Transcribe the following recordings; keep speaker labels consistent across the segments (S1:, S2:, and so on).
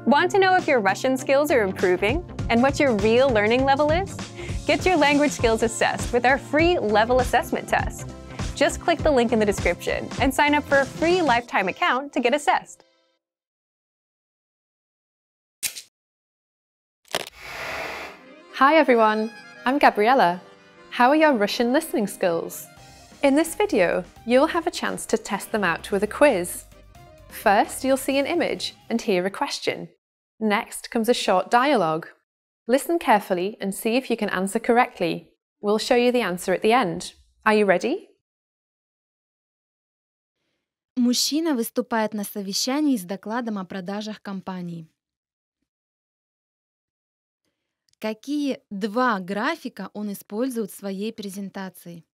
S1: Want to know if your Russian skills are improving and what your real learning level is? Get your language skills assessed with our free level assessment test. Just click the link in the description and sign up for a free lifetime account to get assessed.
S2: Hi everyone, I'm Gabriella. How are your Russian listening skills? In this video, you'll have a chance to test them out with a quiz. First, you'll see an image and hear a question. Next comes a short dialogue. Listen carefully and see if you can answer correctly. We'll show you the answer at the end. Are you ready?
S3: Мужчина выступает на совещании с докладом о продажах компании. Какие два графика он использует в своей презентации?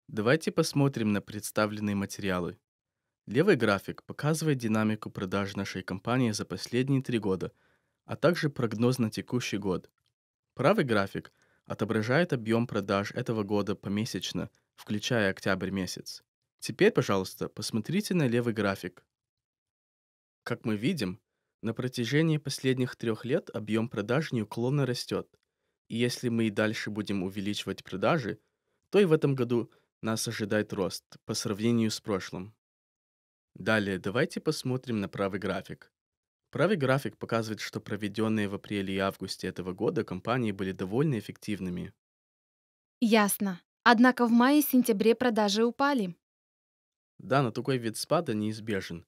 S4: Давайте посмотрим на представленные материалы. Левый график показывает динамику продаж нашей компании за последние 3 года, а также прогноз на текущий год. Правый график отображает объем продаж этого года помесячно, включая октябрь месяц. Теперь, пожалуйста, посмотрите на левый график. Как мы видим, на протяжении последних 3 лет объем продаж неуклонно растет, и если мы и дальше будем увеличивать продажи, то и в этом году нас ожидает рост по сравнению с прошлым. Далее давайте посмотрим на правый график. Правый график показывает, что проведенные в апреле и августе этого года компании были довольно эффективными.
S3: Ясно. Однако в мае и сентябре продажи упали.
S4: Да, но такой вид спада неизбежен.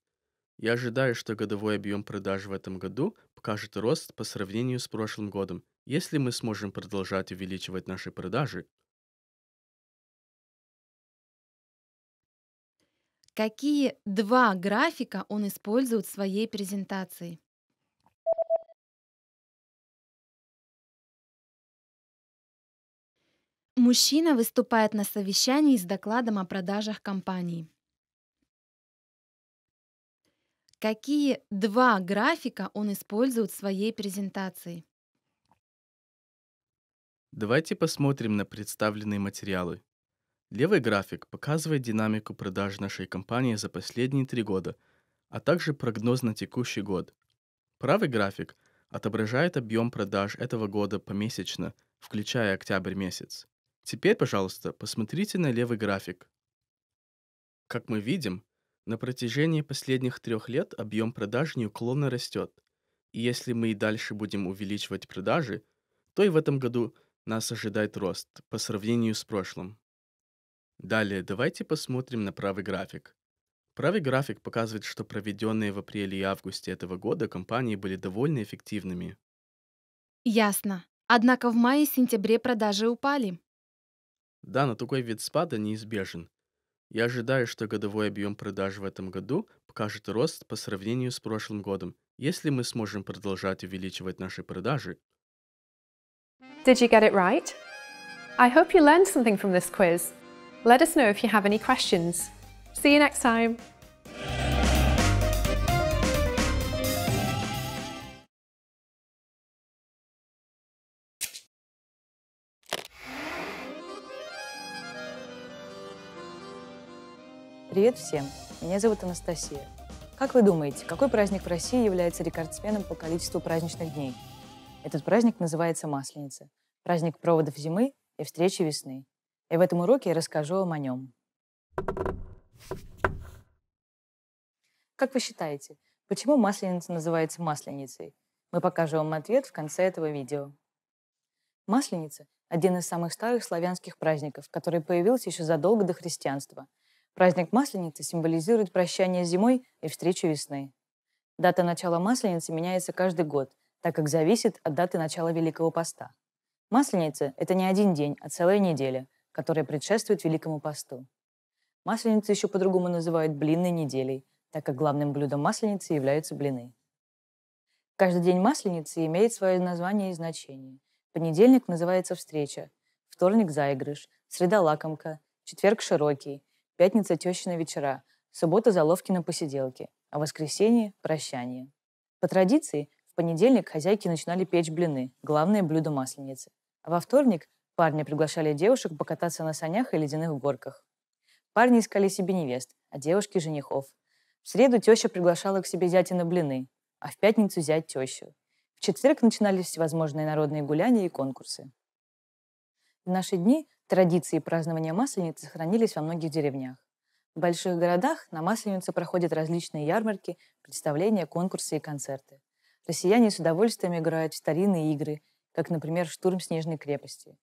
S4: Я ожидаю, что годовой объем продаж в этом году покажет рост по сравнению с прошлым годом, если мы сможем продолжать увеличивать наши продажи.
S3: Какие два графика он использует в своей презентации? Мужчина выступает на совещании с докладом о продажах компании. Какие два графика он использует в своей презентации?
S4: Давайте посмотрим на представленные материалы. Левый график показывает динамику продаж нашей компании за последние 3 года, а также прогноз на текущий год. Правый график отображает объем продаж этого года помесячно, включая октябрь месяц. Теперь, пожалуйста, посмотрите на левый график. Как мы видим, на протяжении последних 3 лет объем продаж неуклонно растет, и если мы и дальше будем увеличивать продажи, то и в этом году нас ожидает рост по сравнению с прошлым. Далее давайте посмотрим на правый график. Правый график показывает, что проведенные в апреле и августе этого года компании были довольно эффективными.
S3: Ясно. Однако в мае и сентябре продажи упали.
S4: Да, но такой вид спада неизбежен. Я ожидаю, что годовой объем продаж в этом году покажет рост по сравнению с прошлым годом, если мы сможем продолжать увеличивать наши продажи.
S2: Did you get it right? I hope you learned something from this quiz. Let us know if you have any questions. See you next time.
S5: Привет всем! Меня зовут Анастасия. Как вы думаете, какой праздник в России является рекордсменом по количеству праздничных дней? Этот праздник называется Масленица. Праздник проводов зимы и встречи весны. И в этом уроке я расскажу вам о нем. Как вы считаете, почему Масленица называется Масленицей? Мы покажем вам ответ в конце этого видео. Масленица – один из самых старых славянских праздников, который появился еще задолго до христианства. Праздник Масленицы символизирует прощание с зимой и встречу весны. Дата начала Масленицы меняется каждый год, так как зависит от даты начала Великого Поста. Масленица – это не один день, а целая неделя, которая предшествует Великому Посту. Масленицу еще по-другому называют блинной неделей, так как главным блюдом Масленицы являются блины. Каждый день Масленицы имеет свое название и значение. Понедельник называется встреча, вторник – заигрыш, среда – лакомка, четверг – широкий, пятница – тещины вечера, суббота – заловкины посиделки, а воскресенье – прощание. По традиции, в понедельник хозяйки начинали печь блины, главное блюдо Масленицы, а во вторник парни приглашали девушек покататься на санях и ледяных горках. Парни искали себе невест, а девушки – женихов. В В среду теща приглашала к себе зятя на блины, а в пятницу зять тещу. В четверг начинались всевозможные народные гуляния и конкурсы. В наши дни традиции празднования Масленицы сохранились во многих деревнях. В больших городах на Масленицу проходят различные ярмарки, представления, конкурсы и концерты. Россияне с удовольствием играют в старинные игры, как, например, «Штурм Снежной крепости».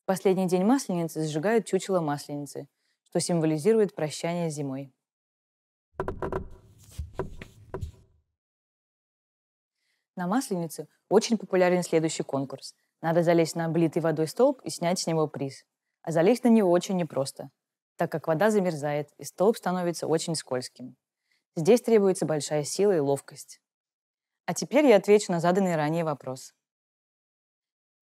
S5: В последний день Масленицы сжигают чучело Масленицы, что символизирует прощание с зимой. На Масленицу очень популярен следующий конкурс. Надо залезть на облитый водой столб и снять с него приз. А залезть на него очень непросто, так как вода замерзает, и столб становится очень скользким. Здесь требуется большая сила и ловкость. А теперь я отвечу на заданный ранее вопрос.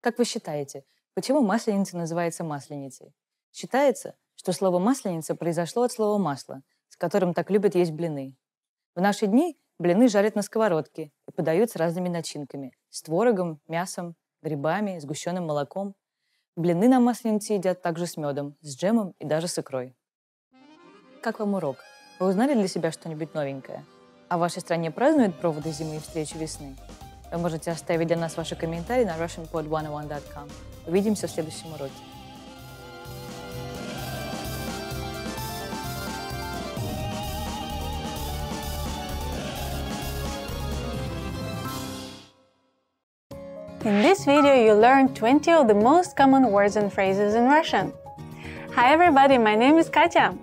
S5: Как вы считаете, почему Масленица называется Масленицей? Считается, что слово «масленица» произошло от слова «масло», с которым так любят есть блины. В наши дни блины жарят на сковородке и подают с разными начинками – с творогом, мясом, грибами, сгущенным молоком. Блины на Масленице едят также с медом, с джемом и даже с икрой. Как вам урок? Вы узнали для себя что-нибудь новенькое? А в вашей стране празднуют проводы зимы и встречу весны? Вы можете оставить для нас ваши комментарии на russianpod101.com. Увидимся в следующем уроке.
S1: In this video, you learned 20 of the most common words and phrases in Russian. Hi everybody, my name is Katya.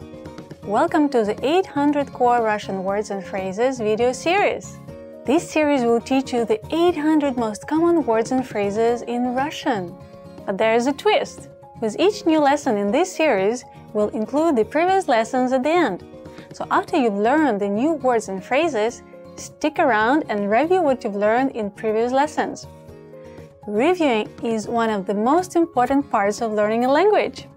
S1: Welcome to the 800 Core Russian Words and Phrases video series. This series will teach you the 800 most common words and phrases in Russian. But there is a twist. With each new lesson in this series, we'll include the previous lessons at the end. So after you've learned the new words and phrases, stick around and review what you've learned in previous lessons. Reviewing is one of the most important parts of learning a language.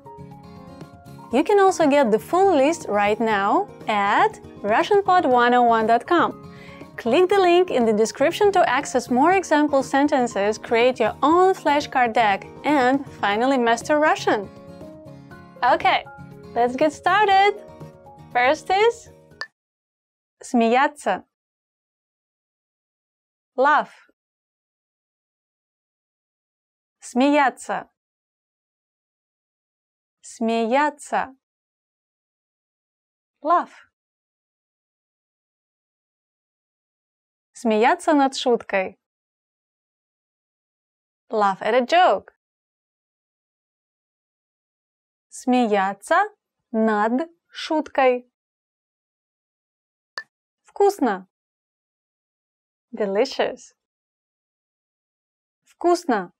S1: You can also get the full list right now at russianpod101.com. Click the link in the description to access more example sentences, create your own flashcard deck, and finally master Russian. Okay, let's get started. First is смеяться. Laugh. Смеяться. Смеяться. Laugh. Смеяться над шуткой. Laugh at a joke. Смеяться над шуткой. Вкусно. Delicious. Вкусно.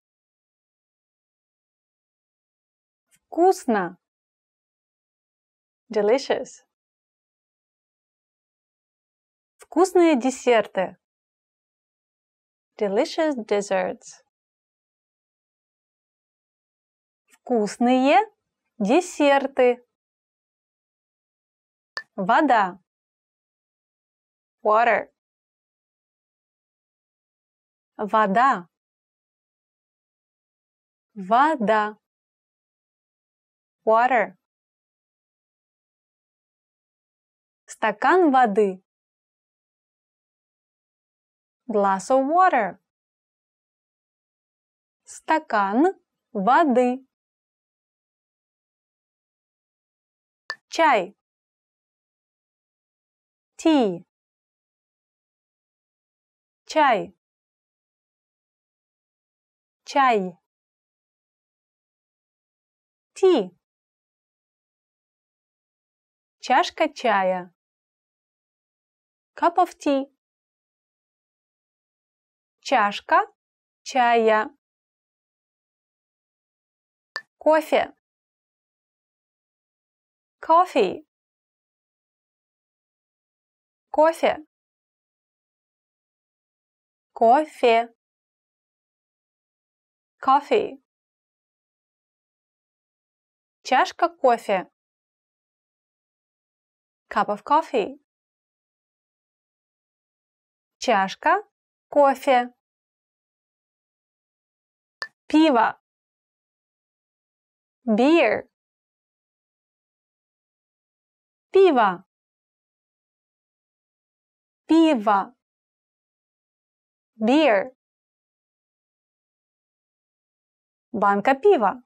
S1: Вкусно. Delicious. Вкусные десерты. Delicious desserts. Вкусные десерты. Вода. Water. Вода. Вода. Water. Стакан воды. Glass of water. Стакан воды. Чай. Tea. Чай. Чай. Tea. Чашка чая. Cup of tea. Чашка чая. Кофе. Coffee. Кофе. Кофе. Coffee. Чашка кофе. Cup of coffee. Чашка кофе. Пиво. Beer. Пиво. Пиво. Beer. Банка пива.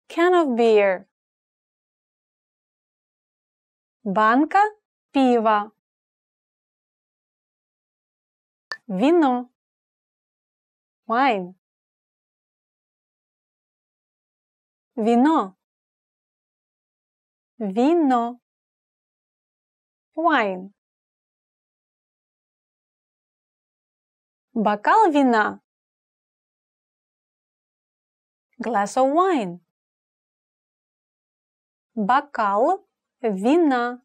S1: Can of beer. Банка пива. Вино. Wine. Вино. Вино. Wine. Бокал вина. Glass of wine. Бокал вина.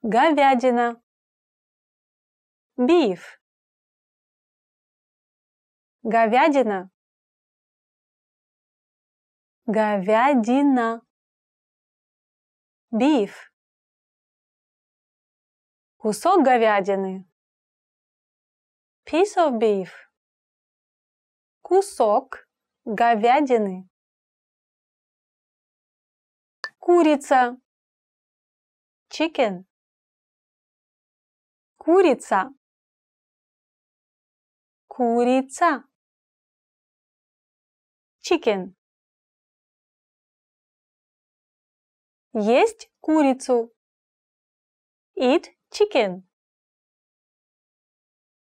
S1: Говядина. Beef. Говядина. Говядина. Beef. Кусок говядины. Piece of beef. Кусок говядины. Курица. Chicken. Курица. Курица. Chicken. Есть курицу. Eat chicken.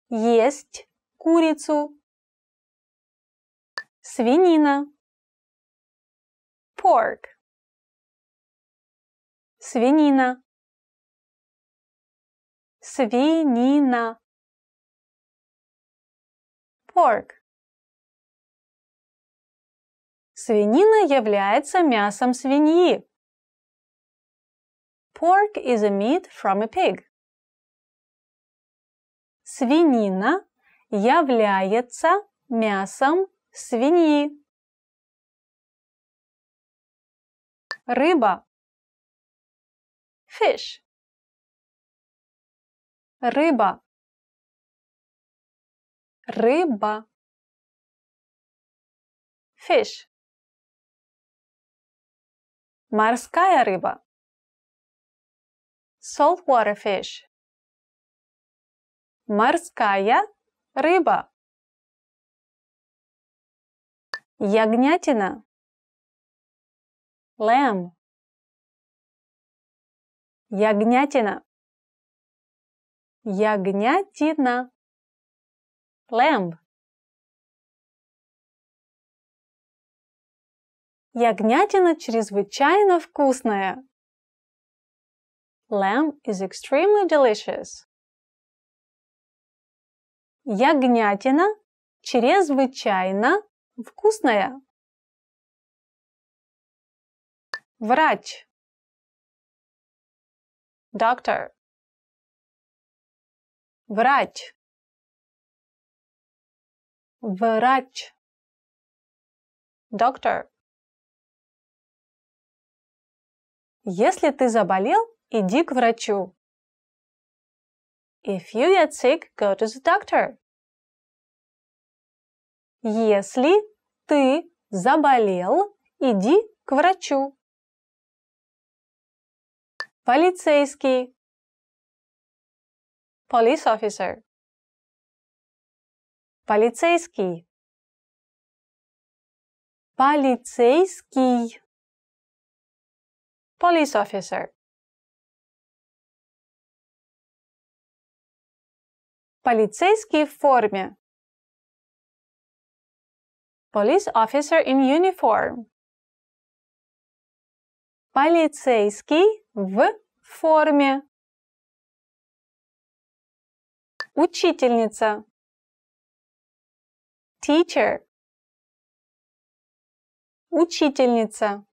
S1: Есть курицу. Свинина. Pork. Свинина. Свинина. Pork. Свинина является мясом свиньи. Pork is a meat from a pig. Свинина является мясом свиньи. Рыба. Fish. Рыба. Рыба. Fish. Морская рыба. Saltwater fish. Морская рыба. Ягнятина. Lamb. Ягнятина. Ягнятина. Lamb. Ягнятина чрезвычайно вкусная. Lamb is extremely delicious. Ягнятина чрезвычайно вкусная. Врач. Doctor. Врач. Врач. Doctor. Если ты заболел, иди к врачу. If you get sick, go to the doctor. Если ты заболел, иди к врачу. Полицейский. Police officer. Полицейский. Полицейский. Police officer. Полицейский в форме. Police officer in uniform. Полицейский в форме. Учительница. Teacher. Учительница.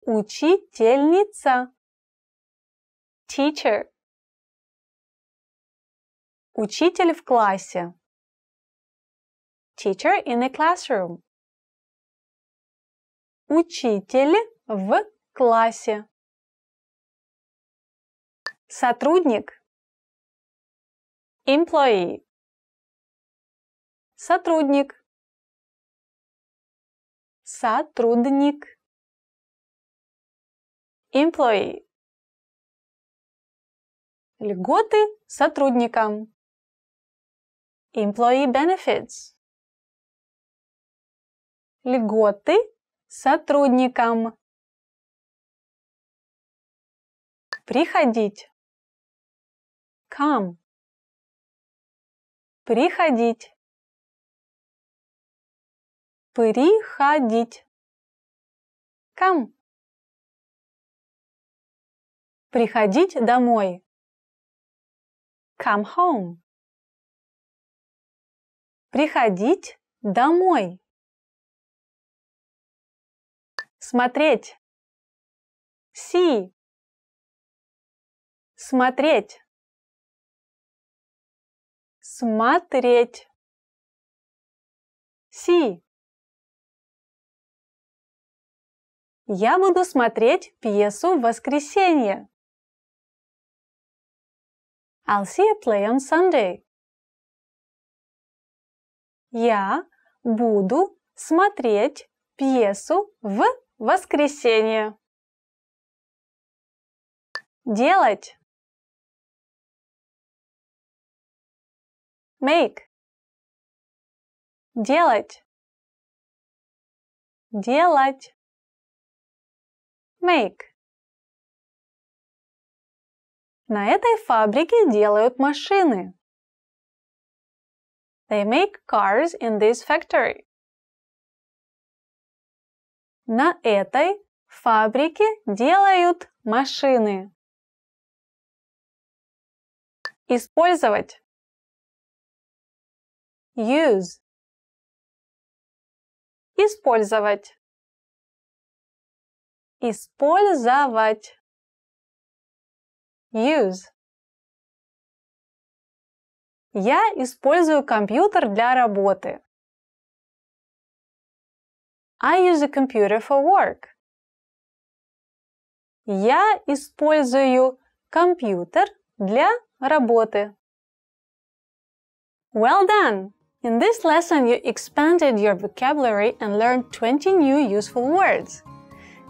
S1: Учительница. Teacher. Учитель в классе. Teacher in a classroom. Учитель в классе. Сотрудник. Employee. Сотрудник. Сотрудник. employee. Льготы сотрудникам. Employee benefits. Льготы сотрудникам. Приходить. Come. Приходить. Приходить. Come. Приходить домой. Come home. Приходить домой. Смотреть. See. Смотреть. Смотреть. See. Я буду смотреть пьесу в воскресенье. I'll see a play on Sunday. Я буду смотреть пьесу в воскресенье. Делать. Make. Делать. Делать. Make. На этой фабрике делают машины. They make cars in this factory. На этой фабрике делают машины. Использовать. Use. Использовать. Использовать. Use. Я использую компьютер для работы. I use a computer for work. Я использую компьютер для работы. Well done! In this lesson, you expanded your vocabulary and learned 20 new useful words.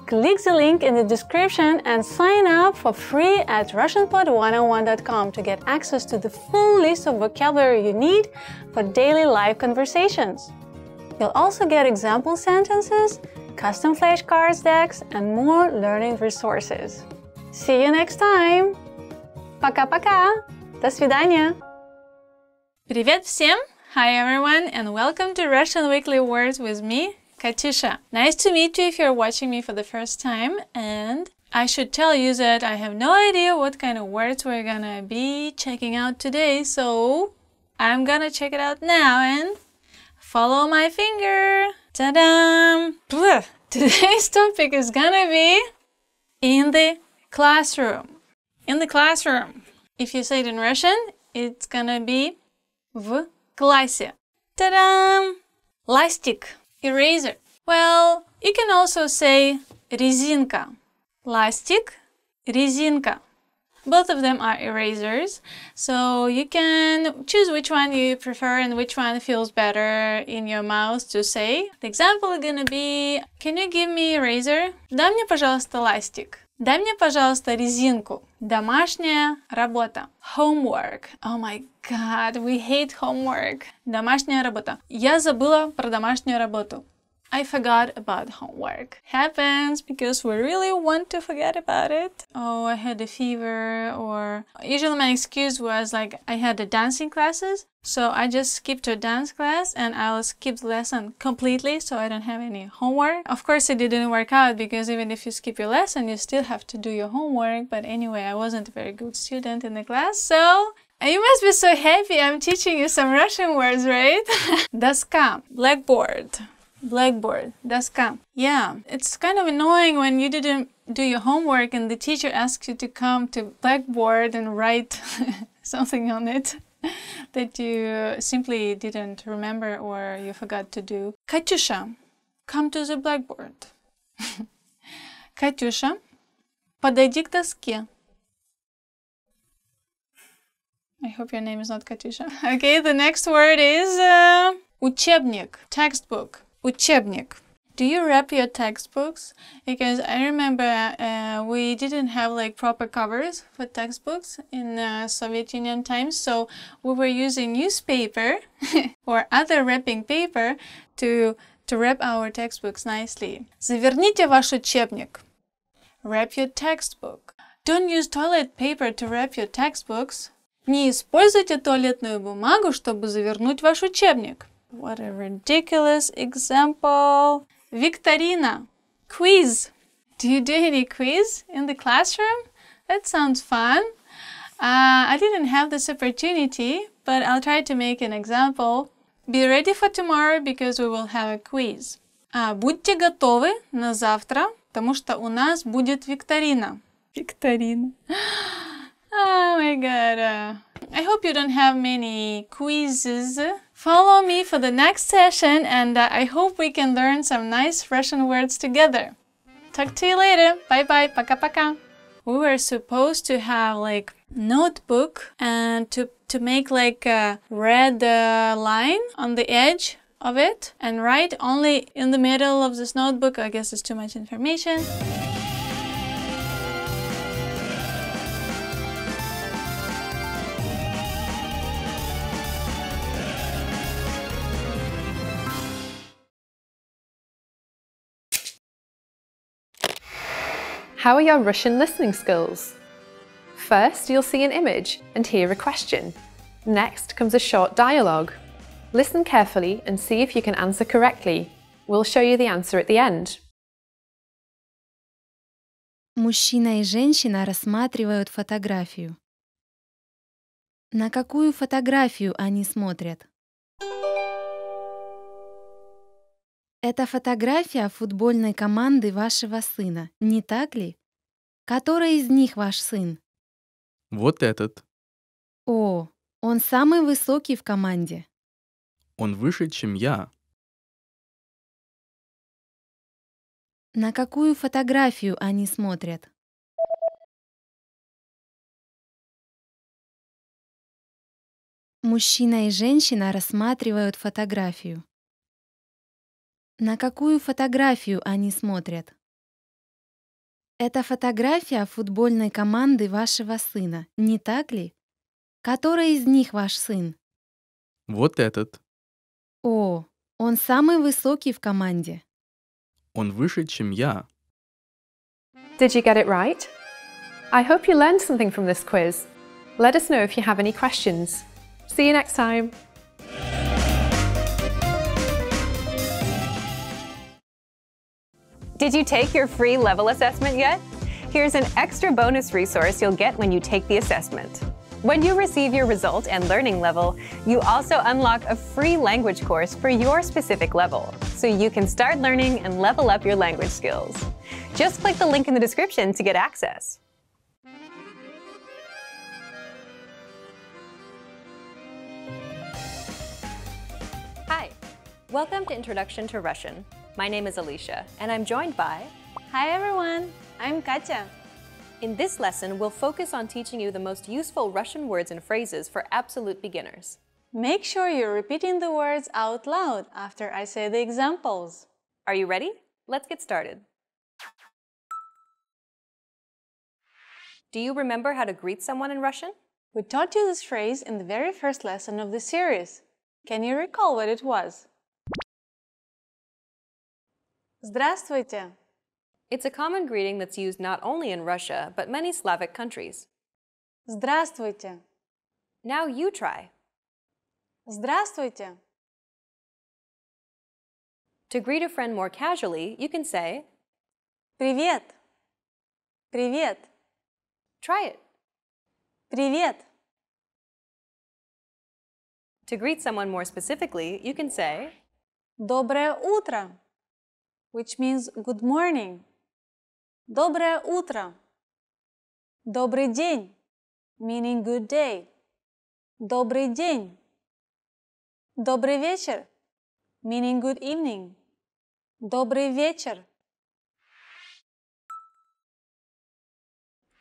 S1: Click the link in the description and sign up for free at RussianPod101.com to get access to the full list of vocabulary you need for daily live conversations. You'll also get example sentences, custom flashcards decks, and more learning resources. See you next time! Пока-пока! До свидания!
S2: Привет всем! Hi everyone and welcome to Russian Weekly Words with me, Katyusha. Nice to meet you if you're watching me for the first time, and I should tell you that I have no idea what kind of words we're gonna be checking out today, so I'm gonna check it out now and follow my finger. Ta-da! Today's topic is gonna be in the classroom. In the classroom. If you say it in Russian, it's gonna be в классе. Ta-da! Ластик. Eraser. Well, you can also say резинка. Ластик, резинка. Both of them are erasers, so you can choose which one you prefer and which one feels better in your mouth to say. The example is gonna be, can you give me eraser? Дай мне, пожалуйста, ластик. Дай мне, пожалуйста, резинку. Домашняя работа. Homework. Oh my god, we hate homework. Домашняя работа. Я забыла про домашнюю работу. I forgot about homework. Happens because we really want to forget about it. Oh, I had a fever, or usually my excuse was like I had the dancing classes, so I just skipped to a dance class and I'll skip the lesson completely so I don't have any homework. Of course, it didn't work out because even if you skip your lesson, you still have to do your homework. But anyway, I wasn't a very good student in the class, so you must be so happy I'm teaching you some Russian words, right? Доска, blackboard. Blackboard, доска. Yeah, it's kind of annoying when you didn't do your homework and the teacher asks you to come to blackboard and write something on it that you simply didn't remember or you forgot to do. Katyusha, come to the blackboard. Katyusha, подойди к доске. I hope your name is not Katyusha. Okay, the next word is учебник, textbook. Учебник.
S6: Do you wrap your textbooks? Because I remember we didn't have like proper covers for textbooks in Soviet Union times, so we were using newspaper or other wrapping paper to wrap our textbooks nicely. Заверните ваш учебник. Wrap your textbook. Don't use toilet paper to wrap your textbooks. Не используйте туалетную бумагу, чтобы завернуть ваш учебник. What a ridiculous example. Victorina. Quiz. Do you do any quiz in the classroom? That sounds fun. I didn't have this opportunity, but I'll try to make an example. Be ready for tomorrow because we will have a quiz. Будьте готовы на завтра, потому что у нас будет викторина. Викторина. Oh my god. I hope you don't have many quizzes. Follow me for the next session and I hope we can learn some nice Russian words together. Talk to you later. Bye bye. Пока-пока. We were supposed to have like notebook and to make like a red line on the edge of it and write only in the middle of this notebook. I guess it's too much information.
S2: How are your Russian listening skills? First, you'll see an image and hear a question. Next comes a short dialogue. Listen carefully and see if you can answer correctly. We'll show you the answer at the end.
S3: Мужчина и женщина рассматривают фотографию. На какую фотографию они смотрят? Это фотография футбольной команды вашего сына, не так ли? Который из них ваш сын?
S4: Вот этот.
S3: О, он самый высокий в команде.
S4: Он выше, чем я.
S3: На какую фотографию они смотрят? Мужчина и женщина рассматривают фотографию. На какую фотографию они смотрят? Это фотография футбольной команды вашего сына, не так ли? Который из них ваш сын?
S4: Вот этот.
S3: О, он самый высокий в команде.
S4: Он выше, чем я.
S2: Did you get it right? I hope you learned something from this quiz. Let us know if you have any questions. See you next time.
S1: Did you take your free level assessment yet? Here's an extra bonus resource you'll get when you take the assessment. When you receive your result and learning level, you also unlock a free language course for your specific level, so you can start learning and level up your language skills. Just click the link in the description to get access. Hi, welcome to Introduction to Russian. My name is Alicia, and I'm joined by...
S6: Hi everyone, I'm Katya.
S1: In this lesson, we'll focus on teaching you the most useful Russian words and phrases for absolute beginners.
S6: Make sure you're repeating the words out loud after I say the examples.
S1: Are you ready? Let's get started. Do you remember how to greet someone in Russian?
S6: We taught you this phrase in the very first lesson of the series. Can you recall what it was? Здравствуйте.
S1: It's a common greeting that's used not only in Russia, but many Slavic countries.
S6: Здравствуйте.
S1: Now you try.
S6: Здравствуйте.
S1: To greet a friend more casually, you can say,
S6: Привет. Привет.
S1: try it.
S6: Привет.
S1: To greet someone more specifically, you can say,
S6: Доброе утро, which means good morning. Доброе утро. Добрый день, meaning good day. Добрый день. Добрый вечер, meaning good evening. Добрый вечер.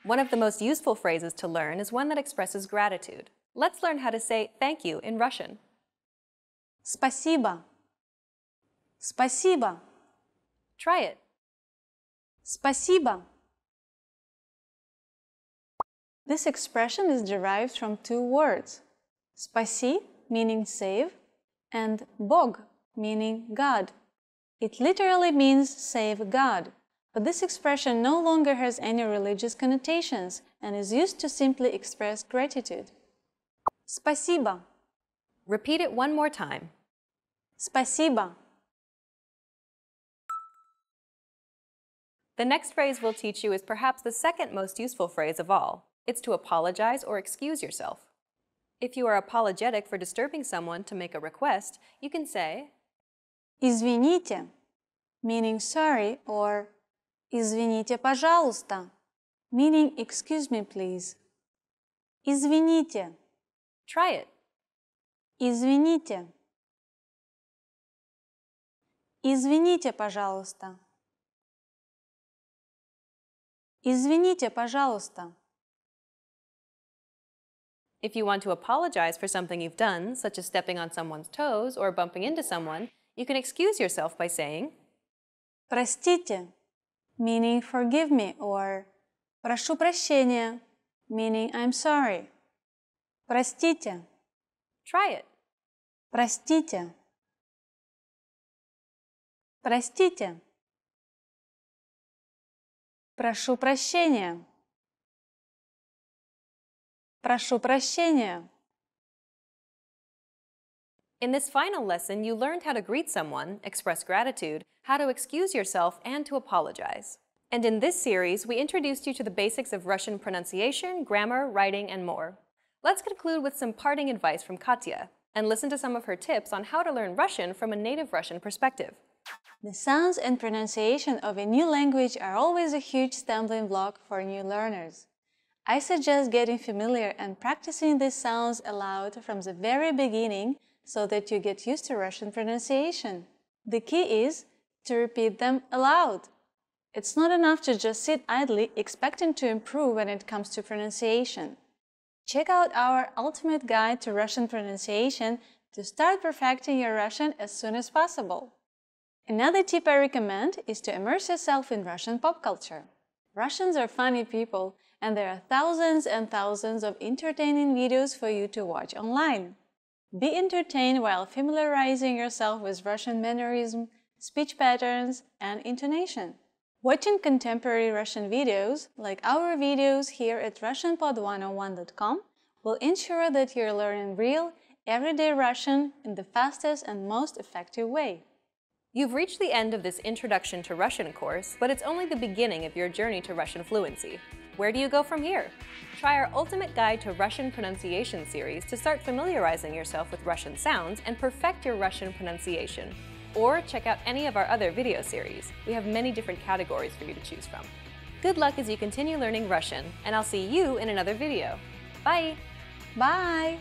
S1: One of the most useful phrases to learn is one that expresses gratitude. Let's learn how to say thank you in Russian.
S6: Спасибо. Спасибо.
S1: Try it.
S6: Спасибо. This expression is derived from two words. Спаси, meaning save, and Бог, meaning God. It literally means save God, but this expression no longer has any religious connotations and is used to simply express gratitude. Спасибо.
S1: Repeat it one more time.
S6: Спасибо.
S1: The next phrase we'll teach you is perhaps the second most useful phrase of all. It's to apologize or excuse yourself. If you are apologetic for disturbing someone to make a request, you can say
S6: Извините, meaning sorry, or Извините, пожалуйста, meaning excuse me, please. Извините.
S1: Try it.
S6: Извините. Извините, пожалуйста. Извините, пожалуйста.
S1: If you want to apologize for something you've done, such as stepping on someone's toes or bumping into someone, you can excuse yourself by saying
S6: Простите, meaning forgive me, or прошу прощения, meaning I'm sorry. Простите.
S1: Try it.
S6: Простите. Простите. Прошу прощения. Прошу прощения.
S1: In this final lesson, you learned how to greet someone, express gratitude, how to excuse yourself, and to apologize. And in this series, we introduced you to the basics of Russian pronunciation, grammar, writing, and more. Let's conclude with some parting advice from Katya and listen to some of her tips on how to learn Russian from a native Russian perspective.
S6: The sounds and pronunciation of a new language are always a huge stumbling block for new learners. I suggest getting familiar and practicing these sounds aloud from the very beginning so that you get used to Russian pronunciation. The key is to repeat them aloud. It's not enough to just sit idly expecting to improve when it comes to pronunciation. Check out our ultimate guide to Russian pronunciation to start perfecting your Russian as soon as possible. Another tip I recommend is to immerse yourself in Russian pop culture. Russians are funny people, and there are thousands and thousands of entertaining videos for you to watch online. Be entertained while familiarizing yourself with Russian mannerism, speech patterns, and intonation. Watching contemporary Russian videos, like our videos here at RussianPod101.com, will ensure that you're learning real, everyday Russian in the fastest and most effective way.
S1: You've reached the end of this Introduction to Russian course, but it's only the beginning of your journey to Russian fluency. Where do you go from here? Try our Ultimate Guide to Russian Pronunciation series to start familiarizing yourself with Russian sounds and perfect your Russian pronunciation. Or check out any of our other video series. We have many different categories for you to choose from. Good luck as you continue learning Russian, and I'll see you in another video. Bye!
S6: Bye!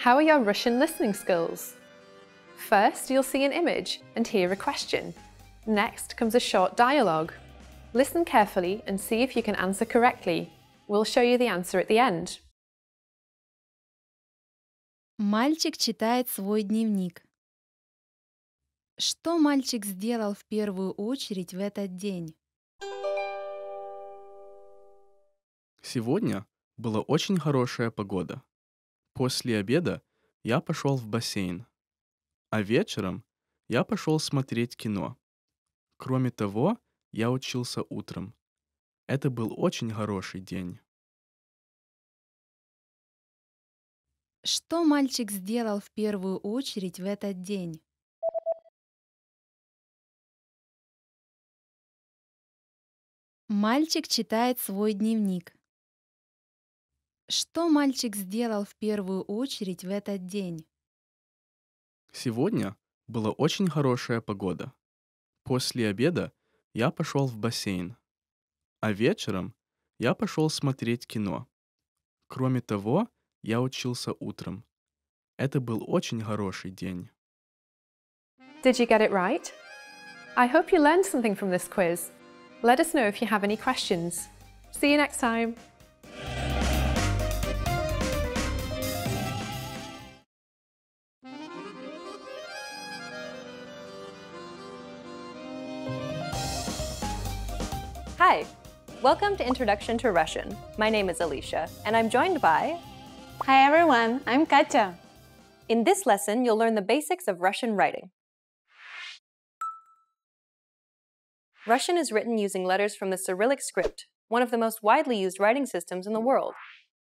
S2: How are your Russian listening skills? First, you'll see an image and hear a question. Next comes a short dialogue. Listen carefully and see if you can answer correctly. We'll show you the answer at the end.
S3: Мальчик читает свой дневник. Что мальчик сделал в первую очередь в этот день?
S4: Сегодня была очень хорошая погода. После обеда я пошел в бассейн, а вечером я пошел смотреть кино. Кроме того, я учился утром. Это был очень хороший день.
S3: Что мальчик сделал в первую очередь в этот день? Мальчик читает свой дневник. Что мальчик сделал в первую очередь в этот день?
S4: Сегодня была очень хорошая погода. После обеда я пошел в бассейн, а вечером я пошел смотреть кино. Кроме того, Я учился утром. Это был очень хороший день.
S2: Did you get it right? I hope you learned something from this quiz. Let us know if you have any questions. See you next time.
S1: Hi! Welcome to Introduction to Russian. My name is Alicia, and I'm joined by...
S6: Hi everyone, I'm Katya.
S1: In this lesson, you'll learn the basics of Russian writing. Russian is written using letters from the Cyrillic script, one of the most widely used writing systems in the world.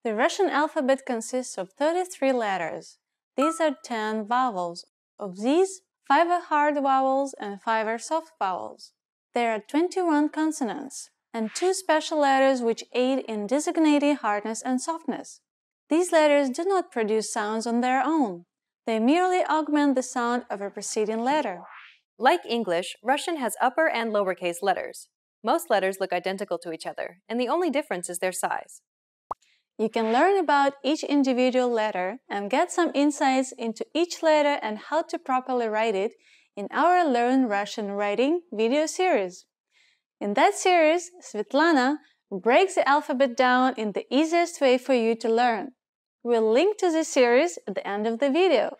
S6: The Russian alphabet consists of 33 letters. These are 10 vowels. Of these, 5 are hard vowels and 5 are soft vowels. There are 21 consonants and 2 special letters which aid in designating hardness and softness. These letters do not produce sounds on their own. They merely augment the sound of a preceding letter.
S1: Like English, Russian has upper and lowercase letters. Most letters look identical to each other, and the only difference is their size.
S6: You can learn about each individual letter and get some insights into each letter and how to properly write it in our Learn Russian Writing video series. In that series, Svetlana breaks the alphabet down in the easiest way for you to learn. We'll link to this series at the end of the video.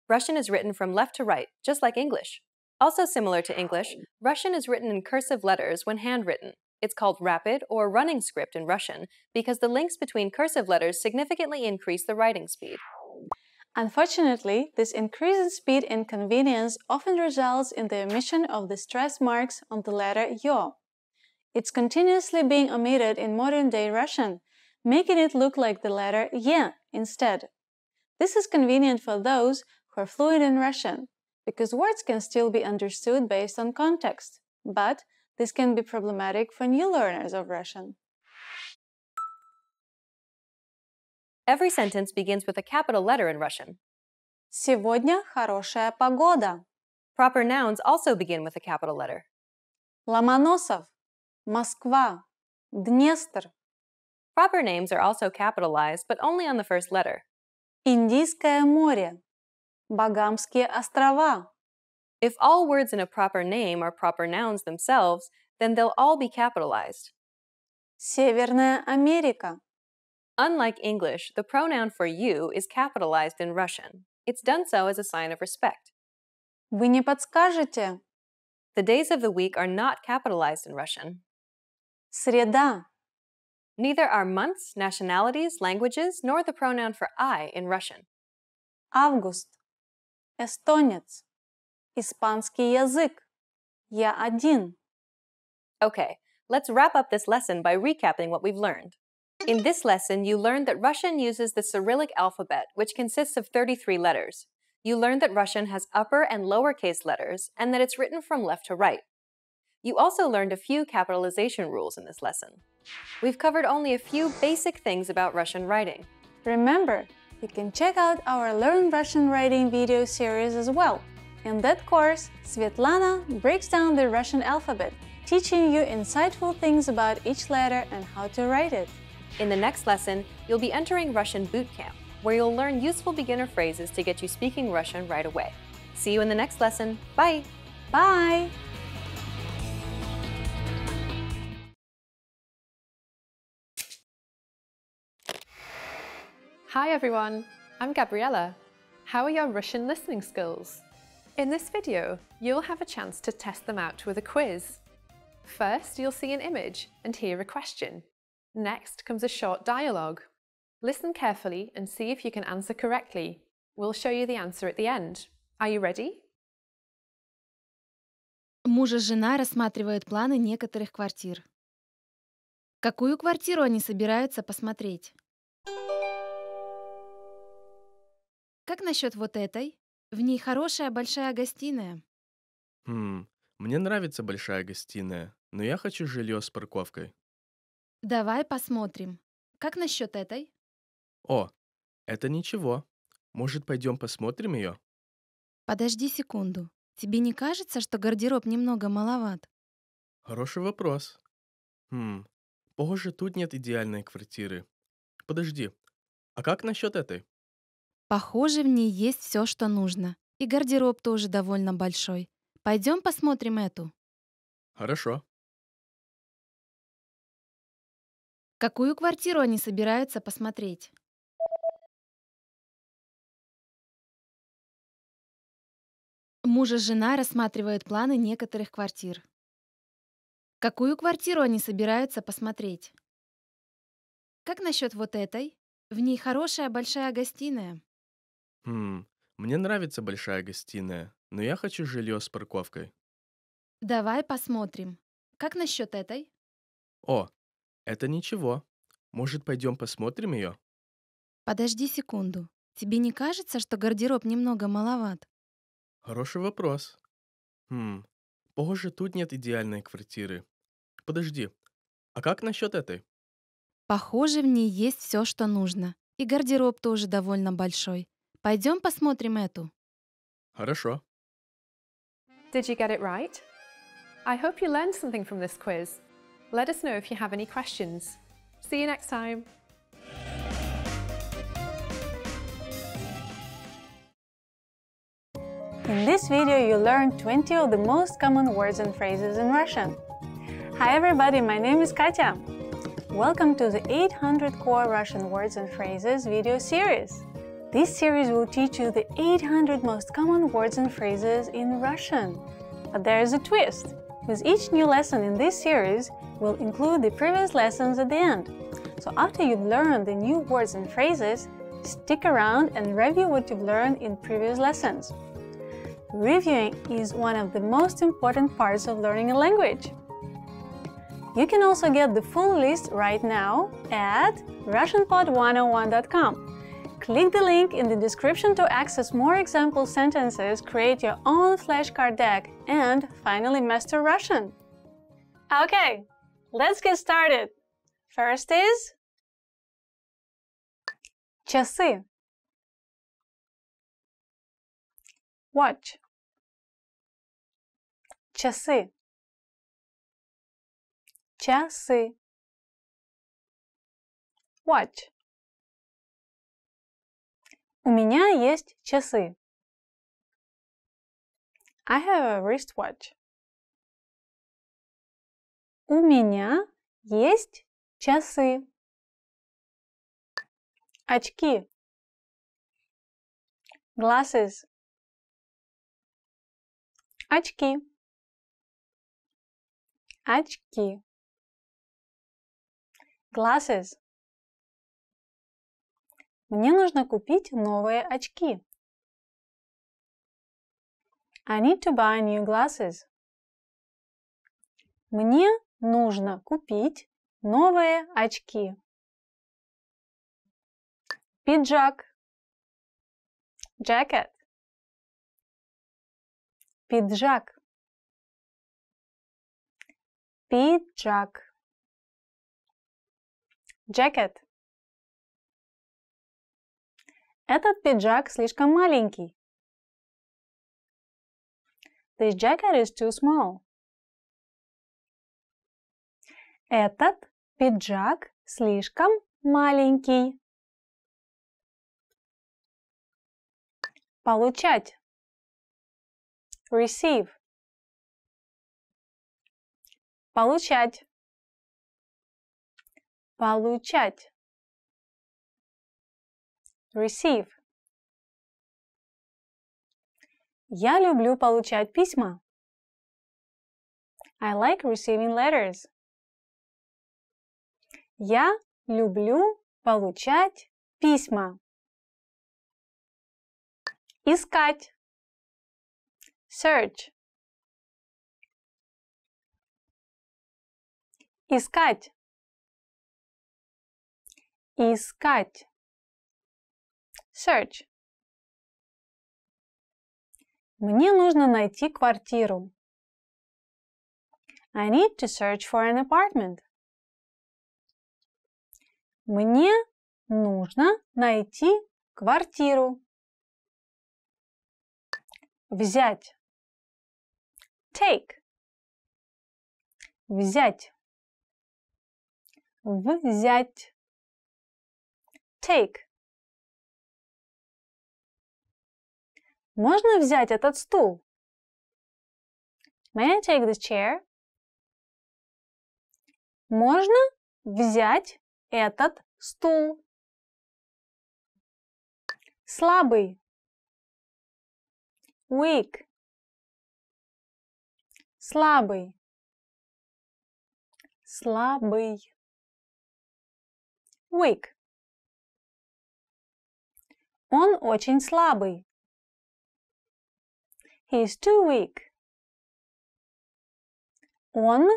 S1: Russian is written from left to right, just like English. Also similar to English, Russian is written in cursive letters when handwritten. It's called rapid or running script in Russian because the links between cursive letters significantly increase the writing speed.
S6: Unfortunately, this increase in speed and convenience often results in the omission of the stress marks on the letter yo. It's continuously being omitted in modern-day Russian, making it look like the letter ye instead. This is convenient for those who are fluent in Russian, because words can still be understood based on context, but this can be problematic for new learners of Russian.
S1: Every sentence begins with a capital letter in Russian.
S6: Сегодня хорошая погода.
S1: Proper nouns also begin with a capital letter.
S6: Ломоносов, Москва, Днестр.
S1: Proper names are also capitalized, but only on the first letter.
S6: Индийское море, Багамские острова.
S1: If all words in a proper name are proper nouns themselves, then they'll all be capitalized.
S6: Северная Америка.
S1: Unlike English, the pronoun for you is capitalized in Russian. It's done so as a sign of respect.
S6: Вы не подскажете?
S1: The days of the week are not capitalized in Russian.
S6: Среда.
S1: Neither are months, nationalities, languages, nor the pronoun for I in Russian.
S6: Август. Эстонец. Испанский язык. Я один.
S1: Okay, let's wrap up this lesson by recapping what we've learned. In this lesson, you learned that Russian uses the Cyrillic alphabet, which consists of 33 letters. You learned that Russian has upper and lowercase letters, and that it's written from left to right. You also learned a few capitalization rules in this lesson. We've covered only a few basic things about Russian writing.
S6: Remember, you can check out our Learn Russian Writing video series as well. In that course, Svetlana breaks down the Russian alphabet, teaching you insightful things about each letter and how to write it.
S1: In the next lesson, you'll be entering Russian boot camp, where you'll learn useful beginner phrases to get you speaking Russian right away. See you in the next lesson. Bye!
S6: Bye!
S2: Hi everyone, I'm Gabriella. How are your Russian listening skills? In this video, you'll have a chance to test them out with a quiz. First, you'll see an image and hear a question. Next comes a short dialogue. Listen carefully and see if you can answer correctly. We'll show you the answer at the end. Are you ready?
S3: Муж и жена рассматривают планы некоторых квартир. Какую квартиру они собираются посмотреть? Как насчет вот этой? В ней хорошая большая гостиная.
S4: Мне нравится большая гостиная, но я хочу жилье с парковкой.
S3: Давай посмотрим. Как насчет этой?
S4: О, это ничего. Может, пойдем посмотрим ее?
S3: Подожди секунду. Тебе не кажется, что гардероб немного маловат?
S4: Хороший вопрос. Похоже, тут нет идеальной квартиры. Подожди, а как насчет этой?
S3: Похоже, в ней есть все, что нужно. И гардероб тоже довольно большой. Пойдем посмотрим эту.
S4: Хорошо.
S3: Какую квартиру они собираются посмотреть? Муж и жена рассматривают планы некоторых квартир. Какую квартиру они собираются посмотреть? Как насчет вот этой? В ней хорошая большая гостиная.
S4: Хм, мне нравится большая гостиная, но я хочу жилье с парковкой.
S3: Давай посмотрим. Как насчет этой?
S4: О, это ничего. Может, пойдем посмотрим ее?
S3: Подожди секунду. Тебе не кажется, что гардероб немного маловат?
S4: Хороший вопрос. Похоже, тут нет идеальной квартиры. Подожди, а как насчет этой?
S3: Похоже, в ней есть все, что нужно. И гардероб тоже довольно большой. Пойдем посмотрим эту.
S4: Хорошо.
S2: Did you get it right? I hope you learned something from this quiz. Let us know if you have any questions. See you next time.
S6: In this video, you learned 20 of the most common words and phrases in Russian. Hi everybody, my name is Katya. Welcome to the 800 Core Russian Words and Phrases video series. This series will teach you the 800 most common words and phrases in Russian. But there is a twist. With each new lesson in this series, we'll include the previous lessons at the end. So after you've learned the new words and phrases, stick around and review what you've learned in previous lessons. Reviewing is one of the most important parts of learning a language. You can also get the full list right now at RussianPod101.com. Click the link in the description to access more example sentences, create your own flashcard deck, and finally master Russian. Okay, let's get started. First is часы. Watch. Часы. Часы. Watch. У меня есть часы. I have a wristwatch. У меня есть часы. Очки. Glasses. Очки. Очки. Glasses. Мне нужно купить новые очки. I need to buy new glasses. Мне нужно купить новые очки. Пиджак. Jacket. Пиджак. Пиджак. Jacket. Этот пиджак слишком маленький. This jacket is too small. Этот пиджак слишком маленький. Получать. Receive. Получать. Получать. Receive. Я люблю получать письма. I like receiving letters. Я люблю получать письма. Искать. Search. Искать. Искать. Search. Мне нужно найти квартиру. I need to search for an apartment. Мне нужно найти квартиру. Взять. Take. Взять. Взять. Take. Можно взять этот стул? May I take this chair? Можно взять этот стул? Слабый. Weak. Слабый. Слабый. Weak. Он очень слабый. He is too weak. Он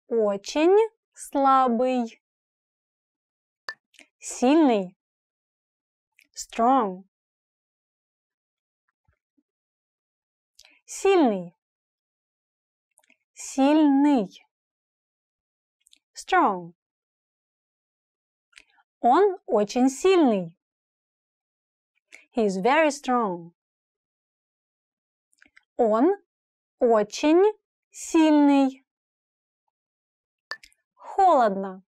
S6: очень слабый. Сильный. Strong. Сильный. Сильный. Strong. Он очень сильный. He is very strong. Он очень сильный. Холодно.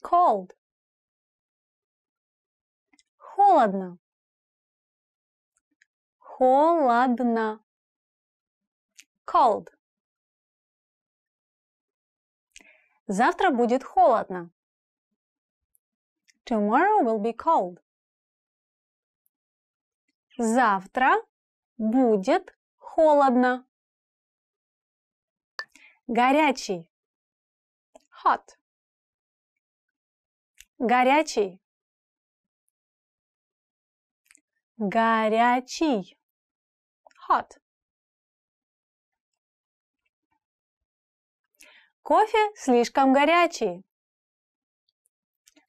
S6: Cold. Холодно. Холодно. Cold. Завтра будет холодно. Tomorrow will be cold. Завтра будет холодно. Горячий. Hot. Горячий. Горячий. Hot. Кофе слишком горячий.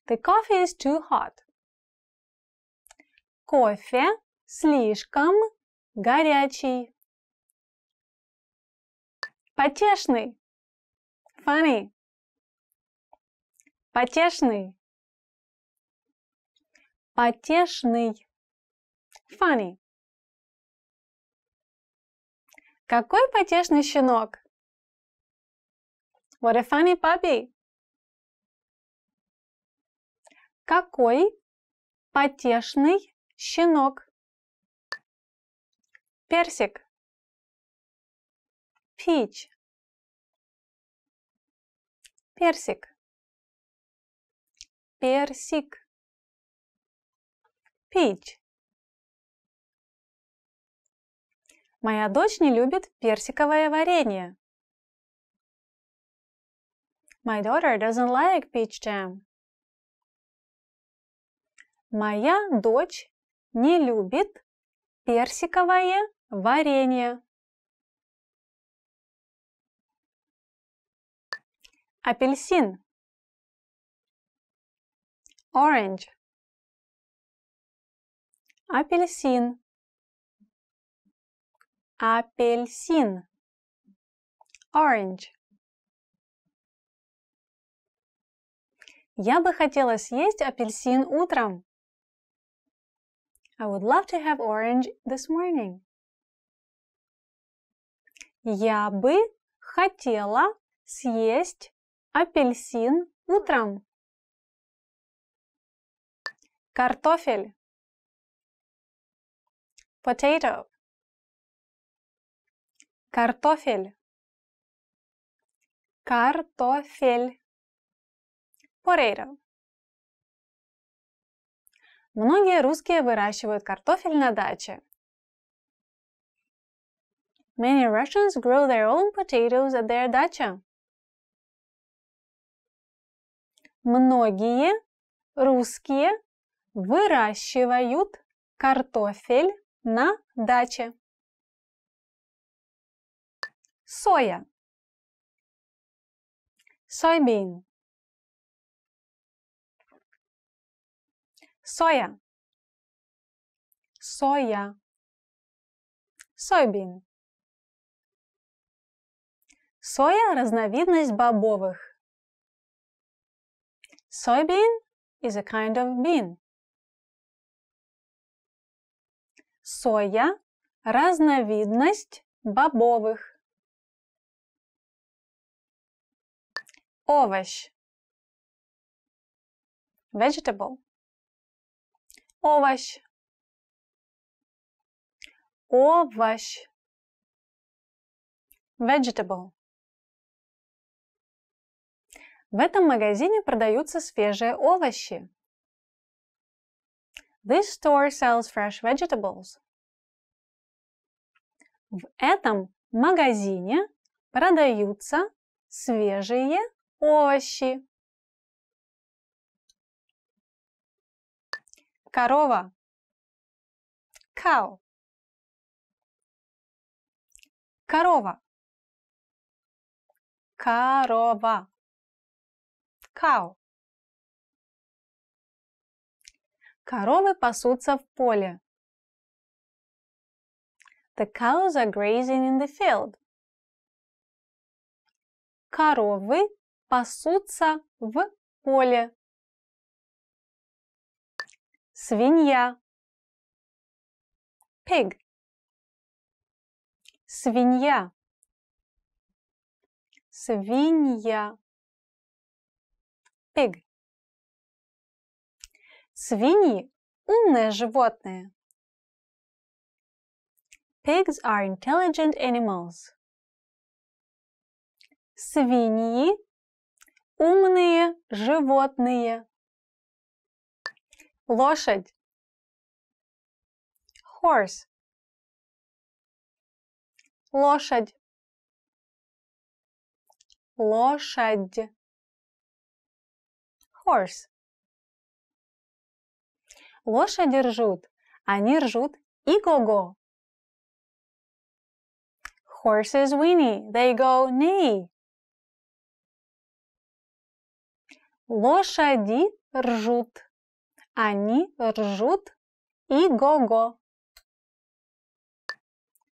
S6: The coffee is too hot. Кофе слишком горячий. Потешный. Funny. Потешный. Потешный. Funny. Какой потешный щенок? What a funny puppy. Какой потешный щенок? Персик. Peach. Персик. Персик. Peach. Моя дочь не любит персиковое варенье. My daughter doesn't like peach jam. Моя дочь не любит персиковое варенье. Апельсин. Orange. Апельсин. Апельсин. Orange. Я бы хотела съесть апельсин утром. I would love to have orange this morning. Я бы хотела съесть апельсин утром. Картофель. Potato. Картофель. Картофель. Potato. Многие русские выращивают картофель на даче. Many Russians grow their own potatoes at their dacha. Многие русские выращивают картофель на даче. Соя. Soybean. Соя. Соя. Soybean. Соя – разновидность бобовых. Soybean is a kind of bean. Соя – разновидность бобовых. Овощ.
S1: vegetable. Овощ. Овощ. Vegetable. В этом магазине продаются свежие овощи. This store sells fresh vegetables. В этом магазине продаются свежие овощи. Корова. Cow. Корова. Корова. Cow. Коровы пасутся в поле. The cows are grazing in the field. Коровы пасутся в поле. Свинья. Pig. Свинья. Свинья. Pig. Свиньи – умные животные. Pigs are intelligent animals. Свиньи – умные животные. Лошадь. Horse. Лошадь. Лошадь. Horse. Лошади ржут. Они ржут и-го-го. Horses whinny. They go neigh. Лошади ржут. Они ржут и-го-го.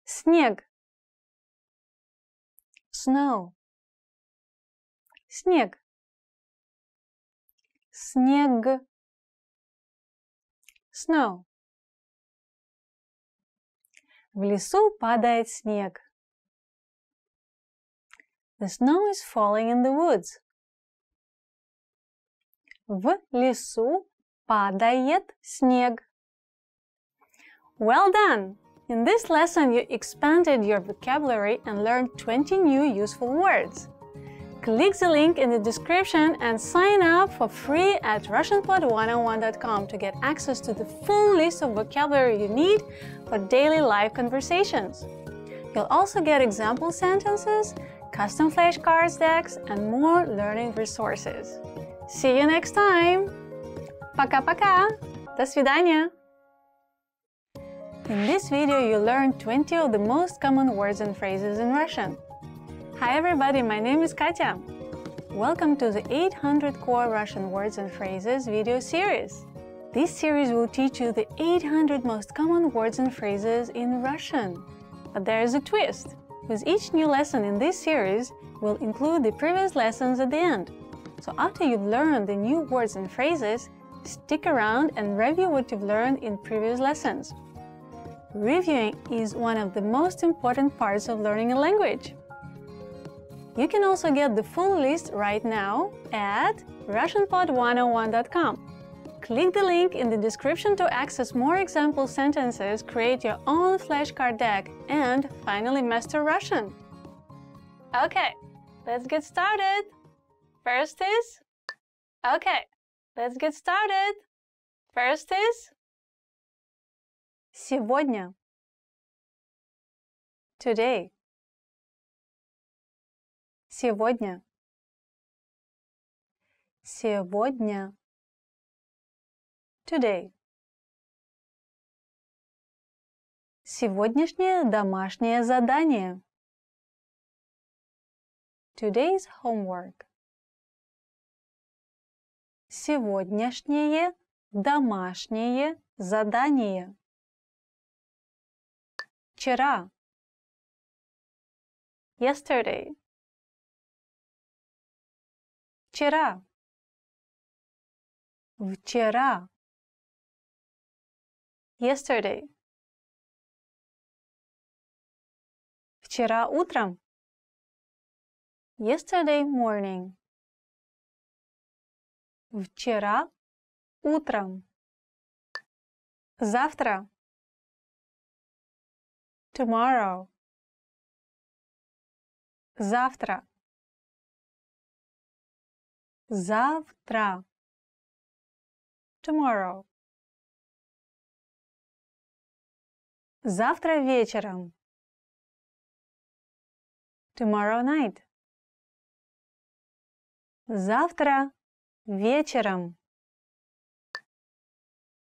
S1: Снег. Snow. Снег. Снег. Snow. В лесу падает снег. The snow is falling in the woods. В лесу падает снег. Well done! In this lesson, you expanded your vocabulary and learned 20 new useful words. Click the link in the description and sign up for free at RussianPod101.com to get access to the full list of vocabulary you need for daily live conversations. You'll also get example sentences, custom flashcards decks, and more learning resources. See you next time! Пока-пока! До свидания! In this video, you learned 20 of the most common words and phrases in Russian. Hi everybody, my name is Katya. Welcome to the 800 Core Russian Words and Phrases video series. This series will teach you the 800 most common words and phrases in Russian. But there is a twist. With each new lesson in this series, we'll include the previous lessons at the end. So after you've learned the new words and phrases, stick around and review what you've learned in previous lessons. Reviewing is one of the most important parts of learning a language. You can also get the full list right now at RussianPod101.com. Click the link in the description to access more example sentences, create your own flashcard deck, and finally master Russian. Okay, let's get started. First is... Сегодня. Today. Сегодня. Сегодня. Today. Сегодняшнее домашнее задание. Today's homework. Сегодняшнее домашнее задание. Вчера. Yesterday. Вчера. Вчера. Yesterday. Вчера утром. Yesterday morning. Вчера Утром. Завтра. Tomorrow. Завтра. Завтра. Tomorrow. Завтра вечером. Tomorrow night. Завтра вечером.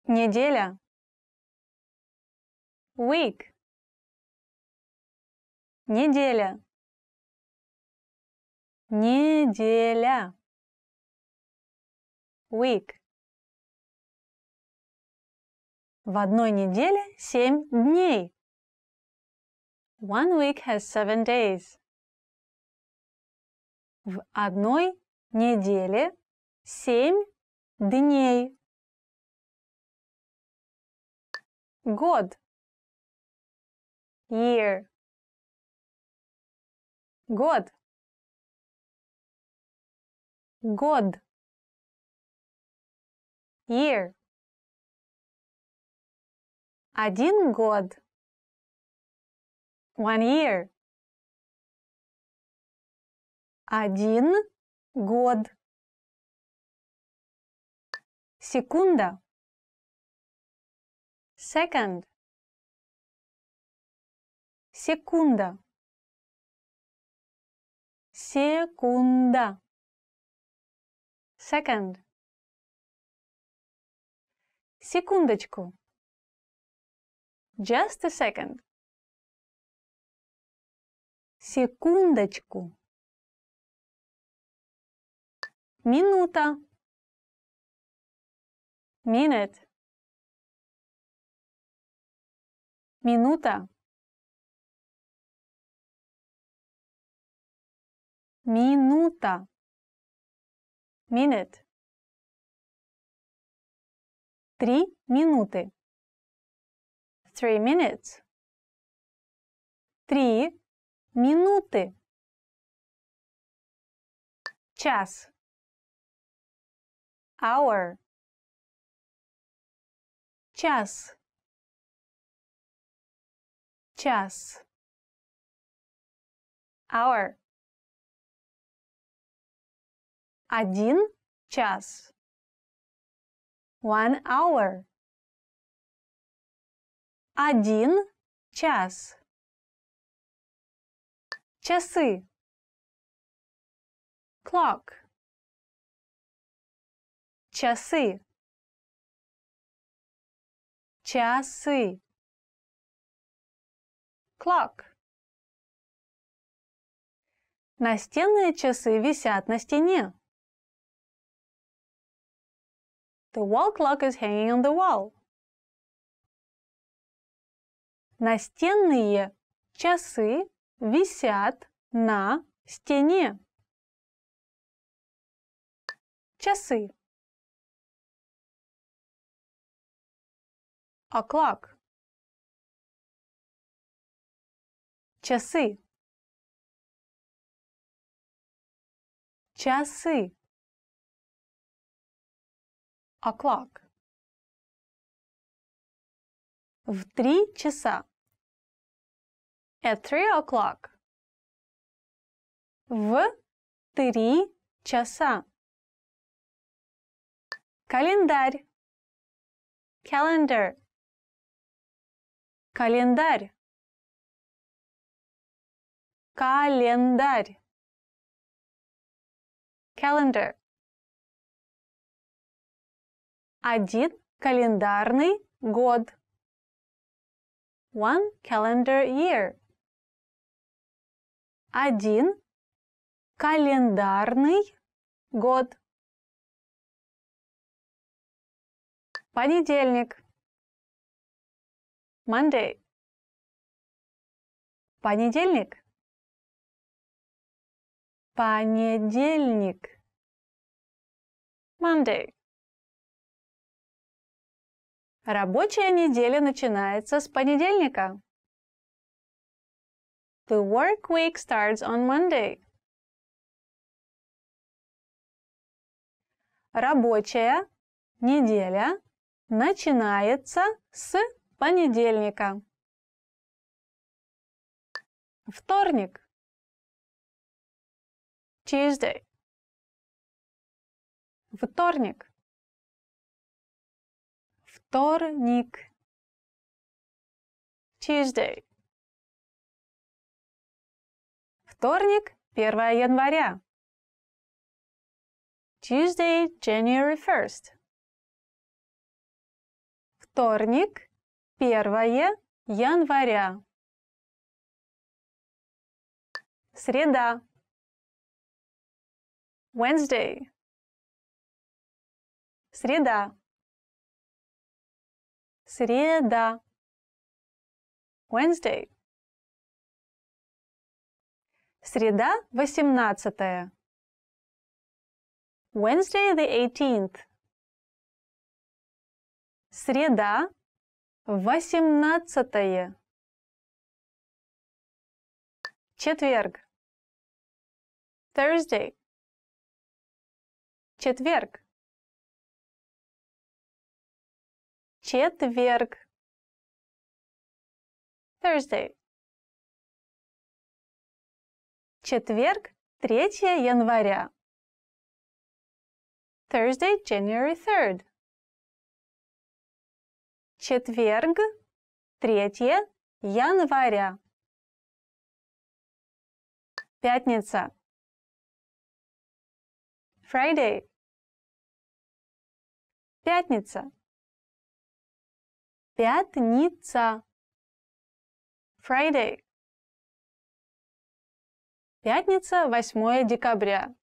S1: Неделя. Week. Неделя. Неделя. Week. В одной неделе 7 дней. One week has 7 days. В одной неделе 7 дней. Год. Year. Год. Год. Year. 1 год. 1 year. 1 год. Секунда. Second. Секунда. Секунда. Second. Секундочку. Just a second. Секундочку. Минута. Minute. Минута. Минута. Minute. 3 минуты. 3 minutes. 3 минуты. Час. Hour. Час. Час. Hour. 1 час. 1 hour. 1 час. Часы. Clock. Часы. Часы. Clock. Настенные часы висят на стене. The wall clock is hanging on the wall. Настенные часы висят на стене. Часы. O'clock. Часы. Часы. O'clock. В 3 часа. At 3 o'clock. В 3 часа. Календарь. Calendar. Календарь. Календарь. Calendar. 1 календарный год. 1 calendar year. 1 календарный год. Понедельник. Monday. Понедельник. Понедельник. Monday. Рабочая неделя начинается с понедельника. The work week starts on Monday. Рабочая
S6: Неделя начинается с понедельника. Вторник. Tuesday. Вторник. Вторник. Tuesday. Вторник, 1 января. Tuesday, January 1st. Вторник, 1 января. Среда. Wednesday. Среда. Среда. Wednesday. Среда, 18. Wednesday, the 18th. Среда, 18. Четверг. Thursday. Четверг. Четверг. Thursday. Четверг, 3 января. Thursday, January 3rd. Четверг, 3 января. Пятница. Friday. Пятница. Пятница. Friday. Пятница, 8 декабря.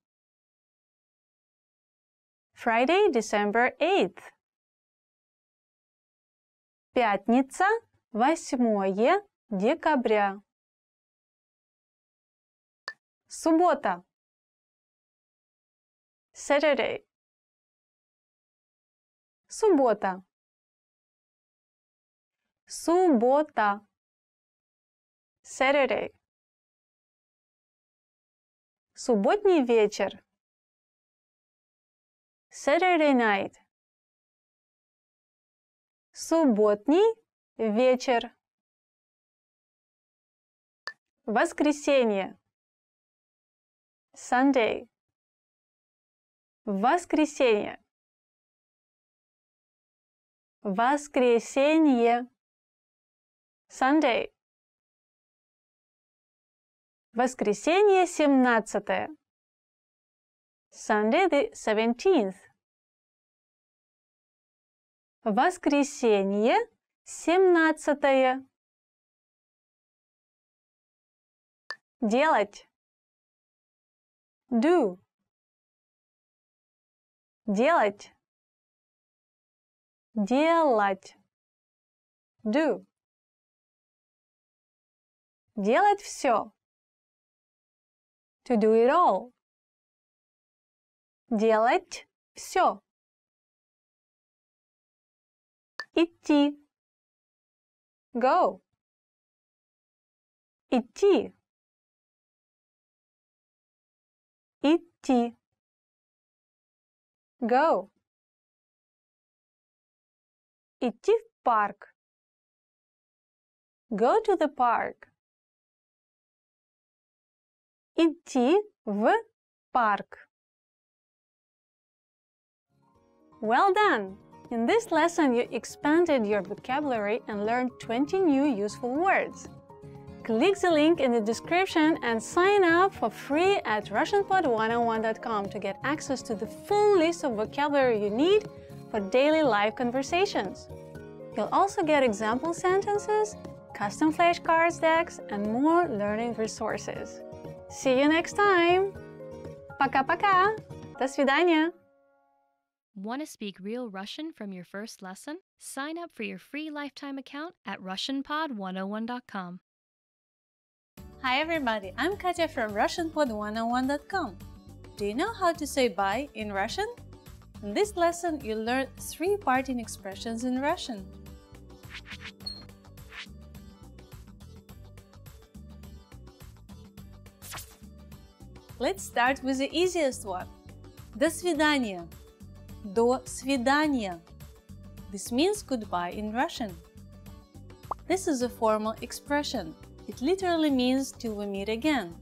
S6: Friday, December 8th. Пятница, 8 декабря. Суббота. Saturday. Суббота. Суббота. Saturday. Субботний вечер. Saturday night. Субботний вечер. Воскресенье. Sunday. Воскресенье. Воскресенье. Sunday. Воскресенье, 17. Sunday, the 17th. Воскресенье, 17. Делать. Do. Делать. Делать. Do. Делать все. To do it all. Делать все. Идти. Go. Идти. Идти. Go. Идти в парк. Go to the park. Идти в парк. Well done! In this lesson, you expanded your vocabulary and learned 20 new useful words. Click the link in the description and sign up for free at RussianPod101.com to get access to the full list of vocabulary you need for daily live conversations. You'll also get example sentences, custom flashcards decks, and more learning resources. See you next time! Пока-пока! До свидания!
S7: Want to speak real Russian from your first lesson? Sign up for your free lifetime account at RussianPod101.com.
S6: Hi everybody, I'm Katya from RussianPod101.com. Do you know how to say bye in Russian? In this lesson, you'll learn 3 parting expressions in Russian. Let's start with the easiest one. До свидания. До свидания. This means goodbye in Russian. This is a formal expression. It literally means till we meet again.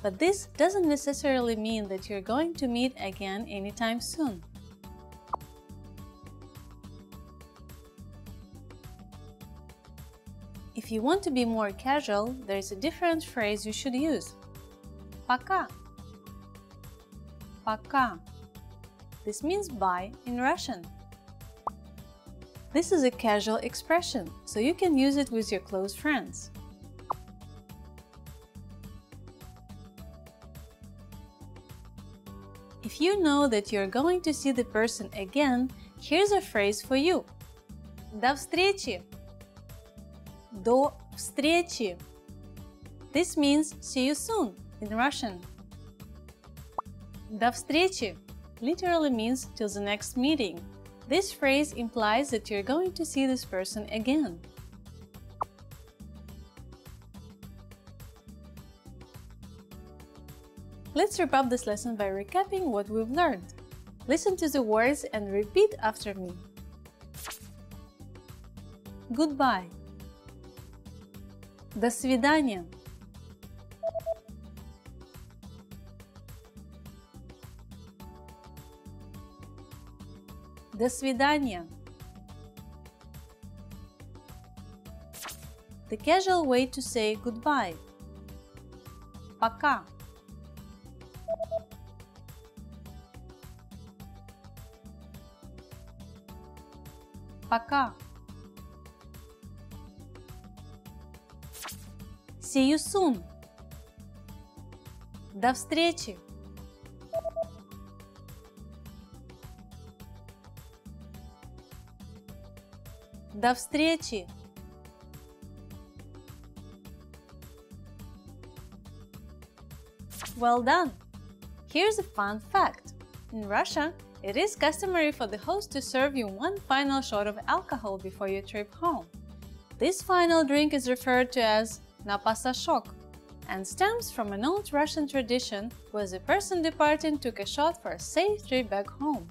S6: But this doesn't necessarily mean that you're going to meet again anytime soon. If you want to be more casual, there is a different phrase you should use. Пока. Пока. This means bye in Russian. This is a casual expression, so you can use it with your close friends. If you know that you're going to see the person again, here's a phrase for you. До встречи. До встречи. This means see you soon in Russian. До встречи literally means till the next meeting. This phrase implies that you're going to see this person again. Let's wrap up this lesson by recapping what we've learned. Listen to the words and repeat after me. Goodbye. До свидания. До свидания. The casual way to say goodbye. Пока. Пока. See you soon. До встречи. До встречи. Well done! Here's a fun fact. In Russia, it is customary for the host to serve you one final shot of alcohol before your trip home. This final drink is referred to as napasashok and stems from an old Russian tradition where the person departing took a shot for a safe trip back home.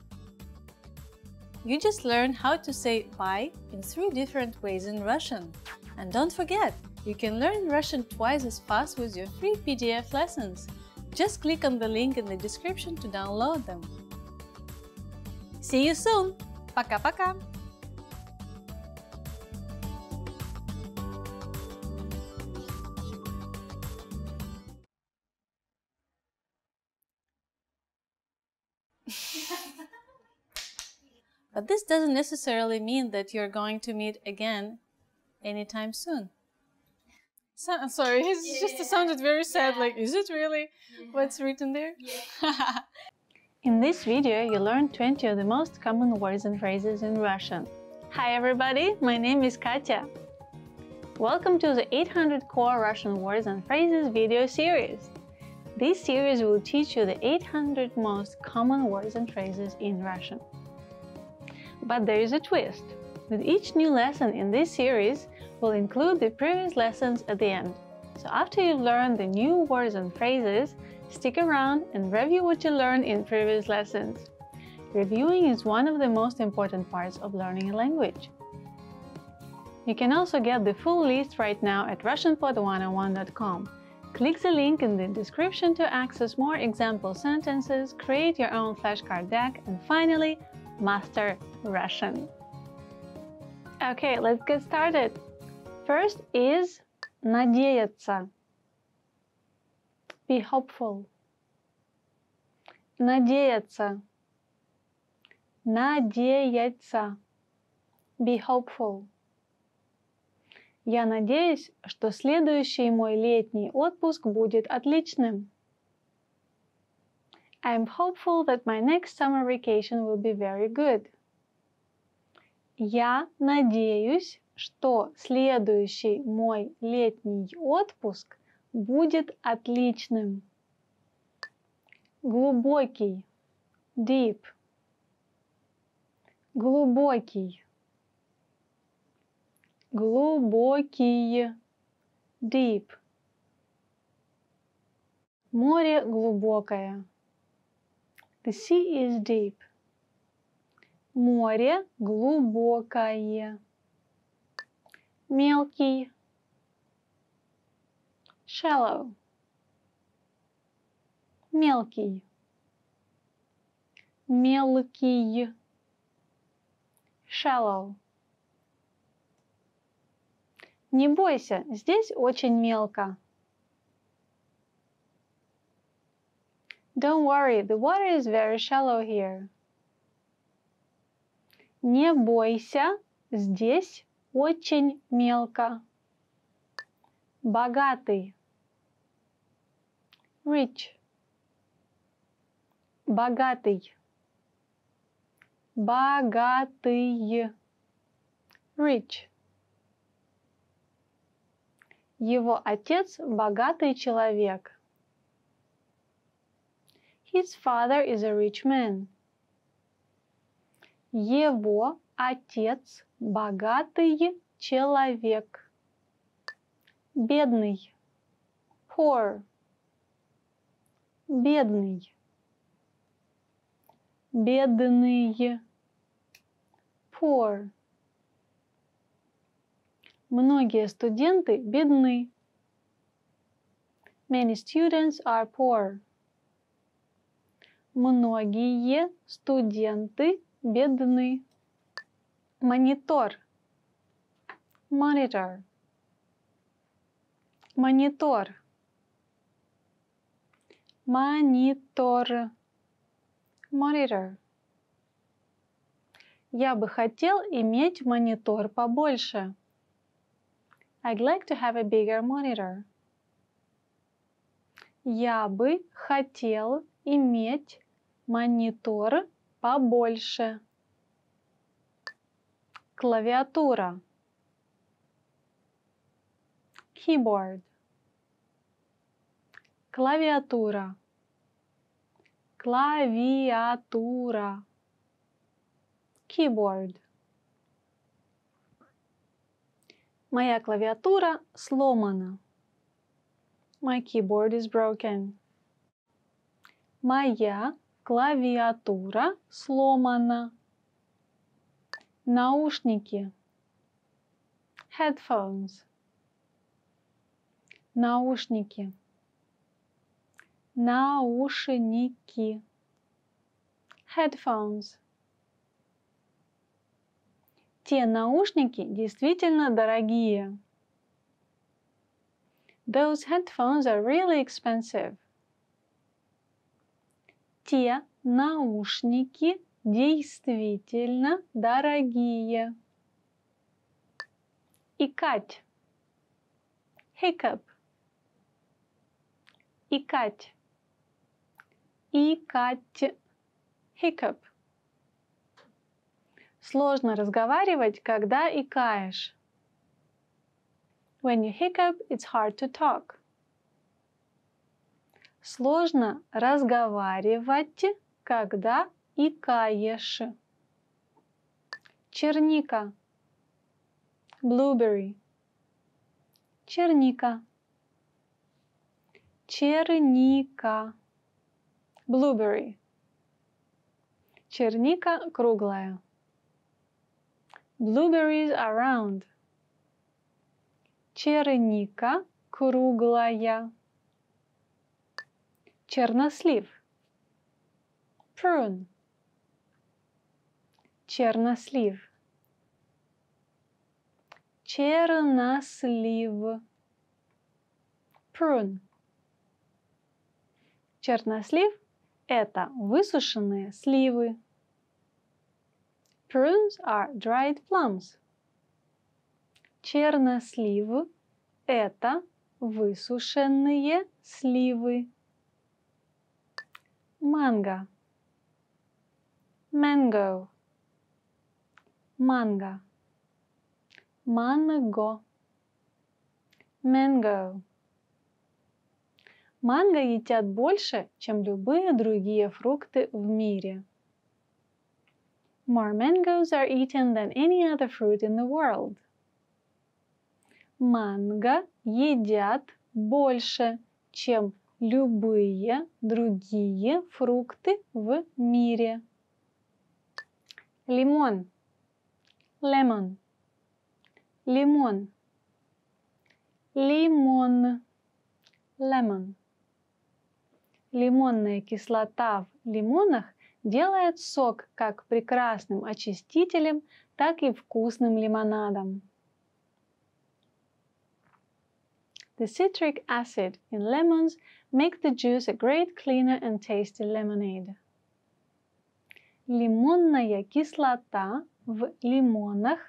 S6: You just learned how to say bye in 3 different ways in Russian. And don't forget, you can learn Russian twice as fast with your free PDF lessons. Just click on the link in the description to download them. See you soon! Пока-пока! But this doesn't necessarily mean that you're going to meet again anytime soon. Sorry, it just sounded very sad, like, is it really what's written there? In this video, you learned 20 of the most common words and phrases in Russian. Hi everybody, my name is Katya. Welcome to the 800 Core Russian Words and Phrases video series. This series will teach you the 800 most common words and phrases in Russian. But there is a twist. With each new lesson in this series, we'll include the previous lessons at the end. So after you've learned the new words and phrases, stick around and review what you learned in previous lessons. Reviewing is one of the most important parts of learning a language. You can also get the full list right now at RussianPod101.com. Click the link in the description to access more example sentences, create your own flashcard deck, and finally, master Russian. Okay, let's get started. First is надеяться. Be hopeful. Надеяться. Надеяться. Be hopeful. Я надеюсь, что следующий мой летний отпуск будет отличным. I'm hopeful that my next summer vacation will be very good. Я надеюсь, что следующий мой летний отпуск будет отличным. Глубокий. Deep. Глубокий. Глубокий. Deep. Море глубокое. The sea is deep.
S8: Море глубокое. Мелкий. Shallow. Мелкий. Мелкий. Shallow. Не бойся, здесь очень мелко. Don't worry, the water is very shallow here. Не бойся, здесь очень мелко. Богатый. Rich. Богатый. Богатый. Rich. Его отец богатый человек. His father is a rich man. Его отец богатый человек. Бедный. Poor. Бедный. Бедный. Poor. Многие студенты бедны. Many students are poor. Многие студенты бедны. Монитор. Monitor. Монитор. Монитор. Monitor. Я бы хотел иметь монитор побольше. I'd like to have a bigger monitor. Я бы хотел иметь монитор побольше. Клавиатура. Keyboard. Клавиатура. Клавиатура. Keyboard. Моя клавиатура сломана. My keyboard is broken. Моя клавиатура сломана. Наушники. Headphones. Наушники. Наушники. Headphones. Те наушники действительно дорогие. Those headphones are really expensive. Те наушники действительно дорогие. Икать. Hiccup. Икать. Икать. Hiccup. Сложно разговаривать, когда икаешь. When you hiccup, it's hard to talk. Сложно разговаривать, когда икаешь. Черника. Blueberry. Черника. Черника. Blueberry. Черника круглая. Blueberries are round. Черника круглая. Чернослив. Prune. Чернослив. Чернослив. Prune. Чернослив – это высушенные сливы. Prunes are dried plums. Чернослив – это высушенные сливы. Манго. Mango. Манго. Манго. Mango. Манго едят больше, чем любые другие фрукты в мире. More mangoes are eaten than any other fruit in the world. Манго едят больше, чем любые другие фрукты в мире. Лимон. Lemon. Лимон. Лимон. Lemon. Лимонная кислота в лимонах делает сок как прекрасным очистителем, так и вкусным лимонадом. The citric acid in lemons make the juice a great cleaner and tasty lemonade. Лимонная кислота в лимонах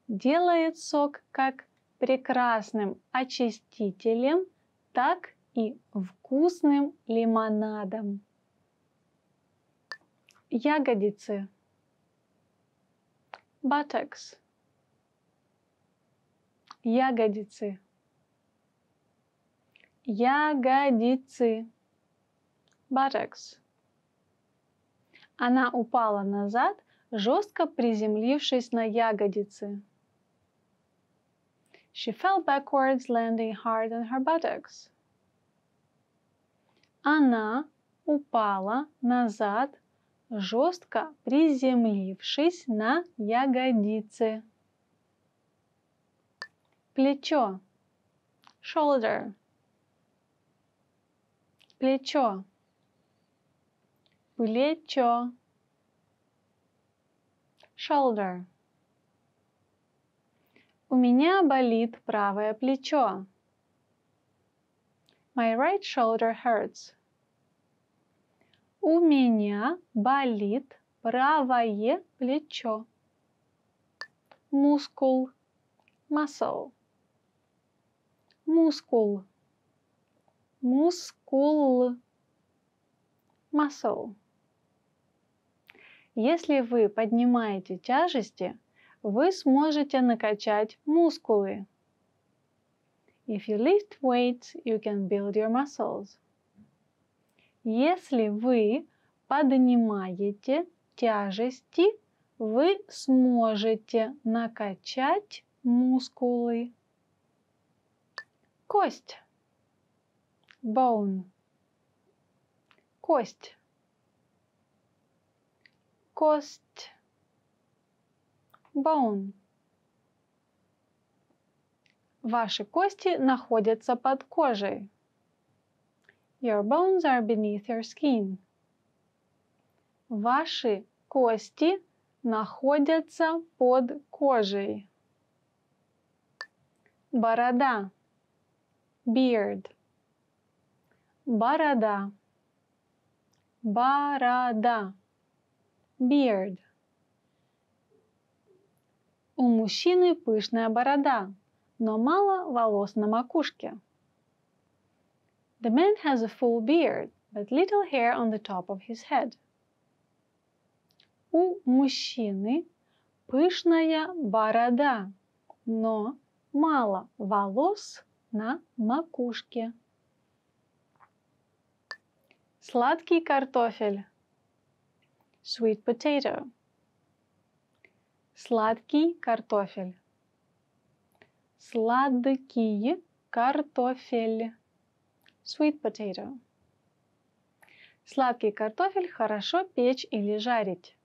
S8: делает сок как прекрасным очистителем, так и вкусным лимонадом. Ягодицы. Buttocks. Ягодицы. Ягодицы. Buttocks. Она упала назад, жестко приземлившись на ягодицы. She fell backwards, landing hard on her buttocks. Она упала назад, жестко приземлившись на ягодицы. Плечо. Shoulder. Плечо. Плечо. Shoulder. У меня болит правое плечо. My right shoulder hurts. У меня болит правое плечо. Мускул. Muscle. Мускул. Мускул. Muscle. Если вы поднимаете тяжести, вы сможете накачать мускулы. If you lift weights, you can build your muscles. Если вы поднимаете тяжести, вы сможете накачать мускулы. Кость. Bone. Кость. Кость. Bone. Ваши кости находятся под кожей. Your bones are beneath your skin. Ваши кости находятся под кожей. Борода. Beard. Борода. Борода. Beard. У мужчины пышная борода, но мало волос на макушке. The man has a full beard, but little hair on the top of his head. У мужчины пышная борода, но мало волос на макушке. Сладкий картофель. Sweet potato. Сладкий картофель. Сладкий картофель. Sweet potato. Сладкий картофель хорошо печь или жарить.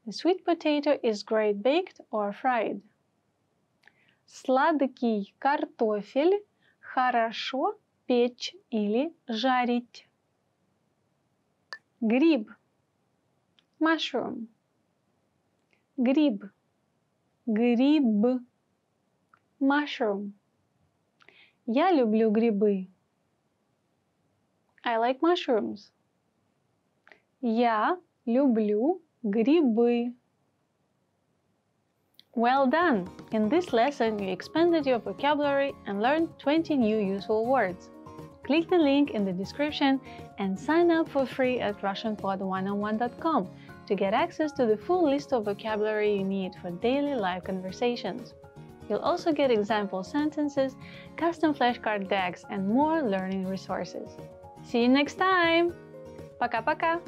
S8: The sweet potato is great baked or fried. Сладкий картофель хорошо печь или жарить. Гриб. Mushroom. Гриб. Гриб. Mushroom. Я люблю грибы. I like mushrooms. Я люблю грибы. Well done! In this lesson, you expanded your vocabulary and learned 20 new useful words. Click the link in the description and sign up for free at RussianPod101.com to get access to the full list of vocabulary you need for daily live conversations. You'll also get example sentences, custom flashcard decks, and more learning resources. See you next time! Пока-пока!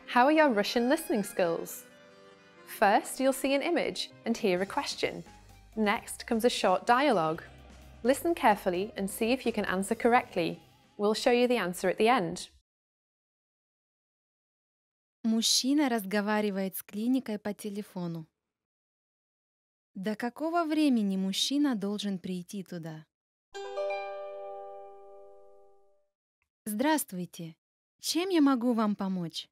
S2: How are your Russian listening skills? First, you'll see an image and hear a question. Next comes a short dialogue. Listen carefully and see if you can answer correctly. We'll show you the answer at the end.
S3: Мужчина разговаривает с клиникой по телефону. До какого времени мужчина должен прийти туда? Здравствуйте. Чем я могу вам помочь?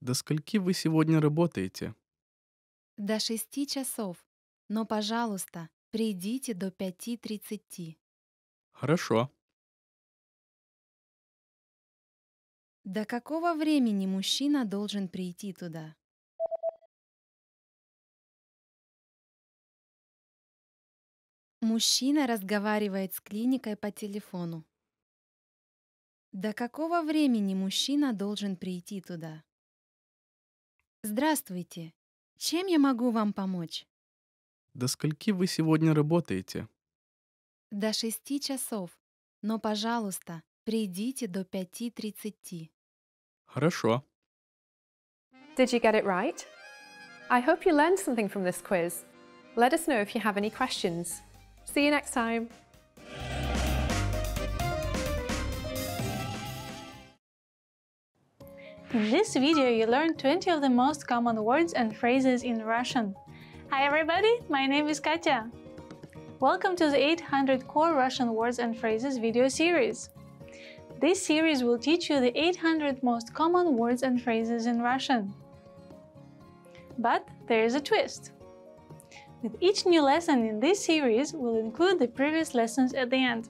S4: До скольки вы сегодня работаете?
S3: До 6 часов. Но, пожалуйста, придите до 5:30.
S4: Хорошо.
S3: До какого времени мужчина должен прийти туда? Мужчина разговаривает с клиникой по телефону. До какого времени мужчина должен прийти туда? Здравствуйте. Чем я могу вам помочь?
S4: До скольки вы сегодня работаете?
S3: До 6 часов. Но, пожалуйста, придите до 5:30.
S4: Хорошо.
S2: Did you get it right? I hope you learned something from this quiz. Let us know if you have any questions. See you next time.
S8: In this video, you learned 20 of the most common words and phrases in Russian. Hi everybody, my name is Katya. Welcome to the 800 Core Russian Words and Phrases video series. This series will teach you the 800 most common words and phrases in Russian. But there is a twist. With each new lesson in this series, we'll include the previous lessons at the end.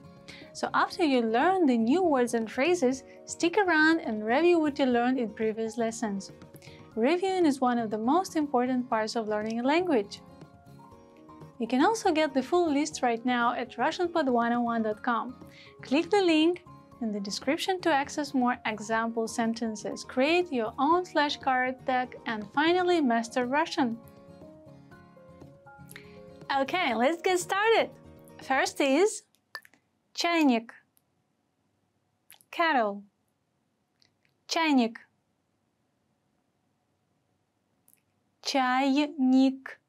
S8: So after you learn the new words and phrases, stick around and review what you learned in previous lessons. Reviewing is one of the most important parts of learning a language. You can also get the full list right now at RussianPod101.com. Click the link in the description to access more example sentences, create your own flashcard deck, and finally master Russian. Okay, let's get started. First is чайник, kettle, чайник, чайник,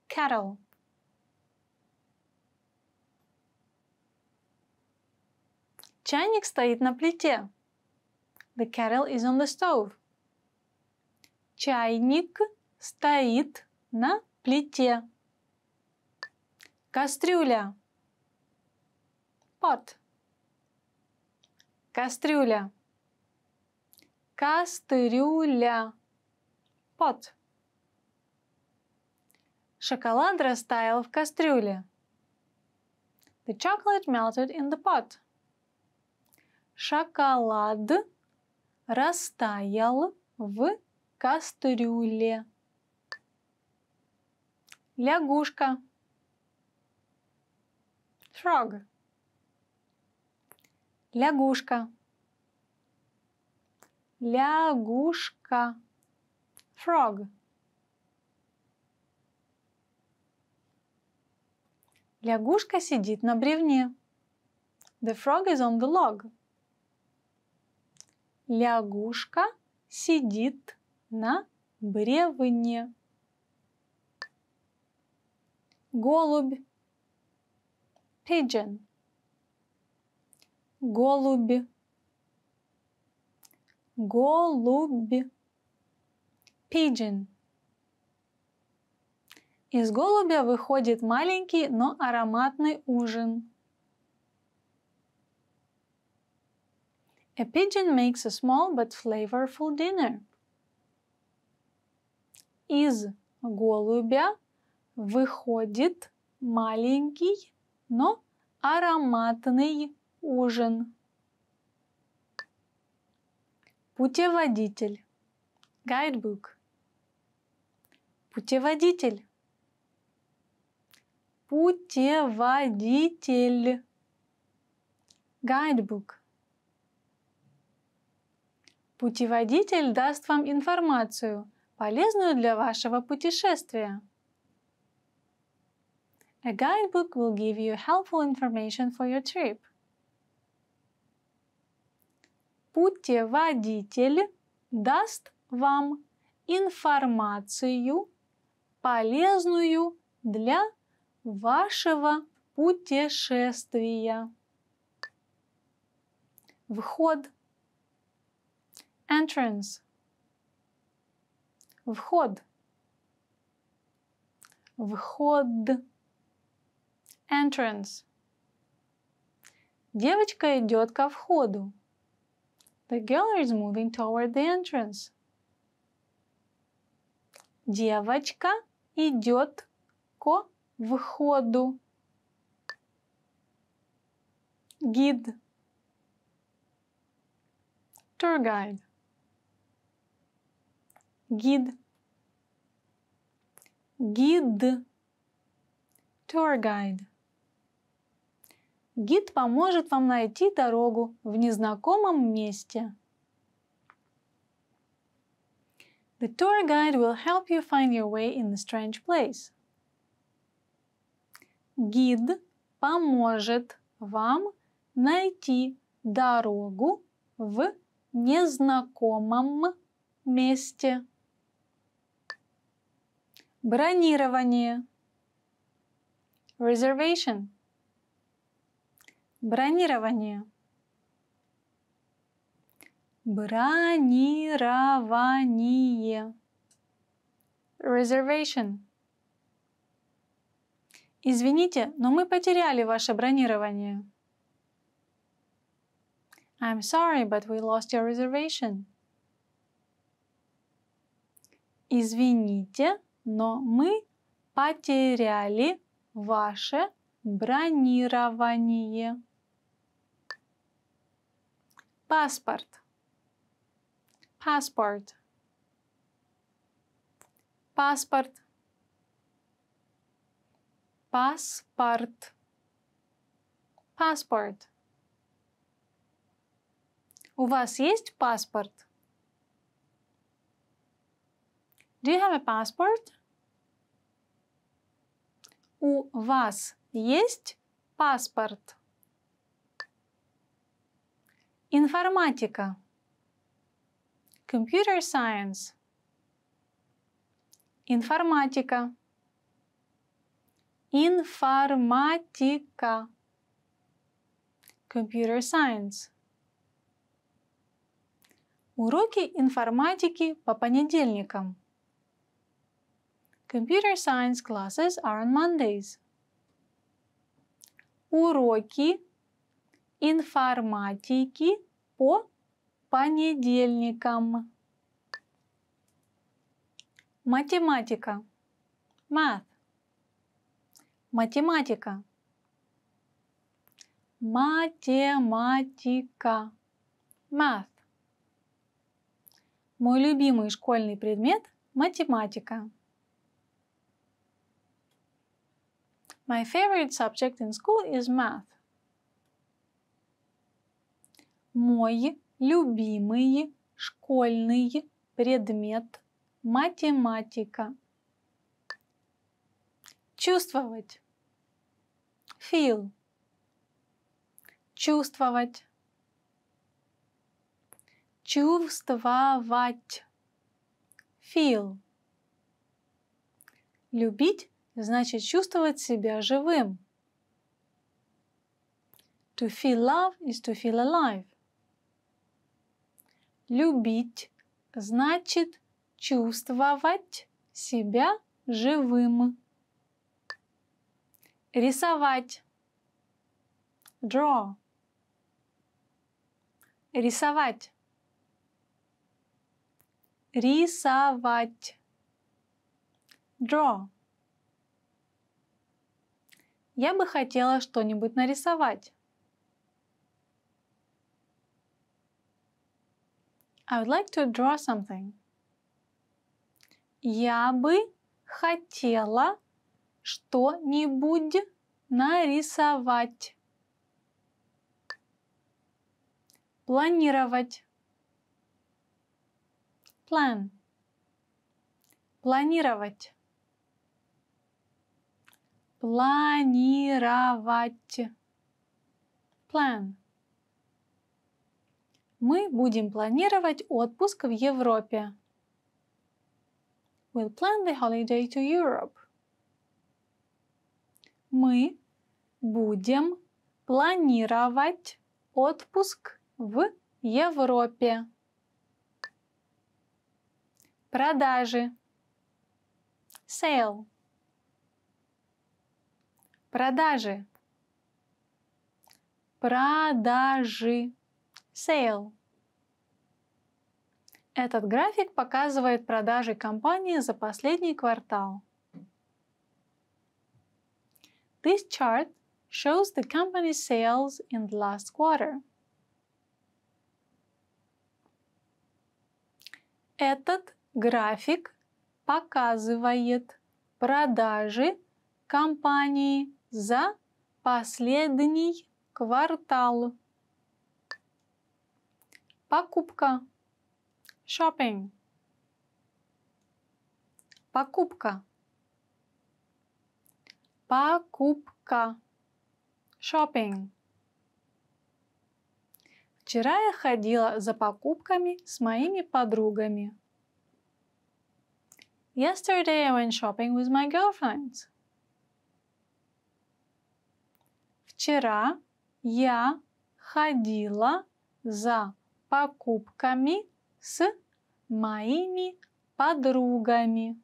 S8: kettle. Чайник стоит на плите. The kettle is on the stove. Чайник стоит на плите. Кастрюля. Pot. Кастрюля. Кастрюля. Pot. Шоколад растаял в кастрюле. The chocolate melted in the pot. Шоколад растаял в кастрюле. Лягушка. Frog. Лягушка. Лягушка. Frog. Лягушка сидит на бревне. The frog is on the log. Лягушка сидит на бревне. Голубь. Pigeon. Голубь. Голубь. Pigeon. Из голубя выходит маленький, но ароматный ужин. A pigeon makes a small but flavorful dinner. Из голубя выходит маленький, но ароматный ужин. Путеводитель. Guidebook. Путеводитель. Путеводитель. Guidebook. Путеводитель даст вам информацию, полезную для вашего путешествия. A guidebook will give you helpful information for your trip. Путеводитель даст вам информацию, полезную для вашего путешествия. Вход. Entrance. Вход. Вход. Entrance. Девочка идет ко входу. The girl is moving toward the entrance. Девочка идет ко входу. Гид. Tour guide. Гид. Гид. Tour guide. Гид поможет вам найти дорогу в незнакомом месте. The tour guide will help you find your way in a strange place. Гид поможет вам найти дорогу в незнакомом месте. Бронирование. Reservation. Бронирование. Бронирование. Reservation. Извините, но мы потеряли ваше бронирование. I'm sorry, but we lost your reservation. Извините, но мы потеряли ваше бронирование. Паспорт. Passport. Паспорт. Паспорт. Passport. У вас есть паспорт? Do you have a passport? У вас есть паспорт? Информатика. Computer science. Информатика. Информатика. Computer science. Уроки информатики по понедельникам. Computer science classes are on Mondays. Уроки информатики по понедельникам. Математика. Math. Математика. Математика. Math. Мой любимый школьный предмет – математика. My favorite subject in school is math. Мой любимый школьный предмет – математика. Чувствовать. Feel. Чувствовать. Чувствовать. Feel. Любить значит чувствовать себя живым. To feel love is to feel alive. Любить значит чувствовать себя живым. Рисовать. Draw. Рисовать. Рисовать. Draw. Я бы хотела что-нибудь нарисовать. I would like to draw something. Я бы хотела что-нибудь нарисовать. Планировать. Plan. Планировать. Планировать. Plan. Мы будем планировать отпуск в Европе. We'll plan the holiday to Europe. Мы будем планировать отпуск в Европе. Продажи. Sale. Продажи. Продажи. Sale. Этот график показывает продажи компании за последний квартал. This chart shows the company's sales in the last quarter. Этот график показывает продажи компании за последний квартал. Покупка. Shopping. Покупка. Покупка. Shopping. Вчера я ходила за покупками с моими подругами. Yesterday I went shopping with my girlfriends. Вчера я ходила за покупками с моими подругами.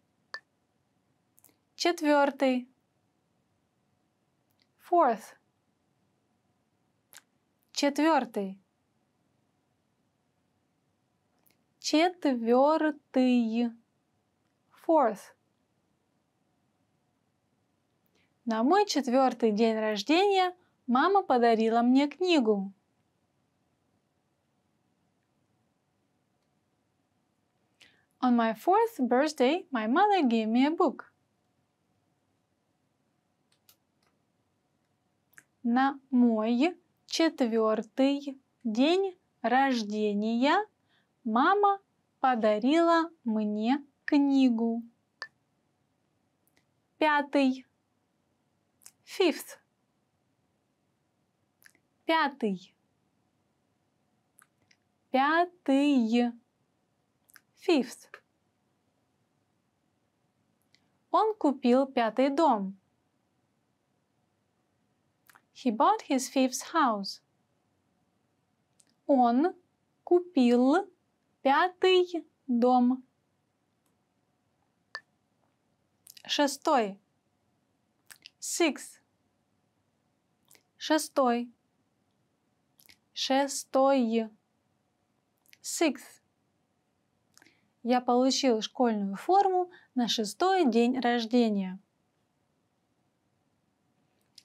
S8: Четвертый. Fourth. Четвертый. Четвертый. Fourth. На мой 4-й день рождения мама подарила мне книгу. On my 4th birthday, my mother gave me a book. На мой 4-й день рождения мама подарила мне книгу. 5. Fifth. 5. 5. Fifth. Он купил 5-й дом. He bought his 5th house. Он купил 5-й дом. 6. Sixth. 6. 6. Sixth. Я получил школьную форму на 6-й день рождения.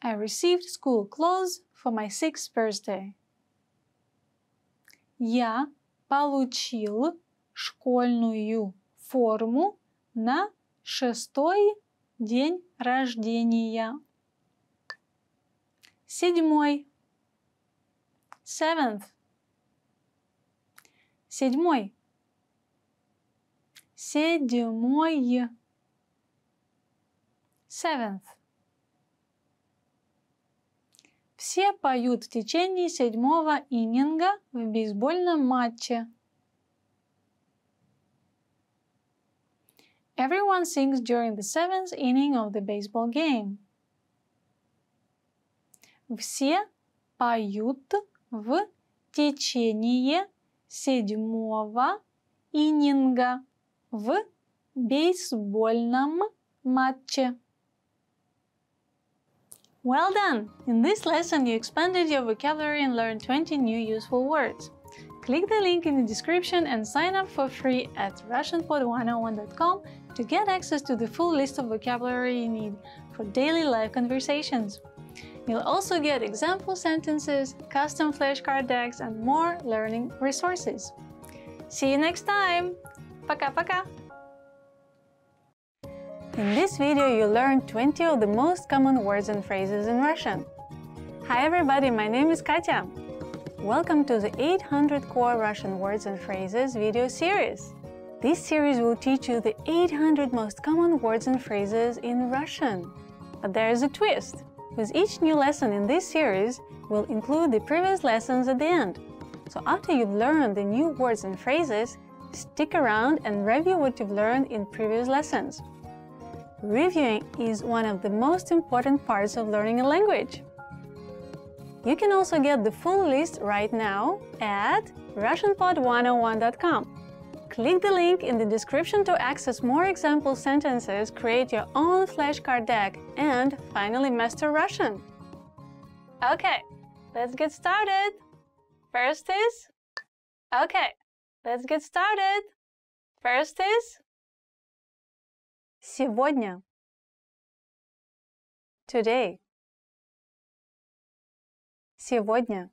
S8: I received school clothes for my 6th birthday. Я получил школьную форму на 6-й день рождения. 7. Seventh. 7. 7. Seventh. Все поют в течение 7-го иннинга в бейсбольном матче. Everyone sings during the 7th inning of the baseball game. Все поют в течение 7-го иннинга в бейсбольном матче. Well done! In this lesson you expanded your vocabulary and learned 20 new useful words. Click the link in the description and sign up for free at RussianPod101.com to get access to the full list of vocabulary you need for daily live conversations. You'll also get example sentences, custom flashcard decks, and more learning resources. See you next time! Пока-пока! In this video, you learned 20 of the most common words and phrases in Russian. Hi everybody, my name is Katya. Welcome to the 800 Core Russian Words and Phrases video series. This series will teach you the 800 most common words and phrases in Russian. But there is a twist. With each new lesson in this series, we'll include the previous lessons at the end. So after you've learned the new words and phrases, stick around and review what you've learned in previous lessons. Reviewing is one of the most important parts of learning a language. You can also get the full list right now at RussianPod101.com. Click the link in the description to access more example sentences, create your own flashcard deck, and finally master Russian. Okay, let's get started. First is... Okay, let's get started. First is... Сегодня. Today. Сегодня.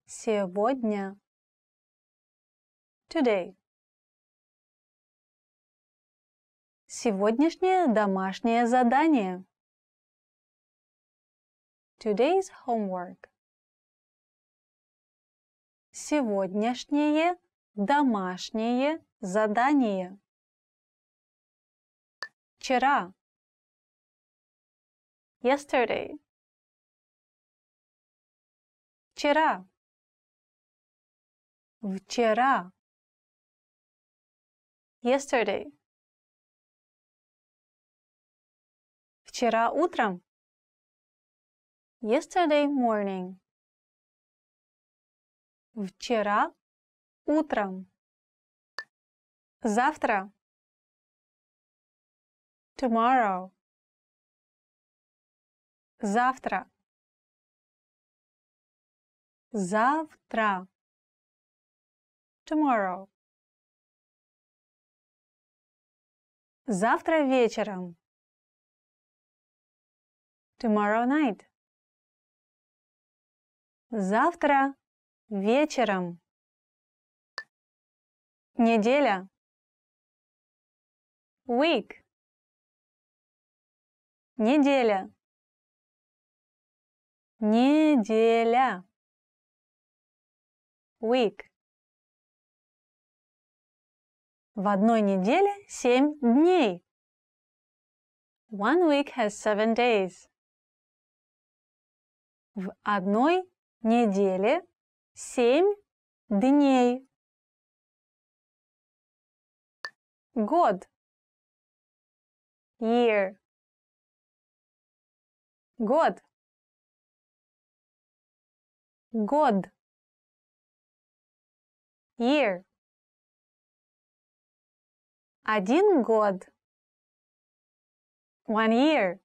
S8: Сегодня. Today. Сегодняшнее домашнее задание. Today's homework. Сегодняшнее домашнее задание. Вчера. Yesterday. Вчера. Вчера. Yesterday. Вчера утром. Yesterday morning. Вчера утром. Завтра. Tomorrow. Завтра. Завтра. Tomorrow. Завтра вечером. Tomorrow night. Завтра вечером. Неделя. Week. Неделя. Неделя. Week. В одной неделе 7 дней. One week has 7 days. В одной неделе 7 дней. Год. Year. Год. Год. Year. 1 год. 1 year.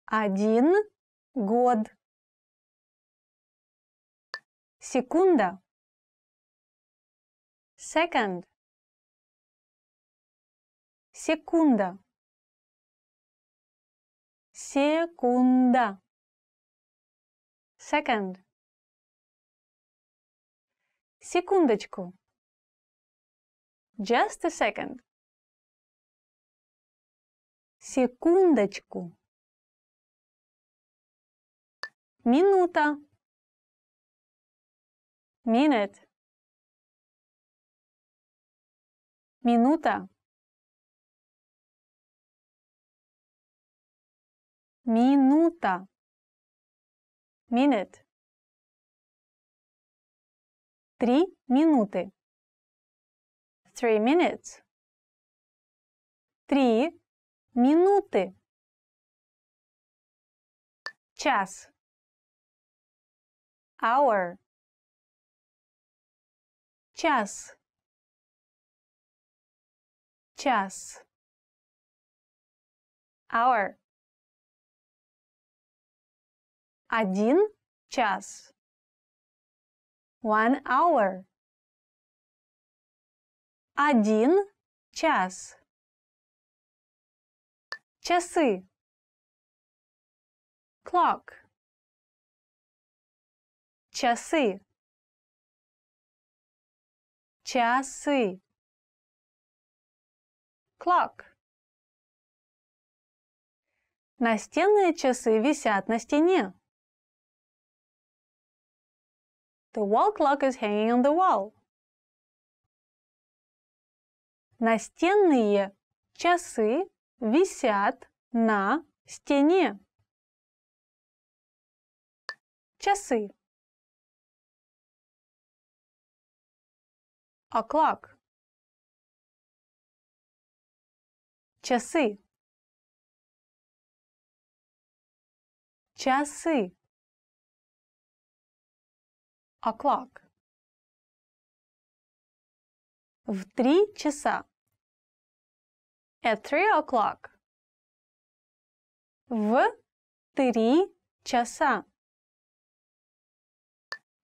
S8: 1 год. Секунда. Second. Секунда. Секунда. Second. Секундочку. Just a second. Секундочку. Минута. Minute. Минута. Минута. Minute. 3 минуты. 3 minutes. 3 минуты. Час. Hour. Час. Час. Hour. 1 час. 1 hour. 1 час. Часы. Clock. Часы. Часы. Clock. Настенные часы висят на стене. The wall clock is hanging on the wall. Настенные часы висят на стене. Часы. O'clock. Часы. Часы. O'clock. В 3 часа. At 3 o'clock. В 3 часа.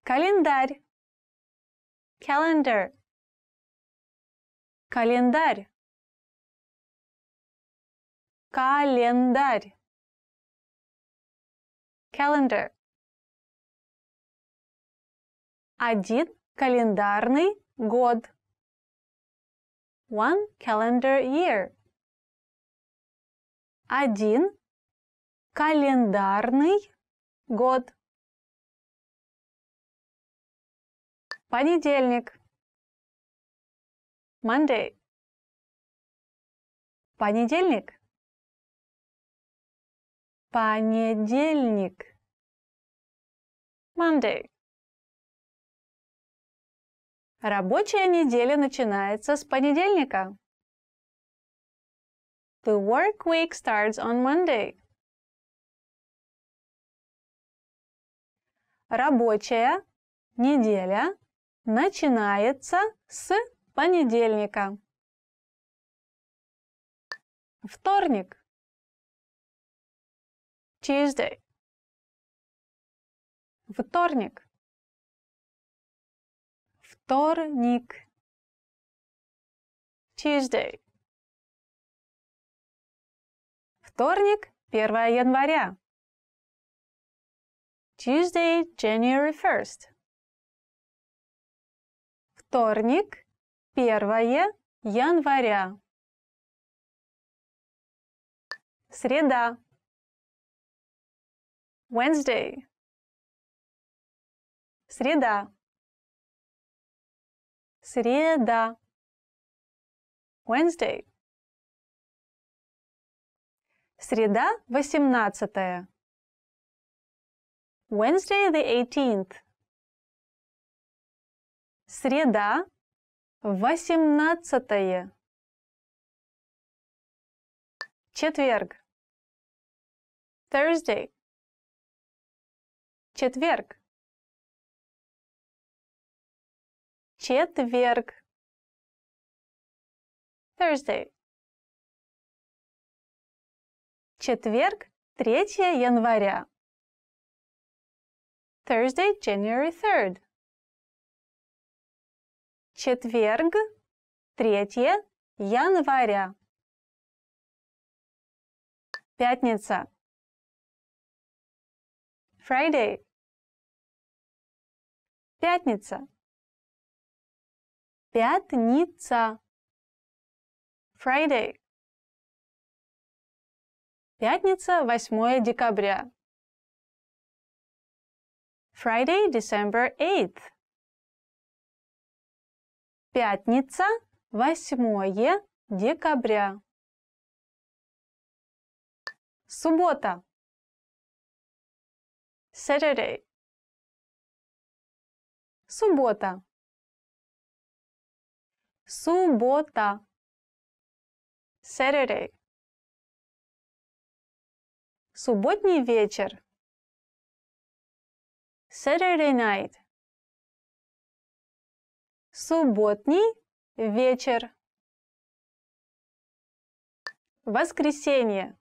S8: Календарь. Calendar. Календарь. Календарь. Calendar. Один календарный год. One calendar year. Один календарный год. Понедельник. Monday. Понедельник. Понедельник. Monday. Рабочая неделя начинается с понедельника. The work week starts on Monday. Рабочая неделя начинается с понедельника. Вторник. Tuesday. Вторник. Вторник. Tuesday. Вторник, 1 января. Tuesday, January 1st. Вторник, 1 января. Среда. Wednesday. Среда. Среда. Wednesday. Среда, 18. Wednesday, the 18th. Среда, 18. Четверг. Thursday. Четверг. Четверг. Thursday. Четверг, 3 января. Thursday, January 3rd. Четверг, 3 января. Пятница. Friday. Пятница. Пятница. Friday. Пятница, 8 декабря. Friday, December 8th. Пятница, 8 декабря. Суббота. Saturday. Суббота. Суббота. Saturday. Субботний вечер. Saturday night. Субботний вечер. Воскресенье.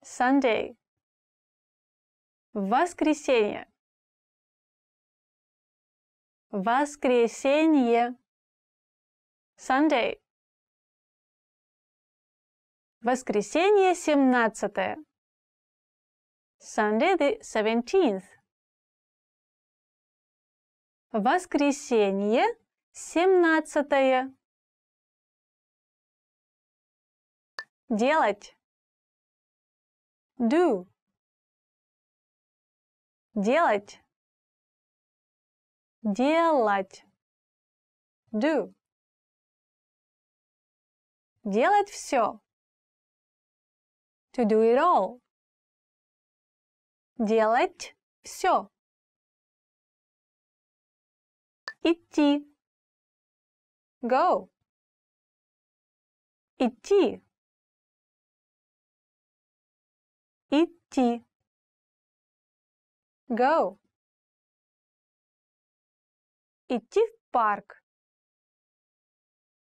S8: Sunday. Воскресенье. Воскресенье. Sunday. Воскресенье, 17. Sunday, the 17th. Воскресенье, 17. Делать. Do. Делать. Делать. Do. Делать все. To do it all. Делать все. Идти. Go. Идти. Идти. Go. Идти в парк.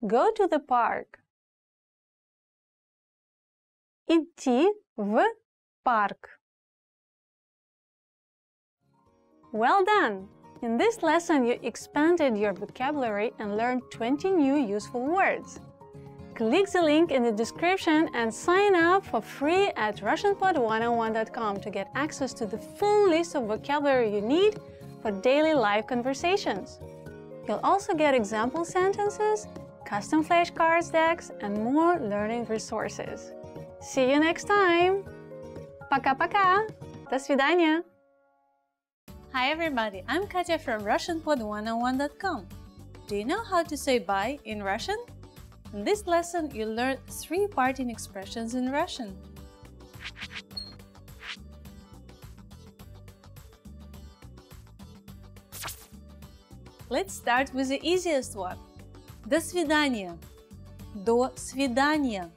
S8: Go to the park. Идти в парк. Well done! In this lesson, you expanded your vocabulary and learned 20 new useful words. Click the link in the description and sign up for free at RussianPod101.com to get access to the full list of vocabulary you need for daily live conversations. You'll also get example sentences, custom flashcards decks, and more learning resources. See you next time! Пока-пока! До свидания!
S6: Hi everybody, I'm Katya from RussianPod101.com. Do you know how to say bye in Russian? In this lesson, you'll learn 3 parting expressions in Russian. Let's start with the easiest one. До свидания. До свидания.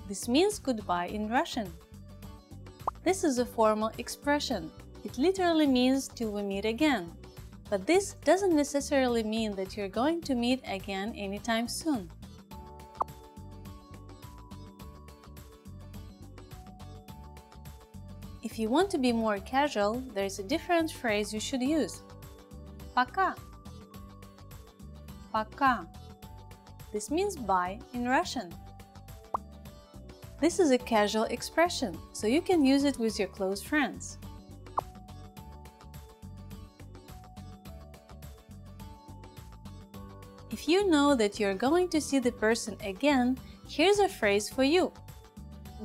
S6: This means goodbye in Russian. This is a formal expression. It literally means till we meet again. But this doesn't necessarily mean that you're going to meet again anytime soon. If you want to be more casual, there is a different phrase you should use. Пока. Пока. This means bye in Russian. This is a casual expression, so you can use it with your close friends. If you know that you're going to see the person again, here's a phrase for you.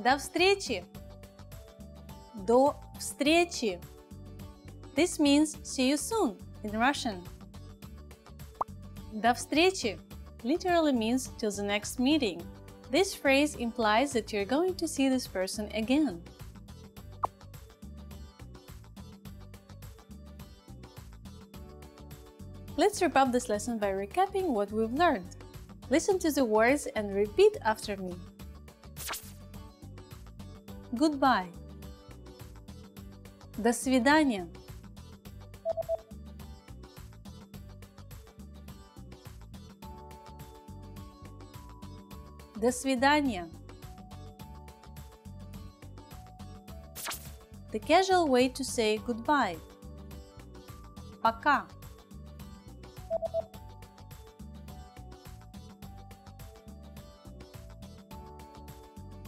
S6: До встречи. До встречи. This means see you soon in Russian. До встречи literally means till the next meeting. This phrase implies that you're going to see this person again. Let's wrap up this lesson by recapping what we've learned. Listen to the words and repeat after me. Goodbye. До свидания. До свидания. The casual way to say goodbye. Пока.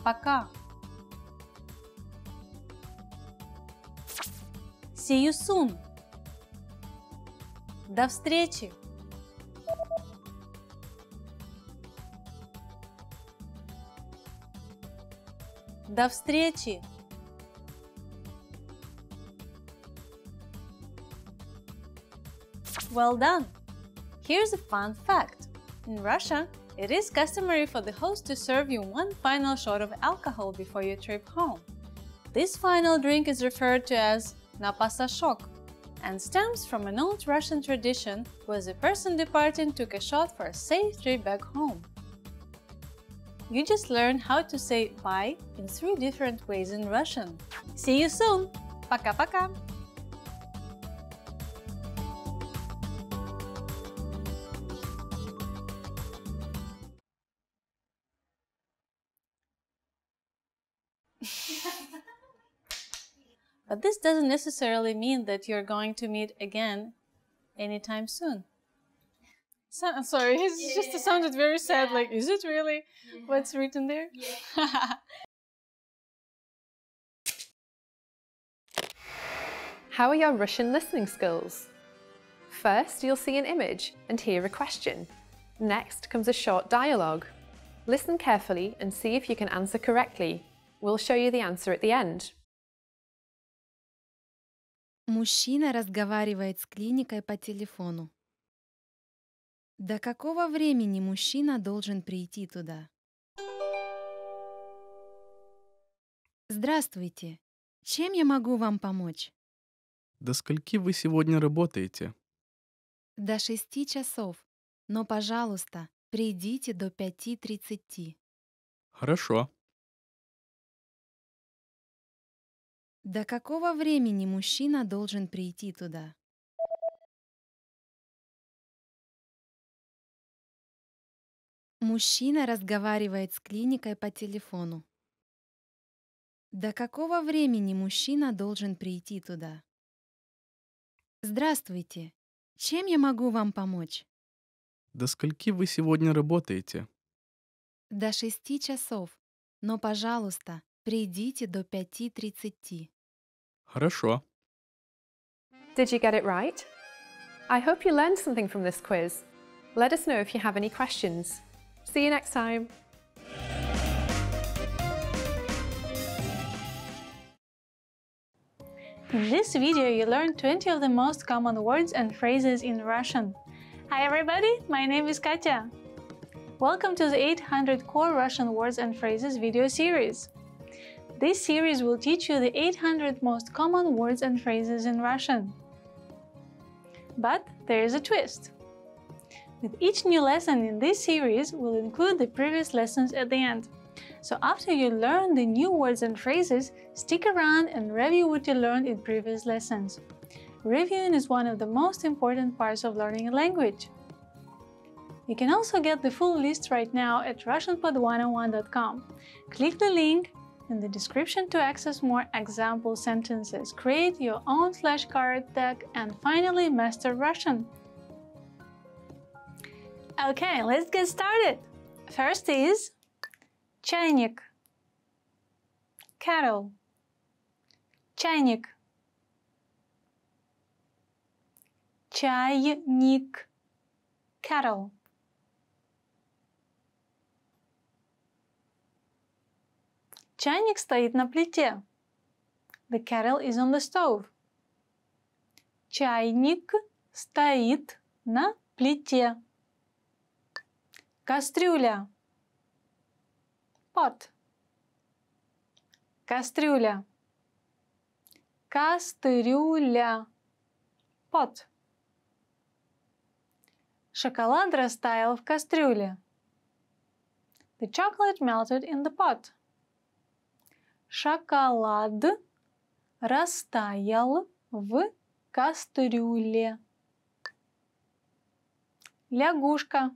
S6: Пока. See you soon. До встречи. До встречи. Well done! Here's a fun fact. In Russia, it is customary for the host to serve you one final shot of alcohol before your trip home. This final drink is referred to as napasashok and stems from an old Russian tradition where the person departing took a shot for a safe trip back home. You just learned how to say bye in 3 different ways in Russian. See you soon! Пока-пока! But this doesn't necessarily mean that you're going to meet again anytime soon. I'm sorry, it sounded very sad, like, is it really what's written there?
S2: How are your Russian listening skills? First, you'll see an image and hear a question. Next comes a short dialogue. Listen carefully and see if you can answer correctly. We'll show you the answer at the end.
S3: Мужчина разговаривает с клиникой по телефону. До какого времени мужчина должен прийти туда? Здравствуйте. Чем я могу вам помочь?
S4: До скольки вы сегодня работаете?
S3: До 6 часов. Но, пожалуйста, придите до 5:30.
S4: Хорошо.
S3: До какого времени мужчина должен прийти туда? Мужчина разговаривает с клиникой по телефону. До какого времени мужчина должен прийти туда? Здравствуйте. Чем я могу вам помочь?
S4: До скольки вы сегодня работаете?
S3: До 6 часов. Но, пожалуйста, придите до 5:30.
S4: Хорошо.
S2: Did you get it right? I hope you learned something from this quiz. Let us know if you have any questions. See you next time.
S8: In this video, you learned 20 of the most common words and phrases in Russian. Hi everybody, my name is Katya. Welcome to the 800 Core Russian Words and Phrases video series. This series will teach you the 800 most common words and phrases in Russian. But there is a twist. With each new lesson in this series, we'll include the previous lessons at the end. So after you learn the new words and phrases, stick around and review what you learned in previous lessons. Reviewing is one of the most important parts of learning a language. You can also get the full list right now at RussianPod101.com. Click the link in the description to access more example sentences, create your own flashcard deck, and finally master Russian. Okay, let's get started. First is чайник, kettle, чайник, чайник, kettle. Чайник стоит на плите. The kettle is on the stove. Чайник стоит на плите. Кастрюля. Pot. Кастрюля. Кастрюля. Pot. Шоколад растаял в кастрюле. The chocolate melted in the pot. Шоколад растаял в кастрюле. Лягушка.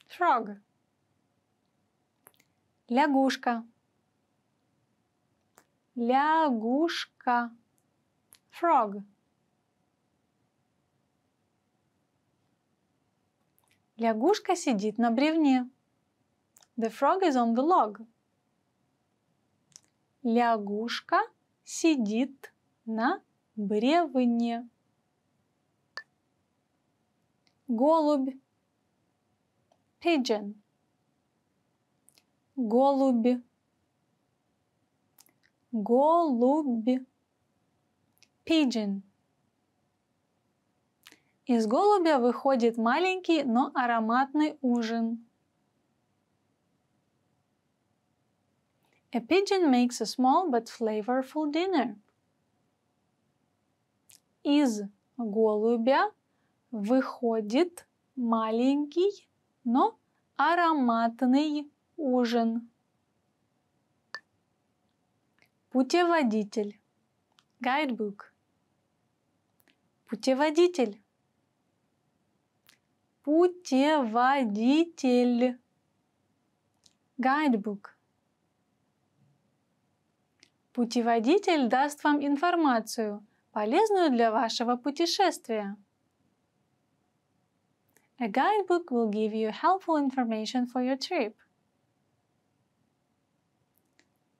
S8: Frog. Лягушка. Лягушка. Frog. Лягушка сидит на бревне. The frog is on the log. Лягушка сидит на бревне. Голубь. Pigeon. Голубь. Голубь. Pigeon. Из голубя выходит маленький, но ароматный ужин. A pigeon makes a small but flavorful dinner. Из голубя выходит маленький, но ароматный ужин. Путеводитель. Guidebook. Путеводитель. Путеводитель. Guidebook. Путеводитель даст вам информацию, полезную для вашего путешествия. A guidebook will give you helpful information for your trip.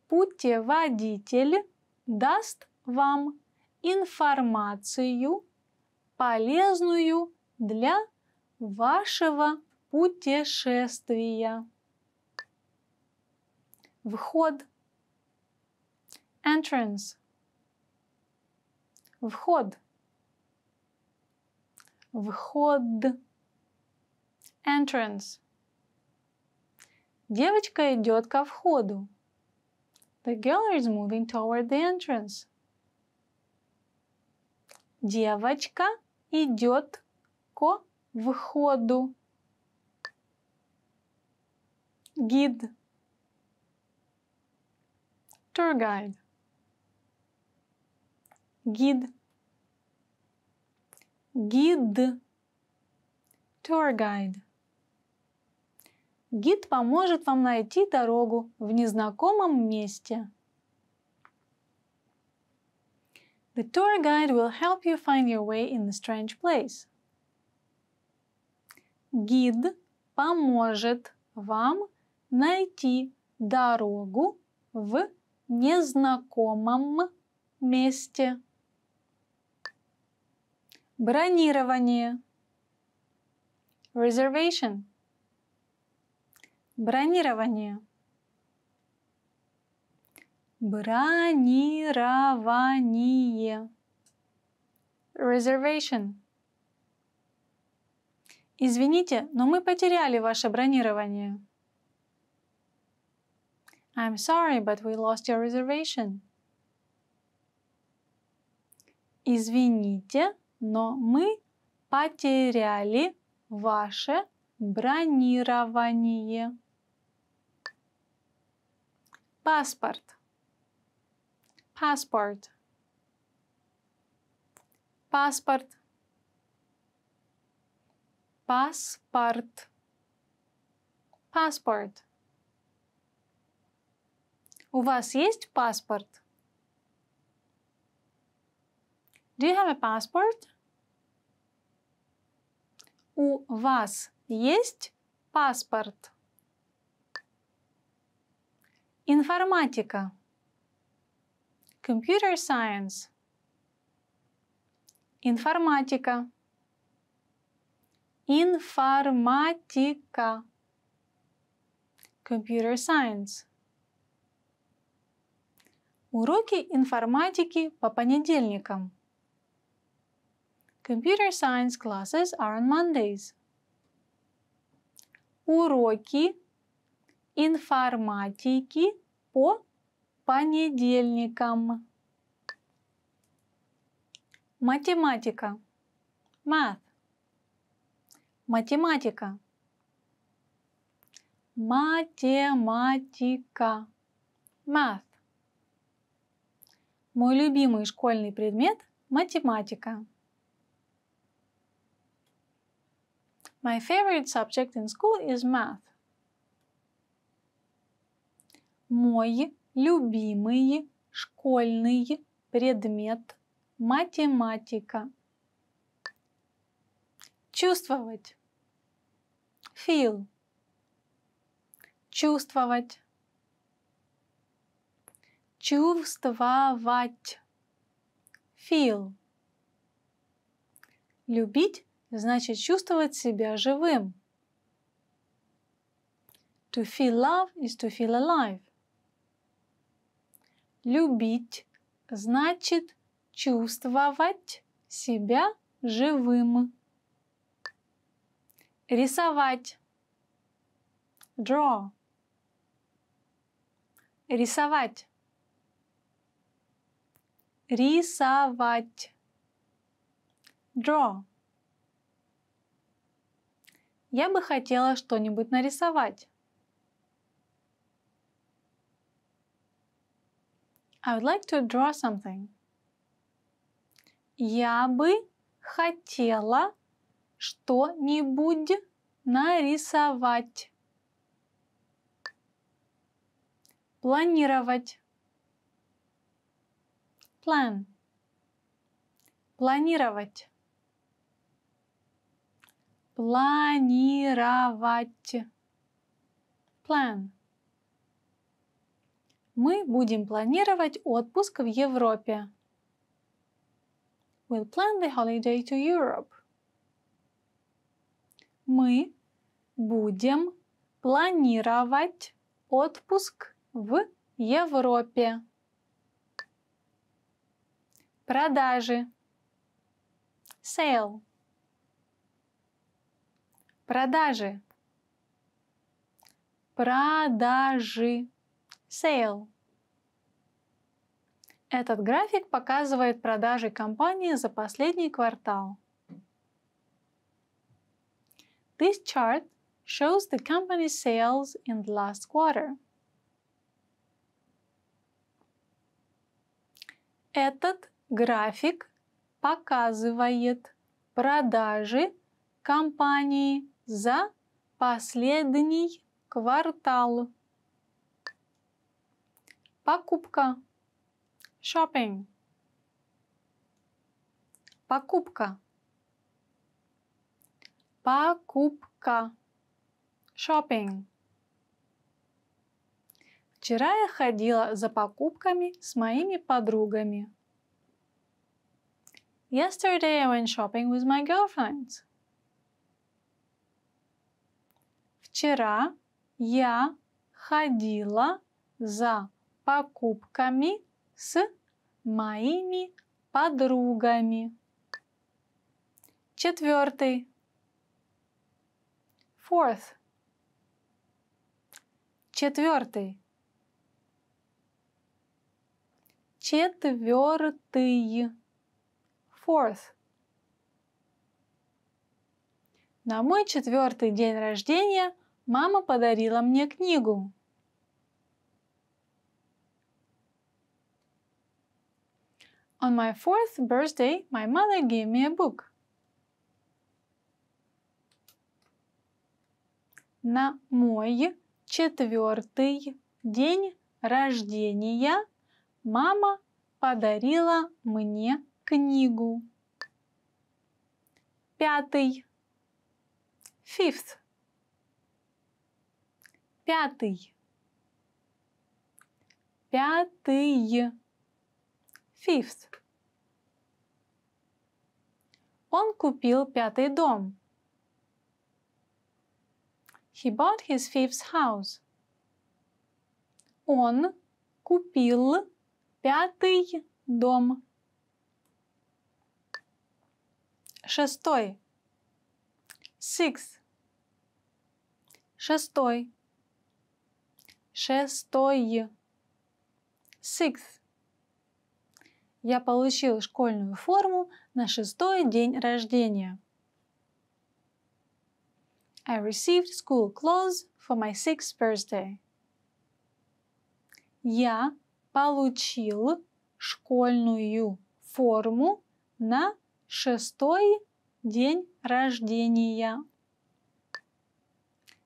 S8: Путеводитель даст вам информацию, полезную для вашего путешествия. Вход. Entrance. Вход. Вход. Entrance. Девочка идет ко входу. The girl is moving toward the entrance. Девочка идет ко входу. Гид. Tour guide. Гид. Гид. Tour guide. Гид поможет вам найти дорогу в незнакомом месте. The tour guide will help you find your way in a strange place. Гид поможет вам найти дорогу в незнакомом месте. Бронирование. Reservation. Бронирование. Бронирование. Reservation. Извините, но мы потеряли ваше бронирование. I'm sorry, but we lost your reservation. Извините, но мы потеряли ваше бронирование. Паспорт. Passport. Паспорт. Паспорт. Passport. У вас есть паспорт? Do you have a passport? У вас есть паспорт? Информатика. Computer science. Информатика. Информатика. Computer science. Уроки информатики по понедельникам. Computer science classes are on Mondays. Уроки информатики по понедельникам. Математика. Math. Математика. Математика. Math. Мой любимый школьный предмет – математика. My favorite subject in school is math. Мой любимый школьный предмет – математика. Чувствовать. Feel. Чувствовать. Чувствовать. Feel. Любить значит чувствовать себя живым. To feel love is to feel alive. Любить значит чувствовать себя живым. Рисовать. Draw. Рисовать. Рисовать. Draw. Я бы хотела что-нибудь нарисовать. I would like to draw something. Я бы хотела что-нибудь нарисовать. Планировать. Plan. Планировать. Планировать. Plan. Мы будем планировать отпуск в Европе. We'll plan the holiday to Europe. Мы будем планировать отпуск в Европе. Продажи. Sale. Продажи. Продажи. Sale. Этот график показывает продажи компании за последний квартал. This chart shows the company's sales in the last quarter. Этот график показывает продажи компании за последний квартал. Покупка. Shopping. Покупка. Покупка. Shopping. Вчера я ходила за покупками с моими подругами. Yesterday I went shopping with my girlfriends. Вчера я ходила за покупками с моими подругами. Четвертый. Fourth. Четвертый. Четвертый. Fourth. На мой 4-й день рождения мама подарила мне книгу. On my 4th birthday, my mother gave me a book. На мой 4-й день рождения мама подарила мне книгу. 5. Fifth. 5. 5. Fifth. Он купил 5-й дом. He bought his 5th house. Он купил 5-й дом. 6. Sixth. 6. 6. Sixth. Я получил школьную форму на 6-й день рождения. I received school clothes for my 6th birthday. Я получил школьную форму на 6-й день рождения.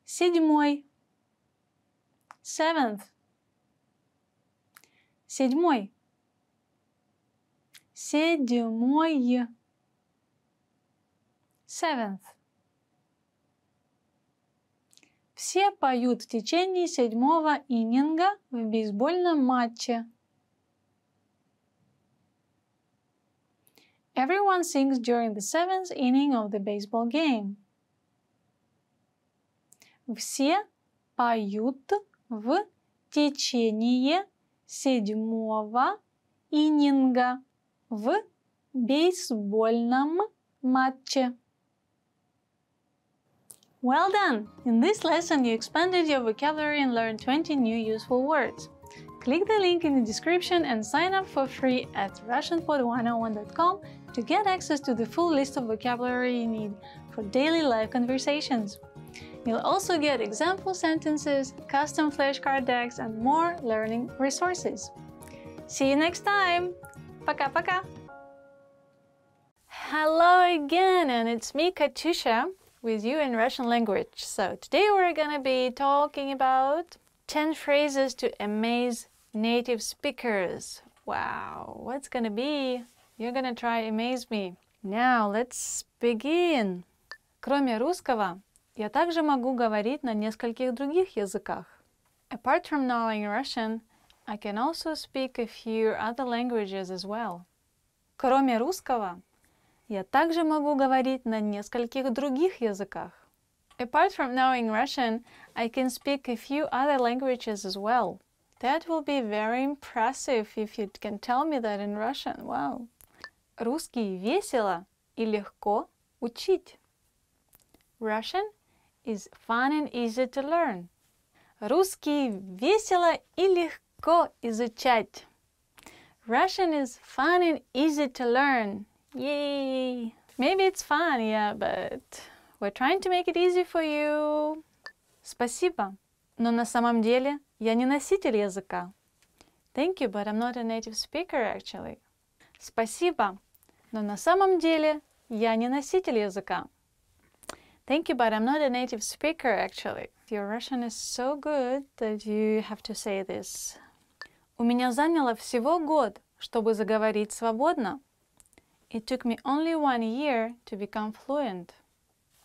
S8: 7. Seventh. 7. 7. Seventh. Все поют в течение 7-го иннинга в бейсбольном матче. Everyone sings during the 7th inning of the baseball game. Все поют в течение 7-го иннинга в бейсбольном матче. Well done! In this lesson you expanded your vocabulary and learned 20 new useful words. Click the link in the description and sign up for free at RussianPod101.com to get access to the full list of vocabulary you need for daily live conversations. You'll also get example sentences, custom flashcard decks, and more learning resources. See you next time! Пока-пока! Hello again, and it's me, Katusha, with you in Russian language. So today we're gonna be talking about 10 phrases to amaze native speakers. Wow, what's gonna be? You're gonna try amaze me. Now let's begin. Кроме русского, я также могу говорить на нескольких других языках. Apart from knowing Russian, I can also speak a few other languages as well. Кроме русского, я также могу говорить на нескольких других языках. Apart from knowing Russian, I can speak a few other languages as well. That will be very impressive if you can tell me that in Russian. Wow. Русский весело и легко учить. Russian is fun and easy to learn. Русский весело и легко изучать. Russian is fun and easy to learn. Yay! Maybe it's fun, yeah, but we're trying to make it easy for you. Спасибо, но на самом деле я не носитель языка. Thank you, but I'm not a native speaker actually. Спасибо, но на самом деле я не носитель языка. Thank you, but I'm not a native speaker actually. Your Russian is so good that you have to say this. У меня заняло всего год, чтобы заговорить свободно. It took me only 1 year to become fluent.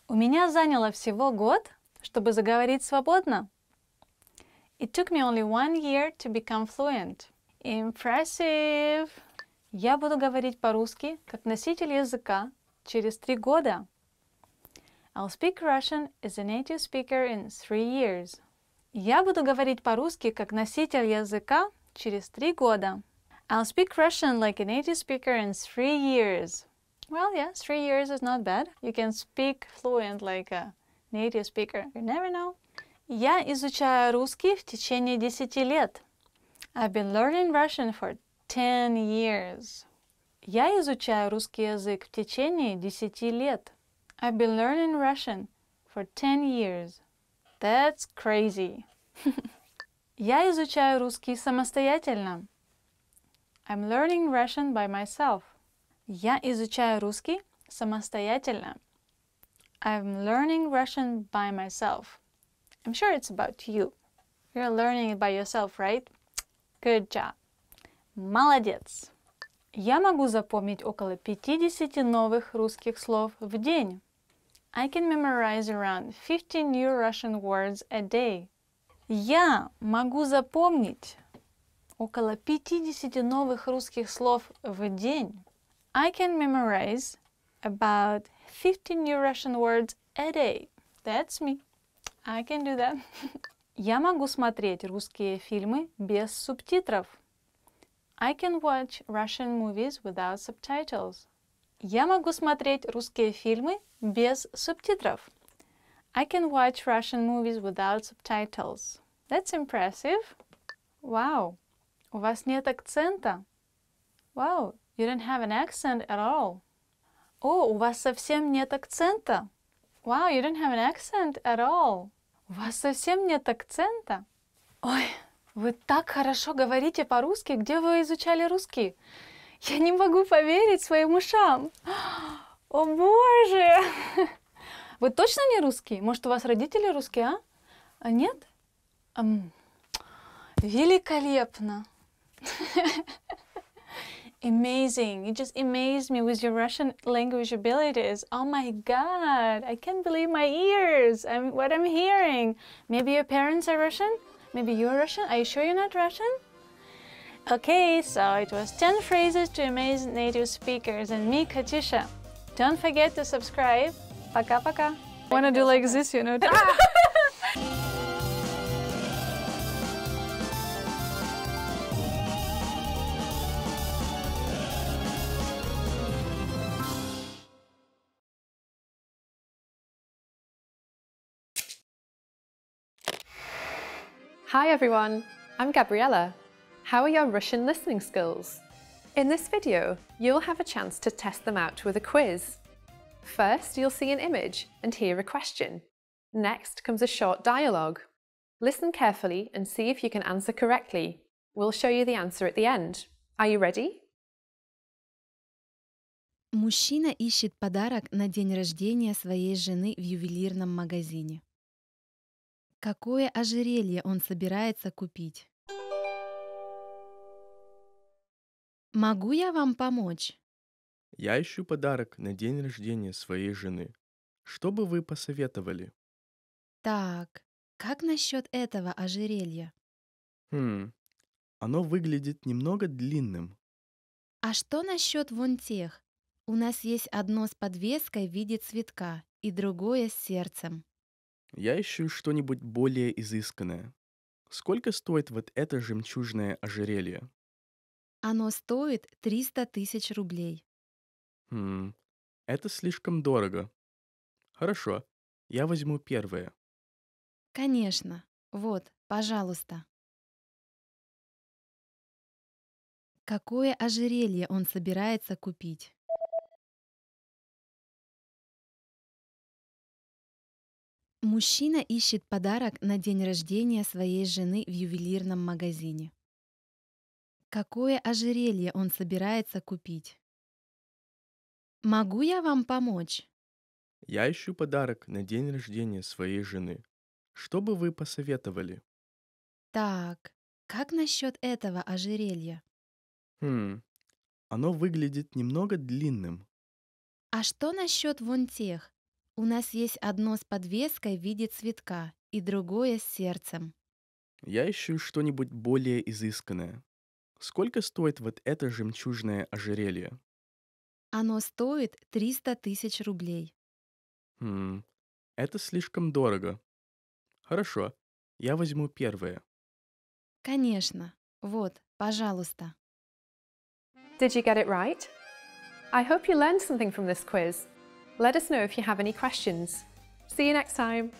S8: У меня заняло всего год, чтобы заговорить свободно. It took me only 1 year to become fluent. Impressive! Я буду говорить по-русски, как носитель языка, через 3 года. I'll speak Russian as a native speaker in 3 years. Я буду говорить по-русски, как носитель языка, через 3 года. I'll speak Russian like a native speaker in 3 years. Well, yeah, 3 years is not bad. You can speak fluent like a native speaker. You never know. Я изучаю русский в течение 10 лет. I've been learning Russian for 10 years. Я изучаю русский язык в течение 10 лет. I've been learning Russian for 10 years. That's crazy. Я изучаю русский самостоятельно. I'm learning Russian by myself. Я изучаю русский самостоятельно. I'm learning Russian by myself. I'm sure it's about you. You're learning it by yourself, right? Good job. Молодец. Я могу запомнить около 50 новых русских слов в день. I can memorize around 50 new Russian words a day. Я могу запомнить около 50 новых русских слов в день. I can memorize about 50 new Russian words a day. That's me. I can do that. Я могу смотреть русские фильмы без субтитров. I can watch Russian movies without subtitles. Я могу смотреть русские фильмы без субтитров. I can watch Russian movies without subtitles. That's impressive. Wow. У вас нет акцента? Wow. You don't have an accent at all. О, у вас совсем нет акцента? Wow, you don't have an accent at all. У вас совсем нет акцента? Ой, вы так хорошо говорите по-русски. Где вы изучали русский? Я не могу поверить своим ушам. О, Боже! Вы точно не русский? Может, у вас родители русские, а? А нет? Великолепно! Amazing. You just amazed me with your Russian language abilities. Oh my God. I can't believe my ears. What I'm hearing. Maybe your parents are Russian? Maybe you're Russian? Are you sure you're not Russian? Okay, so it was 10 phrases to amaze native speakers and me, Katisha. Don't forget to subscribe. Пока-пока. Wanna do like this, you know?
S2: Hi everyone, I'm Gabriella. How are your Russian listening skills? In this video, you'll have a chance to test them out with a quiz. First, you'll see an image and hear a question. Next comes a short dialogue. Listen carefully and see if you can answer correctly. We'll show you the answer at the end. Are you ready?
S3: Мужчина ищет подарок на день рождения своей жены в ювелирном магазине. Какое ожерелье он собирается купить? Могу я вам помочь?
S4: Я ищу подарок на день рождения своей жены. Что бы вы посоветовали?
S3: Так, как насчет этого ожерелья?
S4: Оно выглядит немного длинным.
S3: А что насчет вон тех? У нас есть одно с подвеской в виде цветка и другое с сердцем.
S4: Я ищу что-нибудь более изысканное. Сколько стоит вот это жемчужное ожерелье?
S3: Оно стоит 300 тысяч рублей.
S4: Это слишком дорого. Хорошо, я возьму первое.
S3: Конечно. Вот, пожалуйста. Какое ожерелье он собирается купить? Мужчина ищет подарок на день рождения своей жены в ювелирном магазине. какое ожерелье он собирается купить. Могу я вам помочь?
S4: Я ищу подарок на день рождения своей жены. Что бы вы посоветовали?
S3: Так, как насчет этого ожерелья?
S4: Оно выглядит немного длинным.
S3: А что насчет вон тех? У нас есть одно с подвеской в виде цветка и другое с сердцем.
S4: Я ищу что-нибудь более изысканное. Сколько стоит вот это жемчужное ожерелье?
S3: Оно стоит 300 тысяч рублей.
S4: Это слишком дорого. Хорошо, я возьму первое.
S3: Конечно. Вот, пожалуйста.
S2: Did you get it right? I hope you learned something from this quiz. Let us know if you have any questions. See you next time.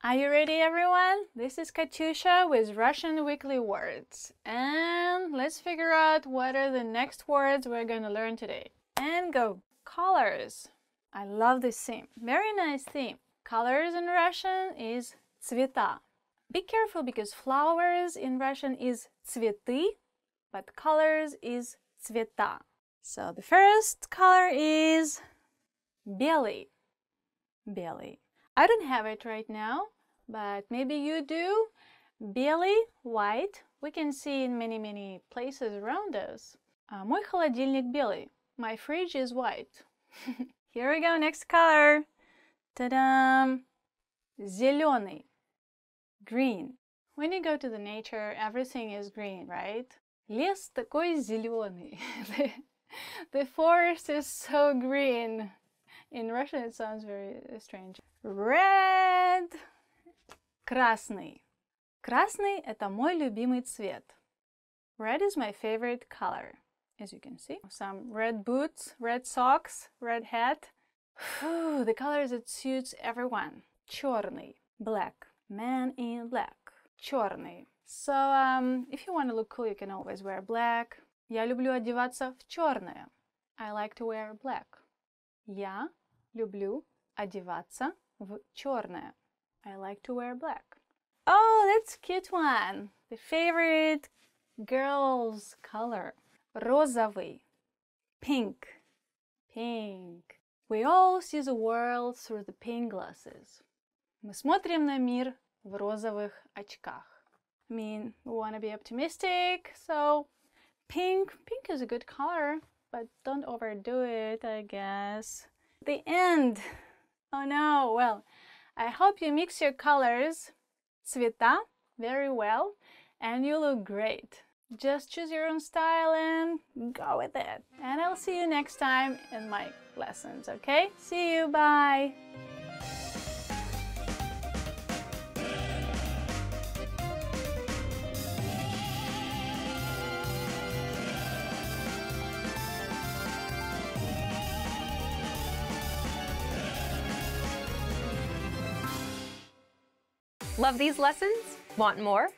S6: Are you ready, everyone? This is Katyusha with Russian Weekly Words. And let's figure out what are the next words we're going to learn today. And go! Colors. I love this theme. Very nice theme. Colors in Russian is цвета. Be careful because flowers in Russian is цветы, but colors is цвета. So the first color is белый. Белый. I don't have it right now, but maybe you do. Белый, white, we can see in many places around us. Мой холодильник белый. My fridge is white. Here we go, next color. Ta-da! Зеленый. Green. When you go to the nature, everything is green, right? Лес такой зеленый. The forest is so green. In Russian it sounds very strange. Red. Красный. Красный – это мой любимый цвет. Red is my favorite color, as you can see. Some red boots, red socks, red hat. The colors that suits everyone. Черный. Black. Man in black. Черный. So, if you want to look cool, you can always wear black. Я люблю одеваться в черное. I like to wear black. Я люблю одеваться в черное. I like to wear black. Oh, that's a cute one. The favorite girl's color. Розовый. Pink. Pink. We all see the world through the pink glasses. Мы смотрим на мир в розовых очках. I mean, we want to be optimistic, so pink is a good color, but don't overdo it, I guess. The end. Oh no, well, I hope you mix your colors, цвета, very well, and you look great. Just choose your own style and go with it. And I'll see you next time in my lessons, okay? See you, bye!
S1: Love these lessons? Want more?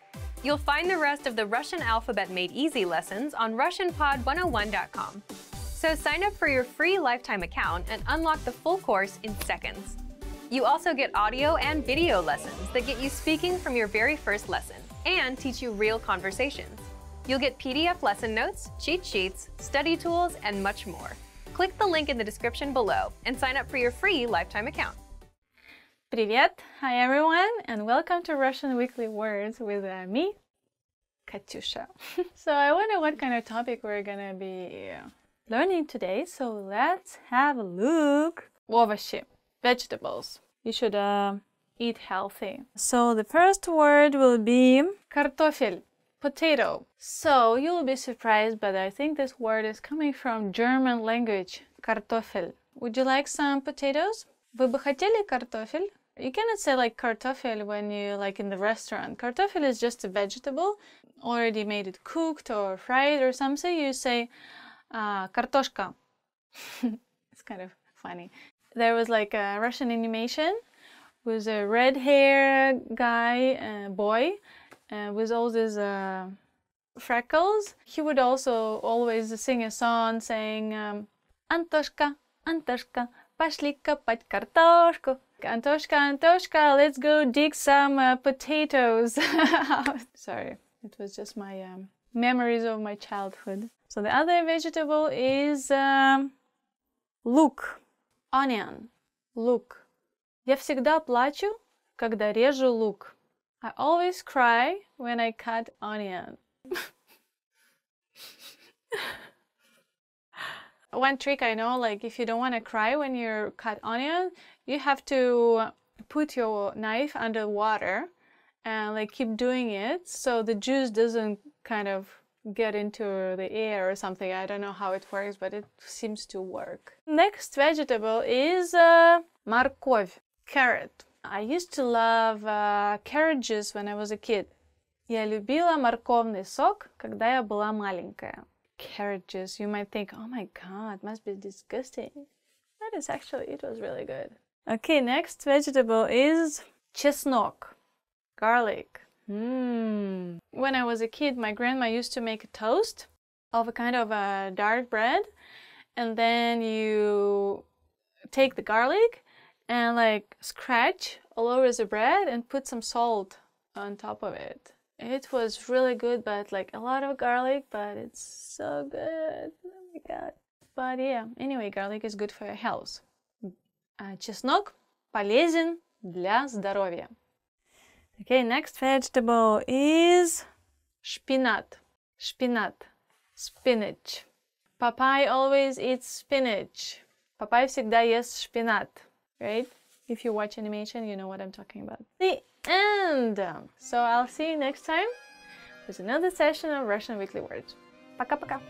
S1: You'll find the rest of the Russian alphabet made easy lessons on RussianPod101.com. So sign up for your free lifetime account and unlock the full course in seconds. You also get audio and video lessons that get you speaking from your very first lesson and teach you real conversations. You'll get PDF lesson notes, cheat sheets, study tools, and much more. Click the link in the description below and sign up for your free lifetime account.
S6: Привет! Hi everyone, and welcome to Russian Weekly Words with me, Katyusha. So I wonder what kind of topic we're gonna be learning today, so let's have a look. Овощи, vegetables. You should eat healthy. So the first word will be картофель, potato. So you'll be surprised, but I think this word is coming from German language, картофель. Would you like some potatoes? Вы бы хотели картофель? You cannot say like картофель when you like in the restaurant. Картофель is just a vegetable, already made it cooked or fried or something. You say картошка. It's kind of funny. There was like a Russian animation with a red hair guy, boy, with all these freckles. He would also always sing a song saying Антошка, Антошка, пошли копать картошку. Antoshka, Antoshka, let's go dig some potatoes. Sorry, it was just my memories of my childhood. So the other vegetable is лук, onion, лук. Я всегда плачу, когда режу лук. I always cry when I cut onion. One trick I know, like if you don't want to cry when you cut onion, you have to put your knife under water and like keep doing it so the juice doesn't kind of get into the air or something. I don't know how it works, but it seems to work. Next vegetable is морковь, carrot. I used to love carrot juice when I was a kid. Я любила морковный сок, когда я была маленькая. Carrot juice, you might think, oh my god, must be disgusting. That is actually, it was really good. Okay, next vegetable is чеснок, garlic. When I was a kid, my grandma used to make a toast of a kind of a dark bread, and then you take the garlic and like scratch all over the bread and put some salt on top of it. It was really good, but like a lot of garlic, but it's so good. Oh my god. But yeah, anyway, garlic is good for your health. Чеснок полезен для здоровья. Okay, next vegetable is шпинат. Шпинат. Spinach. Popeye always eats spinach. Popeye всегда ест шпинат. Right? If you watch animation, you know what I'm talking about. The end! So I'll see you next time with another session of Russian Weekly Words. Пока-пока!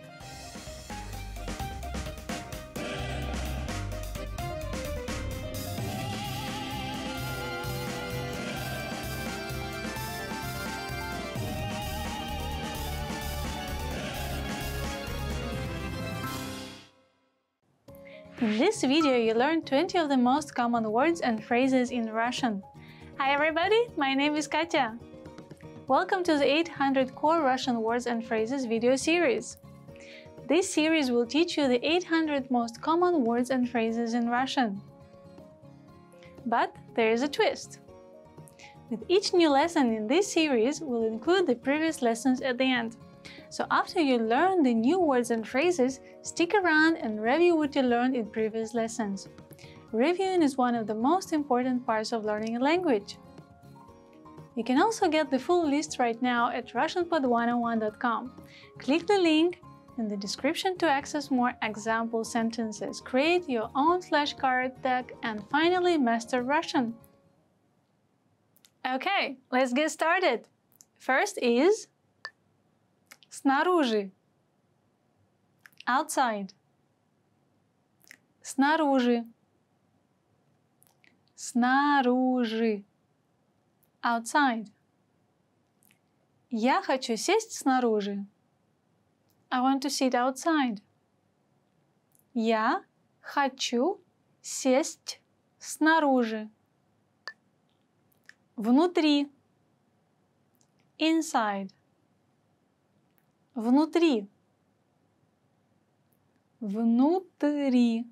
S6: In this video, you learned 20 of the most common words and phrases in Russian. Hi everybody, my name is Katya. Welcome to the 800 Core Russian Words and Phrases video series. This series will teach you the 800 most common words and phrases in Russian. But there is a twist. With each new lesson in this series, we'll include the previous lessons at the end. So after you learn the new words and phrases, stick around and review what you learned in previous lessons. Reviewing is one of the most important parts of learning a language. You can also get the full list right now at RussianPod101.com. Click the link in the description to access more example sentences, create your own flashcard deck, and finally master Russian. Okay, let's get started. First is снаружи, outside, снаружи, снаружи, outside. Я хочу сесть снаружи. I want to sit outside. Я хочу сесть снаружи. Внутри, inside. Внутри. Внутри.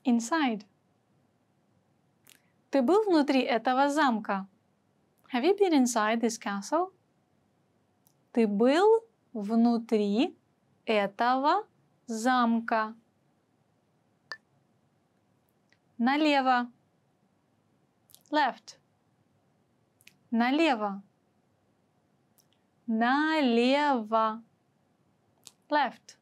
S6: Inside. Ты был внутри этого замка? Have you been inside this castle? Ты был внутри этого замка. Налево. Left. Налево. Налево. Left.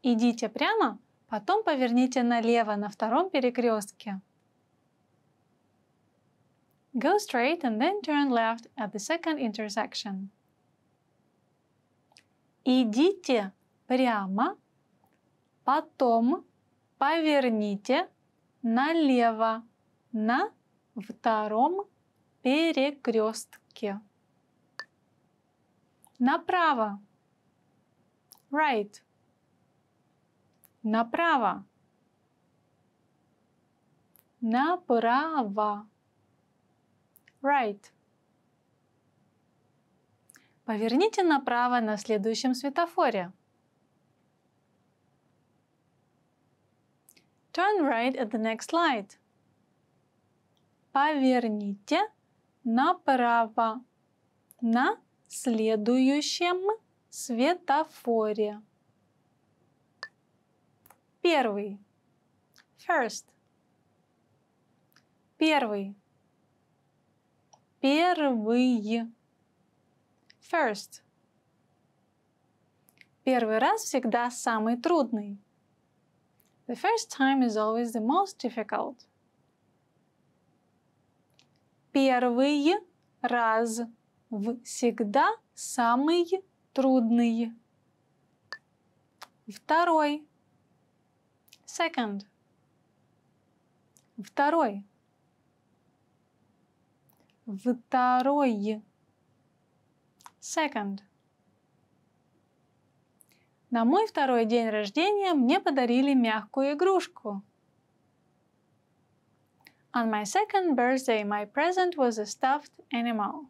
S6: Идите прямо, потом поверните налево на втором перекрестке. Go straight and then turn left at the second intersection. Идите прямо, потом поверните налево на втором перекрестке. Направо. Right. Направо. Направо. Right. Поверните направо на следующем светофоре.
S8: Turn right at the next light. Поверните направо на следующем светофоре. Первый. First. Первый. Первый. First. Первый раз всегда самый трудный. The first time is always the most difficult. Первый раз всегда самый трудный. Второй. Second. Второй. Второй. Second. На мой второй день рождения мне подарили мягкую игрушку. On my second birthday, my present was a stuffed animal.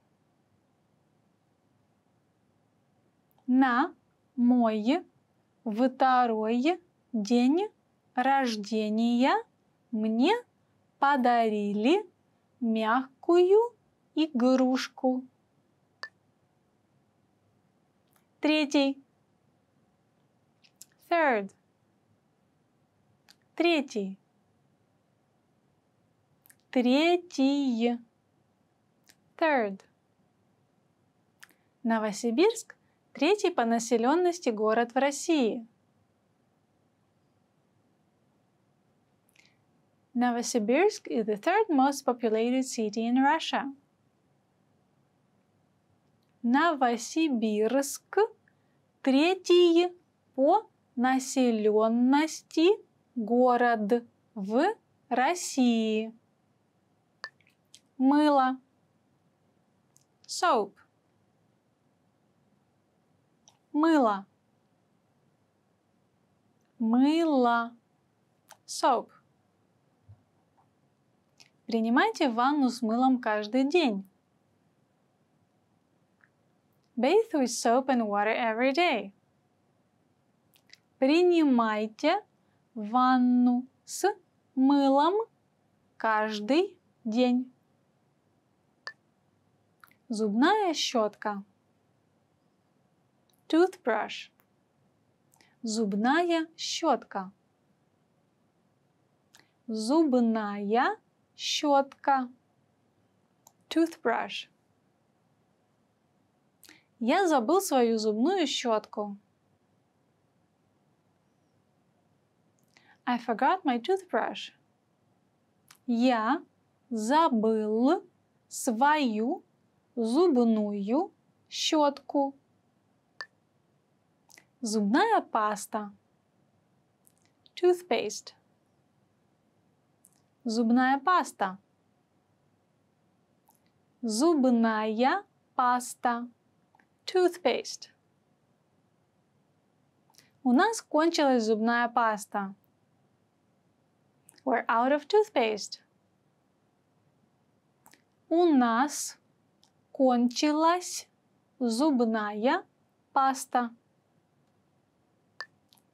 S8: На мой второй день рождения мне подарили мягкую игрушку. Третий. Third. Третий. Третий. Third. Новосибирск – третий по населенности город в России. Novosibirsk is the third most populated city in Russia. Новосибирск – третий по населенности город в России. Мыло. Soap. Мыло. Мыло. Soap. Принимайте ванну с мылом каждый день. Bathe with soap and water every day. Принимайте ванну с мылом каждый день. Зубная щетка. Toothbrush. Зубная щетка. Зубная щетка. Toothbrush. Я забыл свою зубную щетку. I forgot my toothbrush. Я забыл свою зубную щетку. Зубная паста. Toothpaste. Зубная паста. Зубная паста. Toothpaste. У нас кончилась зубная паста. We're out of toothpaste. У нас кончилась зубная паста.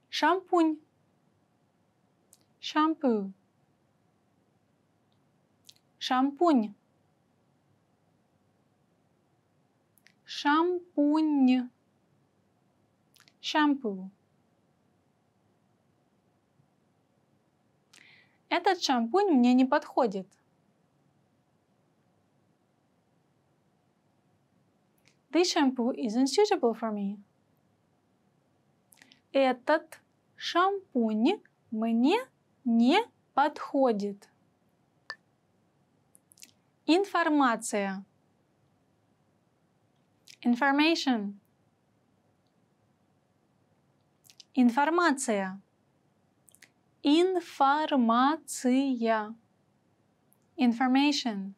S8: Шампунь. Shampoo. Шампунь. Шампунь. Shampoo. Этот шампунь мне не подходит. This shampoo isn't suitable for me. Этот шампунь мне не подходит. Информация. Information. Информация. Информация. Information.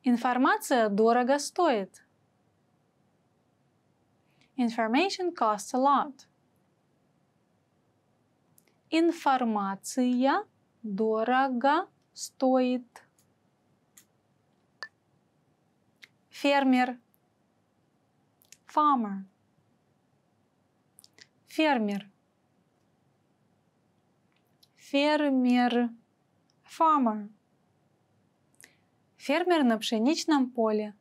S8: Информация дорого стоит. Information costs a lot. Информация дорого стоит. Фермер. Farmer. Фермер. Фермер. Farmer. Фермер на пшеничном поле.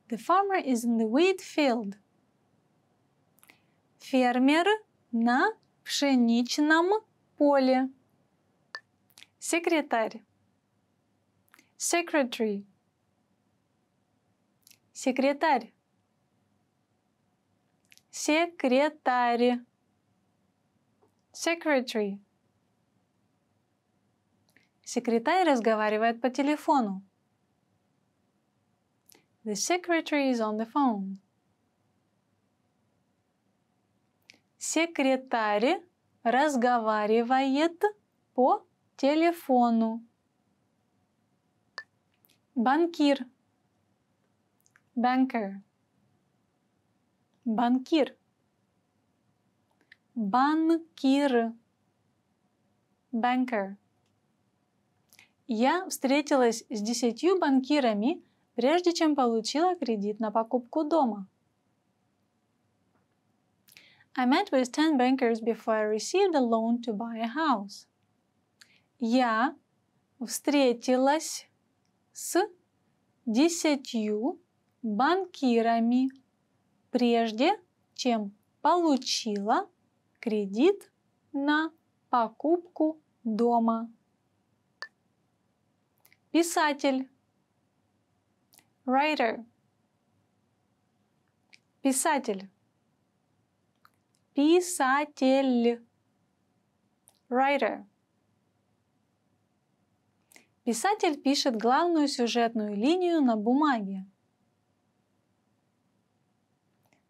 S8: The farmer is in the wheat field. Фермер на пшеничном поле. Секретарь. Secretary. Секретарь. Секретарь. Secretary. Секретарь разговаривает по телефону. The secretary is on the phone. Секретарь разговаривает по телефону. Банкир. Banker. Банкир. Банкир. Banker. Я встретилась с 10 банкирами, прежде чем получила кредит на покупку дома. I met with 10 bankers before I received a loan to buy a house. Я встретилась с 10 банкирами, прежде чем получила кредит на покупку дома. Писатель. Writer. Писатель. Писатель. Writer. Писатель пишет главную сюжетную линию на бумаге.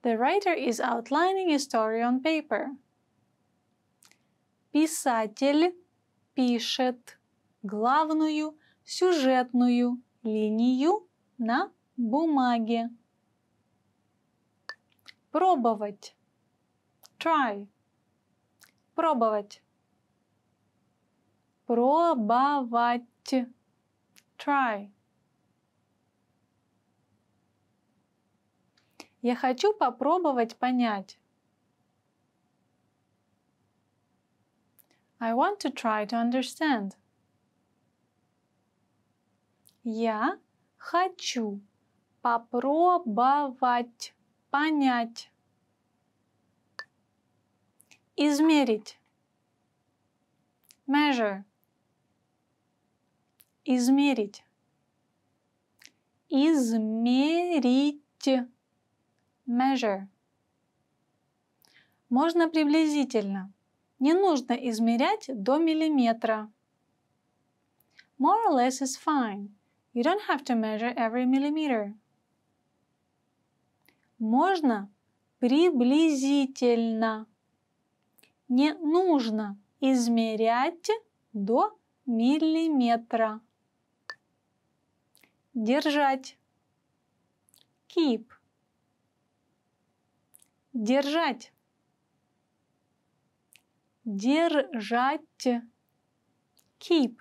S8: The writer is outlining a story on paper. Писатель пишет главную сюжетную линию на бумаге. Пробовать. Try. Пробовать. Пробовать. Try. Я хочу попробовать понять. I want to try to understand. Я хочу попробовать понять. Измерить. Measure. Измерить. Измерить. Measure. Можно приблизительно. Не нужно измерять до миллиметра. More or less is fine. You don't have to measure every millimeter. Можно приблизительно. Не нужно измерять до миллиметра. Держать. Keep. Держать. Держать. Keep.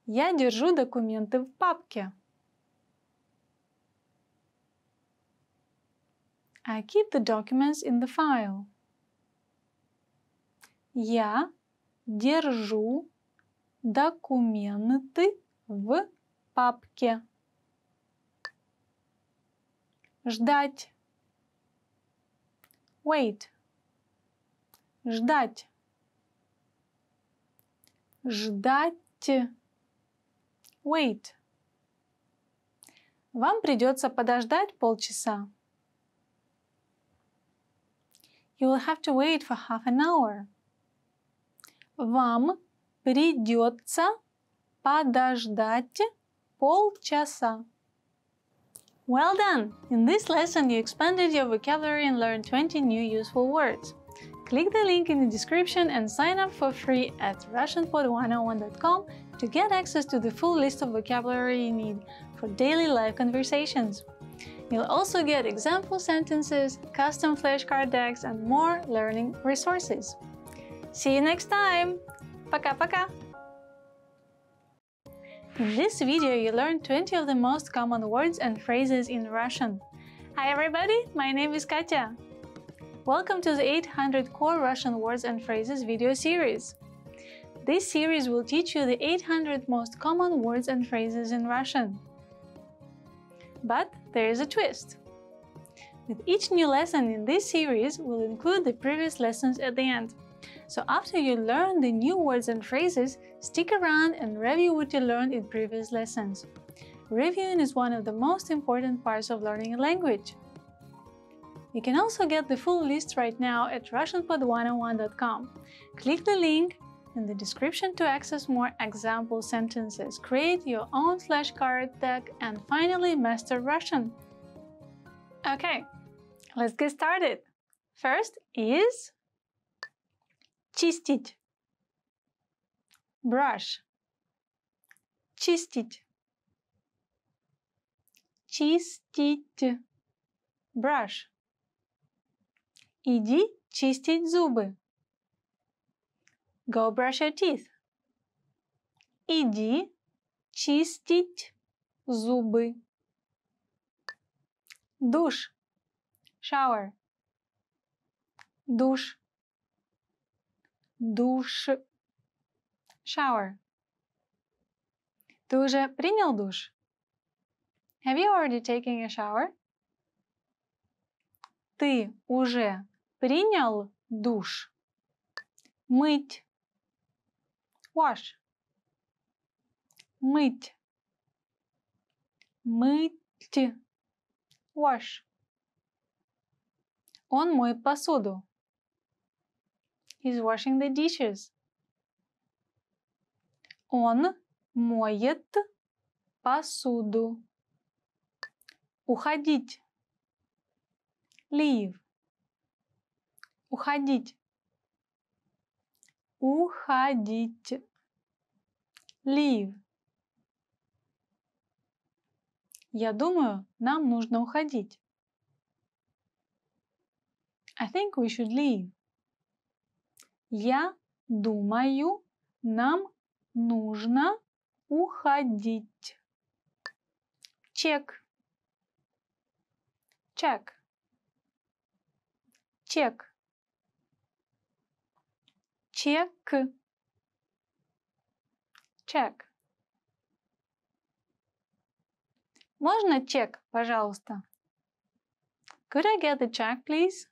S8: Я держу документы в папке. I keep the documents in the file. Я держу документы в папке. Ждать. Wait. Ждать. Ждать. Wait. Вам придется подождать полчаса. You will have to wait for half an hour. Вам придется подождать полчаса. Well done! In this lesson, you expanded your vocabulary and learned 20 new useful words. Click the link in the description and sign up for free at RussianPod101.com to get access to the full list of vocabulary you need for daily live conversations. You'll also get example sentences, custom flashcard decks, and more learning resources. See you next time! Пока-пока! In this video, you learned 20 of the most common words and phrases in Russian. Hi everybody, my name is Katya. Welcome to the 800 Core Russian Words and Phrases video series. This series will teach you the 800 most common words and phrases in Russian. But there is a twist. With each new lesson in this series, we'll include the previous lessons at the end. So after you learn the new words and phrases, stick around and review what you learned in previous lessons. Reviewing is one of the most important parts of learning a language. You can also get the full list right now at RussianPod101.com. Click the link in the description to access more example sentences, create your own flashcard deck, and finally master Russian. Okay, let's get started. First is чистить. Brush. Чистить. Чистить. Brush. Иди чистить зубы. Go brush your teeth. Иди чистить зубы. Душ. Shower. Душ. Душ. Shower. Ты уже принял душ? Have you already taken a shower? Ты уже принял душ? Мыть. Wash. Мыть. Мыть. Wash. Он моет посуду. He's washing the dishes. Он моет посуду. Уходить. Leave. Уходить. Уходить. Leave. Я думаю, нам нужно уходить. I think we should leave. Я думаю, нам нужно уходить. Чек. Check. Чек. Чек. Check. Можно чек, пожалуйста? Could I get the check, please?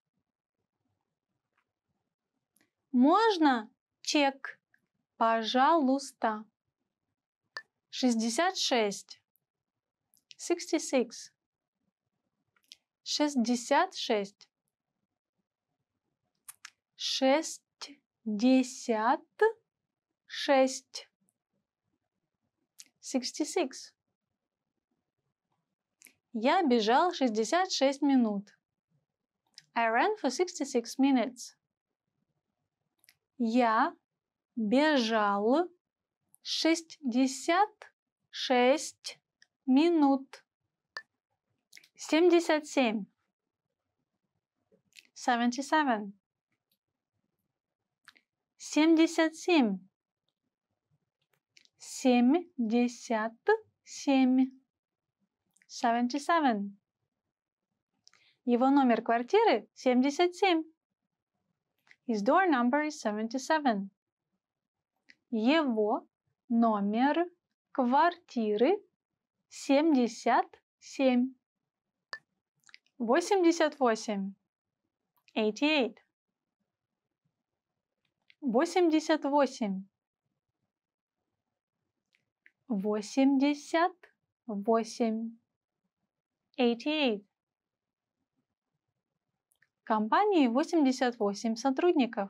S8: Можно чек, пожалуйста? 66. 66. 66. 66. 66. Я бежал 66 минут. I ran for 66 minutes. Я бежал 66 минут. 77. 77. 77. 77. 77. Его номер квартиры 77. His door number is 77. Его номер квартиры 77. 88. 88. 88. 88. 88. В компании 88 сотрудников.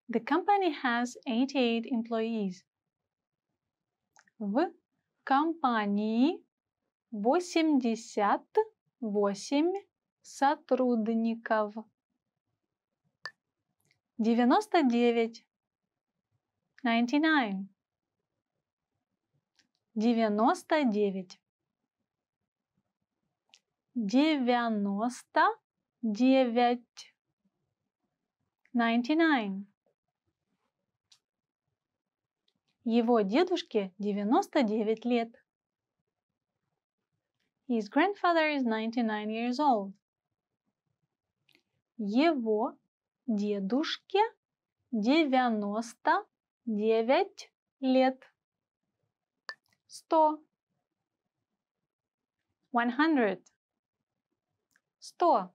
S8: The company has 88 employees. В компании 88 сотрудников. 99. 99. 99. 99. 99. Его дедушке 99 лет. His grandfather is 99 years old. Его дедушке 99 лет. 100. 100. 100.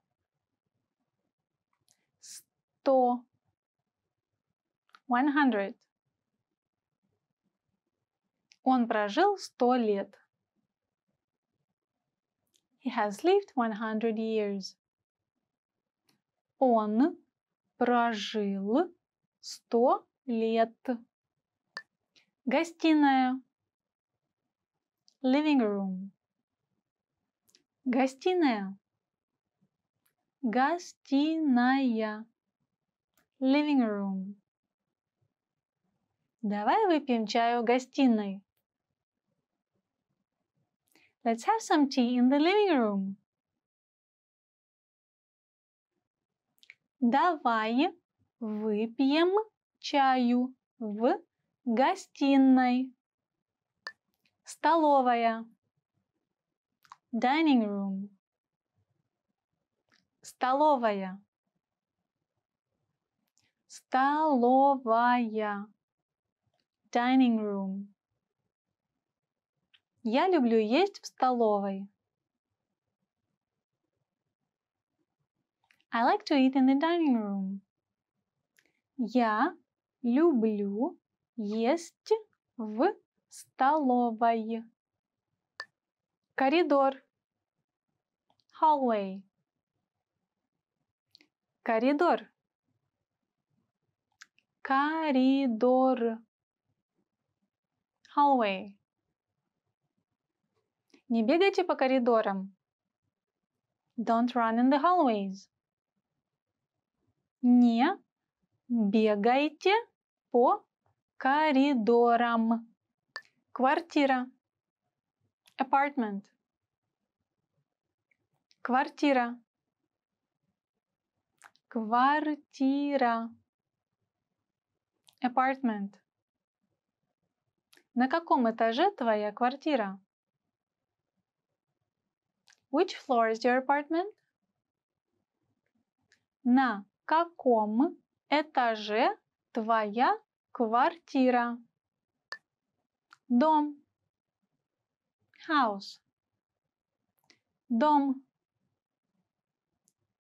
S8: 100. 100. Он прожил 100 лет. He has lived 100 years. Он прожил 100 лет. Гостиная. Living room. Гостиная. Гостиная. Living room. Давай выпьем чаю в гостиной. Let's have some tea in the living room. Давай выпьем чаю в гостиной. Столовая. Dining room. Столовая. Столовая. Dining room. Я люблю есть в столовой. I like to eat in the dining room. Я люблю есть в столовой. Коридор. Hallway. Коридор. Коридор. Hallway. Не бегайте по коридорам. Don't run in the hallways. Не бегайте по коридорам. Квартира. Apartment. Квартира. Квартира. Apartment. На каком этаже твоя квартира? Which floor is your apartment? На каком этаже твоя квартира? Дом. House. Дом.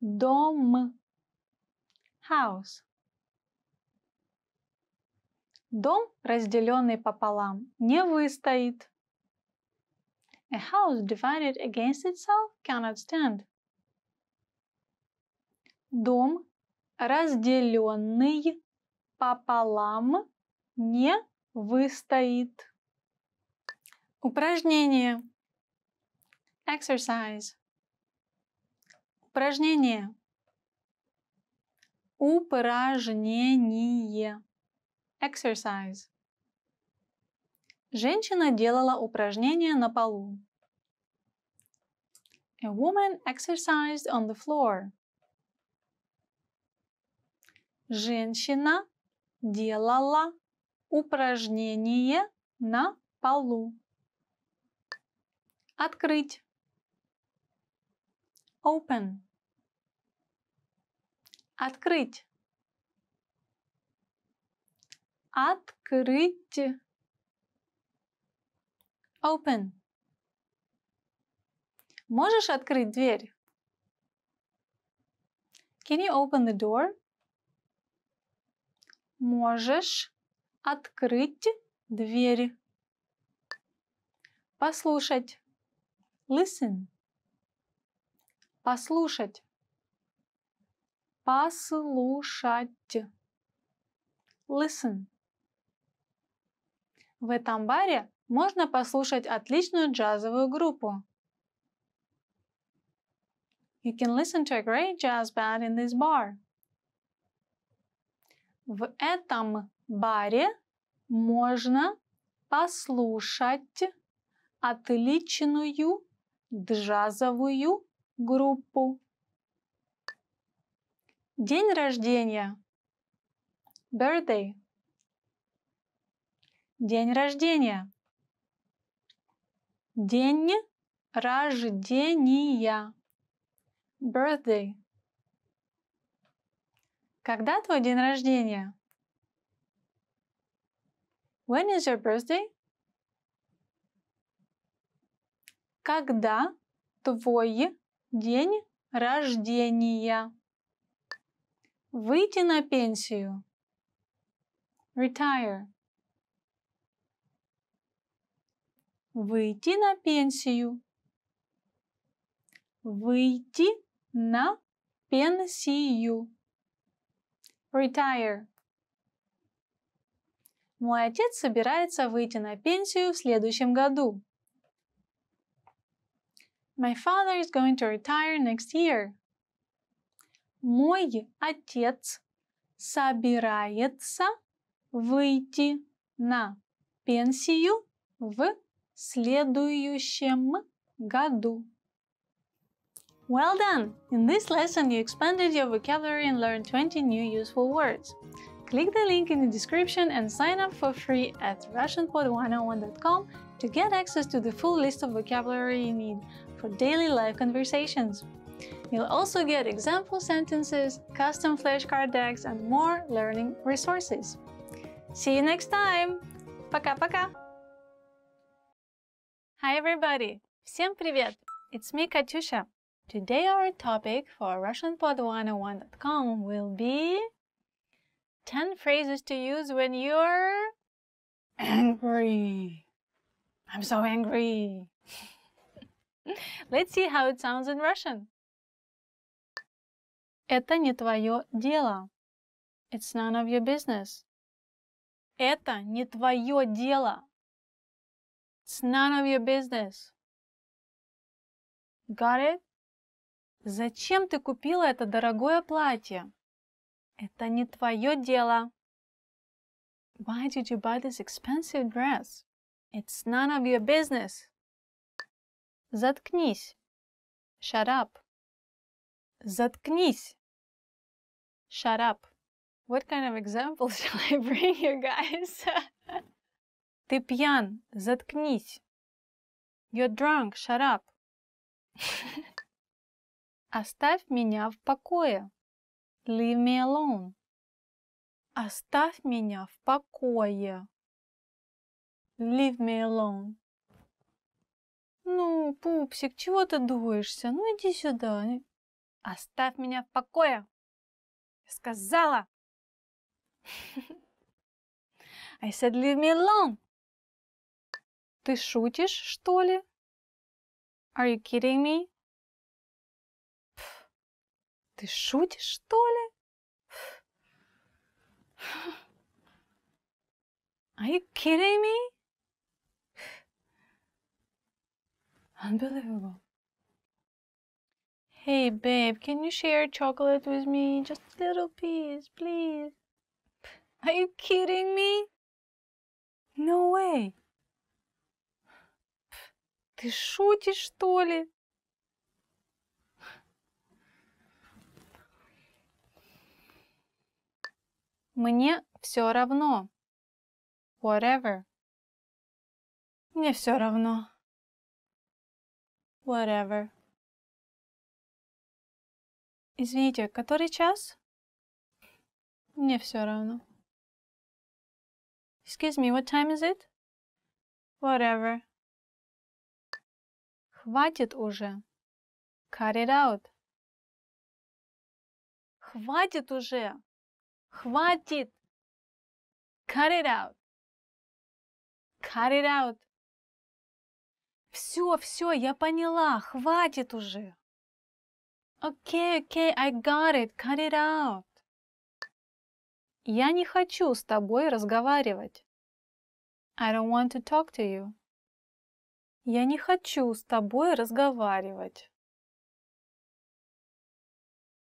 S8: Дом. House. Дом, разделенный пополам, не выстоит. A house divided against itself cannot stand. Дом, разделенный пополам, не выстоит. Упражнение. Exercise. Упражнение. Упражнение. Exercise. Женщина делала упражнения на полу. A woman exercised on the floor. Женщина делала упражнение на полу. Открыть. Open. Открыть. Открыть. Open. Можешь открыть дверь? Can you open the door? Можешь открыть дверь. Послушать. Listen. Послушать. Послушать. Listen. В этом баре можно послушать отличную джазовую группу. You can listen to a great jazz band in this bar. В этом баре можно послушать отличную джазовую группу. День рождения. Birthday. День рождения. День рождения. Birthday. Когда твой день рождения? When is your birthday? Когда твой день рождения? Выйти на пенсию. Retire. Выйти на пенсию. Выйти на пенсию. Retire. Мой отец собирается выйти на пенсию в следующем году. My father is going to retire next year. Мой отец собирается выйти на пенсию в следующем году. Well done! In this lesson, you expanded your vocabulary and learned 20 new useful words. Click the link in the description and sign up for free at RussianPod101.com to get access to the full list of vocabulary you need for daily live conversations. You'll also get example sentences, custom flashcard decks, and more learning resources. See you next time! Пока-пока! Hi everybody! Всем привет! It's me, Katyusha. Today our topic for RussianPod101.com will be 10 phrases to use when you're angry. I'm so angry. Let's see how it sounds in Russian. Это не твое дело. It's none of your business. Это не твое дело. It's none of your business. Got it? Зачем ты купила это дорогое платье? Это не твое дело. Why did you buy this expensive dress? It's none of your business. Заткнись. Shut up. Заткнись. Shut up. What kind of examples shall I bring you guys? Ты пьян. Заткнись. You're drunk. Shut up. Оставь меня в покое. Leave me alone. Оставь меня в покое. Leave me alone. Ну, пупсик, чего ты дуешься? Ну, иди сюда. Оставь меня в покое. Я сказала. I said leave me alone. Ты шутишь, что ли? Are you kidding me? Ты шутишь, что ли? Are you kidding me? Unbelievable. Hey, babe, can you share chocolate with me? Just a little piece, please. Are you kidding me? No way. Ты шутишь, что ли? Мне все равно. Whatever. Мне все равно. Whatever. Извините, который час? Мне все равно. Excuse me, what time is it? Whatever. Хватит уже. Cut it out. Хватит уже. Хватит. Cut it out. Cut it out. Все, я поняла. Хватит уже. Okay, I got it. Cut it out. Я не хочу с тобой разговаривать. I don't want to talk to you. Я не хочу с тобой разговаривать.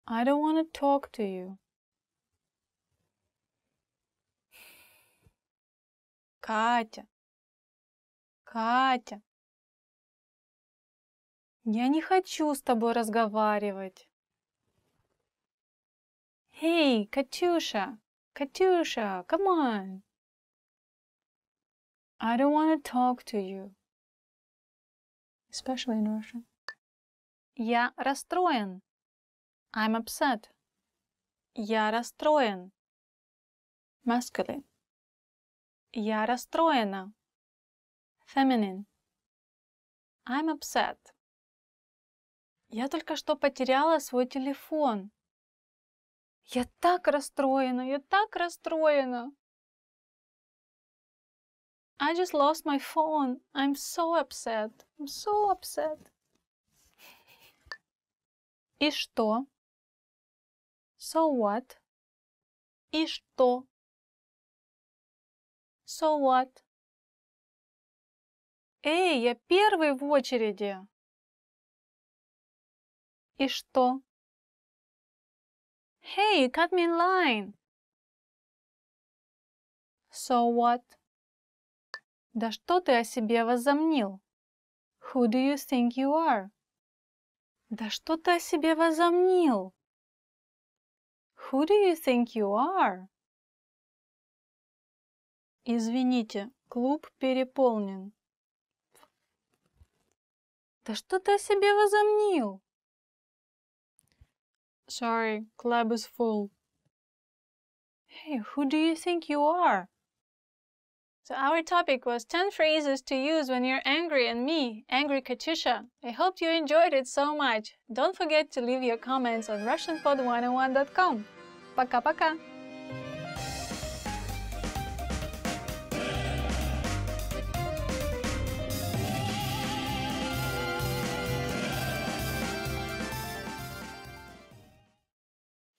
S8: I don't want to talk to you. Катя. Я не хочу с тобой разговаривать. Hey, Katyusha, come on. I don't want to talk to you. especially in Russian. Я расстроен. I'm upset. Я расстроен. Masculine. Я расстроена. Feminine. I'm upset. Я только что потеряла свой телефон. Я так расстроена, я так расстроена. I just lost my phone. I'm so upset. I'm so upset. И что? So what? И что? So what? Эй, я первый в очереди. И что? Hey, you cut me in line. So what? Да что ты о себе возомнил? Who do you think you are? Да что ты о себе возомнил? Who do you think you are? Извините, клуб переполнен. Да что ты о себе возомнил? Sorry, club is full. Hey, who do you think you are? So our topic was 10 phrases to use when you're angry, and me, Angry Katyusha. I hope you enjoyed it so much. Don't forget to leave your comments on RussianPod101.com. Пока-пока!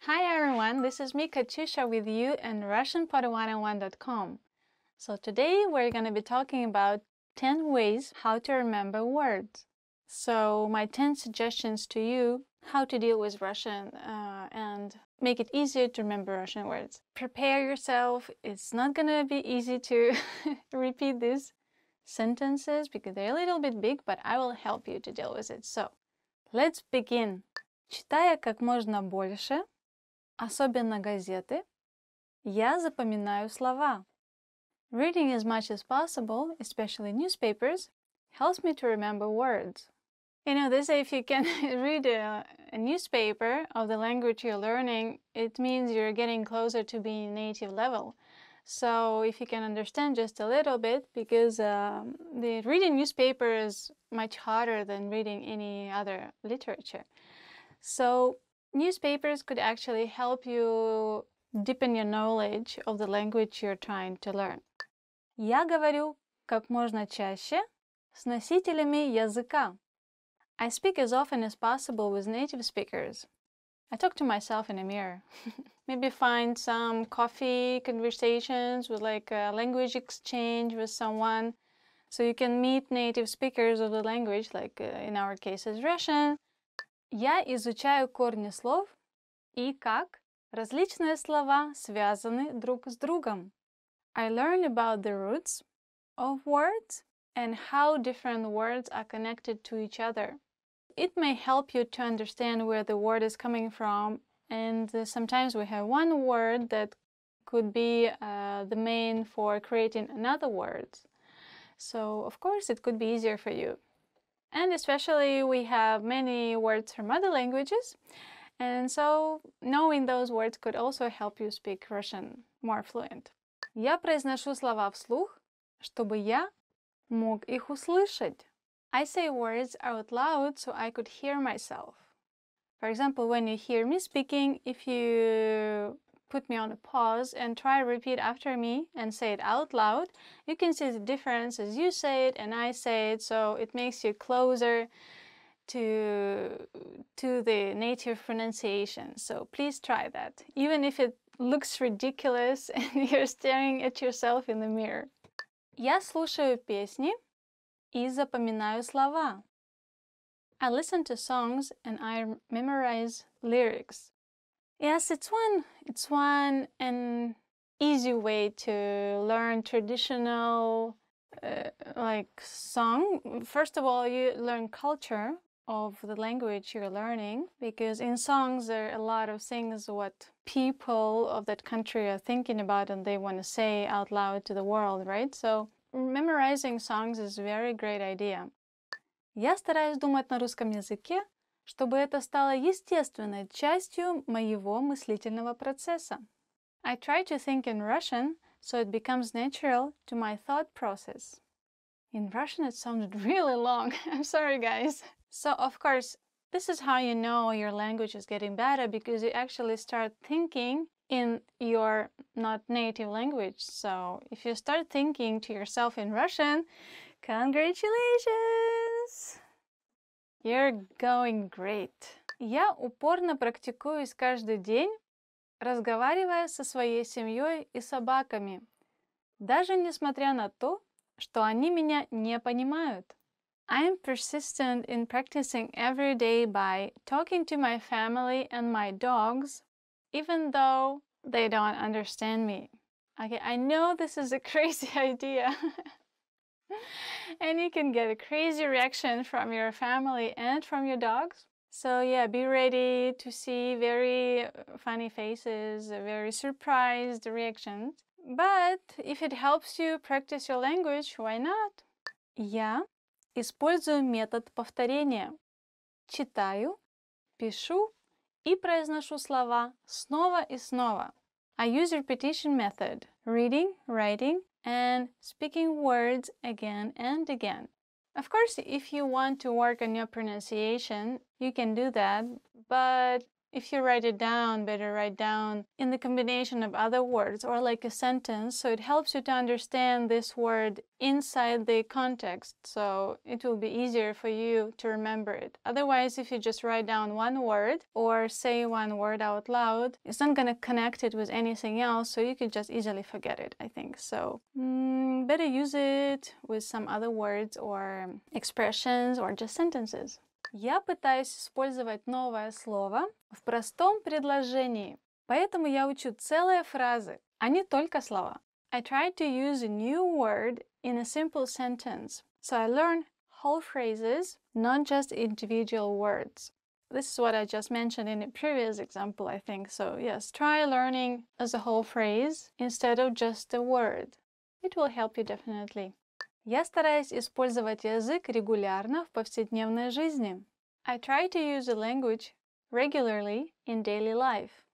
S8: Hi everyone, this is me Katyusha with you and RussianPod101.com. So today we're going to be talking about 10 ways how to remember words. So my 10 suggestions to you how to deal with Russian and make it easier to remember Russian words. Prepare yourself. It's not going to be easy to repeat these sentences because they're a little bit big, but I will help you to deal with it. So let's begin. Читая как можно больше, особенно газеты, я запоминаю слова. Reading as much as possible, especially newspapers, helps me to remember words. You know, they say if you can read a newspaper of the language you're learning, it means you're getting closer to being native level. So if you can understand just a little bit, because the reading newspaper is much harder than reading any other literature. So newspapers could actually help you deepen your knowledge of the language you're trying to learn. Я говорю как можно чаще с носителями языка. I speak as often as possible with native speakers. I talk to myself in a mirror. Maybe find some coffee conversations with like a language exchange with someone. So you can meet native speakers of the language, like in our case is Russian. Я изучаю корни слов и как различные слова связаны друг с другом. I learn about the roots of words and how different words are connected to each other. It may help you to understand where the word is coming from, and sometimes we have one word that could be the main for creating another word. So, of course, it could be easier for you. And especially we have many words from other languages, and so knowing those words could also help you speak Russian more fluent. Я произношу слова вслух, чтобы я мог их услышать. I say words out loud so I could hear myself. For example, when you hear me speaking, if you put me on a pause and try to repeat after me and say it out loud, you can see the difference as you say it and I say it, so it makes you closer to the native pronunciation. So please try that, even if it looks ridiculous and you're staring at yourself in the mirror. Я слушаю песни и запоминаю слова. I listen to songs and I memorize lyrics. Yes, it's one an easy way to learn traditional like song. First of all, you learn culture of the language you're learning, because in songs there are a lot of things what people of that country are thinking about and they want to say out loud to the world, right? So memorizing songs is a very great idea.
S6: Я стараюсь думать на русском языке, чтобы это стало естественной частью моего мыслительного процесса. I try to think in Russian, so it becomes natural to my thought process. In Russian, it sounded really long. I'm sorry, guys. So, of course, this is how you know your language is getting better, because you actually start thinking in your not native language. So, if you start thinking to yourself in Russian, congratulations! You're going great. Я упорно практикуюсь каждый день, разговаривая со своей семьей и собаками, даже несмотря на то, что они меня не понимают. I am persistent in practicing every day by talking to my family and my dogs, even though they don't understand me. Okay, I know this is a crazy idea. And you can get a crazy reaction from your family and from your dogs. So yeah, be ready to see very funny faces, very surprised reactions. But if it helps you practice your language, why not? Я использую метод повторения. Читаю, пишу и произношу слова снова и снова. I use repetition method, reading, writing, and speaking words again and again. Of course, if you want to work on your pronunciation, you can do that, but if you write it down, better write down in the combination of other words or like a sentence, so it helps you to understand this word inside the context, so it will be easier for you to remember it. Otherwise, if you just write down one word or say one word out loud, it's not going to connect it with anything else, so you could just easily forget it, I think. So better use it with some other words or expressions or just sentences. Я пытаюсь использовать новое слово в простом предложении, поэтому я учу целые фразы, а не только слова. I try to use a new word in a simple sentence, so I learn whole phrases, not just individual words. This is what I just mentioned in a previous example, I think. So yes, try learning as a whole phrase instead of just a word. It will help you definitely. Я стараюсь использовать язык регулярно в повседневной жизни. I try to use the language regularly in daily life.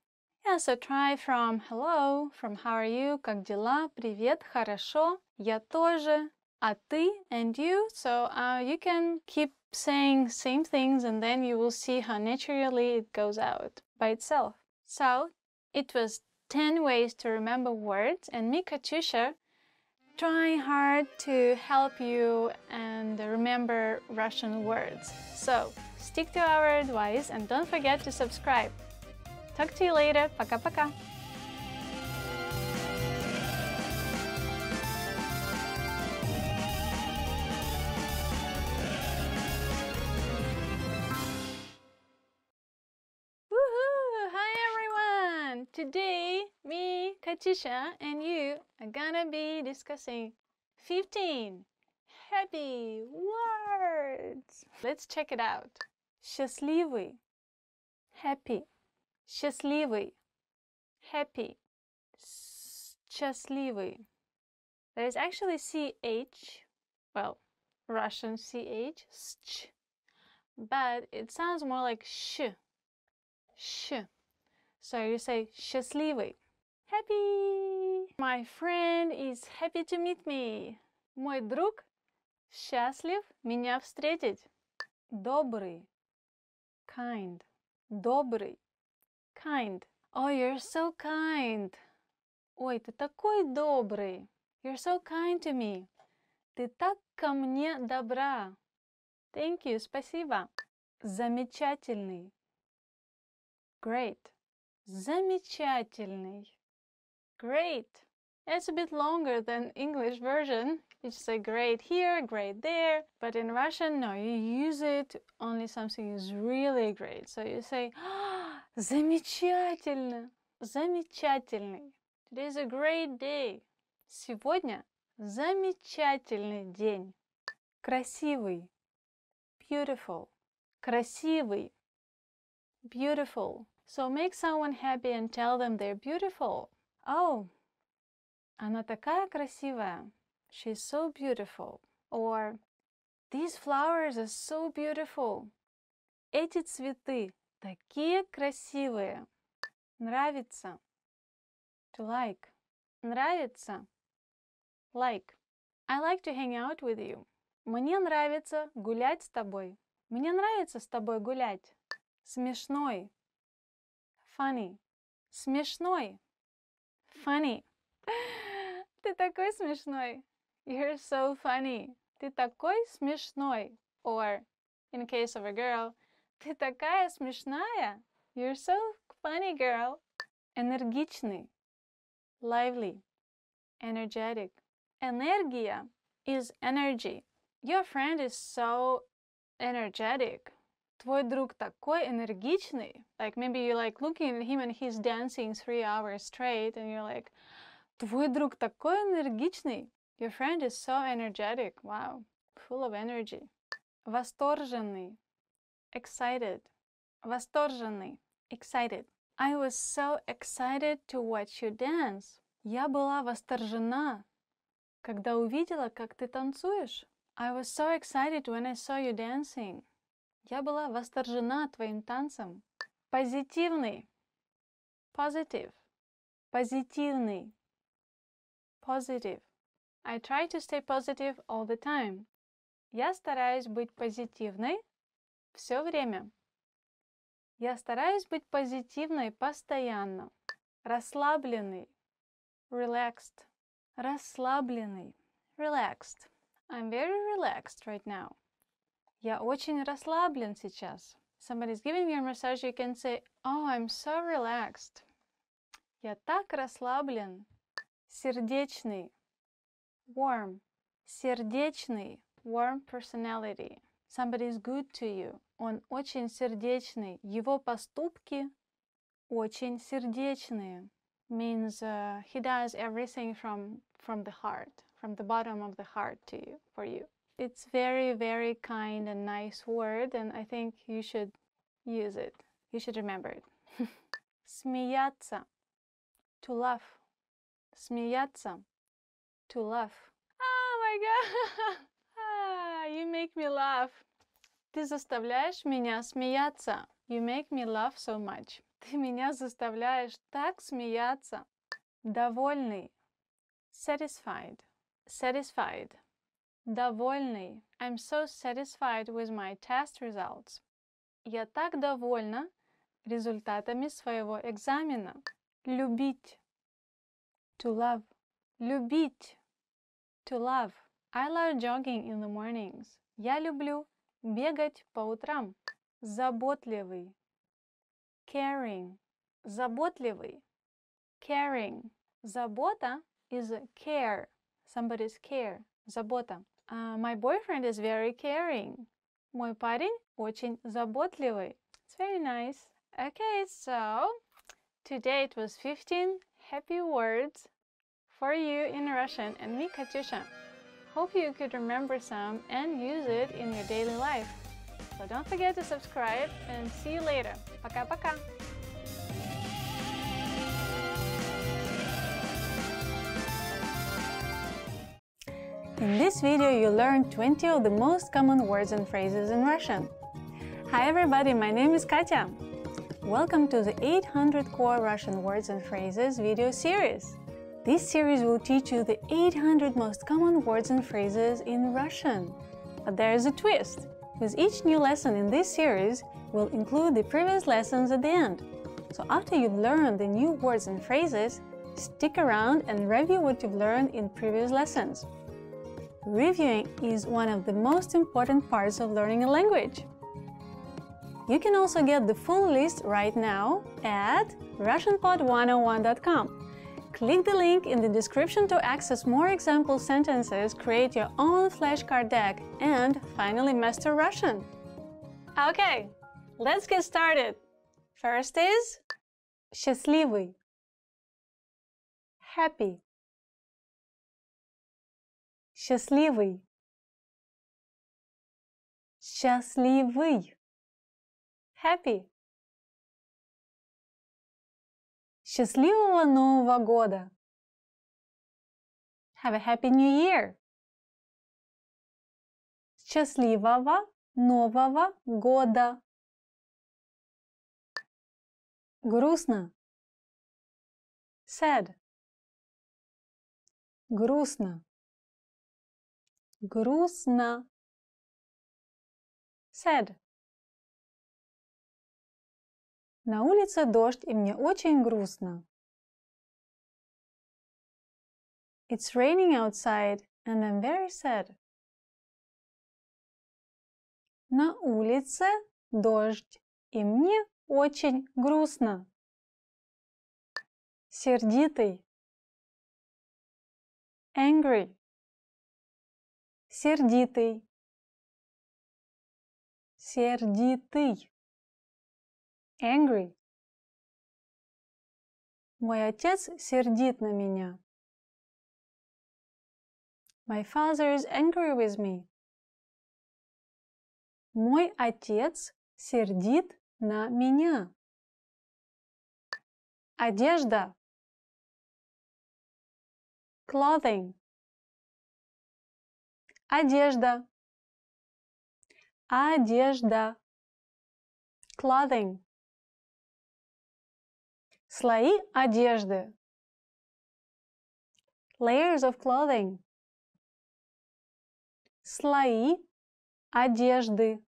S6: Yeah, so try from hello, from how are you, как дела, привет, хорошо, я тоже, а ты, and you. So you can keep saying same things and then you will see how naturally it goes out by itself. So it was 10 ways to remember words, and me, Katusha, trying hard to help you and remember Russian words. So stick to our advice and don't forget to subscribe. Talk to you later. Пока-пока. Woohoo! Hi everyone! Today, me, Katusha, and you are gonna be discussing 15 happy words. Let's check it out. Счастливый, happy. Счастливый, happy. Счастливый. There is actually CH, well, Russian CH, sch, but it sounds more like sh. So you say счастливый. Happy. My friend is happy to meet me. Мой друг счастлив меня встретить. Добрый. Kind. Добрый. Kind. Oh, you're so kind. Ой, ты такой добрый. You're so kind to me. Ты так ко мне добра. Thank you. Спасибо. Замечательный. Great. Замечательный. Great. It's a bit longer than English version. You just say great here, great there. But in Russian, no, you use it only something is really great. So you say, замечательно. Замечательный. Today is a great day. Сегодня замечательный день. Красивый. Beautiful. Красивый. Beautiful. So make someone happy and tell them they're beautiful. Oh, она такая красивая. She's so beautiful. Or These flowers are so beautiful. Эти цветы такие красивые. Нравится. To like. Нравится. Like. I like to hang out with you. Мне нравится гулять с тобой. Мне нравится с тобой гулять. Смешной. Funny. Смешной. Funny. Ты такой смешной. You're so funny. Ты такой смешной. Or, in case of a girl, ты такая смешная. You're so funny, girl. Энергичный. Lively. Energetic. Энергия is energy. Your friend is so energetic. Твой друг такой энергичный. Like maybe you're like looking at him and he's dancing 3 hours straight and you're like, твой друг такой энергичный. Your friend is so energetic. Wow. Full of energy. Восторженный. Excited. Восторженный. Excited. I was so excited to watch you dance. Я была восторжена, когда увидела, как ты танцуешь. I was so excited when I saw you dancing. Я была восторжена твоим танцем. Позитивный. Positive. Позитивный. Positive. I try to stay positive all the time. Я стараюсь быть позитивной все время. Я стараюсь быть позитивной постоянно. Расслабленный. Relaxed. Расслабленный. Relaxed. I'm very relaxed right now. Я очень расслаблен сейчас. Somebody's giving you a massage, you can say, oh, I'm so relaxed. Я так расслаблен. Сердечный. Warm. Сердечный. Warm personality. Somebody is good to you. Он очень сердечный. Его поступки очень сердечные. Means he does everything from the heart, from the bottom of the heart to you, for you. It's very, very kind and nice word, and I think you should use it. You should remember it. Смеяться. To laugh. Смеяться. To laugh. Oh my God! You make me laugh. Ты заставляешь меня смеяться. You make me laugh so much. Ты меня заставляешь так смеяться. Довольный. Satisfied. Satisfied. Довольный. I'm so satisfied with my test results. Я так довольна результатами своего экзамена. Любить. To love. Любить. To love. I love jogging in the mornings. Я люблю бегать по утрам. Заботливый. Caring. Заботливый. Caring. Забота is care. Somebody's care. Забота. My boyfriend is very caring. Мой парень очень заботливый. It's very nice. Okay, so today it was 15 happy words for you in Russian and me, Katyusha. Hope you could remember some and use it in your daily life. So don't forget to subscribe and see you later. Пока-пока! In this video, you learned 20 of the most common words and phrases in Russian. Hi everybody, my name is Katya. Welcome to the 800 Core Russian Words and Phrases video series. This series will teach you the 800 most common words and phrases in Russian. But there is a twist. With each new lesson in this series, we'll include the previous lessons at the end. So after you've learned the new words and phrases, stick around and review what you've learned in previous lessons. Reviewing is one of the most important parts of learning a language. You can also get the full list right now at RussianPod101.com. Click the link in the description to access more example sentences, create your own flashcard deck, and finally master Russian. Okay, let's get started. First is счастливый, happy. Счастливый, счастливый, happy. Счастливого Нового года! Have a happy New Year!
S8: Счастливого Нового года. Грустно. Sad. Грустно. Грустно. Sad. На улице дождь, и мне очень грустно. It's raining outside, and I'm very sad. На улице дождь, и мне очень грустно. Сердитый. Angry. Сердитый. Сердитый. Angry. Мой отец сердит на меня. My father is angry with me. Мой отец сердит на меня. Одежда. Clothing. Одежда. Одежда. Clothing. Слои одежды. Layers of clothing. Слои одежды.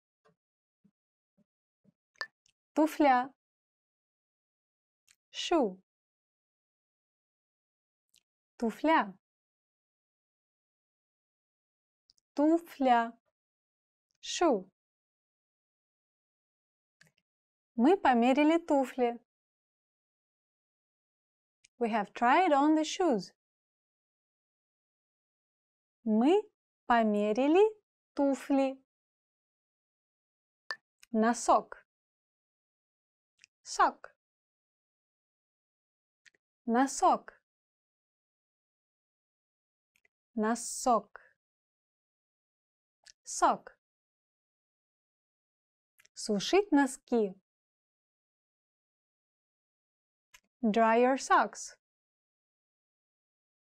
S8: Туфля. Shoe. Туфля. Туфля. Shoe. Мы померили туфли. We have tried on the shoes. Мы померили туфли. Носок. Sock. Носок. Носок. Sock. Сушить носки. Dry your socks.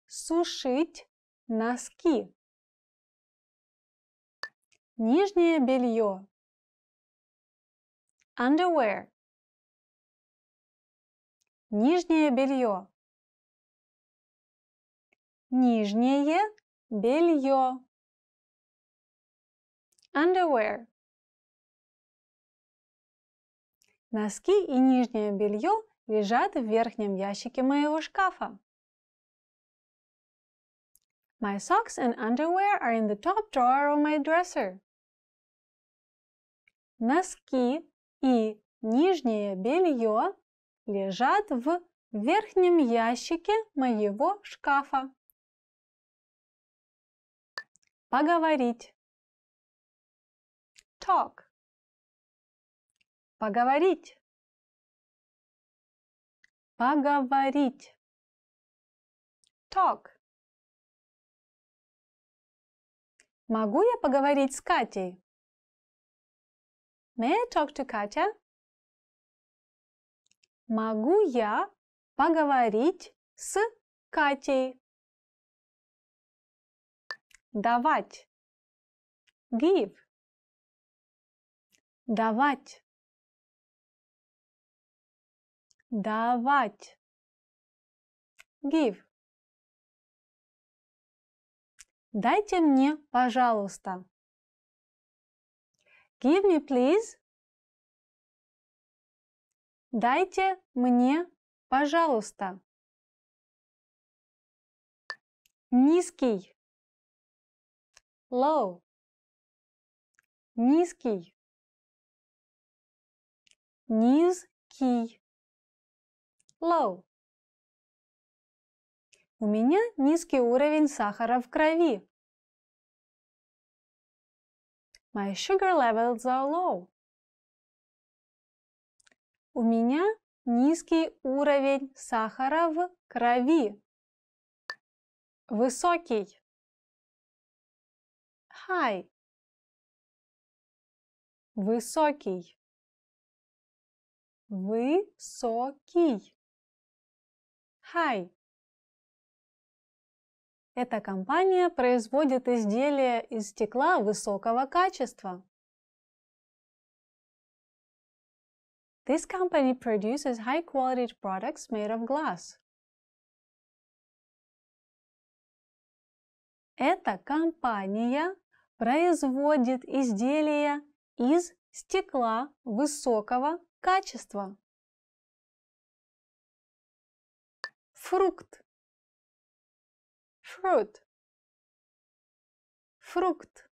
S8: Сушить носки. Нижнее белье. Underwear. Нижнее белье. Нижнее белье. Underwear. Носки и нижнее белье лежат в верхнем ящике моего шкафа. My socks and underwear are in the top drawer of my dresser. Носки и нижнее белье лежат в верхнем ящике моего шкафа. Поговорить. Talk. Поговорить. Поговорить. Talk. Могу я поговорить с Катей? May I talk to Katya? Могу я поговорить с Катей? Давать. Give. Давать. Давать. Give. Дайте мне, пожалуйста. Give me, please. Дайте мне, пожалуйста. Низкий. Low. Низкий. Низкий. Low. У меня низкий уровень сахара в крови. My sugar levels are low. У меня низкий уровень сахара в крови. Высокий. High. Высокий. Высокий. High. Эта компания производит изделия из стекла высокого качества. This company produces high-quality products made of glass. Эта компания производит изделия из стекла высокого качества. Фрукт. Fruit. Фрукт.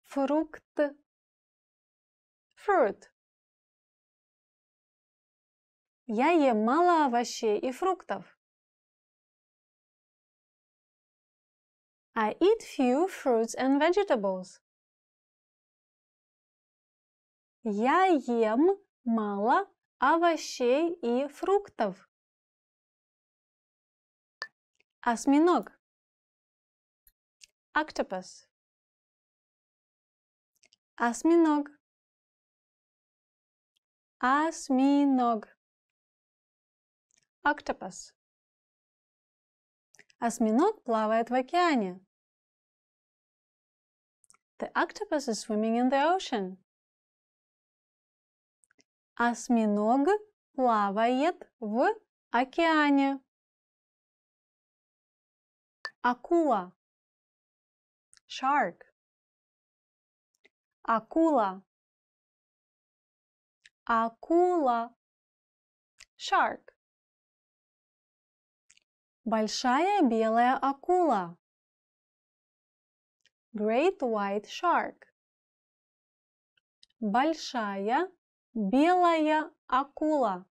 S8: Фрукт. Fruit. Я ем мало овощей и фруктов. I eat few fruits and vegetables. Я ем мало овощей и фруктов. Осьминог. Octopus. Осьминог. Осьминог. Octopus. Осьминог плавает в океане. The octopus is swimming in the ocean. Осьминог плавает в океане. Акула. Shark. Акула. Акула. Shark. Большая белая акула. Great white shark. Большая белая акула.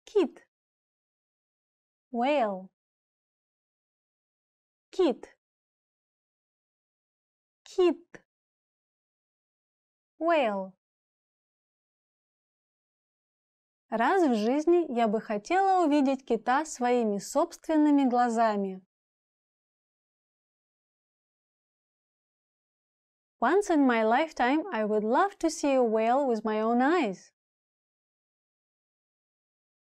S8: Кит. Whale. Кит. Кит. Whale. Раз в жизни я бы хотела увидеть кита своими собственными глазами. Once in my lifetime, I would love to see a whale with my own eyes.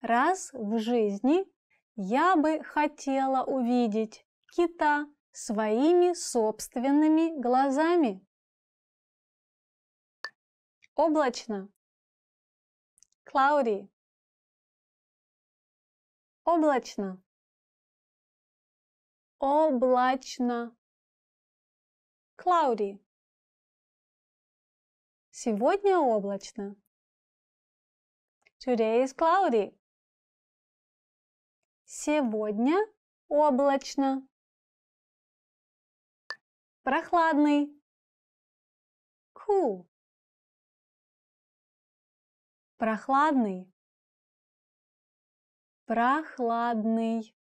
S8: Раз в жизни я бы хотела увидеть кита своими собственными глазами. Облачно. Cloudy. Облачно. Облачно. Cloudy. Сегодня облачно. Today is cloudy. Сегодня облачно. Прохладный. Cool. Прохладный. Прохладный.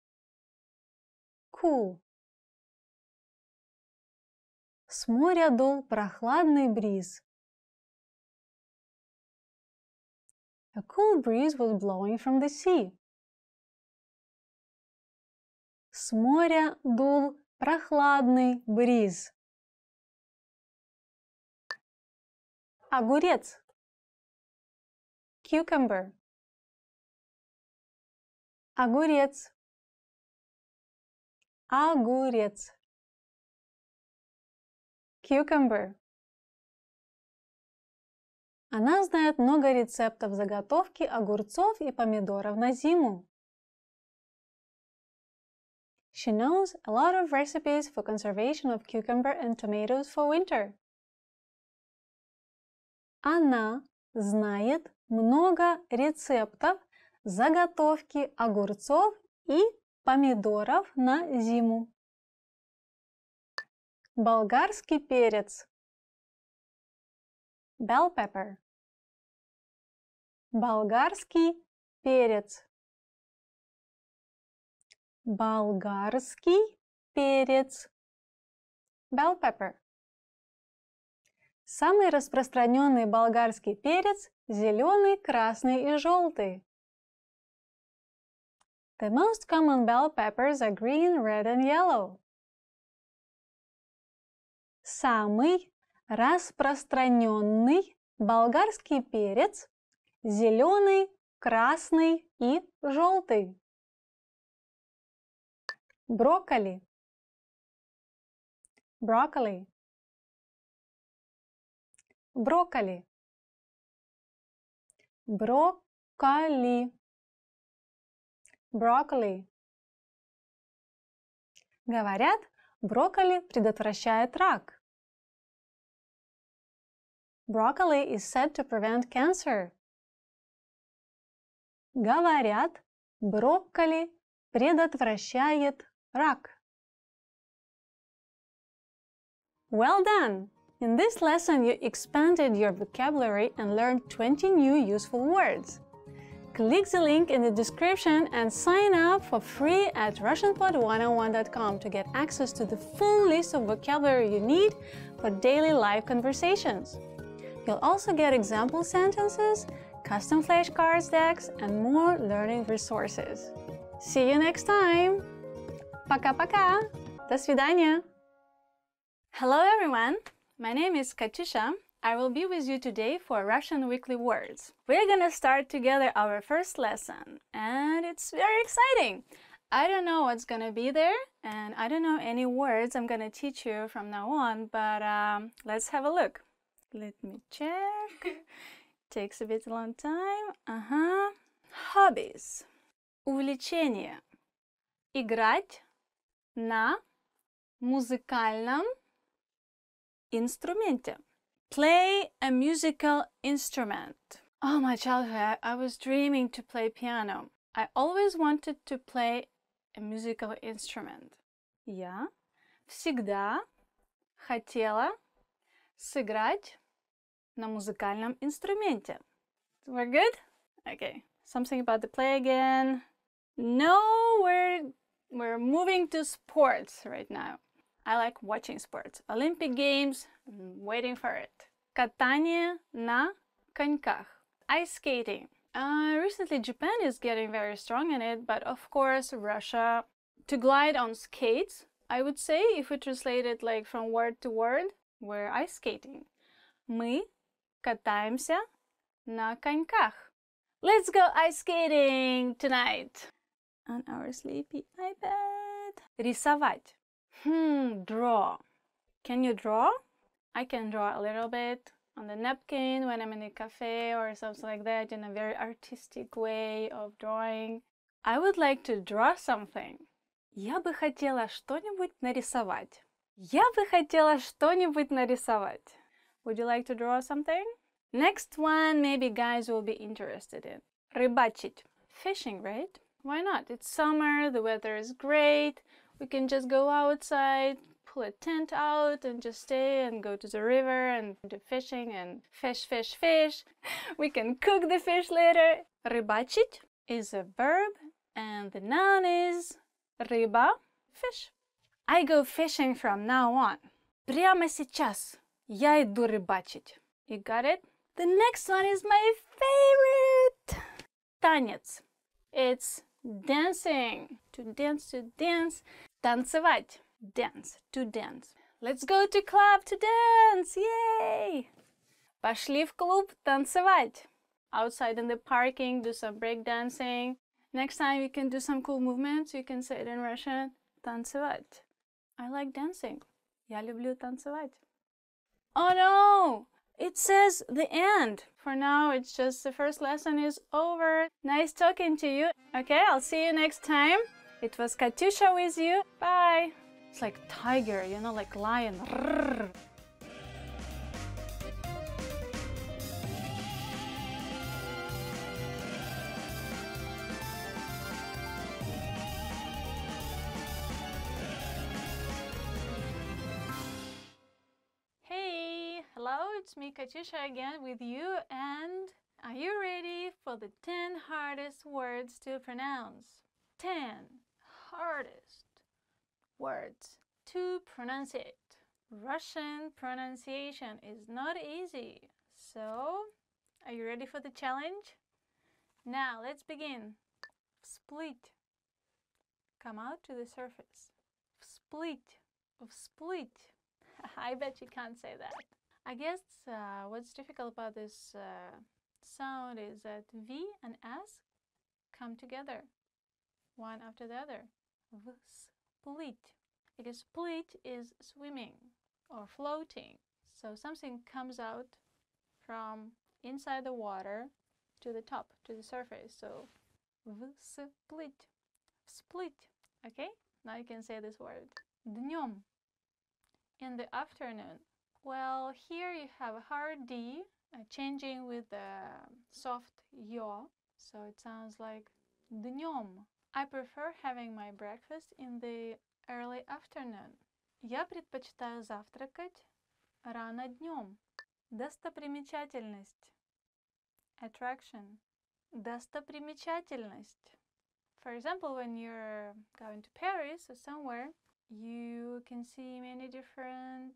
S8: Cool. С моря дул прохладный бриз. A cool breeze was blowing from the sea. С моря дул прохладный бриз. Огурец. Cucumber. Огурец. Огурец. Cucumber. Она знает много рецептов заготовки огурцов и помидоров на зиму. She knows a lot of recipes for conservation of cucumber and tomatoes for winter. Она знает много рецептов заготовки огурцов и помидоров на зиму. Болгарский перец. Bell pepper. Болгарский перец. Болгарский перец. Bell pepper. Самый распространенный болгарский перец – зеленый, красный и желтый. The most common bell peppers are green, red and yellow. Самый распространенный болгарский перец – зеленый, красный и желтый. Broccoli. Broccoli. Broccoli. Broccoli. Broccoli. Говорят, брокколи предотвращает рак. Broccoli is said to prevent cancer. Говорят, брокколи предотвращает рак. Well done! In this lesson, you expanded your vocabulary and learned 20 new useful words. Click the link in the description and sign up for free at RussianPod101.com to get access to the full list of vocabulary you need for daily live conversations. You'll also get example sentences, custom flashcards decks, and more learning resources. See you next time! Пока-пока! До свидания! Hello everyone! My name is Katyusha. I will be with you today for Russian Weekly Words. We're gonna start together our first lesson, and it's very exciting! I don't know what's gonna be there, and I don't know any words I'm gonna teach you from now on, but let's have a look. Let me check. Takes a bit long time. Hobbies. Увлечение. Играть на музыкальном инструменте. Play a musical instrument. Oh, my childhood, I was dreaming to play piano. I always wanted to play a musical instrument. Я всегда хотела сыграть на музыкальном инструменте. We're good? Okay. Something about the play again. No, we're moving to sports right now. I like watching sports. Olympic Games, I'm waiting for it. Катание на коньках. Ice skating. Recently Japan is getting very strong in it, but of course Russia. To glide on skates, I would say, if we translate it like from word to word, we're ice skating. Мы катаемся на коньках. Let's go ice skating tonight on our sleepy iPad. Рисовать. Draw. Can you draw? I can draw a little bit on the napkin when I'm in a cafe or something like that, in a very artistic way of drawing. I would like to draw something. Я бы хотела что-нибудь нарисовать. Я бы хотела что-нибудь нарисовать. Would you like to draw something? Next one, maybe guys will be interested in. Рыбачить. Fishing, right? Why not? It's summer, the weather is great. We can just go outside, pull a tent out and just stay and go to the river and do fishing and fish, fish, fish. We can cook the fish later. Рыбачить is a verb and the noun is рыба, fish. I go fishing from now on. Прямо сейчас я иду рыбачить. You got it? The next one is my favorite. Танец. It's dancing. To dance, to dance. Танцевать. Dance, to dance. Let's go to club to dance. Yay! Пошли в клуб танцевать. Outside in the parking, do some break dancing. Next time you can do some cool movements. You can say it in Russian. Танцевать. I like dancing. Я люблю танцевать. Oh no! It says the end. For now, it's just the first lesson is over. Nice talking to you. Okay, I'll see you next time. It was Katyusha with you. Bye. It's like tiger, you know, like lion. Rrr. Hello, it's me Katyusha again with you, and are you ready for the 10 hardest words to pronounce? 10 hardest words to pronounce it. Russian pronunciation is not easy, so are you ready for the challenge? Now let's begin. Split. Come out to the surface. Split. Split. I bet you can't say that. I guess what's difficult about this sound is that V and S come together, one after the other.
S6: плыть. Because плыть is swimming or floating. So something comes out from inside the water to the top, to the surface. So всплыть, всплыть. Okay? Now you can say this word. Днем. In the afternoon. Well, here you have a hard D changing with the soft yo. So it sounds like днем. I prefer having my breakfast in the early afternoon. Я предпочитаю завтракать рано днем. Достопримечательность. Attraction. Достопримечательность. For example, when you're going to Paris or somewhere, you can see many different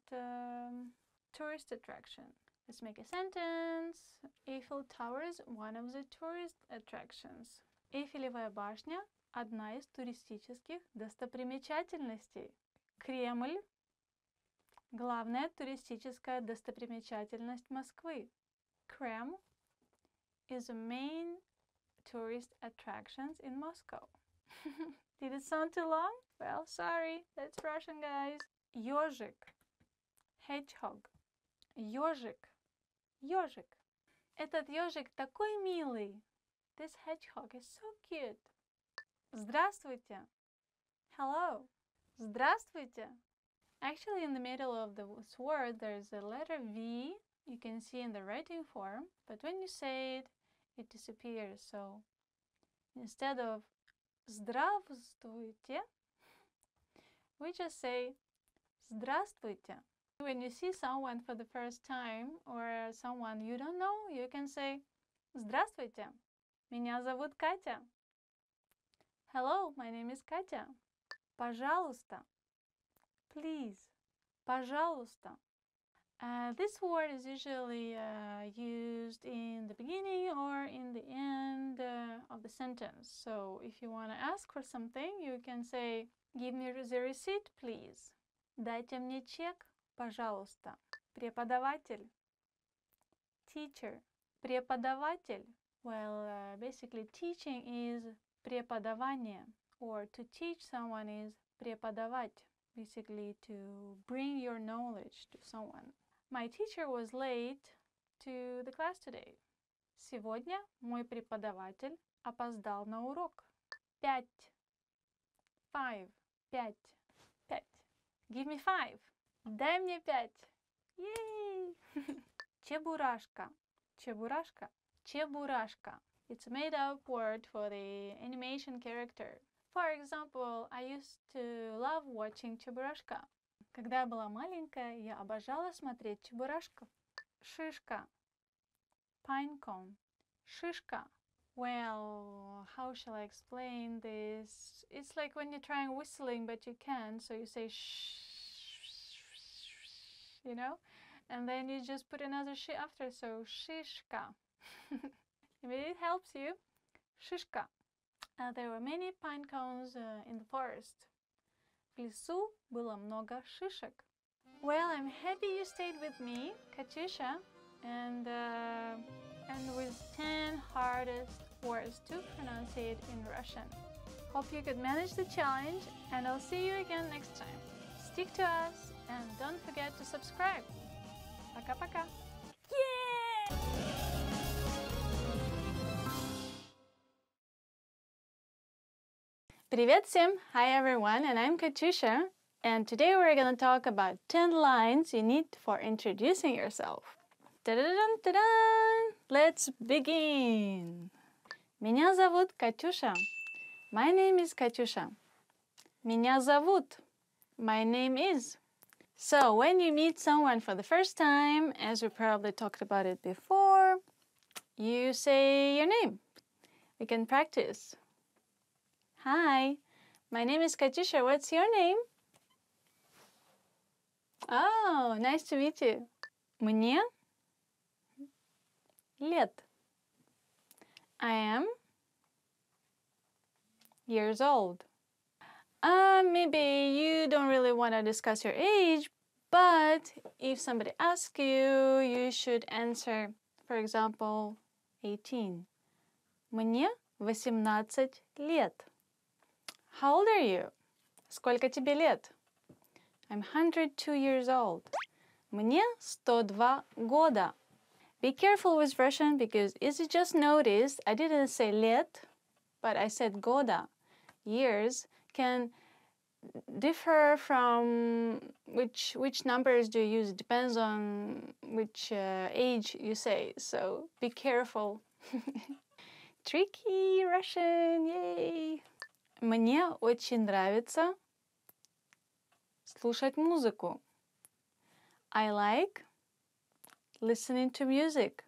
S6: tourist attractions. Let's make a sentence. Eiffel Tower is one of the tourist attractions. Эйфелевая башня – одна из туристических достопримечательностей. Кремль – главная туристическая достопримечательность Москвы. Kreml is the main tourist attractions in Moscow. Did it sound too long? Well, sorry, that's Russian, guys. Ёжик, hedgehog. Ёжик, ёжик. Этот ёжик такой милый. This hedgehog is so cute. Здравствуйте. Hello. Здравствуйте. Actually, in the middle of this word, there's a letter V. You can see in the writing form, but when you say it, it disappears. So instead of здравствуйте, we just say здравствуйте. When you see someone for the first time or someone you don't know, you can say здравствуйте. Меня зовут Катя. Hello, my name is Katya. Пожалуйста. Please. Пожалуйста. This word is usually used in the beginning or in the end of the sentence. So if you want to ask for something, you can say, give me the receipt, please. Дайте мне чек, пожалуйста. Преподаватель. Teacher. Преподаватель. Well, basically teaching is преподавание, or to teach someone is преподавать. Basically to bring your knowledge to someone. My teacher was late to the class today. Сегодня мой преподаватель опоздал на урок. 5. 5. 5. 5. Give me 5. Дай мне 5. Yay! Чебурашка. Чебурашка. Чебурашка. It's a made-up word for the animation character. For example, I used to love watching Чебурашка. Когда я была маленькая, я обожала смотреть Чебурашку. Шишка. Pine cone. Шишка. Well, how shall I explain this? It's like when you're trying whistling, but you can't, so you say shh, you know? And then you just put another sh after, so shishka. Maybe it helps you. Shishka. There were many pine cones in the forest. В лесу было много шишек. Well, I'm happy you stayed with me, Katyusha, and with 10 hardest words to pronounce it in Russian. Hope you could manage the challenge, and I'll see you again next time. Stick to us, and don't forget to subscribe. Пока-пока. Yeah! Привет всем! Hi everyone, and I'm Katyusha, and today we're going to talk about 10 lines you need for introducing yourself. Ta-da-da-dun-ta-dun! Let's begin! Меня зовут Катюша. My name is Katyusha. Меня зовут. My name is. So when you meet someone for the first time, as we probably talked about it before, you say your name. We can practice. Hi, my name is Katyusha. What's your name? Oh, nice to meet you. Мне лет. I am years old. Maybe you don't really want to discuss your age, but if somebody asks you, you should answer, for example, 18. Мне 18 лет. How old are you? Сколько тебе лет? I'm 102 years old. Мне 102 года. Be careful with Russian because as you just noticed, I didn't say лет, but I said года. Years can differ from which numbers do you use. It depends on which age you say. So be careful. Tricky Russian, yay! Мне очень нравится слушать музыку. I like listening to music.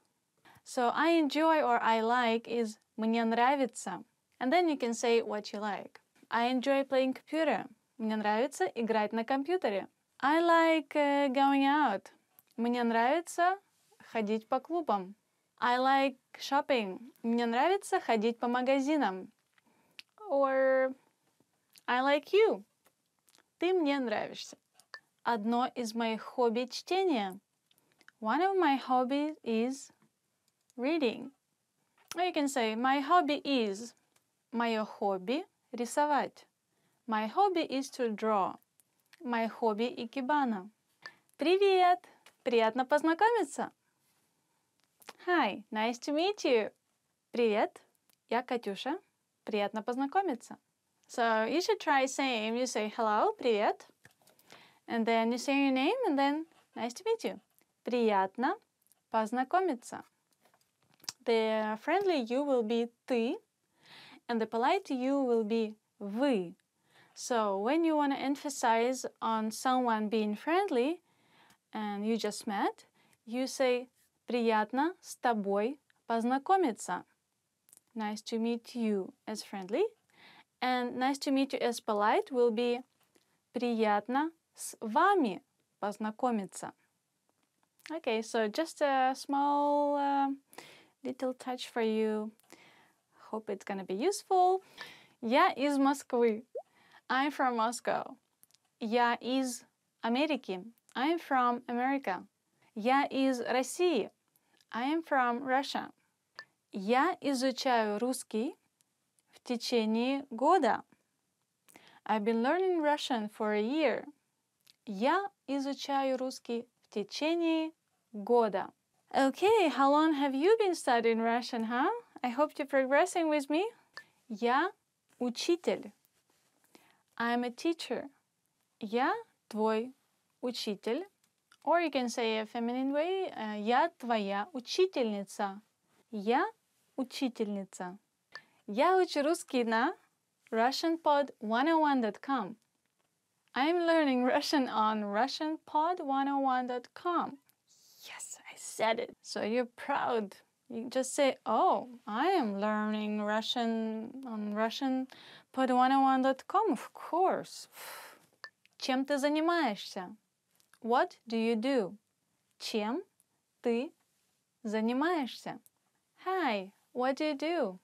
S6: So I enjoy or I like is мне нравится. And then you can say what you like. I enjoy playing computer. Мне нравится играть на компьютере. I like going out. Мне нравится ходить по клубам. I like shopping. Мне нравится ходить по магазинам. Or I like you. Ты мне нравишься. Одно из моих хобби — чтение. One of my hobbies is reading. Or you can say my hobby is. Мое хобби — рисовать. My hobby is to draw. My hobby — икебана. Привет! Приятно познакомиться. Hi, nice to meet you. Привет, я Катюша. Приятно познакомиться. So you should try same. You say hello, привет. And then you say your name and then nice to meet you. Приятно познакомиться. The friendly you will be ты, and the polite you will be вы. So when you want to emphasize on someone being friendly and you just met, you say приятно с тобой познакомиться. Nice to meet you as friendly. And nice to meet you as polite will be приятно с вами познакомиться. Okay, so just a small little touch for you. Hope it's gonna be useful. Я из Москвы. I'm from Moscow. Я из Америки. I'm from America. Я из России. I am from Russia. Я изучаю русский в течение года. I've been learning Russian for a year. Я изучаю русский в течение года. Okay, how long have you been studying Russian, huh? I hope you're progressing with me. Я учитель. I'm a teacher. Я твой учитель. Or you can say a feminine way. Я твоя учительница. Я учительница. Я учу русский на RussianPod101.com. I'm learning Russian on RussianPod101.com. Yes, I said it. So you're proud. You just say, oh, I am learning Russian on RussianPod101.com. Of course. Чем ты занимаешься? What do you do? Чем ты занимаешься? Hi, what do you do?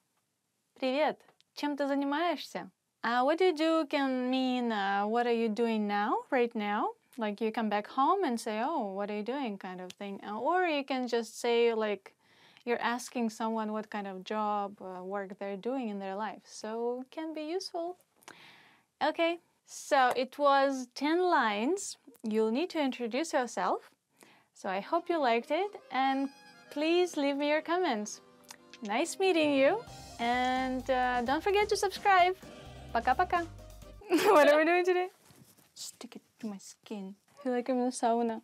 S6: Привет, чем ты занимаешься? What do you do can mean what are you doing now, right now? Like you come back home and say, oh, what are you doing kind of thing. Or you can just say like you're asking someone what kind of job, work they're doing in their life. So it can be useful. Okay, so it was 10 lines. You'll need to introduce yourself. So I hope you liked it and please leave me your comments. Nice meeting you and don't forget to subscribe. Пока-пока. What are we doing today? Stick it to my skin. I feel like I'm in a sauna.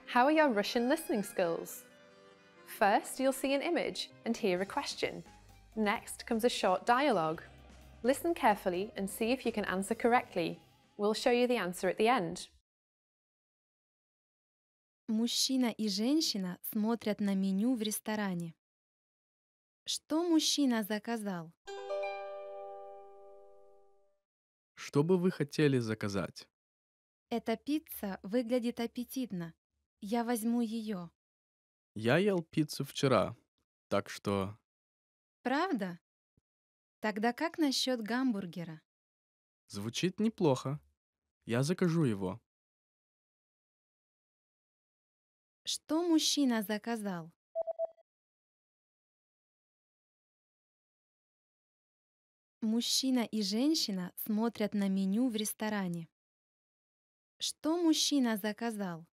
S2: How are your Russian listening skills? First, you'll see an image and hear a question. Next comes a short dialogue. Listen carefully and see if you can answer correctly. We'll show you the answer at the end.
S3: Мужчина и женщина смотрят на меню в ресторане. Что мужчина заказал?
S4: Что бы вы хотели заказать?
S3: Эта пицца выглядит аппетитно. Я возьму ее.
S4: Я ел пиццу вчера, так что...
S3: Правда? Тогда как насчет гамбургера?
S4: Звучит неплохо. Я закажу его.
S3: Что мужчина заказал? Мужчина и женщина смотрят на меню в ресторане. Что мужчина заказал?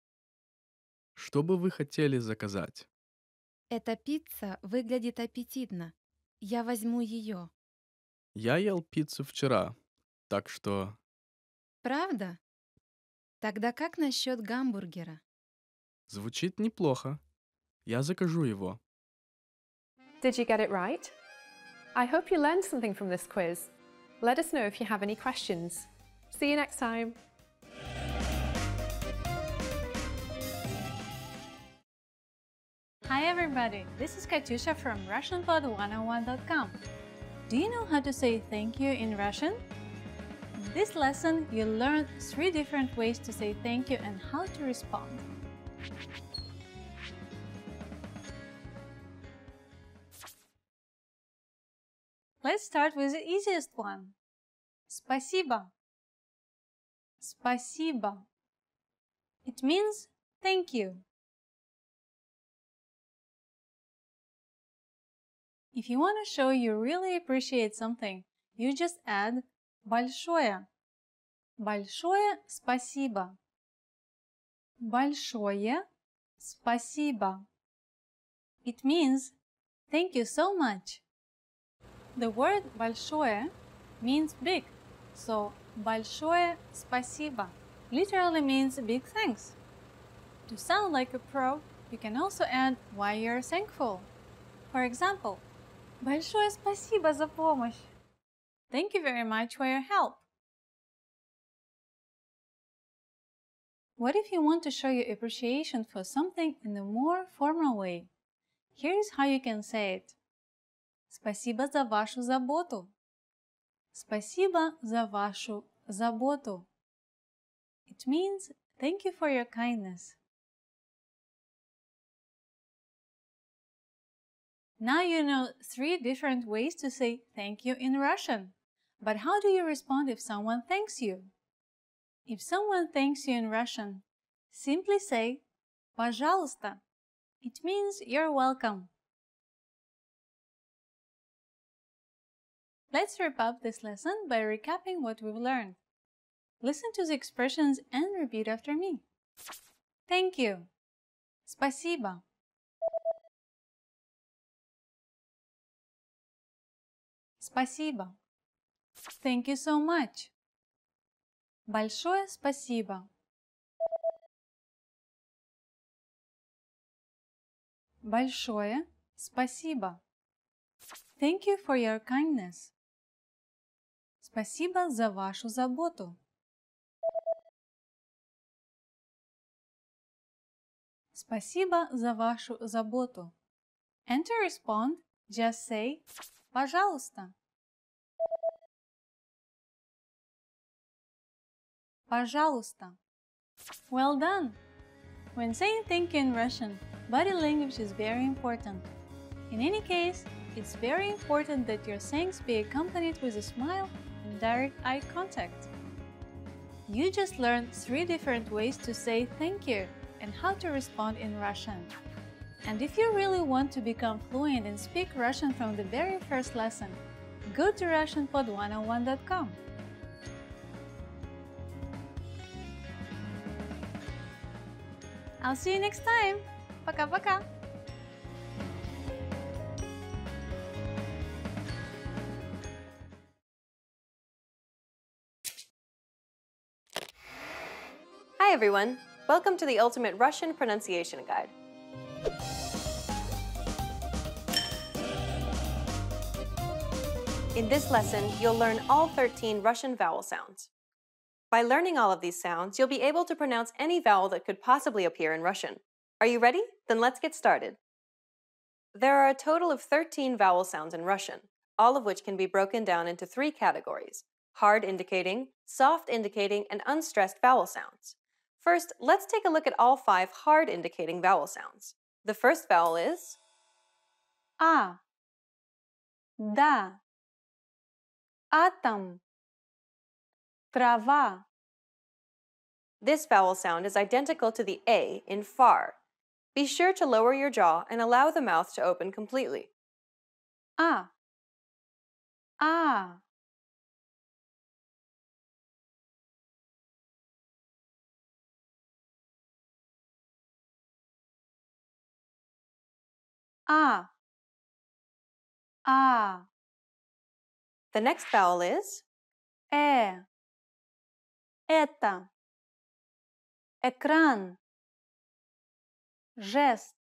S4: Что бы вы хотели заказать?
S3: Эта пицца выглядит аппетитно. Я возьму ее.
S4: Я ел пиццу вчера, так что...
S3: Правда? Тогда как насчет гамбургера?
S4: Звучит неплохо. Я закажу его.
S2: Did you get it right? I hope you learned something from this quiz. Let us know if you have any questions. See you next time.
S8: Hi everybody, this is Katyusha from RussianPod101.com. Do you know how to say thank you in Russian? In this lesson, you'll learn 3 different ways to say thank you and how to respond. Let's start with the easiest one. Спасибо. Спасибо. It means thank you. If you want to show you really appreciate something, you just add большое. Большое спасибо. Большое спасибо. It means thank you so much. The word большое means big, so большое спасибо literally means big thanks. To sound like a pro, you can also add why you're thankful. For example, большое спасибо за помощь. Thank you very much for your help. What if you want to show your appreciation for something in a more formal way? Here's how you can say it. Спасибо за вашу заботу. Спасибо за вашу заботу. It means thank you for your kindness. Now you know 3 different ways to say thank you in Russian. But how do you respond if someone thanks you? If someone thanks you in Russian, simply say пожалуйста. It means you're welcome. Let's wrap up this lesson by recapping what we've learned. Listen to the expressions and repeat after me. Thank you. Спасибо. Спасибо. Thank you so much. Большое спасибо. Большое спасибо. Thank you for your kindness. Спасибо за вашу заботу. Спасибо за вашу заботу. And to respond, just say пожалуйста. Пожалуйста. Well done! When saying thank you in Russian, body language is very important. In any case, it's very important that your thanks be accompanied with a smile and direct eye contact. You just learned 3 different ways to say thank you and how to respond in Russian. And if you really want to become fluent and speak Russian from the very first lesson, go to RussianPod101.com. I'll see you next time. Пока-пока.
S1: Hi everyone! Welcome to the Ultimate Russian Pronunciation Guide. In this lesson, you'll learn all 13 Russian vowel sounds. By learning all of these sounds, you'll be able to pronounce any vowel that could possibly appear in Russian. Are you ready? Then let's get started. There are a total of 13 vowel sounds in Russian, all of which can be broken down into 3 categories: hard indicating, soft indicating, and unstressed vowel sounds. First, let's take a look at all 5 hard indicating vowel sounds. The first vowel is
S8: А. Да. Атом. Трава.
S1: This vowel sound is identical to the A in far. Be sure to lower your jaw and allow the mouth to open completely.
S8: А. А. А. А.
S1: The next vowel is
S8: Это. Экран. Жест.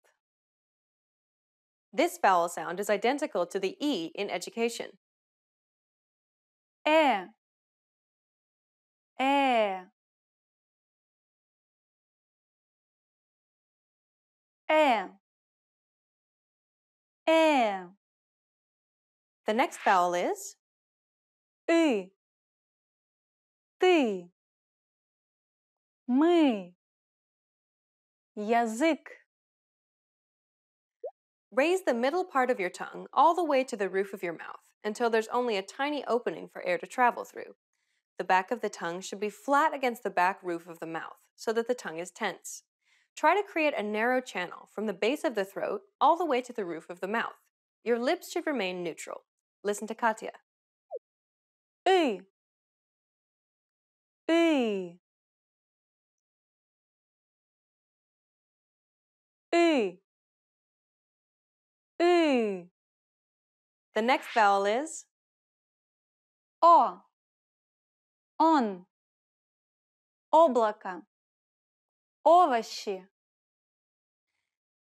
S1: This vowel sound is identical to the E in education.
S8: Э. Э. Э. Э.
S1: The next vowel is
S8: Ты. Ты. Мы. Язык.
S1: raise the middle part of your tongue all the way to the roof of your mouth until there's only a tiny opening for air to travel through. The back of the tongue should be flat against the back roof of the mouth so that the tongue is tense. Try to create a narrow channel from the base of the throat all the way to the roof of the mouth. Your lips should remain neutral. Listen to Katya.
S8: И. И. И. И.
S1: The next vowel is
S8: О. Он. Облако. Овощи.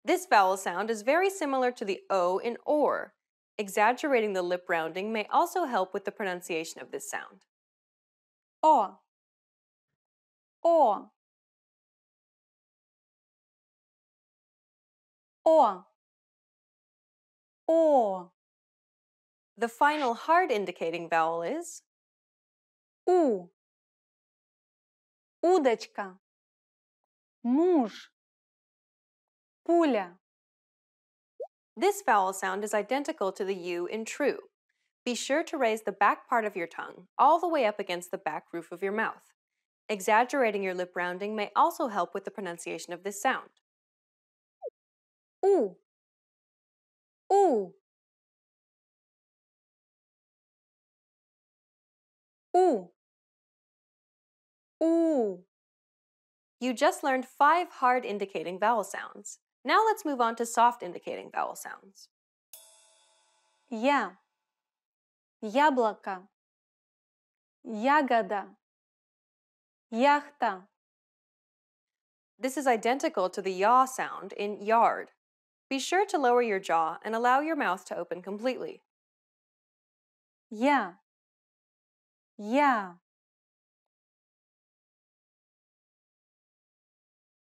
S1: This vowel sound is very similar to the O in or. Exaggerating the lip rounding may also help with the pronunciation of this sound.
S8: О. О. О. О.
S1: The final hard indicating vowel is
S8: У. Удочка. Муж. Пуля.
S1: This vowel sound is identical to the U in true. Be sure to raise the back part of your tongue all the way up against the back roof of your mouth. Exaggerating your lip rounding may also help with the pronunciation of this sound.
S8: У. У. У. У.
S1: You just learned 5 hard indicating vowel sounds. Now let's move on to soft indicating vowel sounds.
S8: Я. Яблоко. Ягода. Яхта.
S1: This is identical to the yaw sound in yard. Be sure to lower your jaw and allow your mouth to open completely.
S8: Я. Я.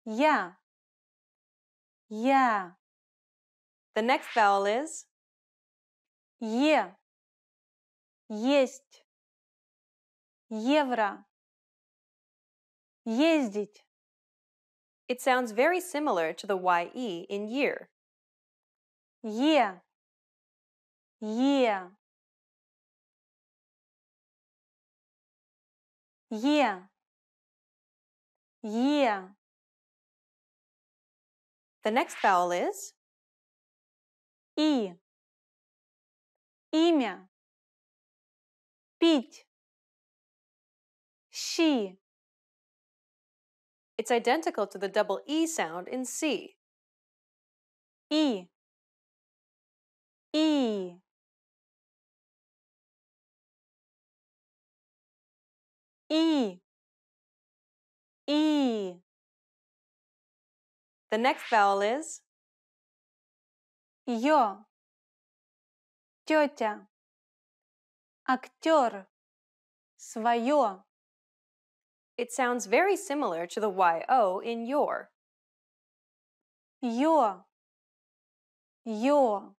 S8: Я. Я.
S1: The next vowel is
S8: Е. Есть. Евро. Ездить.
S1: It sounds very similar to the YE in year.
S8: Е. Е. Е. Е.
S1: The next vowel is
S8: И. Имя. Пить. Щи.
S1: It's identical to the double E sound in C.
S8: И. И. И. И.
S1: The next vowel is
S8: Ё. Тетя. Актер. Своё.
S1: It sounds very similar to the YO in your.
S8: Ё. Ё.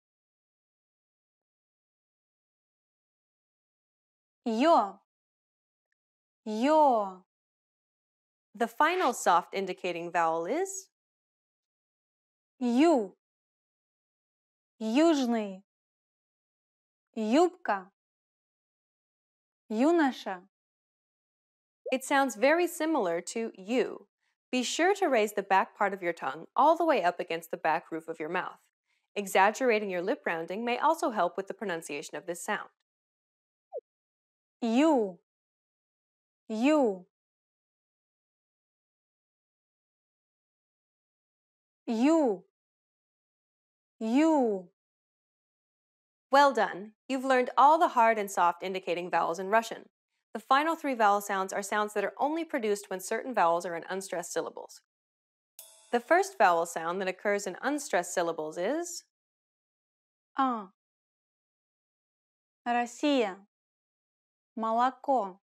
S8: Ё. Ё.
S1: The final soft indicating vowel is
S8: Ю. Южный. Юбка. Юноша.
S1: It sounds very similar to you. Be sure to raise the back part of your tongue all the way up against the back roof of your mouth. Exaggerating your lip rounding may also help with the pronunciation of this sound.
S8: You. You. You. You.
S1: Well done! You've learned all the hard and soft indicating vowels in Russian. The final 3 vowel sounds are sounds that are only produced when certain vowels are in unstressed syllables. The first vowel sound that occurs in unstressed syllables is
S8: А. Россия. Молоко.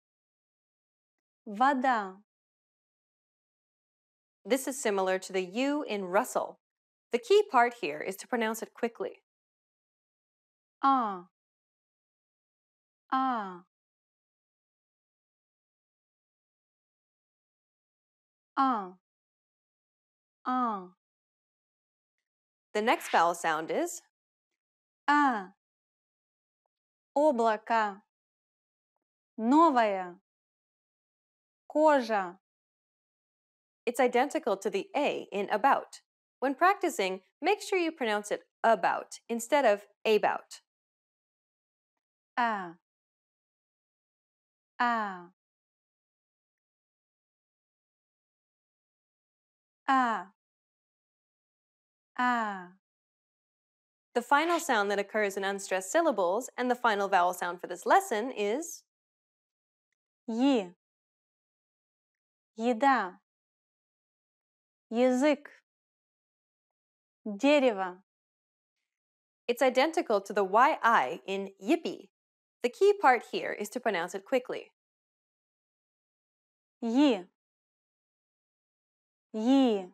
S8: Вода.
S1: This is similar to the U in Russell. The key part here is to pronounce it quickly.
S8: А. А. А. А.
S1: The next vowel sound is
S8: А. Облако. Новая. Кожа.
S1: It's identical to the A in about. When practicing, make sure you pronounce it about instead of about.
S8: А. А. А. А.
S1: The final sound that occurs in unstressed syllables and the final vowel sound for this lesson is
S8: Е. Еда. Язык. Дерево.
S1: It's identical to the YI in yippee. The key part here is to pronounce it quickly.
S8: Е. Е.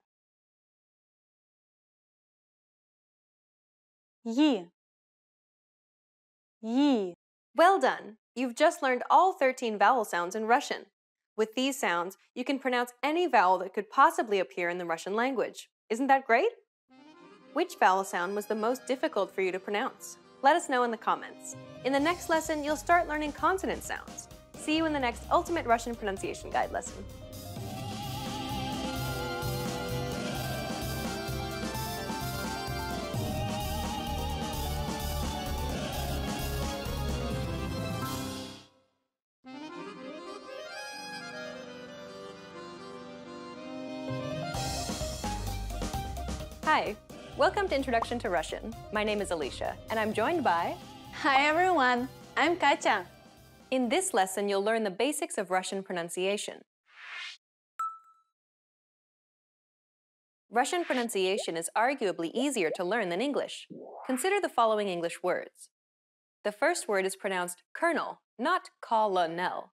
S8: Е. Е.
S1: Well done! You've just learned all 13 vowel sounds in Russian. With these sounds, you can pronounce any vowel that could possibly appear in the Russian language. Isn't that great? Which vowel sound was the most difficult for you to pronounce? Let us know in the comments. In the next lesson, you'll start learning consonant sounds. See you in the next Ultimate Russian Pronunciation Guide lesson. Hi, welcome to Introduction to Russian. My name is Alicia, and I'm joined by...
S8: Hi everyone, I'm Katya.
S1: In this lesson, you'll learn the basics of Russian pronunciation. Russian pronunciation is arguably easier to learn than English. Consider the following English words. The first word is pronounced colonel, not colonel.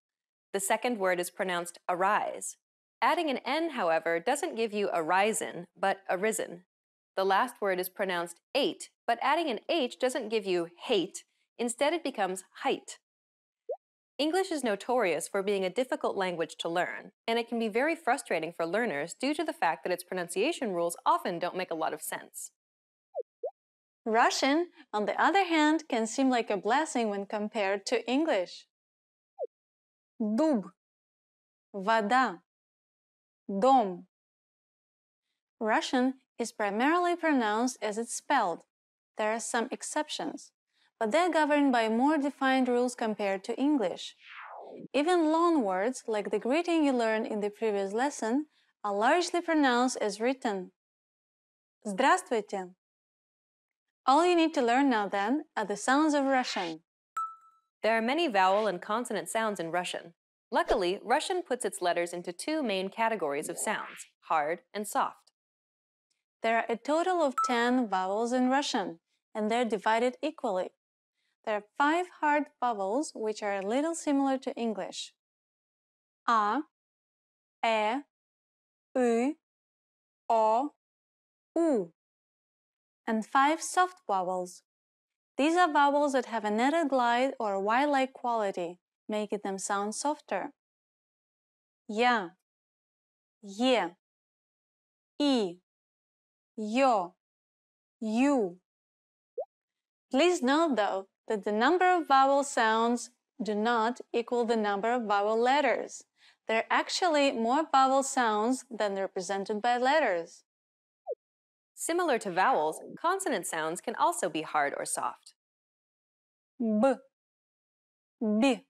S1: The second word is pronounced arise. Adding an N, however, doesn't give you arisen, but arisen. The last word is pronounced ate, but adding an H doesn't give you hate. Instead, it becomes height. English is notorious for being a difficult language to learn, and it can be very frustrating for learners due to the fact that its pronunciation rules often don't make a lot of sense.
S8: Russian, on the other hand, can seem like a blessing when compared to English. Дуб. Вода. Дом. Russian is primarily pronounced as it's spelled. There are some exceptions, but they're governed by more defined rules compared to English. Even loan words, like the greeting you learned in the previous lesson, are largely pronounced as written. Здравствуйте. All you need to learn now then are the sounds of Russian.
S1: There are many vowel and consonant sounds in Russian. Luckily, Russian puts its letters into 2 main categories of sounds, hard and soft.
S8: There are a total of 10 vowels in Russian, and they're divided equally. There are 5 hard vowels, which are a little similar to English. A, E, U, O, U. And 5 soft vowels. These are vowels that have a netted glide or Y-like quality, making them sound softer. Ya, Ye, I, Yo, You. Please note, though, that the number of vowel sounds do not equal the number of vowel letters. there are actually more vowel sounds than represented by letters.
S1: Similar to vowels, consonant sounds can also be hard or soft.
S8: B, B,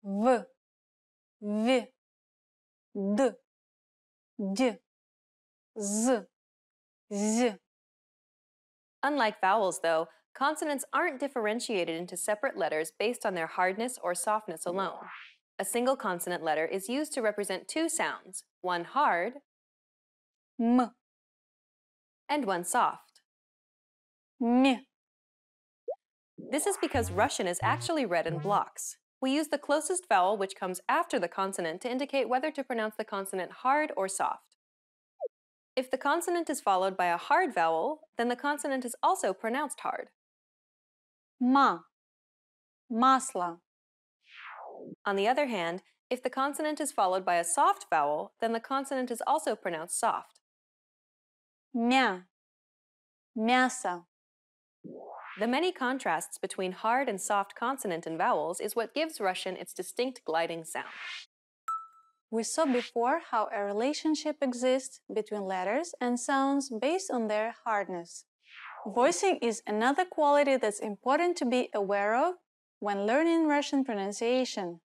S8: V, V, D, D, Z, Z.
S1: Unlike vowels, though, consonants aren't differentiated into separate letters based on their hardness or softness alone. A single consonant letter is used to represent two sounds, one hard
S8: M,
S1: and one soft.
S8: M.
S1: This is because Russian is actually read in blocks. We use the closest vowel which comes after the consonant to indicate whether to pronounce the consonant hard or soft. If the consonant is followed by a hard vowel, then the consonant is also pronounced hard.
S8: Ma, масло.
S1: On the other hand, if the consonant is followed by a soft vowel, then the consonant is also pronounced soft.
S8: Мя, мясо.
S1: The many contrasts between hard and soft consonant and vowels is what gives Russian its distinct gliding sound.
S8: We saw before how a relationship exists between letters and sounds based on their hardness. Voicing is another quality that's important to be aware of when learning Russian pronunciation.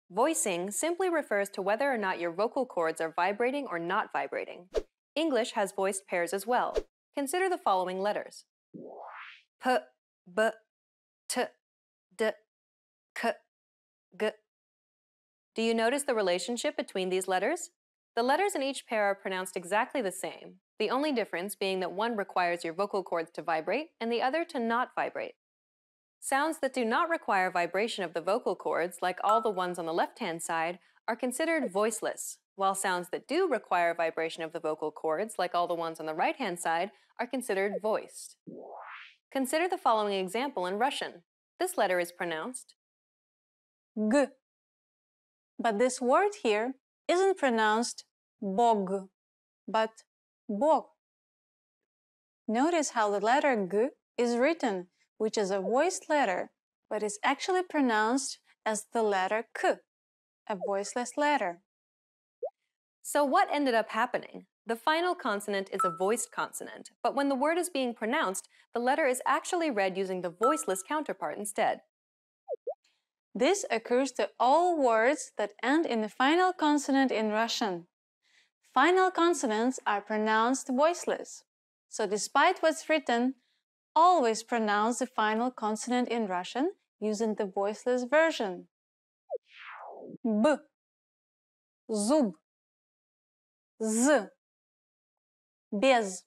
S1: Voicing simply refers to whether or not your vocal cords are vibrating or not vibrating. English has voiced pairs as well. Consider the following letters: P, B, T, D, K, G. Do you notice the relationship between these letters? The letters in each pair are pronounced exactly the same, the only difference being that one requires your vocal cords to vibrate and the other to not vibrate. Sounds that do not require vibration of the vocal cords, like all the ones on the left-hand side, are considered voiceless, while sounds that do require vibration of the vocal cords, like all the ones on the right-hand side, are considered voiced. Consider the following example in Russian. This letter is pronounced
S8: G. But this word here isn't pronounced bog, but bog. Notice how the letter G is written, which is a voiced letter, but is actually pronounced as the letter K, a voiceless letter.
S1: So what ended up happening? The final consonant is a voiced consonant, but when the word is being pronounced, the letter is actually read using the voiceless counterpart instead.
S8: This occurs to all words that end in the final consonant in Russian. Final consonants are pronounced voiceless. So despite what's written, always pronounce the final consonant in Russian using the voiceless version. B, zub, z, без.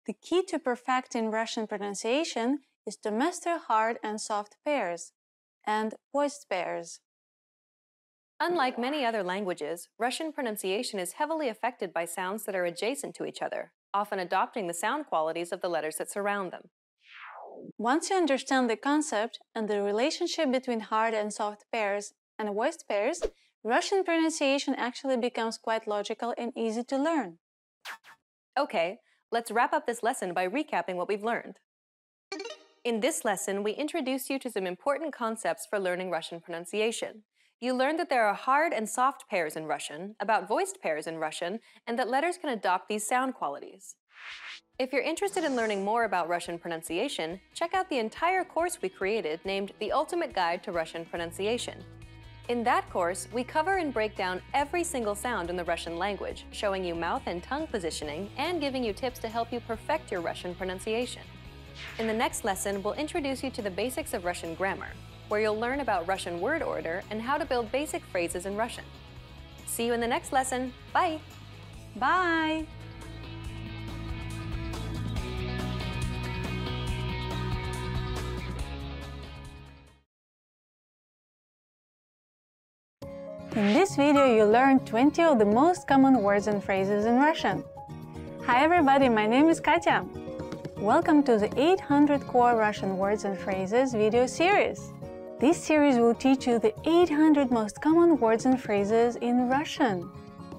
S8: The key to perfecting Russian pronunciation is to master hard and soft pairs and voiced pairs.
S1: Unlike many other languages, Russian pronunciation is heavily affected by sounds that are adjacent to each other, often adopting the sound qualities of the letters that surround them.
S8: Once you understand the concept and the relationship between hard and soft pairs and voiced pairs, Russian pronunciation actually becomes quite logical and easy to learn.
S1: Okay, let's wrap up this lesson by recapping what we've learned. In this lesson, we introduced you to some important concepts for learning Russian pronunciation. You learned that there are hard and soft pairs in Russian, about voiced pairs in Russian, and that letters can adopt these sound qualities. If you're interested in learning more about Russian pronunciation, check out the entire course we created named The Ultimate Guide to Russian Pronunciation. In that course, we cover and break down every single sound in the Russian language, showing you mouth and tongue positioning and giving you tips to help you perfect your Russian pronunciation. In the next lesson, we'll introduce you to the basics of Russian grammar, where you'll learn about Russian word order and how to build basic phrases in Russian. See you in the next lesson. Bye!
S8: Bye! In this video, you learned 20 of the most common words and phrases in Russian. Hi everybody, my name is Katya. Welcome to the 800 Core Russian Words and Phrases video series. This series will teach you the 800 most common words and phrases in Russian.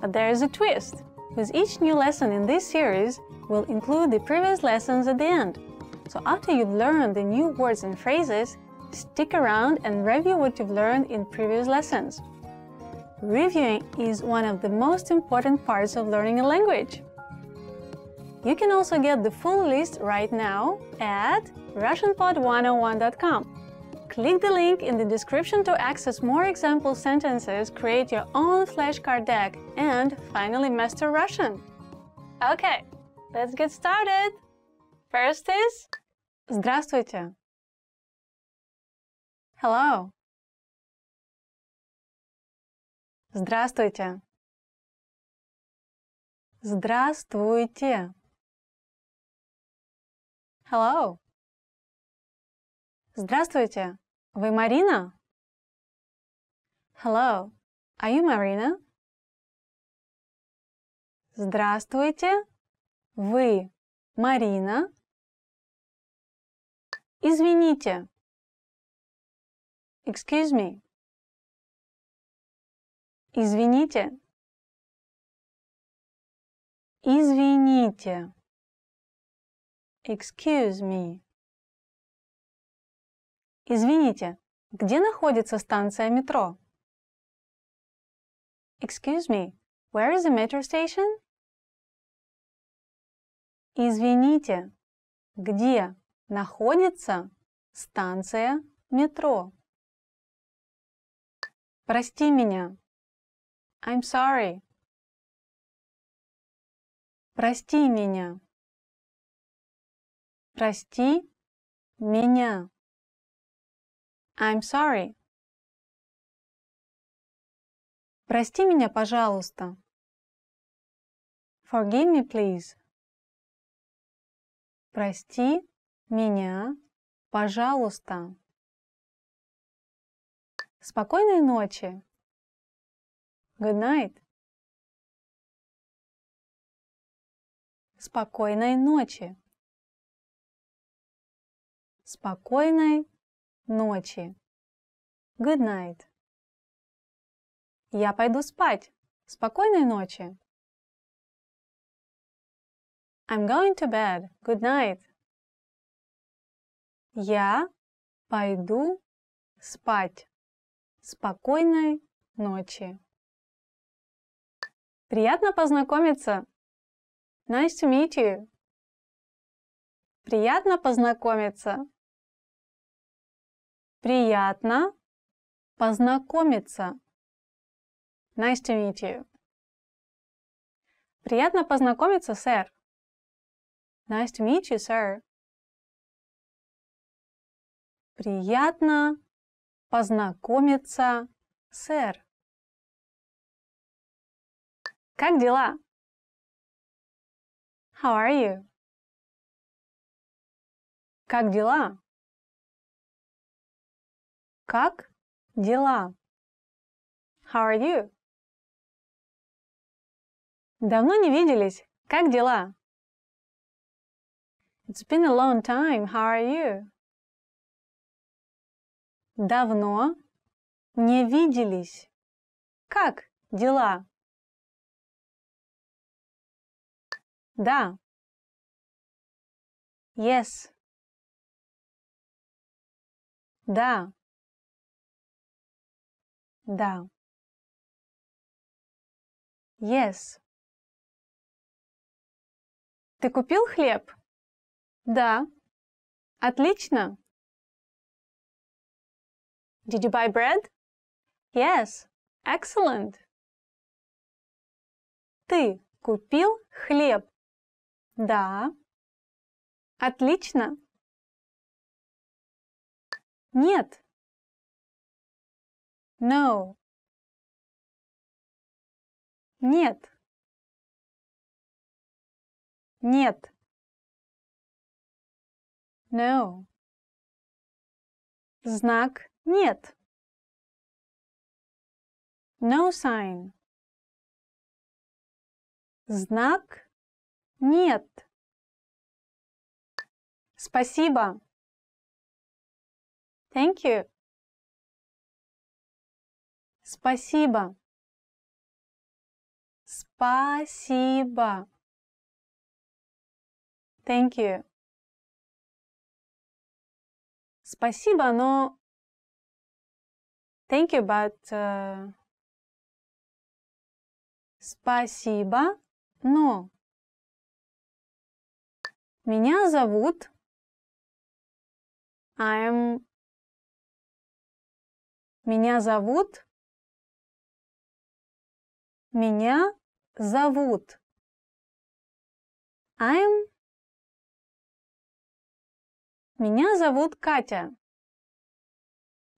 S8: But there is a twist. With each new lesson in this series, we'll include the previous lessons at the end. So after you've learned the new words and phrases, Stick around and review what you've learned in previous lessons. Reviewing is one of the most important parts of learning a language. You can also get the full list right now at RussianPod101.com. Click the link in the description to access more example sentences, create your own flashcard deck, and finally master Russian. Okay, let's get started. First is Здравствуйте. Hello. Здравствуйте. Здравствуйте. Hello. Здравствуйте. Вы Марина? Hello. Are you Marina? Здравствуйте. Вы Марина? Извините. Excuse me. Извините. Извините. Excuse me. Извините, где находится станция метро? Excuse me, where is the metro station? Извините, где находится станция метро? Прости меня. I'm sorry. Прости меня. Прости меня. I'm sorry. Прости меня, пожалуйста. Forgive me, please. Прости меня, пожалуйста. Спокойной ночи. Good night. Спокойной ночи. Спокойной ночи. Good night. Я пойду спать. Спокойной ночи. I'm going to bed. Good night. Я пойду спать. Спокойной ночи. Приятно познакомиться. Nice to meet you. Приятно познакомиться. Приятно познакомиться. Nice to meet you. Приятно познакомиться, сэр. Nice to meet you, sir. Приятно познакомиться, сэр. Как дела? How are you? Как дела? Как дела? How are you? Давно не виделись. Как дела? It's been a long time. How are you? Давно не виделись. Как дела? Да. Yes. Да. Да. Yes. Ты купил хлеб? Да. Отлично. Did you buy bread? Yes. Excellent. Ты купил хлеб? Да. Отлично. Нет. No. Нет. Нет. No. Знак нет. No sign. Знак нет. Спасибо. Thank you. Спасибо. Спасибо. Thank you. Спасибо, но Thank you, but спасибо, но меня зовут меня зовут меня зовут Катя.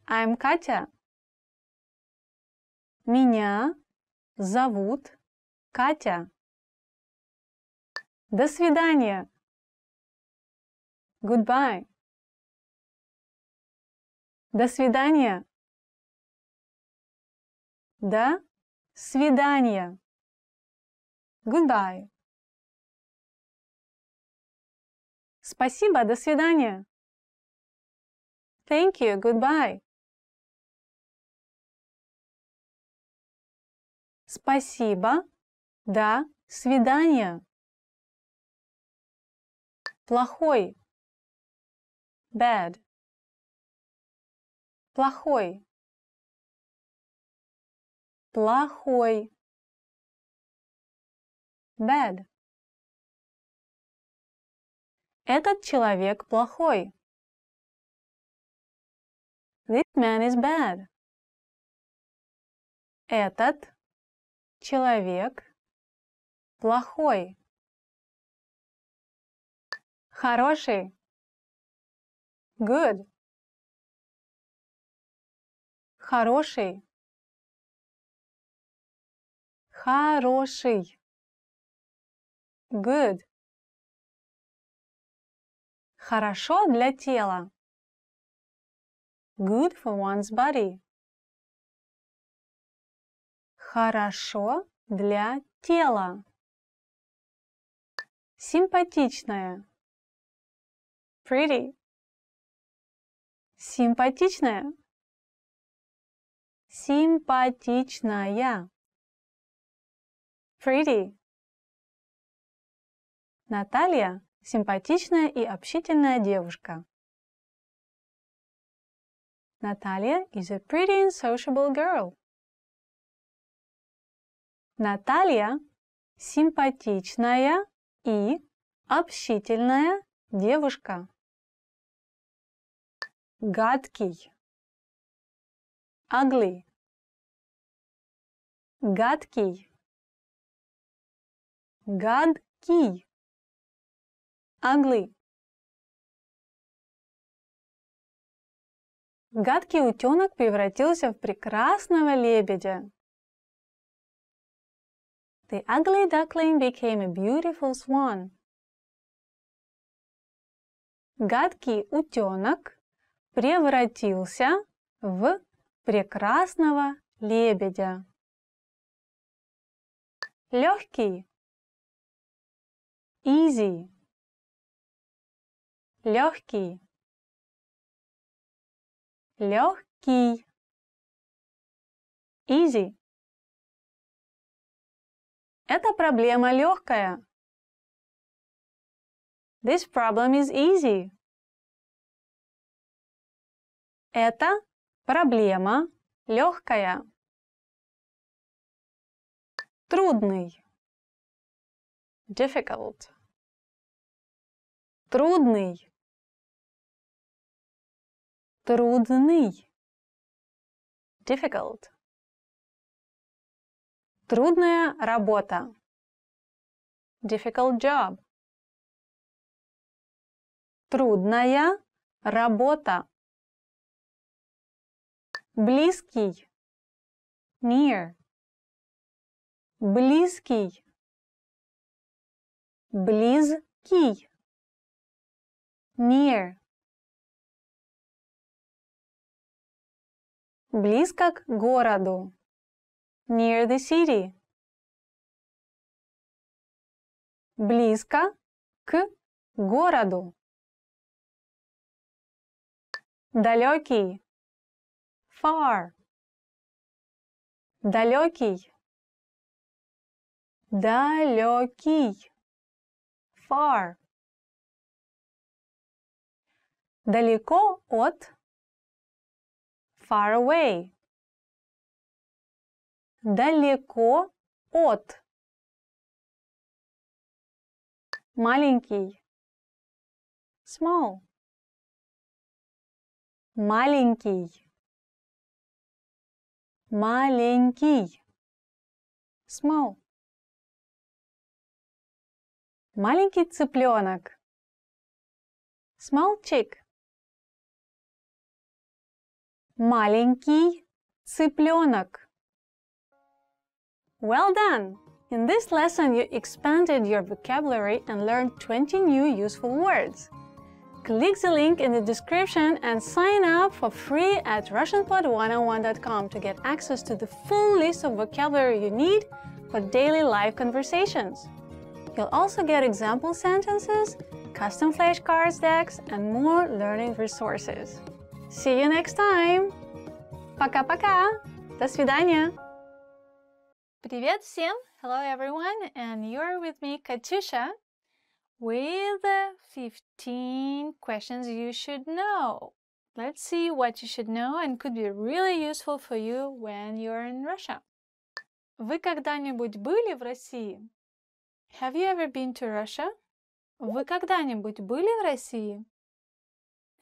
S8: I'm Катя. Меня зовут Катя. До свидания. Goodbye. До свидания. До свидания. Goodbye. Спасибо, до свидания. Thank you, goodbye. Спасибо, до свидания. Плохой. Bad. Плохой. Плохой. Bad. Этот человек плохой. This man is bad. Этот человек плохой. Хороший. Good. Хороший. Хороший. Good. Хорошо для тела. Good for one's body. Хорошо для тела. Симпатичная. Pretty. Симпатичная. Симпатичная. Pretty. Наталья – симпатичная и общительная девушка. Наталья is a pretty and sociable girl. Наталья – симпатичная и общительная девушка. Гадкий. Ugly. Гадкий. Гадкий. Ugly. Гадкий утенок превратился в прекрасного лебедя. The ugly duckling became a beautiful swan. Гадкий утенок превратился в прекрасного лебедя. Легкий. Easy. Легкий. Легкий. Easy. Эта проблема легкая. This problem is easy. Эта проблема легкая. Трудный. Difficult. Трудный. Трудный. Difficult. Трудная работа. Difficult job. Трудная работа. Близкий. Near. Близкий. Близкий. Near. Близко к городу. Near the city. Близко к городу. Далекий. Far. Далекий. Далекий. Far. Далеко от. Far away. Далеко от. Маленький. Small. Маленький. Маленький. Small. Маленький цыпленок. Small chick. Маленький цыпленок. Well done! In this lesson, you expanded your vocabulary and learned 20 new useful words. Click the link in the description and sign up for free at RussianPod101.com to get access to the full list of vocabulary you need for daily live conversations. You'll also get example sentences, custom flashcards decks, and more learning resources. See you next time! Пока-пока! До свидания! Привет всем! Hello everyone! And you're with me, Katyusha, with 15 questions you should know. Let's see what you should know and could be really useful for you when you're in Russia. Вы когда-нибудь были в России? Have you ever been to Russia? Вы когда-нибудь были в России?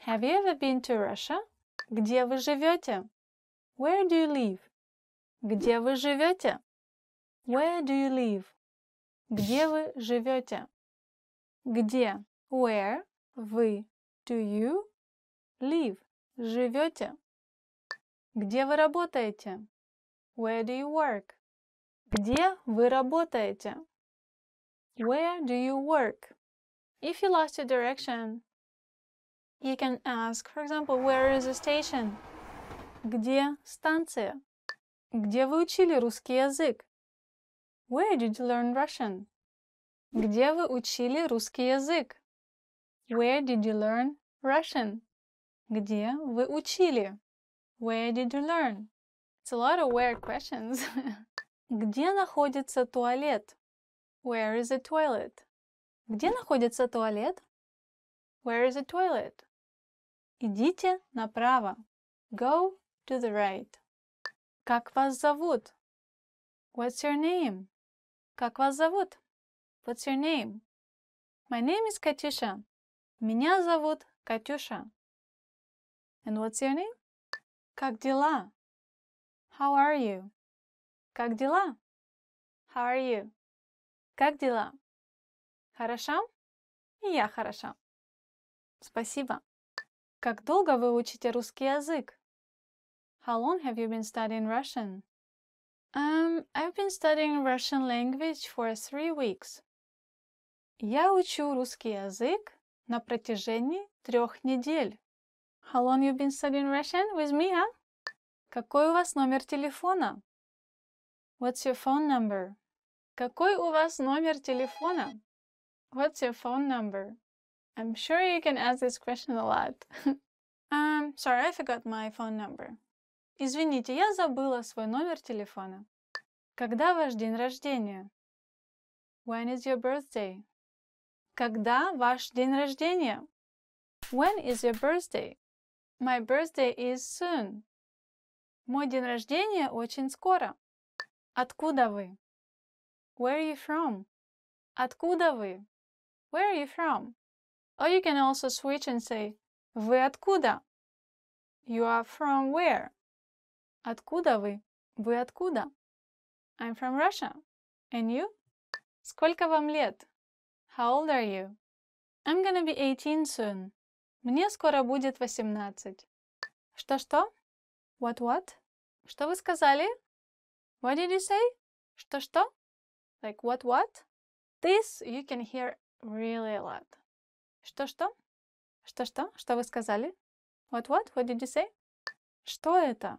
S8: Have you ever been to Russia? Где вы живете? Where do you live? Где вы живете? Where do you live? Где вы живете? Где? Where? Вы. Do you? Live. Живете. Где вы работаете? Where do you work? Где вы работаете? Where do you work? If you lost your direction, you can ask, for example, where is the station? Где станция? Где вы учили русский язык? Where did you learn Russian? Где вы учили русский язык? Where did you learn Russian? Где вы учили? Where did you learn? It's a lot of where questions. Где находится туалет? Where is the toilet? Где находится туалет? Where is the toilet? Идите направо. Go to the right. Как вас зовут? What's your name? Как вас зовут? What's your name? My name is Katyusha. Меня зовут Катюша. And what's your name? Как дела? How are you? Как дела? How are you? Как дела? Хорошо? И я хороша. Спасибо. Как долго вы учите русский язык? How long have you been studying Russian? I've been studying Russian language for 3 weeks. Я учу русский язык на протяжении 3 недель. How long you been studying Russian with me, huh? Какой у вас номер телефона? What's your phone number? Какой у вас номер телефона? What's your phone number? I'm sure you can ask this question a lot. Sorry, I forgot my phone number. Извините, я забыла свой номер телефона. Когда ваш день рождения? When is your birthday? Когда ваш день рождения? When is your birthday? My birthday is soon. Мой день рождения очень скоро. Откуда вы? Where are you from? Откуда вы? Where are you from? Or you can also switch and say, вы откуда? You are from where? Откуда вы? Вы откуда? I'm from Russia. And you? Сколько вам лет? How old are you? I'm gonna be 18 soon. Мне скоро будет 18. Что-что? What? Что вы сказали? What did you say? Что-что? Like what? This you can hear really a lot. Что-что? Что-что? Что вы сказали? What? What did you say? Что это?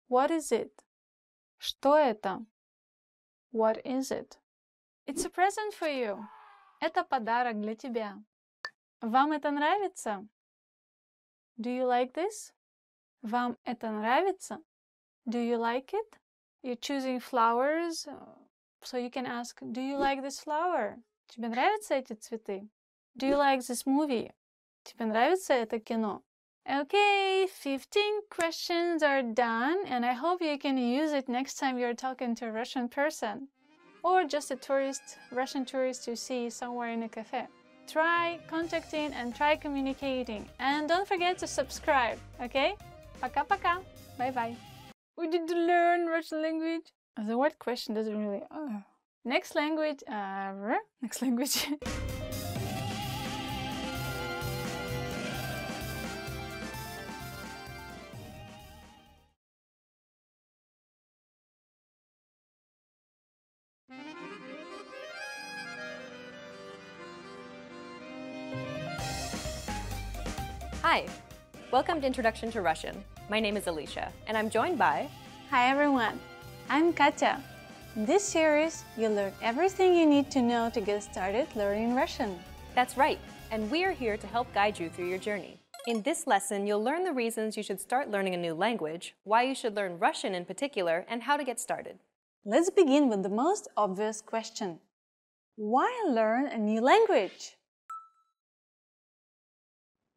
S8: What is it? Что это? What is it? It's a present for you. Это подарок для тебя. Вам это нравится? Do you like this? Вам это нравится? Do you like it? You're choosing flowers, so you can ask, do you like this flower? Тебе нравятся эти цветы? Do you like this movie? Тебе нравится это кино?
S6: Okay, 15 questions are done, and I hope you can use it next time you're talking to a Russian person or just a Russian tourist you see somewhere in a cafe. Try contacting and try communicating, and don't forget to subscribe, okay? Пока-пока, bye-bye. We did learn Russian language. The word question doesn't really... Next language, next language.
S1: Hi, welcome to Introduction to Russian. My name is Alicia, and I'm joined by...
S6: Hi everyone, I'm Katya. In this series, you'll learn everything you need to know to get started learning Russian.
S1: That's right, and we're here to help guide you through your journey. In this lesson, you'll learn the reasons you should start learning a new language, why you should learn Russian in particular, and how to get started.
S6: Let's begin with the most obvious question. Why learn a new language?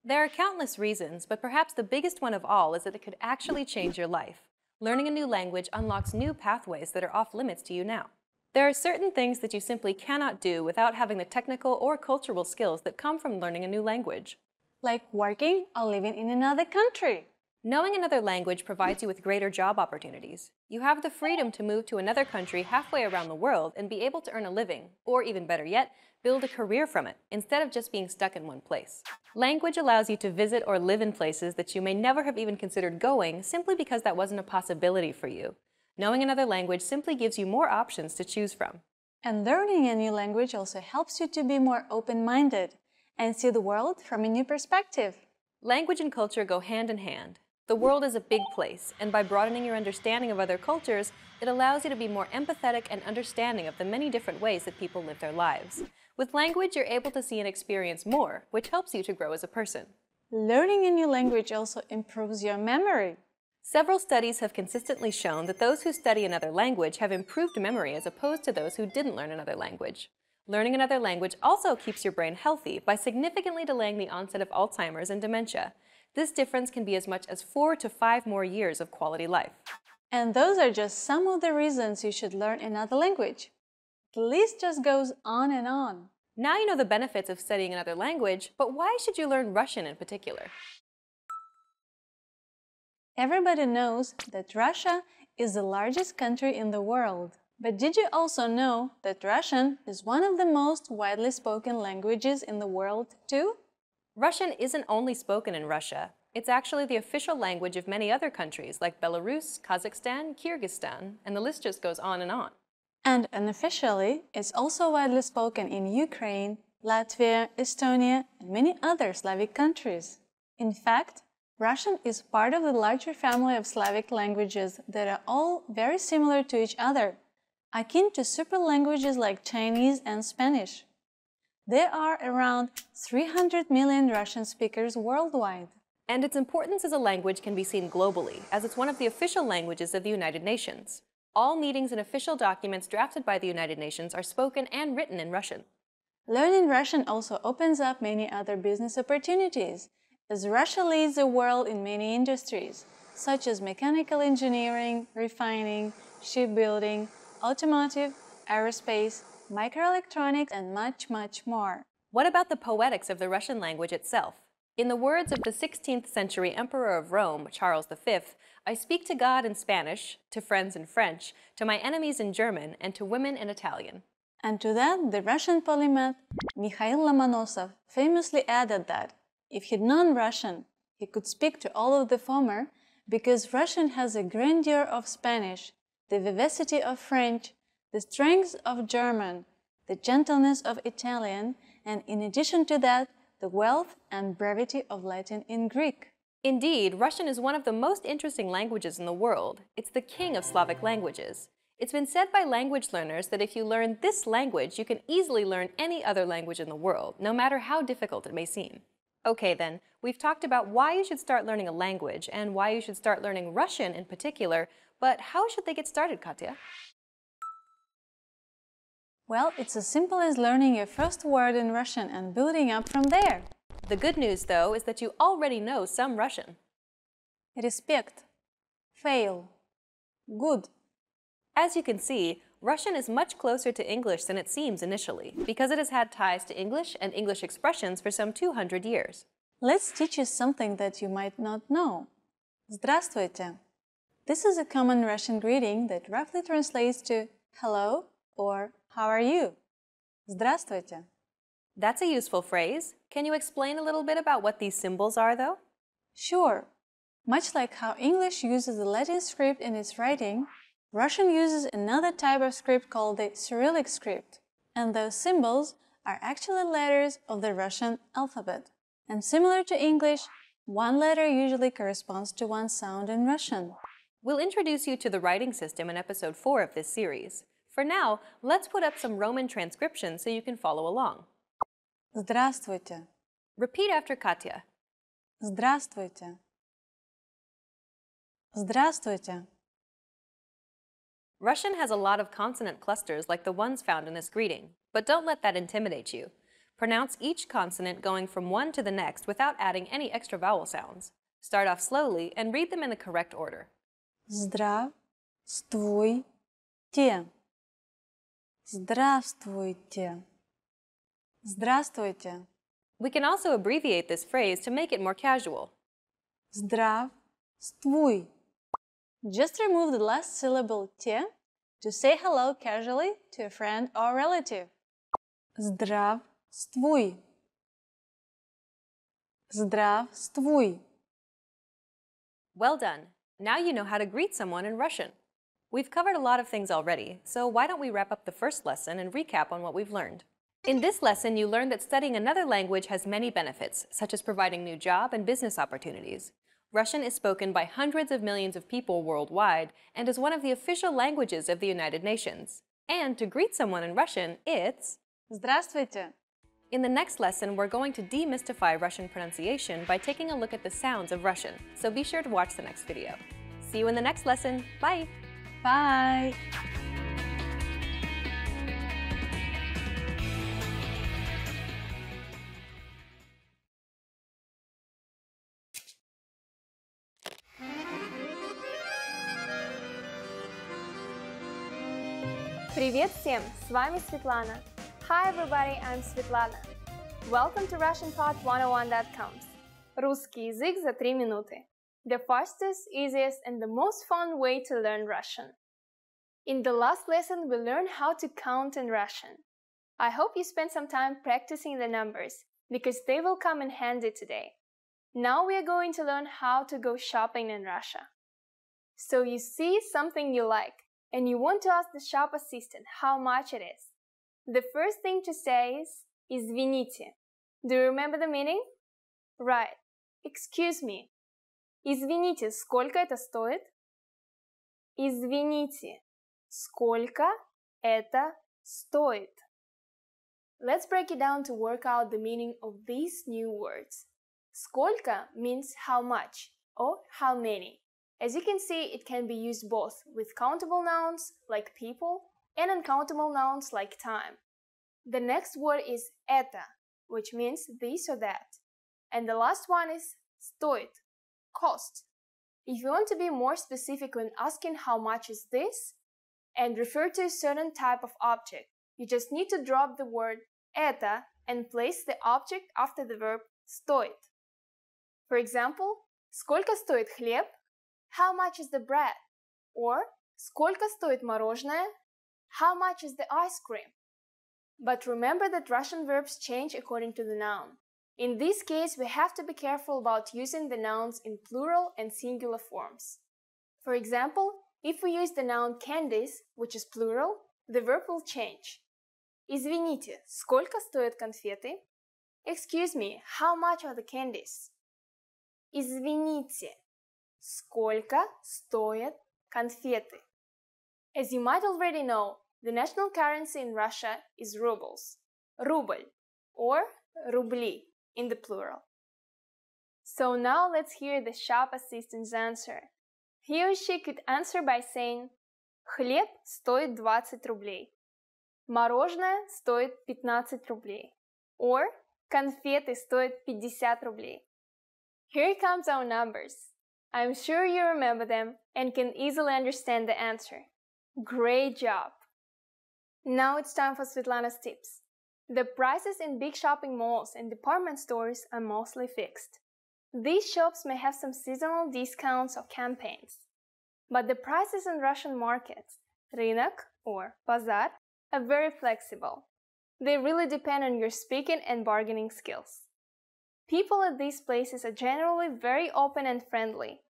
S1: There are countless reasons, but perhaps the biggest one of all is that it could actually change your life. Learning a new language unlocks new pathways that are off limits to you now. There are certain things that you simply cannot do without having the technical or cultural skills that come from learning a new language.
S6: Like working or living in another country.
S1: Knowing another language provides you with greater job opportunities. You have the freedom to move to another country halfway around the world and be able to earn a living, or even better yet, build a career from it, instead of just being stuck in one place. Language allows you to visit or live in places that you may never have even considered going simply because that wasn't a possibility for you. Knowing another language simply gives you more options to choose from.
S6: And learning a new language also helps you to be more open-minded and see the world from a new perspective.
S1: Language and culture go hand in hand. The world is a big place, and by broadening your understanding of other cultures, it allows you to be more empathetic and understanding of the many different ways that people live their lives. With language, you're able to see and experience more, which helps you to grow as a person.
S6: Learning a new language also improves your memory.
S1: Several studies have consistently shown that those who study another language have improved memory as opposed to those who didn't learn another language. Learning another language also keeps your brain healthy by significantly delaying the onset of Alzheimer's and dementia. This difference can be as much as 4 to 5 more years of quality life.
S6: And those are just some of the reasons you should learn another language. The list just goes on and on.
S1: Now you know the benefits of studying another language, but why should you learn Russian in particular?
S6: Everybody knows that Russia is the largest country in the world. But did you also know that Russian is one of the most widely spoken languages in the world too?
S1: Russian isn't only spoken in Russia. It's actually the official language of many other countries like Belarus, Kazakhstan, Kyrgyzstan, and the list just goes on and on.
S6: And unofficially, it's also widely spoken in Ukraine, Latvia, Estonia, and many other Slavic countries. In fact, Russian is part of the larger family of Slavic languages that are all very similar to each other, akin to super languages like Chinese and Spanish. There are around 300 million Russian speakers worldwide.
S1: And its importance as a language can be seen globally, as it's one of the official languages of the United Nations. All meetings and official documents drafted by the United Nations are spoken and written in Russian.
S6: Learning Russian also opens up many other business opportunities, as Russia leads the world in many industries, such as mechanical engineering, refining, shipbuilding, automotive, aerospace, microelectronics, and much, much more.
S1: What about the poetics of the Russian language itself? In the words of the 16th century Emperor of Rome, Charles V, I speak to God in Spanish, to friends in French, to my enemies in German, and to women in Italian.
S6: And to that, the Russian polymath Mikhail Lomonosov famously added that if he'd known Russian, he could speak to all of the former, because Russian has the grandeur of Spanish, the vivacity of French, the strength of German, the gentleness of Italian, and in addition to that, the wealth and brevity of Latin and Greek.
S1: Indeed, Russian is one of the most interesting languages in the world. It's the king of Slavic languages. It's been said by language learners that if you learn this language, you can easily learn any other language in the world, no matter how difficult it may seem. Okay then, we've talked about why you should start learning a language and why you should start learning Russian in particular, but how should they get started, Katya?
S6: Well, it's as simple as learning your first word in Russian and building up from there.
S1: The good news, though, is that you already know some Russian.
S6: Respect. Fail. Good.
S1: As you can see, Russian is much closer to English than it seems initially, because it has had ties to English and English expressions for some 200 years.
S6: Let's teach you something that you might not know. Здравствуйте. This is a common Russian greeting that roughly translates to hello or how are you? Здравствуйте.
S1: That's a useful phrase. Can you explain a little bit about what these symbols are, though?
S6: Sure. Much like how English uses the Latin script in its writing, Russian uses another type of script called the Cyrillic script, and those symbols are actually letters of the Russian alphabet. And similar to English, one letter usually corresponds to one sound in Russian.
S1: We'll introduce you to the writing system in episode 4 of this series. For now, let's put up some Roman transcription so you can follow along.
S6: Здравствуйте.
S1: Repeat after Katya.
S6: Здравствуйте. Здравствуйте.
S1: Russian has a lot of consonant clusters like the ones found in this greeting, but don't let that intimidate you. Pronounce each consonant going from one to the next without adding any extra vowel sounds. Start off slowly and read them in the correct order.
S6: Здравствуйте. Здравствуйте. Здравствуйте.
S1: We can also abbreviate this phrase to make it more casual.
S6: Здравствуй. Just remove the last syllable te to say hello casually to a friend or relative. Здравствуй. Здравствуй.
S1: Well done. Now you know how to greet someone in Russian. We've covered a lot of things already, so why don't we wrap up the first lesson and recap on what we've learned. In this lesson, you learned that studying another language has many benefits, such as providing new job and business opportunities. Russian is spoken by hundreds of millions of people worldwide and is one of the official languages of the United Nations. And to greet someone in Russian, it's
S6: Здравствуйте.
S1: In the next lesson, we're going to demystify Russian pronunciation by taking a look at the sounds of Russian, so be sure to watch the next video. See you in the next lesson. Bye!
S6: Bye.
S9: Привет всем! С вами Светлана. Hi everybody, I'm Svetlana. Welcome to RussianPod101.com. Русский язык за 3 минуты. The fastest, easiest, and the most fun way to learn Russian. In the last lesson, we learned how to count in Russian. I hope you spent some time practicing the numbers, because they will come in handy today. Now we are going to learn how to go shopping in Russia. So you see something you like, and you want to ask the shop assistant how much it is. The first thing to say is «Извините». Do you remember the meaning? Right. Excuse me. Извините, сколько это стоит? Извините, сколько это стоит? Let's break it down to work out the meaning of these new words. Сколько means how much or how many. As you can see, it can be used both with countable nouns like people and uncountable nouns like time. The next word is это, which means this or that. And the last one is стоит, cost. If you want to be more specific when asking how much is this and refer to a certain type of object, you just need to drop the word это and place the object after the verb стоит. For example, сколько стоит хлеб? How much is the bread? Or сколько стоит мороженое? How much is the ice cream? But remember that Russian verbs change according to the noun. In this case, we have to be careful about using the nouns in plural and singular forms. For example, if we use the noun candies, which is plural, the verb will change. Извините, сколько стоят конфеты? Excuse me, how much are the candies? Извините, сколько стоят конфеты? As you might already know, the national currency in Russia is rubles, рубль, or рубли in the plural. So now let's hear the shop assistant's answer. He or she could answer by saying хлеб стоит 20 рублей, мороженое стоит 15 рублей, or Конфеты стоят 50 рублей. Here comes our numbers. I'm sure you remember them and can easily understand the answer. Great job! Now it's time for Svetlana's tips. The prices in big shopping malls and department stores are mostly fixed. These shops may have some seasonal discounts or campaigns. But the prices in Russian markets, рынок or bazar, are very flexible. They really depend on your speaking and bargaining skills. People at these places are generally very open and friendly,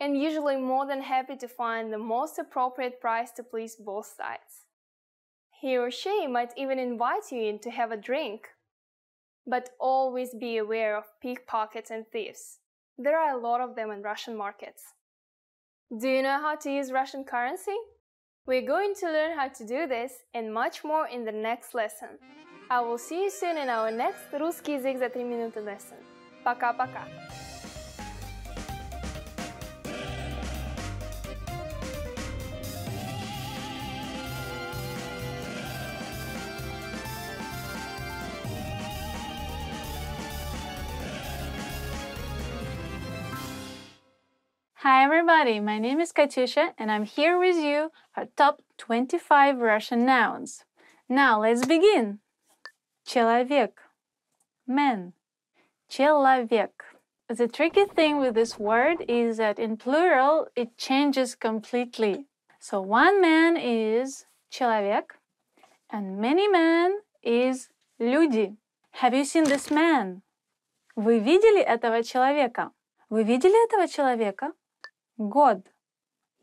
S9: and usually more than happy to find the most appropriate price to please both sides. He or she might even invite you in to have a drink. But always be aware of pickpockets and thieves. There are a lot of them in Russian markets. Do you know how to use Russian currency? We're going to learn how to do this and much more in the next lesson. I will see you soon in our next русский язык за 3 минуты lesson. Пока-пока!
S8: Hi everybody, my name is Katyusha and I'm here with you for top 25 Russian nouns. Now let's begin. Человек, man. Человек. The tricky thing with this word is that in plural it changes completely. So one man is человек and many men is люди. Have you seen this man? Вы видели этого человека? Вы видели этого человека? Год.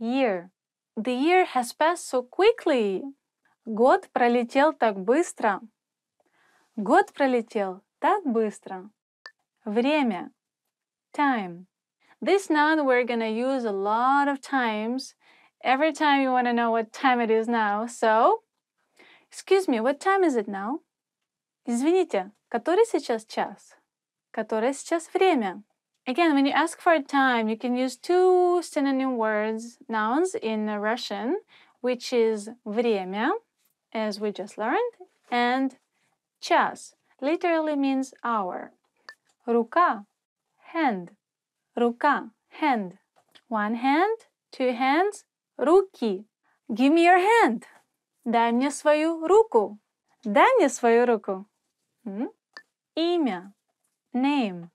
S8: Year. The year has passed so quickly. Год пролетел так быстро. Год пролетел так быстро. Время. Time. This noun we're gonna use a lot of times. Every time you want to know what time it is now. So, excuse me, what time is it now? Извините, который сейчас час? Которое сейчас время? Again, when you ask for time, you can use two synonym words, nouns in Russian, which is время, as we just learned, and час, literally means hour. Рука, hand. Рука, hand. One hand, two hands, руки. Give me your hand. Дай мне свою руку. Дай мне свою руку. Имя, name.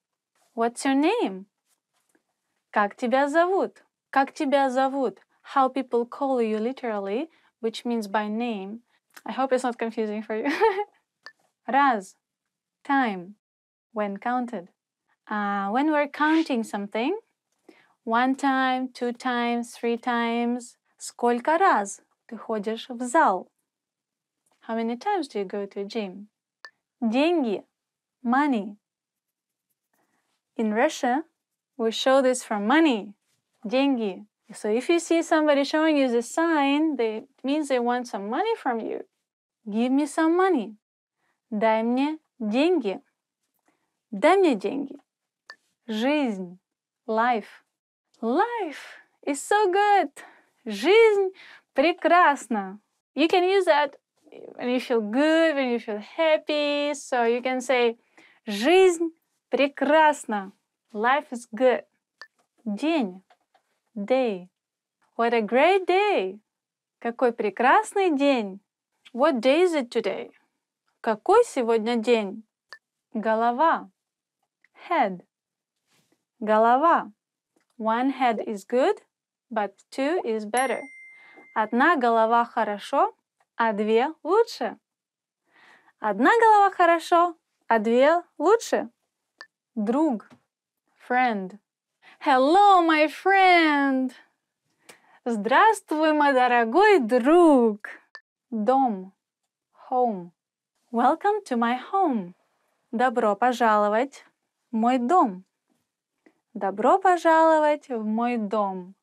S8: What's your name? Как тебя зовут? Как тебя зовут? How people call you literally, which means by name. I hope it's not confusing for you. Раз, time, when counted. When we're counting something, 1 time, 2 times, 3 times. Сколько раз ты ходишь в зал? How many times do you go to a gym? Деньги, money. In Russia, we show this for money, деньги. So if you see somebody showing you the sign, it means they want some money from you. Give me some money. Дай мне деньги. Дай мне деньги. Жизнь, life. Life is so good. Жизнь прекрасна. You can use that when you feel good, when you feel happy. So you can say, жизнь прекрасна. Life is good. День, day. What a great day. Какой прекрасный день. What day is it today? Какой сегодня день? Голова, head. Голова. One head is good, but 2 is better. Одна голова хорошо, а 2 лучше. Одна голова хорошо, а 2 лучше. Друг, friend. Hello, my friend. Здравствуй, мой дорогой друг. Дом, home. Welcome to my home. Добро пожаловать в мой дом. Добро пожаловать в мой дом.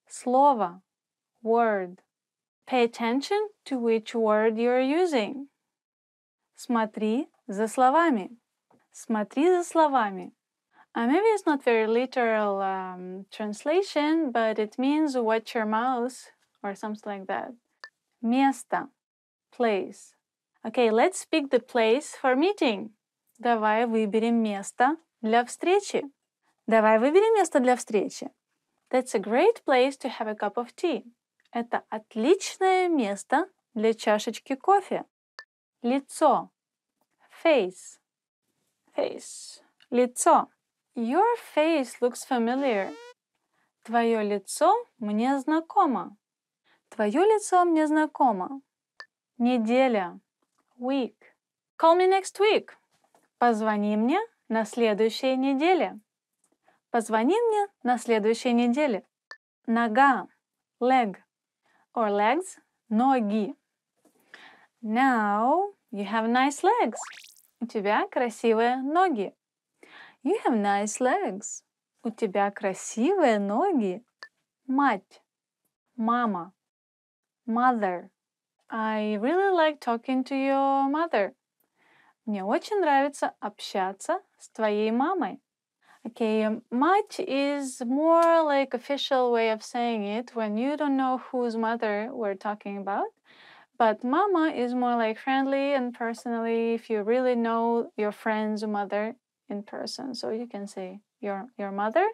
S8: Слово, word. Pay attention to which word you're using. Смотри за словами. Смотри за словами. Maybe it's not very literal translation, but it means watch your mouth or something like that. Место, place. Okay, let's pick the place for meeting. Давай выберем место для встречи. Давай выберем место для встречи. That's a great place to have a cup of tea. Это отличное место для чашечки кофе. Лицо. Face. Face. Лицо. Your face looks familiar. Твое лицо мне знакомо. Твое лицо мне знакомо. Неделя. Week. Call me next week. Позвони мне на следующей неделе. Позвони мне на следующей неделе. Нога. Leg. Or legs. Ноги. Now you have nice legs. У тебя красивые ноги. You have nice legs. У тебя красивые ноги. Мать. Мама. Mother. I really like talking to your mother. Мне очень нравится общаться с твоей мамой. Okay, мать is more like official way of saying it when you don't know whose mother we're talking about. But mama is more like friendly and personally if you really know your friend's mother in person. So you can say your mother,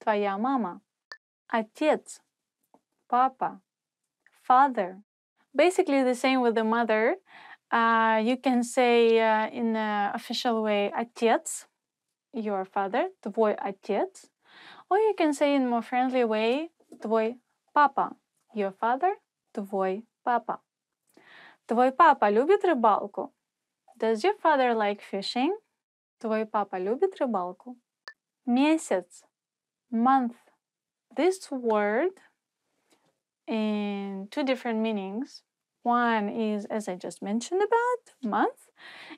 S8: твоя мама. Отец, папа, father. Basically the same with the mother. You can say in the official way отец, your father, твой отец. Or you can say in more friendly way твой папа, your father, твой папа. Твой папа любит рыбалку? Does your father like fishing? Твой папа любит рыбалку? Месяц, month. This word in two different meanings. One is, as I just mentioned about, month,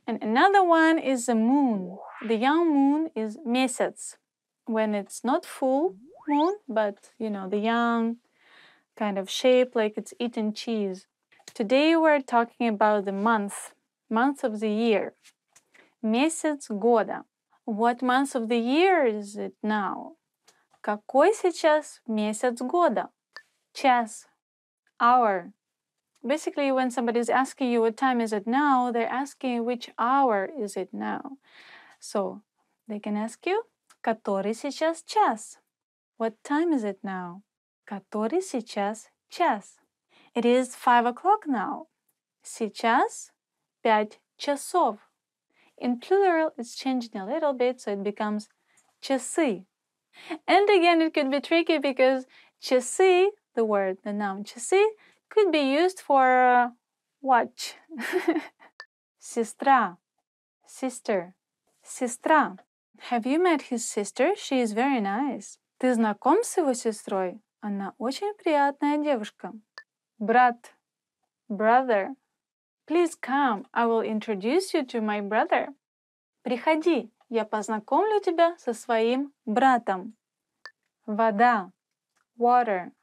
S8: and another one is the moon. The young moon is месяц, when it's not full moon, but the young kind of shape like it's eaten cheese. Today we're talking about the month of the year. Месяц года. What month of the year is it now? Какой сейчас месяц года? Час. Hour. Basically, when somebody's asking you what time is it now, they're asking which hour is it now. So they can ask you, который сейчас час? What time is it now? Который сейчас час? It is 5 o'clock now. Сейчас 5 часов. In plural, it's changing a little bit, so it becomes часы. And again, it could be tricky because часы, the word, the noun часы, could be used for watch. Сестра, sister, сестра. Have you met his sister? She is very nice. Ты знаком с его сестрой? Она очень приятная девушка. Брат, brother. Please come, I will introduce you to my brother. Приходи, я познакомлю тебя со своим братом. Вода, water.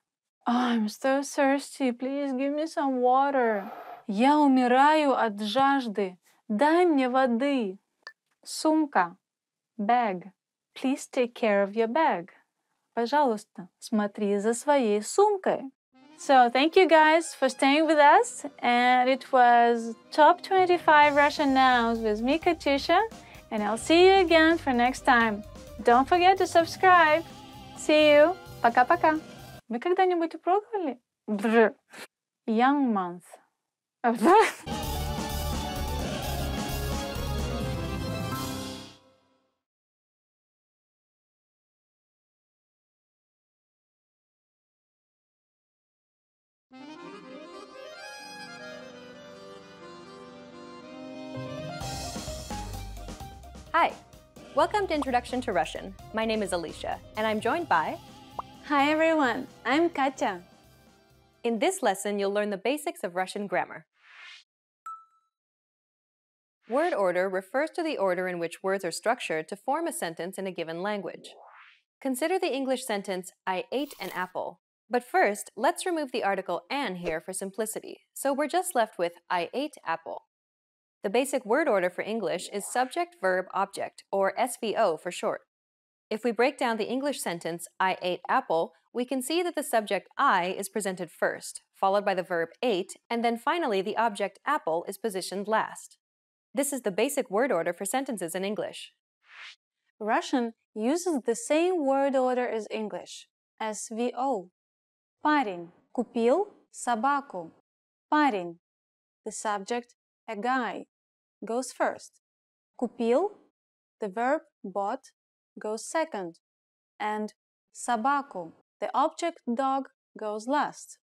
S8: I'm so thirsty, please give me some water. Я умираю от жажды, дай мне воды. Сумка, bag. Please take care of your bag. Пожалуйста, смотри за своей сумкой. So thank you guys for staying with us, and it was Top 25 Russian Nouns with me, Katusha, and I'll see you again for next time. Don't forget to subscribe. See you. Пока-пока. Вы когда-нибудь пробовали? Young month.
S1: Hi, welcome to Introduction to Russian. My name is Alicia, and I'm joined by...
S8: Hi everyone, I'm Katya.
S1: In this lesson, you'll learn the basics of Russian grammar. Word order refers to the order in which words are structured to form a sentence in a given language. Consider the English sentence, I ate an apple. But first, let's remove the article an here for simplicity, so we're just left with I ate apple. The basic word order for English is subject, verb, object, or SVO for short. If we break down the English sentence, I ate apple, we can see that the subject I is presented first, followed by the verb ate, and then finally the object apple is positioned last. This is the basic word order for sentences in English.
S8: Russian uses the same word order as English. SVO. Парень купил собаку. Парень. The subject, a guy, goes first. Купил, the verb bought, goes second. And собаку, the object dog, goes last.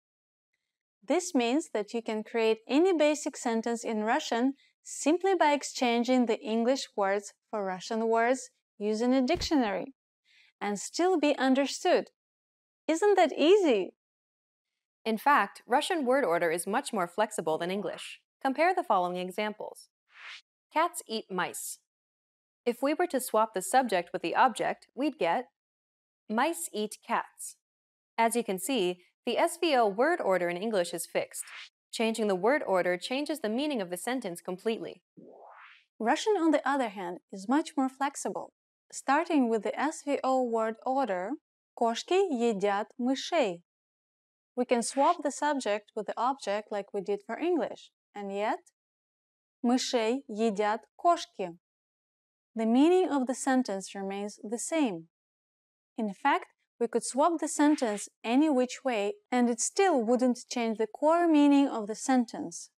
S8: This means that you can create any basic sentence in Russian simply by exchanging the English words for Russian words using a dictionary and still be understood. Isn't that easy?
S1: In fact, Russian word order is much more flexible than English. Compare the following examples. Cats eat mice. If we were to swap the subject with the object, we'd get mice eat cats. As you can see, the SVO word order in English is fixed. Changing the word order changes the meaning of the sentence completely.
S8: Russian, on the other hand, is much more flexible. Starting with the SVO word order, кошки едят мышей. We can swap the subject with the object like we did for English, and yet, мышей едят кошки. The meaning of the sentence remains the same. In fact, we could swap the sentence any which way, and it still wouldn't change the core meaning of the sentence.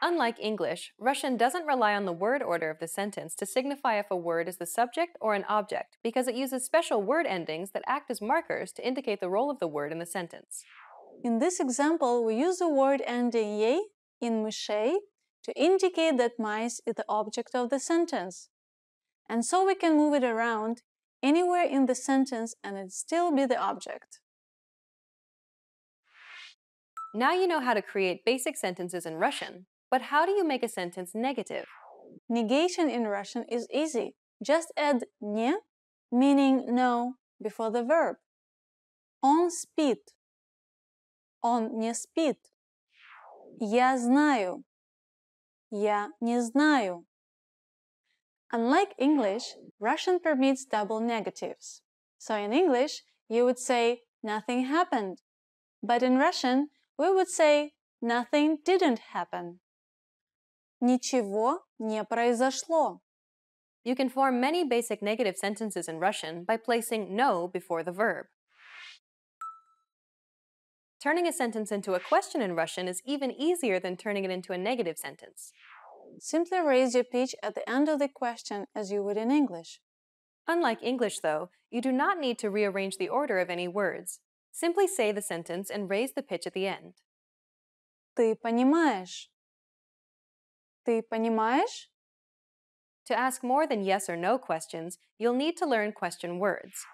S1: Unlike English, Russian doesn't rely on the word order of the sentence to signify if a word is the subject or an object, because it uses special word endings that act as markers to indicate the role of the word in the sentence.
S8: In this example, we use the word ending "ей" in мышей to indicate that mice is the object of the sentence. And so we can move it around anywhere in the sentence and it still be the object.
S1: Now you know how to create basic sentences in Russian, but how do you make a sentence negative?
S8: Negation in Russian is easy. Just add "не", meaning no, before the verb. Он спит. Он не спит. Я знаю. Я не знаю. Unlike English, Russian permits double negatives. So in English, you would say nothing happened. But in Russian, we would say nothing didn't happen. Ничего не произошло.
S1: You can form many basic negative sentences in Russian by placing no before the verb. Turning a sentence into a question in Russian is even easier than turning it into a negative sentence.
S8: Simply raise your pitch at the end of the question as you would in English.
S1: Unlike English, though, you do not need to rearrange the order of any words. Simply say the sentence and raise the pitch at the end.
S8: Ты понимаешь? Ты понимаешь?
S1: To ask more than yes or no questions, you'll need to learn question words.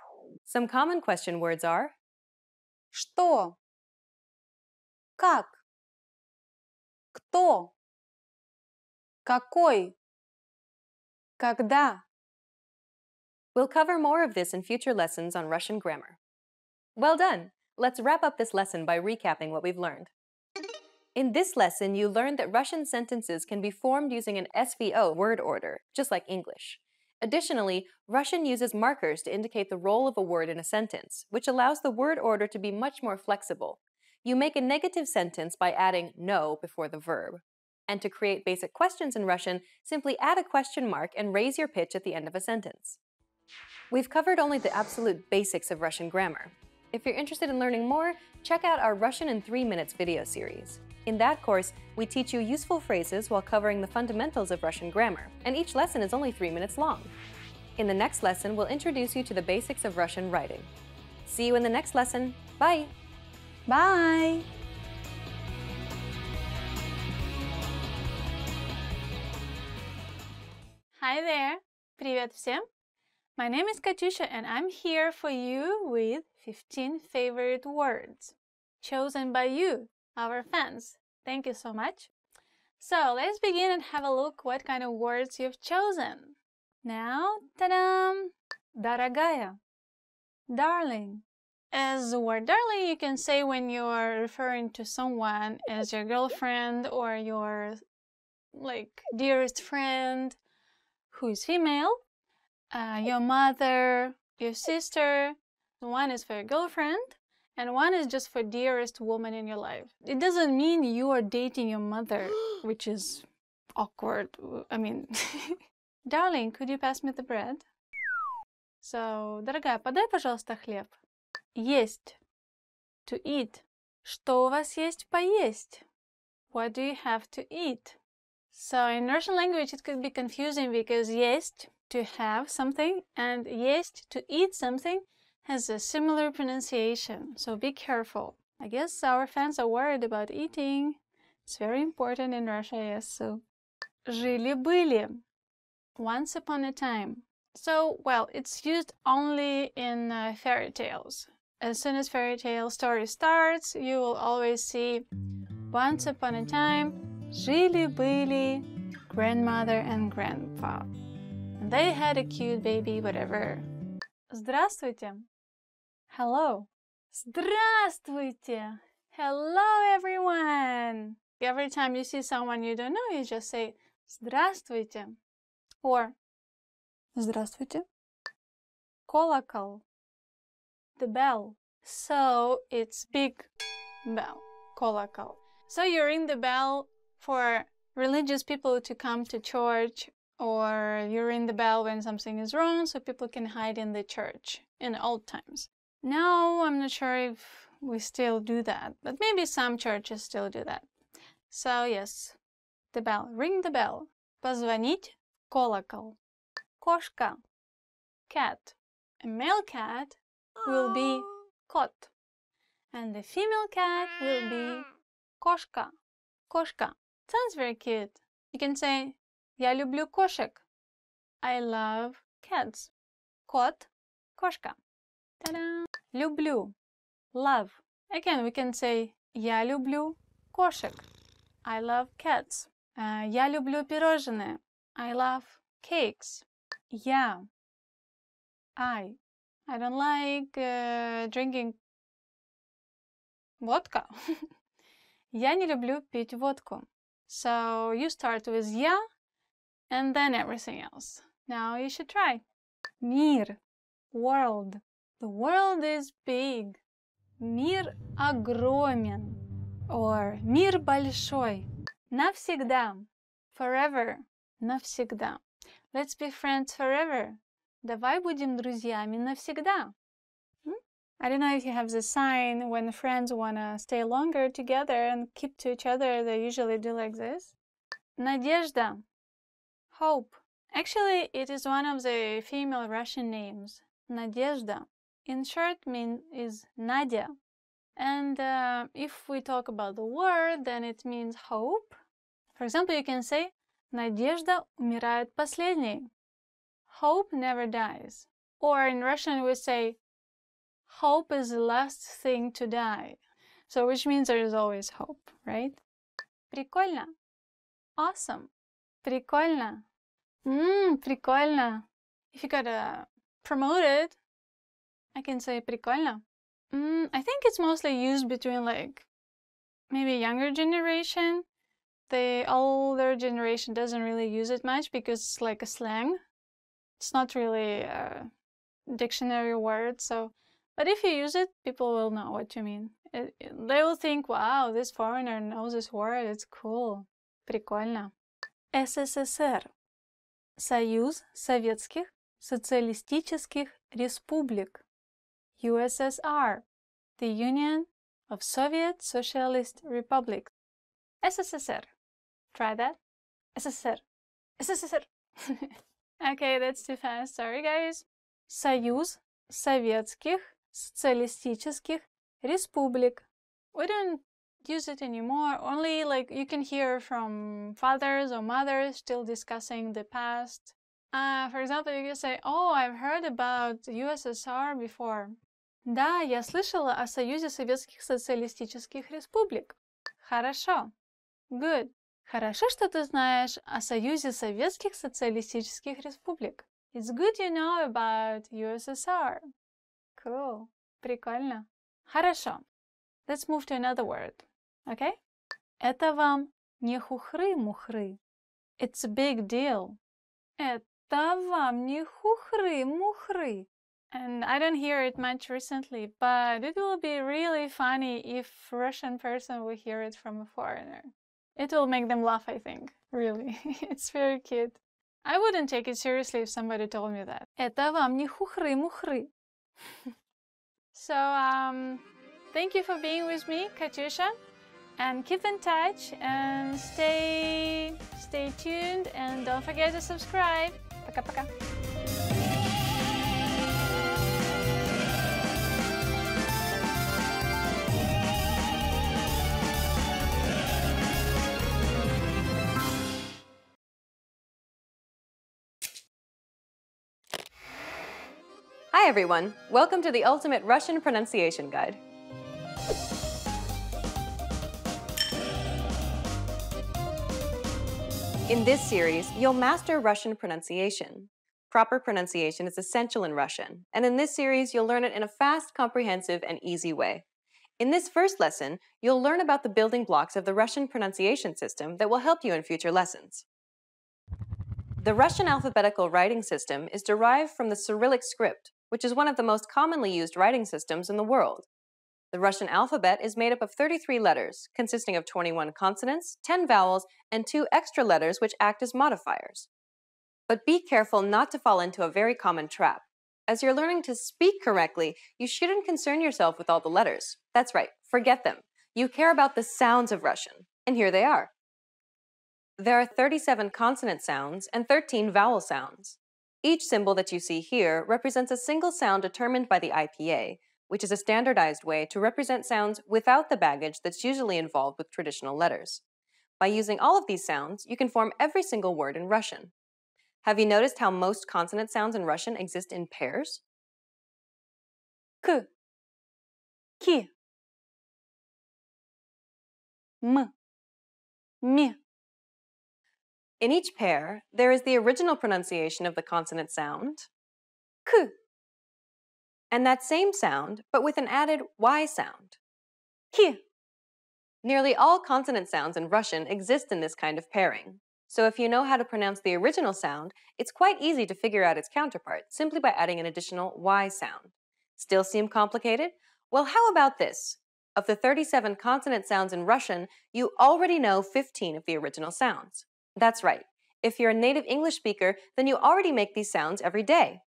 S1: Some common question words are
S8: Что? Как? Кто? Какой? Когда?
S1: We'll cover more of this in future lessons on Russian grammar. Well done! Let's wrap up this lesson by recapping what we've learned. In this lesson, you learned that Russian sentences can be formed using an SVO word order, just like English. Additionally, Russian uses markers to indicate the role of a word in a sentence, which allows the word order to be much more flexible. You make a negative sentence by adding no before the verb. And to create basic questions in Russian, simply add a question mark and raise your pitch at the end of a sentence. We've covered only the absolute basics of Russian grammar. If you're interested in learning more, check out our Russian in 3 Minutes video series. In that course, we teach you useful phrases while covering the fundamentals of Russian grammar, and each lesson is only 3 minutes long. In the next lesson, we'll introduce you to the basics of Russian writing. See you in the next lesson. Bye!
S8: Bye!
S6: Hi there! Привет всем! My name is Katyusha and I'm here for you with 15 favorite words chosen by you, our fans. Thank you so much. So let's begin and have a look what kind of words you've chosen. Now, ta-da! Дорогая, darling. As the word darling, you can say when you are referring to someone as your girlfriend or your dearest friend who is female, your mother, your sister. One is for your girlfriend and one is just for dearest woman in your life. It doesn't mean you are dating your mother, which is awkward. I mean, darling, could you pass me the bread? So, дорогая, подай, пожалуйста, хлеб. Есть. To eat. Что у вас есть поесть? What do you have to eat? So in Russian language it could be confusing because есть, to have something, and есть, to eat something, has a similar pronunciation, so be careful. I guess our fans are worried about eating. It's very important in Russia, yes, so. Жили-были. Once upon a time. So, well, it's used only in fairy tales. As soon as fairy tale story starts, you will always see once upon a time, жили-были grandmother and grandpa. And they had a cute baby, whatever. Здравствуйте. Hello. Здравствуйте. Hello, everyone. Every time you see someone you don't know, you just say здравствуйте. Or здравствуйте. Колокол. The bell. So it's big bell. Колокол. So you ring the bell for religious people to come to church, or you ring the bell when something is wrong so people can hide in the church in old times. Now I'm not sure if we still do that, but maybe some churches still do that. So yes, the bell. Ring the bell. Позвонить в колокол. Кошка. Cat. A male cat will be кот. And the female cat will be кошка. Кошка. Sounds very cute. You can say Я люблю кошек. I love cats. Кот. Кошка. Ta-da! Люблю. Love. Again, we can say Я люблю кошек. I love cats. Я люблю пирожные. I love cakes. Я. I don't like drinking vodka. Я не люблю пить водку. So you start with я and then everything else. Now you should try. Мир. World. The world is big. Мир огромен. Or мир большой. Навсегда. Forever. Навсегда. Let's be friends forever. Давай будем друзьями навсегда. I don't know if you have the sign when friends want to stay longer together and keep to each other, they usually do like this. Надежда. Hope. Actually, it is one of the female Russian names. Надежда. In short, is Nadia. And if we talk about the word, then it means hope. For example, you can say Надежда умирает последней. Hope never dies. Or in Russian we say hope is the last thing to die. So which means there is always hope, right? Прикольно. Awesome. Прикольно. Прикольно. If you got promoted, I can say прикольно. I think it's mostly used between like maybe younger generation. The older generation doesn't really use it much because it's like a slang. It's not really a dictionary word, so. But if you use it, people will know what you mean. They will think, wow, this foreigner knows this word, it's cool. Прикольно. СССР. Союз Советских Социалистических Республик. USSR. The Union of Soviet Socialist Republics. SSSR. Try that. SSSR. SSSR. Okay, that's too fast. Sorry, guys. Союз Советских Социалистических Республик. We don't use it anymore. Only like you can hear from fathers or mothers still discussing the past. For example, you can say, "Oh, I've heard about USSR before." Да, я слышала о Союзе Советских Социалистических Республик. Хорошо. Good. Хорошо, что ты знаешь о Союзе Советских Социалистических Республик. It's good you know about USSR. Cool. Прикольно. Хорошо. Let's move to another word. Okay? Это вам не хухры-мухры. It's a big deal. Это вам не хухры-мухры. And I don't hear it much recently, but it will be really funny if a Russian person will hear it from a foreigner. It will make them laugh, I think. Really, it's very cute. I wouldn't take it seriously if somebody told me that. Это вам не хухры-мухры. So, thank you for being with me, Katyusha, and keep in touch and stay tuned and don't forget to subscribe. Пока-пока.
S1: Hi everyone! Welcome to the Ultimate Russian Pronunciation Guide. In this series, you'll master Russian pronunciation. Proper pronunciation is essential in Russian, and in this series, you'll learn it in a fast, comprehensive, and easy way. In this first lesson, you'll learn about the building blocks of the Russian pronunciation system that will help you in future lessons. The Russian alphabetical writing system is derived from the Cyrillic script, which is one of the most commonly used writing systems in the world. The Russian alphabet is made up of 33 letters, consisting of 21 consonants, 10 vowels, and 2 extra letters which act as modifiers. But be careful not to fall into a very common trap. As you're learning to speak correctly, you shouldn't concern yourself with all the letters. That's right, forget them. You care about the sounds of Russian, and here they are. There are 37 consonant sounds and 13 vowel sounds. Each symbol that you see here represents a single sound determined by the IPA, which is a standardized way to represent sounds without the baggage that's usually involved with traditional letters. By using all of these sounds, you can form every single word in Russian. Have you noticed how most consonant sounds in Russian exist in pairs? K, ki, m, mi. In each pair, there is the original pronunciation of the consonant sound, k, and that same sound, but with an added y sound, ki. Nearly all consonant sounds in Russian exist in this kind of pairing. So if you know how to pronounce the original sound, it's quite easy to figure out its counterpart simply by adding an additional y sound. Still seem complicated? Well, how about this? Of the 37 consonant sounds in Russian, you already know 15 of the original sounds. That's right. If you're a native English speaker, then you already make these sounds every day.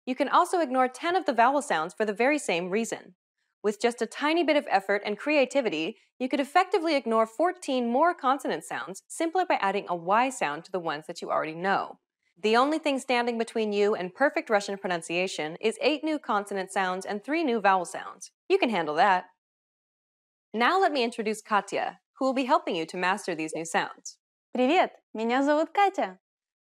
S1: You can also ignore 10 of the vowel sounds for the very same reason. With just a tiny bit of effort and creativity, you could effectively ignore 14 more consonant sounds simply by adding a y sound to the ones that you already know. The only thing standing between you and perfect Russian pronunciation is 8 new consonant sounds and 3 new vowel sounds. You can handle that. Now let me introduce Katya, who will be helping you to master these new sounds.
S8: Привет, меня зовут Катя.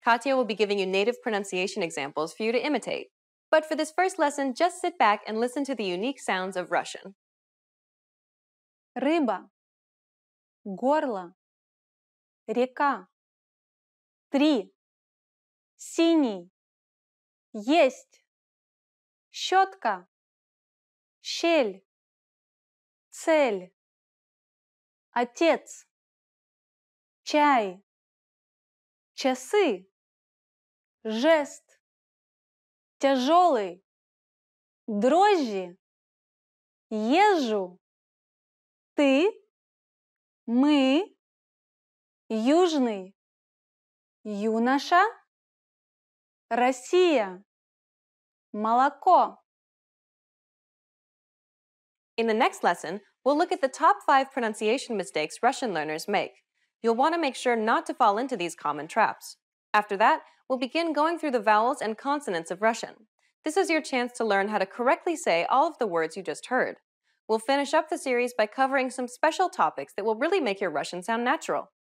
S1: Katya will be giving you native pronunciation examples for you to imitate. But for this first lesson, just sit back and listen to the unique sounds of Russian.
S8: Рыба, горло, река, 3, синий, есть, щетка, щель, цель, отец, чай, часы, жест, тяжелый, дрожжи, езжу, ты, мы, южный, юноша, Россия, молоко.
S1: In the next lesson, we'll look at the top 5 pronunciation mistakes Russian learners make. You'll want to make sure not to fall into these common traps. After that, we'll begin going through the vowels and consonants of Russian. This is your chance to learn how to correctly say all of the words you just heard. We'll finish up the series by covering some special topics that will really make your Russian sound natural.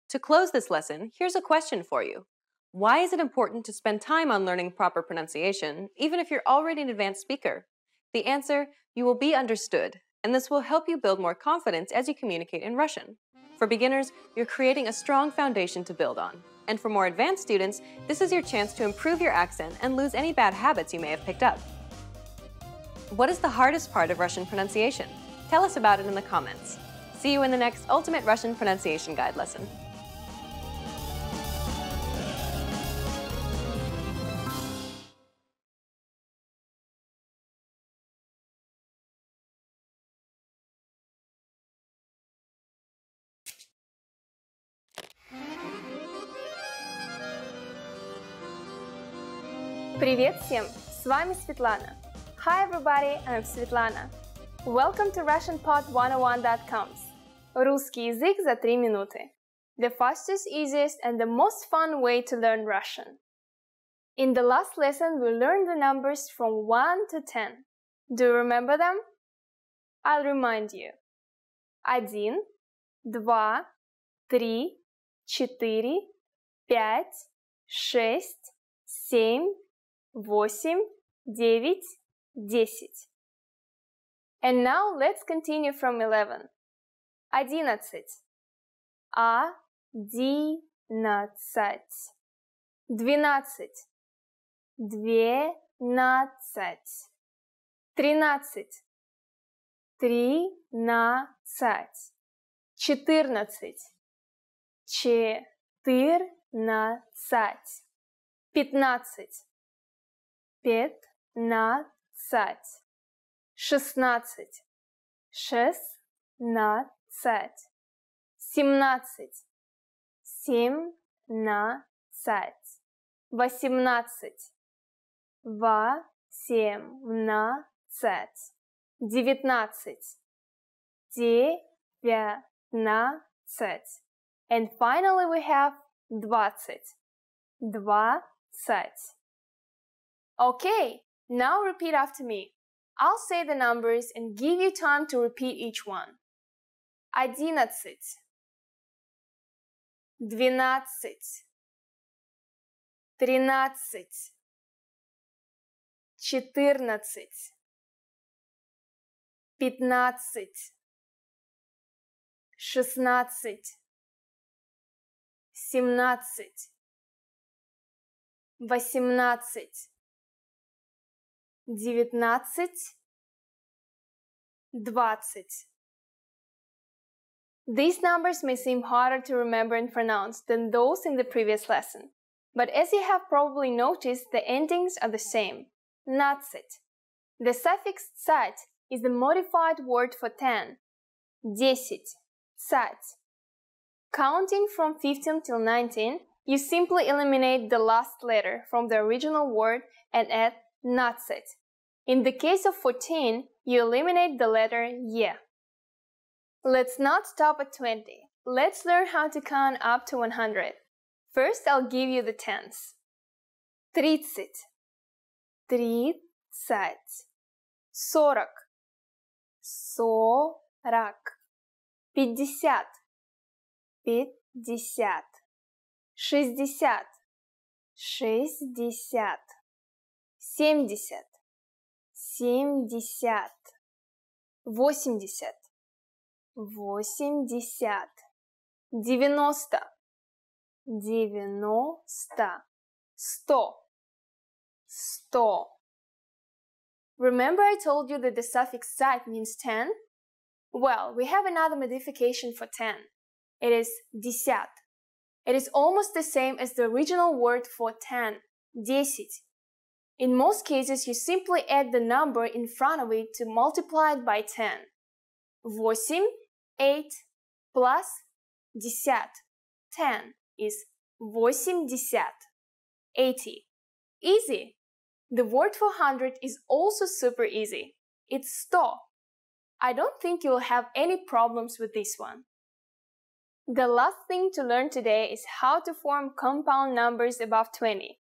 S1: To close this lesson, here's a question for you. Why is it important to spend time on learning proper pronunciation, even if you're already an advanced speaker? The answer, you will be understood, and this will help you build more confidence as you communicate in Russian. For beginners, you're creating a strong foundation to build on. And for more advanced students, this is your chance to improve your accent and lose any bad habits you may have picked up. What is the hardest part of Russian pronunciation? Tell us about it in the comments. See you in the next Ultimate Russian Pronunciation Guide lesson.
S9: Привет всем! С вами Светлана. Hi everybody, I'm Svetlana. Welcome to RussianPod101.com's Русский язык за 3 минуты. The fastest, easiest, and the most fun way to learn Russian. In the last lesson, we learned the numbers from 1 to 10. Do you remember them? I'll remind you. 1, 2, 3, 4, 5, 6, 7, 8, 9, 10. And now let's continue from 11. 11. 11. 12. 12. 13. 13. 14. 14. 15. 15. 16. 16. 17. 17. 18. 18. 19. 19. And finally we have 20. 20. Okay, now repeat after me. I'll say the numbers and give you time to repeat each one. 11. 12. 13. 14. 15. 16. 17. 18. 19. 20. These numbers may seem harder to remember and pronounce than those in the previous lesson, but as you have probably noticed, the endings are the same. 19. The suffix "tsat" is the modified word for 10. 10. Tsat. Counting from 15 till 19, you simply eliminate the last letter from the original word and add "natset." In the case of 14, you eliminate the letter "ye." Let's not stop at 20. Let's learn how to count up to 100. First, I'll give you the tens. 30. 30. 40. 40. 50. 50. 60. 60. 70. 70. 80. 80. 90. 90. 100. 100. Remember I told you that the suffix "tsat" means 10? Well, we have another modification for 10. It is "desят." It is almost the same as the original word for 10, 10. In most cases, you simply add the number in front of it to multiply it by 10. 8, 8, plus 10, 10 is 80. 80. Easy! The word for 100 is also super easy. It's 100. I don't think you will have any problems with this one. The last thing to learn today is how to form compound numbers above 20.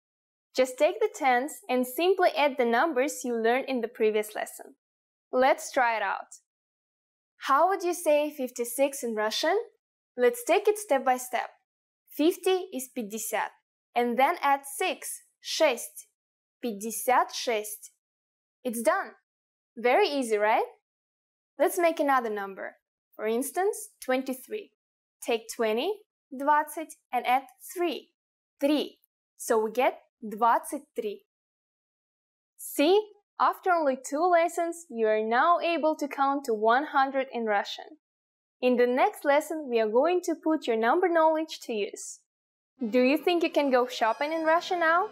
S9: Just take the tens and simply add the numbers you learned in the previous lesson. Let's try it out. How would you say 56 in Russian? Let's take it step by step. 50 is 50, and then add 6, 6, 56. It's done. Very easy, right? Let's make another number. For instance, 23. Take 20, 20, and add 3, 3. So we get 23. See? After only 2 lessons, you are now able to count to 100 in Russian. In the next lesson, we are going to put your number knowledge to use. Do you think you can go shopping in Russia now?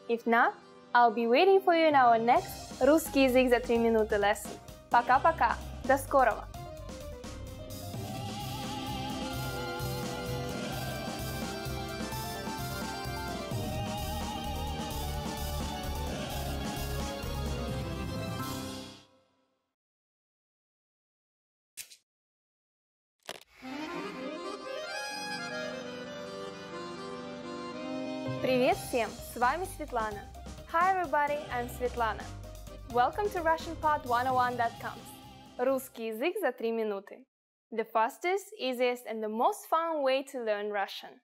S9: If not, I'll be waiting for you in our next Русский язык за 3 минуты lesson. Пока-пока! До скорого! Привет всем! С вами Светлана. Hi everybody, I'm Svetlana. Welcome to RussianPod101.com. Русский язык за 3 минуты. The fastest, easiest and the most fun way to learn Russian.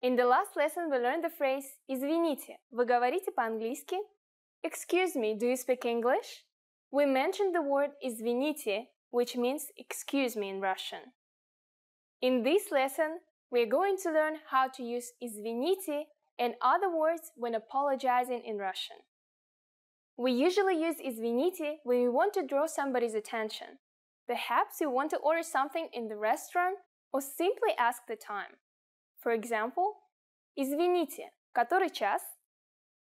S9: In the last lesson we learned the phrase «Извините». Вы говорите по-английски? Excuse me, do you speak English? We mentioned the word «извините», which means excuse me in Russian. In this lesson, we're going to learn how to use «извините» and other words when apologizing in Russian. We usually use «извините» when we want to draw somebody's attention. Perhaps you want to order something in the restaurant or simply ask the time. For example, «Извините, который час?»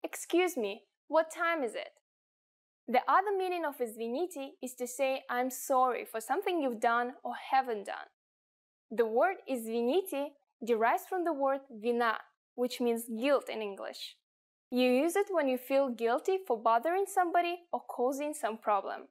S9: Excuse me, what time is it? The other meaning of «извините» is to say I'm sorry for something you've done or haven't done. The word «извините» derives from the word «вина», which means guilt in English. You use it when you feel guilty for bothering somebody or causing some problem.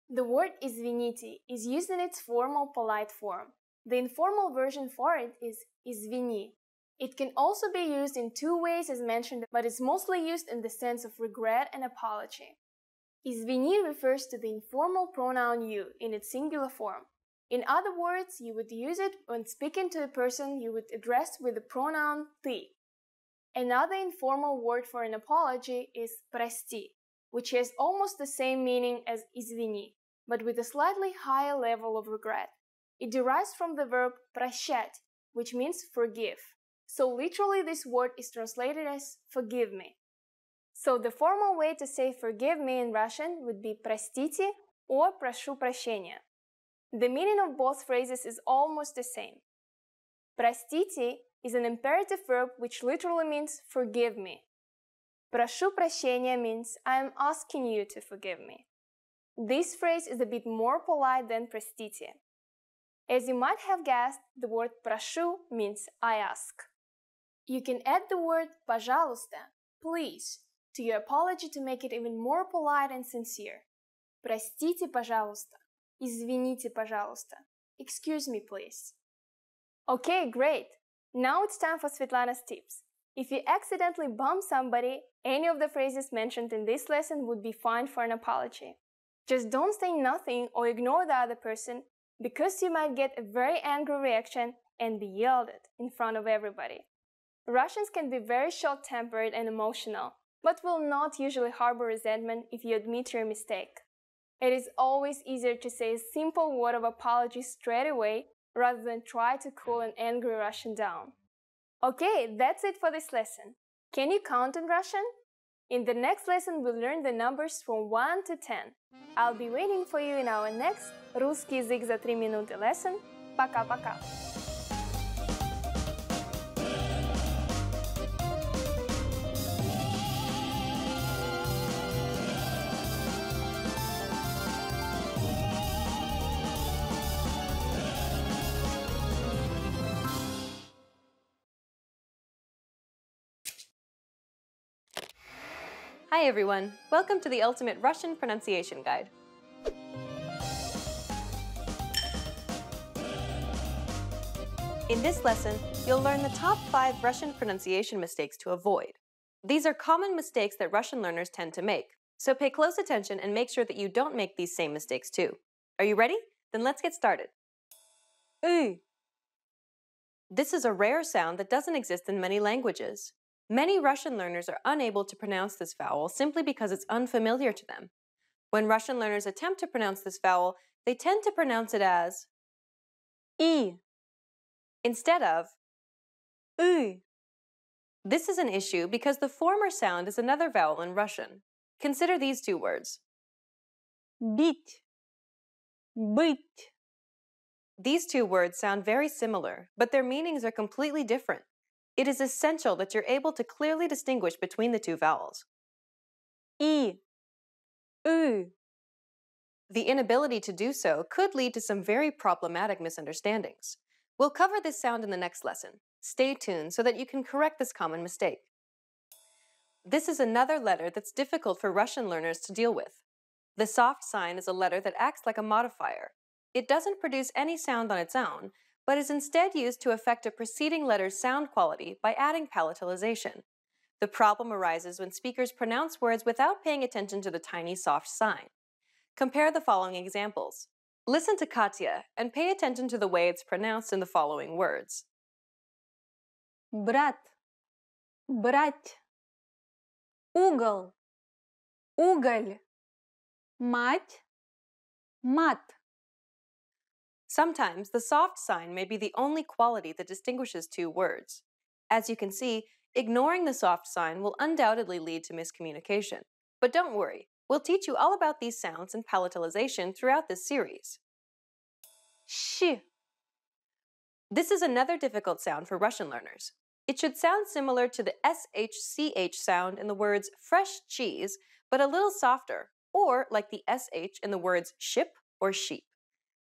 S9: The word «извините» is used in its formal polite form. The informal version for it is «извини». It can also be used in two ways as mentioned, but is mostly used in the sense of regret and apology. «Извини» refers to the informal pronoun you in its singular form. In other words, you would use it when speaking to a person you would address with the pronoun ты. Another informal word for an apology is «прости», which has almost the same meaning as «извини», but with a slightly higher level of regret. It derives from the verb «прощать», which means forgive. So literally this word is translated as «forgive me». So the formal way to say «forgive me» in Russian would be «простите» or «прошу прощения». The meaning of both phrases is almost the same. «Простите» is an imperative verb which literally means «forgive me». «Прошу прощения» means I am asking you to forgive me. This phrase is a bit more polite than «простите». As you might have guessed, the word «прошу» means I ask. You can add the word «пожалуйста», please, to your apology to make it even more polite and sincere. «Простите, пожалуйста», «извините, пожалуйста», «excuse me, please». Okay, great! Now it's time for Svetlana's tips. If you accidentally bump somebody, any of the phrases mentioned in this lesson would be fine for an apology. Just don't say nothing or ignore the other person, because you might get a very angry reaction and be yelled at in front of everybody. Russians can be very short-tempered and emotional, but will not usually harbor resentment if you admit your mistake. It is always easier to say a simple word of apology straight away rather than try to cool an angry Russian down. Okay, that's it for this lesson. Can you count in Russian? In the next lesson, we'll learn the numbers from 1 to 10. I'll be waiting for you in our next «Русский язык за 3 минуты» lesson. Пока-пока!
S1: Hi everyone! Welcome to the Ultimate Russian Pronunciation Guide. In this lesson, you'll learn the top 5 Russian pronunciation mistakes to avoid. These are common mistakes that Russian learners tend to make, so pay close attention and make sure that you don't make these same mistakes too. Are you ready? Then let's get started. This is a rare sound that doesn't exist in many languages. Many Russian learners are unable to pronounce this vowel simply because it's unfamiliar to them. When Russian learners attempt to pronounce this vowel, they tend to pronounce it as I instead of U. This is an issue because the former sound is another vowel in Russian. Consider these two words. Бить, быть. These two words sound very similar, but their meanings are completely different. It is essential that you're able to clearly distinguish between the two vowels. I, U. The inability to do so could lead to some very problematic misunderstandings. We'll cover this sound in the next lesson. Stay tuned so that you can correct this common mistake. This is another letter that's difficult for Russian learners to deal with. The soft sign is a letter that acts like a modifier. It doesn't produce any sound on its own, but is instead used to affect a preceding letter's sound quality by adding palatalization. The problem arises when speakers pronounce words without paying attention to the tiny soft sign. Compare the following examples. Listen to Katya and pay attention to the way it's pronounced in the following words.
S9: Брат, брать. Угол, уголь. Мать, мат.
S1: Sometimes the soft sign may be the only quality that distinguishes two words. As you can see, ignoring the soft sign will undoubtedly lead to miscommunication. But don't worry, we'll teach you all about these sounds and palatalization throughout this series.
S9: Щ.
S1: This is another difficult sound for Russian learners. It should sound similar to the SH-CH sound in the words fresh cheese, but a little softer, or like the SH in the words ship or sheep.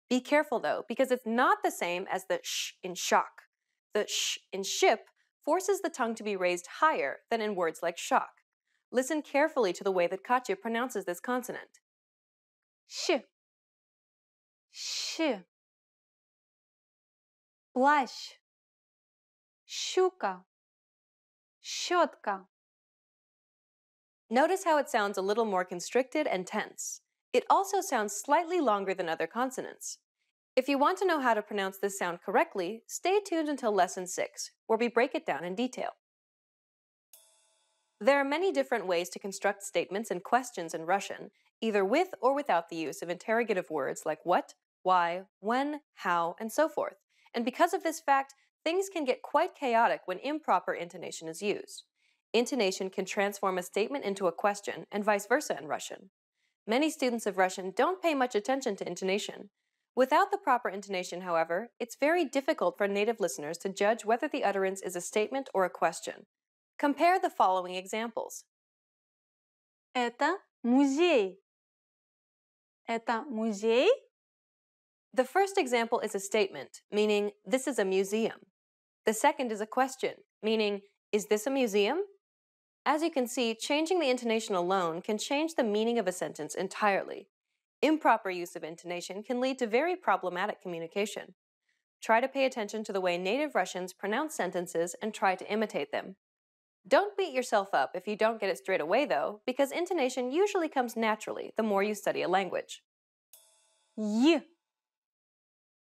S1: Be careful though, because it's not the same as the sh in shock. The sh in ship forces the tongue to be raised higher than in words like shock. Listen carefully to the way that Katya pronounces this consonant.
S9: Щ. Щ. Плащ. Щука. Щетка.
S1: Notice how it sounds a little more constricted and tense. It also sounds slightly longer than other consonants. If you want to know how to pronounce this sound correctly, stay tuned until Lesson 6, where we break it down in detail. There are many different ways to construct statements and questions in Russian, either with or without the use of interrogative words like what, why, when, how, and so forth. And because of this fact, things can get quite chaotic when improper intonation is used. Intonation can transform a statement into a question, and vice versa in Russian. Many students of Russian don't pay much attention to intonation. Without the proper intonation, however, it's very difficult for native listeners to judge whether the utterance is a statement or a question. Compare the following examples.
S9: Это музей. Это музей?
S1: The first example is a statement, meaning, this is a museum. The second is a question, meaning, is this a museum? As you can see, changing the intonation alone can change the meaning of a sentence entirely. Improper use of intonation can lead to very problematic communication. Try to pay attention to the way native Russians pronounce sentences and try to imitate them. Don't beat yourself up if you don't get it straight away, though, because intonation usually comes naturally the more you study a language.
S9: Й.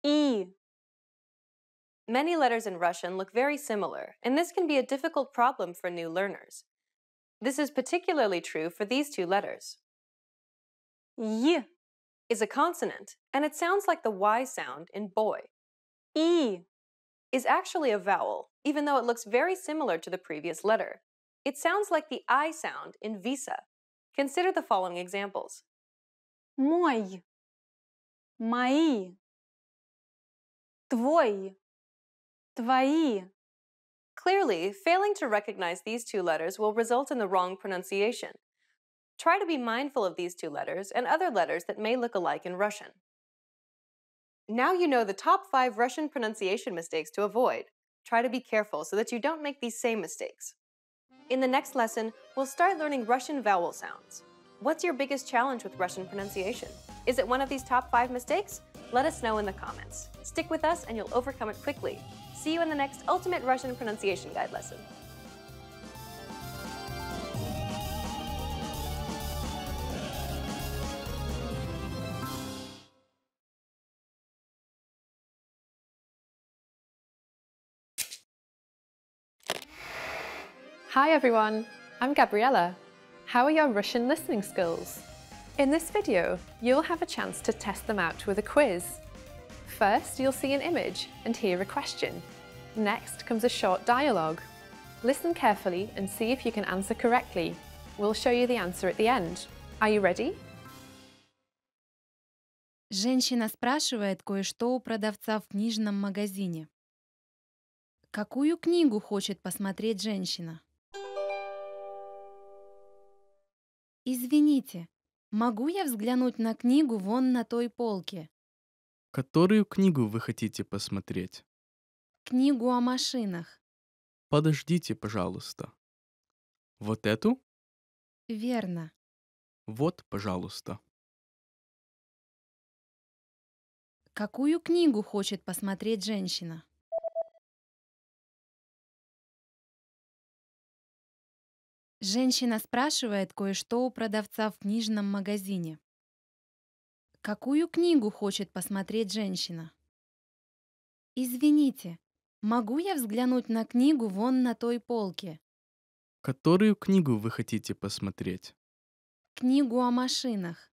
S9: И.
S1: Many letters in Russian look very similar, and this can be a difficult problem for new learners. This is particularly true for these two letters.
S9: Й.
S1: Is a consonant, and it sounds like the Y sound in boy.
S9: И.
S1: Is actually a vowel, even though it looks very similar to the previous letter. It sounds like the I sound in visa. Consider the following examples.
S9: Мой. Мои. Твой. Твои.
S1: Clearly, failing to recognize these two letters will result in the wrong pronunciation. Try to be mindful of these two letters and other letters that may look alike in Russian. Now you know the top 5 Russian pronunciation mistakes to avoid. Try to be careful so that you don't make these same mistakes. In the next lesson, we'll start learning Russian vowel sounds. What's your biggest challenge with Russian pronunciation? Is it one of these top 5 mistakes? Let us know in the comments. Stick with us and you'll overcome it quickly. See you in the next Ultimate Russian Pronunciation Guide lesson.
S2: Hi everyone, I'm Gabriella. How are your Russian listening skills? In this video, you'll have a chance to test them out with a quiz. First, you'll see an image and hear a question. Next comes a short dialogue. Listen carefully and see if you can answer correctly. We'll show you the answer at the end. Are you ready?
S3: Женщина спрашивает кое-что у продавца в книжном магазине. Какую книгу хочет посмотреть женщина? Извините, могу я взглянуть на книгу вон на той полке?
S4: Которую книгу вы хотите посмотреть?
S3: Книгу о машинах.
S4: Подождите, пожалуйста. Вот эту?
S3: Верно.
S4: Вот, пожалуйста.
S3: Какую книгу хочет посмотреть женщина? Женщина спрашивает кое-что у продавца в книжном магазине. Какую книгу хочет посмотреть женщина? Извините, могу я взглянуть на книгу вон на той полке?
S4: Которую книгу вы хотите посмотреть?
S3: Книгу о машинах.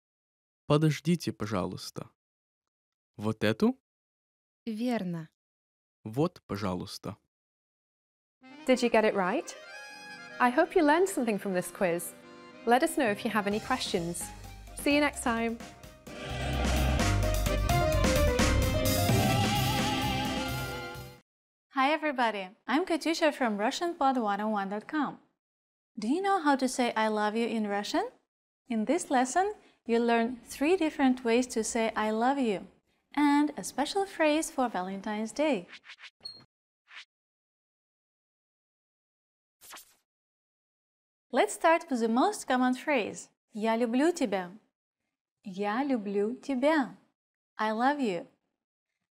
S4: Подождите, пожалуйста. Вот эту?
S3: Верно.
S4: Вот, пожалуйста.
S2: Did you get it right? I hope you learned something from this quiz. Let us know if you have any questions. See you next time.
S8: Hi everybody, I'm Katusha from RussianPod101.com. Do you know how to say I love you in Russian? In this lesson, you'll learn 3 different ways to say I love you and a special phrase for Valentine's Day. Let's start with the most common phrase. Я люблю тебя. Я люблю тебя. I love you.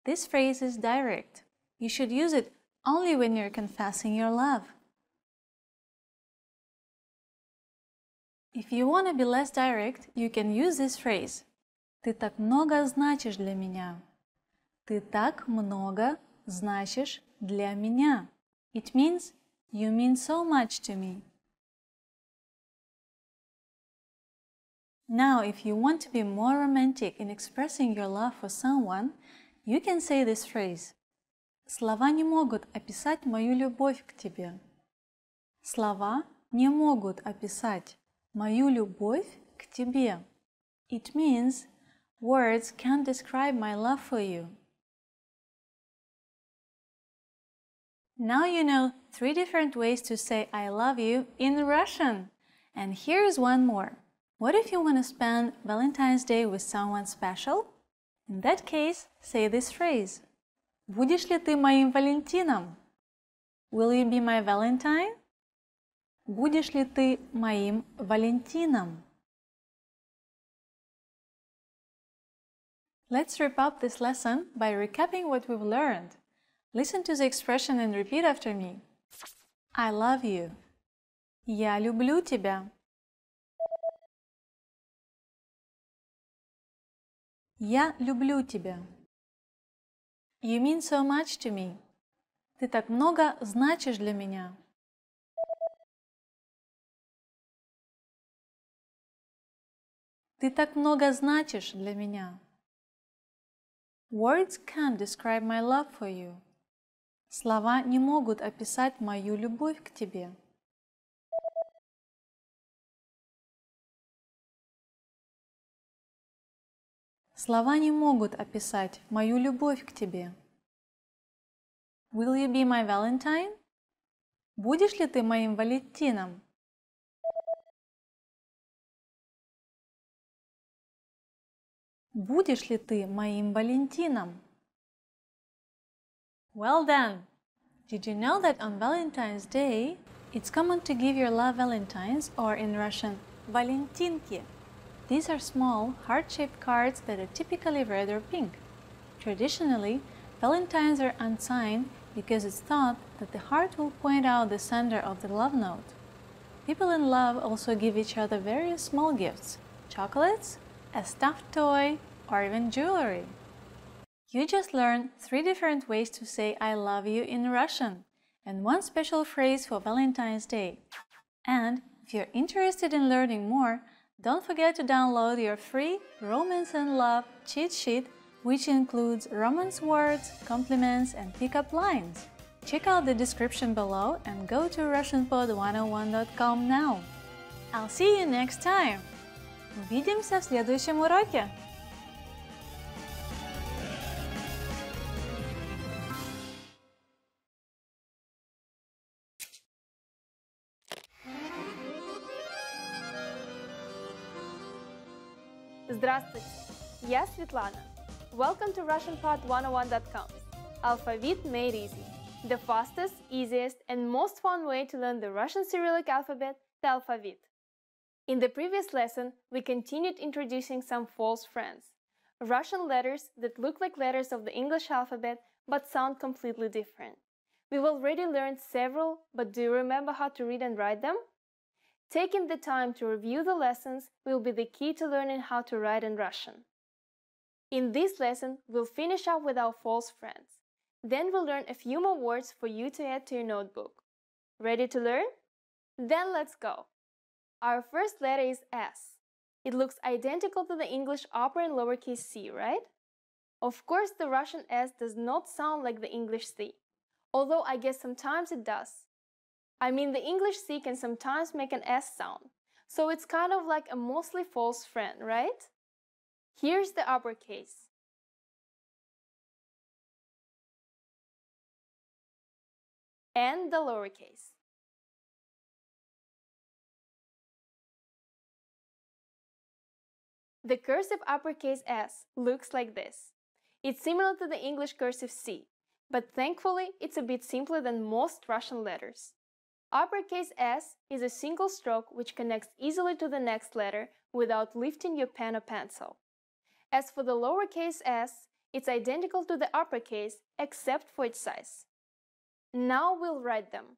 S8: This phrase is direct. You should use it only when you're confessing your love. If you want to be less direct, you can use this phrase. Ты так много значишь для меня. Ты так много значишь для меня. It means you mean so much to me. Now, if you want to be more romantic in expressing your love for someone, you can say this phrase. Слова не могут описать мою любовь к тебе. Слова не могут описать мою любовь к тебе. It means words can't describe my love for you. Now you know 3 different ways to say I love you in Russian. And here's one more. What if you want to spend Valentine's Day with someone special? In that case, say this phrase. Будешь ли ты моим Валентином? Will you be my Valentine? Будешь ли ты моим Валентином? Let's wrap up this lesson by recapping what we've learned. Listen to the expression and repeat after me. I love you. Я люблю тебя. Я люблю тебя. You mean so much to me. Ты так много значишь для меня. Ты так много значишь для меня. Words can't describe my love for you. Слова не могут описать мою любовь к тебе. Слова не могут описать мою любовь к тебе. Will you be my Valentine? Будешь ли ты моим Валентином? Будешь ли ты моим Валентином? Well done! Did you know that on Valentine's Day, it's common to give your love valentines, or in Russian, valentinki? These are small, heart-shaped cards that are typically red or pink. Traditionally, valentines are unsigned because it's thought that the heart will point out the sender of the love note. People in love also give each other various small gifts, chocolates, a stuffed toy, or even jewelry. You just learned 3 different ways to say I love you in Russian, and 1 special phrase for Valentine's Day. And if you're interested in learning more, don't forget to download your free Romance and Love cheat sheet, which includes romance words, compliments, and pickup lines. Check out the description below and go to RussianPod101.com now. I'll see you next time! Увидимся в следующем уроке!
S9: Здравствуйте, я Светлана. Welcome to RussianPod101.com. Alphabet made easy. The fastest, easiest, and most fun way to learn the Russian Cyrillic alphabet, the alphabet. In the previous lesson, we continued introducing some false friends. Russian letters that look like letters of the English alphabet but sound completely different. We've already learned several, but do you remember how to read and write them? Taking the time to review the lessons will be the key to learning how to write in Russian. In this lesson, we'll finish up with our false friends. Then we'll learn a few more words for you to add to your notebook. Ready to learn? Then let's go! Our first letter is S. It looks identical to the English upper and lowercase c, right? Of course, the Russian S does not sound like the English C, although I guess sometimes it does. I mean, the English C can sometimes make an S sound, so it's kind of like a mostly false friend, right? Here's the uppercase. And the lowercase. The cursive uppercase S looks like this. It's similar to the English cursive C, but thankfully it's a bit simpler than most Russian letters. Uppercase S is a single stroke which connects easily to the next letter without lifting your pen or pencil. As for the lowercase s, it's identical to the uppercase except for its size. Now we'll write them.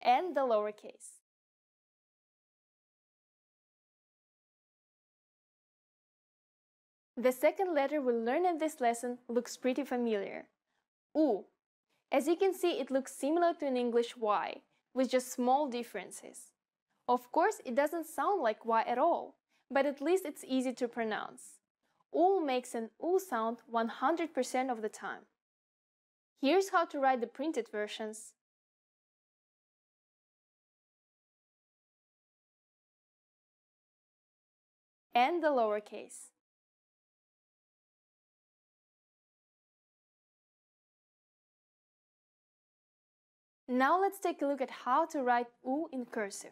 S9: And the lowercase. The second letter we'll learn in this lesson looks pretty familiar. U. As you can see, it looks similar to an English Y, with just small differences. Of course, it doesn't sound like Y at all, but at least it's easy to pronounce. U makes an U sound 100% of the time. Here's how to write the printed versions. And the lowercase. Now let's take a look at how to write U in cursive.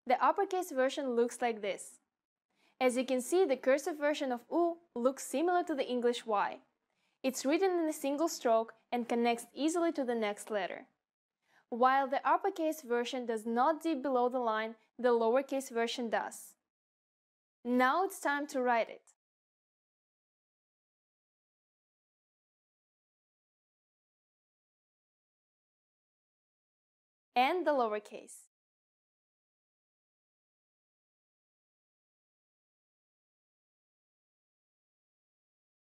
S9: The uppercase version looks like this. As you can see, the cursive version of U looks similar to the English Y. It's written in a single stroke and connects easily to the next letter. While the uppercase version does not dip below the line, the lowercase version does. Now it's time to write it. And the lowercase.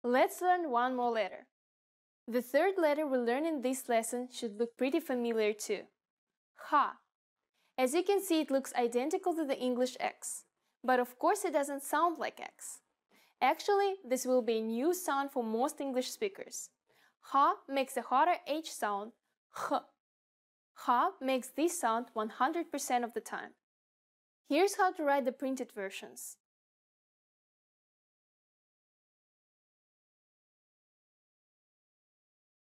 S9: Let's learn one more letter. The third letter we learn in this lesson should look pretty familiar too. Ha. As you can see, it looks identical to the English X, but of course it doesn't sound like X. Actually, this will be a new sound for most English speakers. Ha makes a harder H sound, H. Ha makes this sound 100% of the time. Here's how to write the printed versions.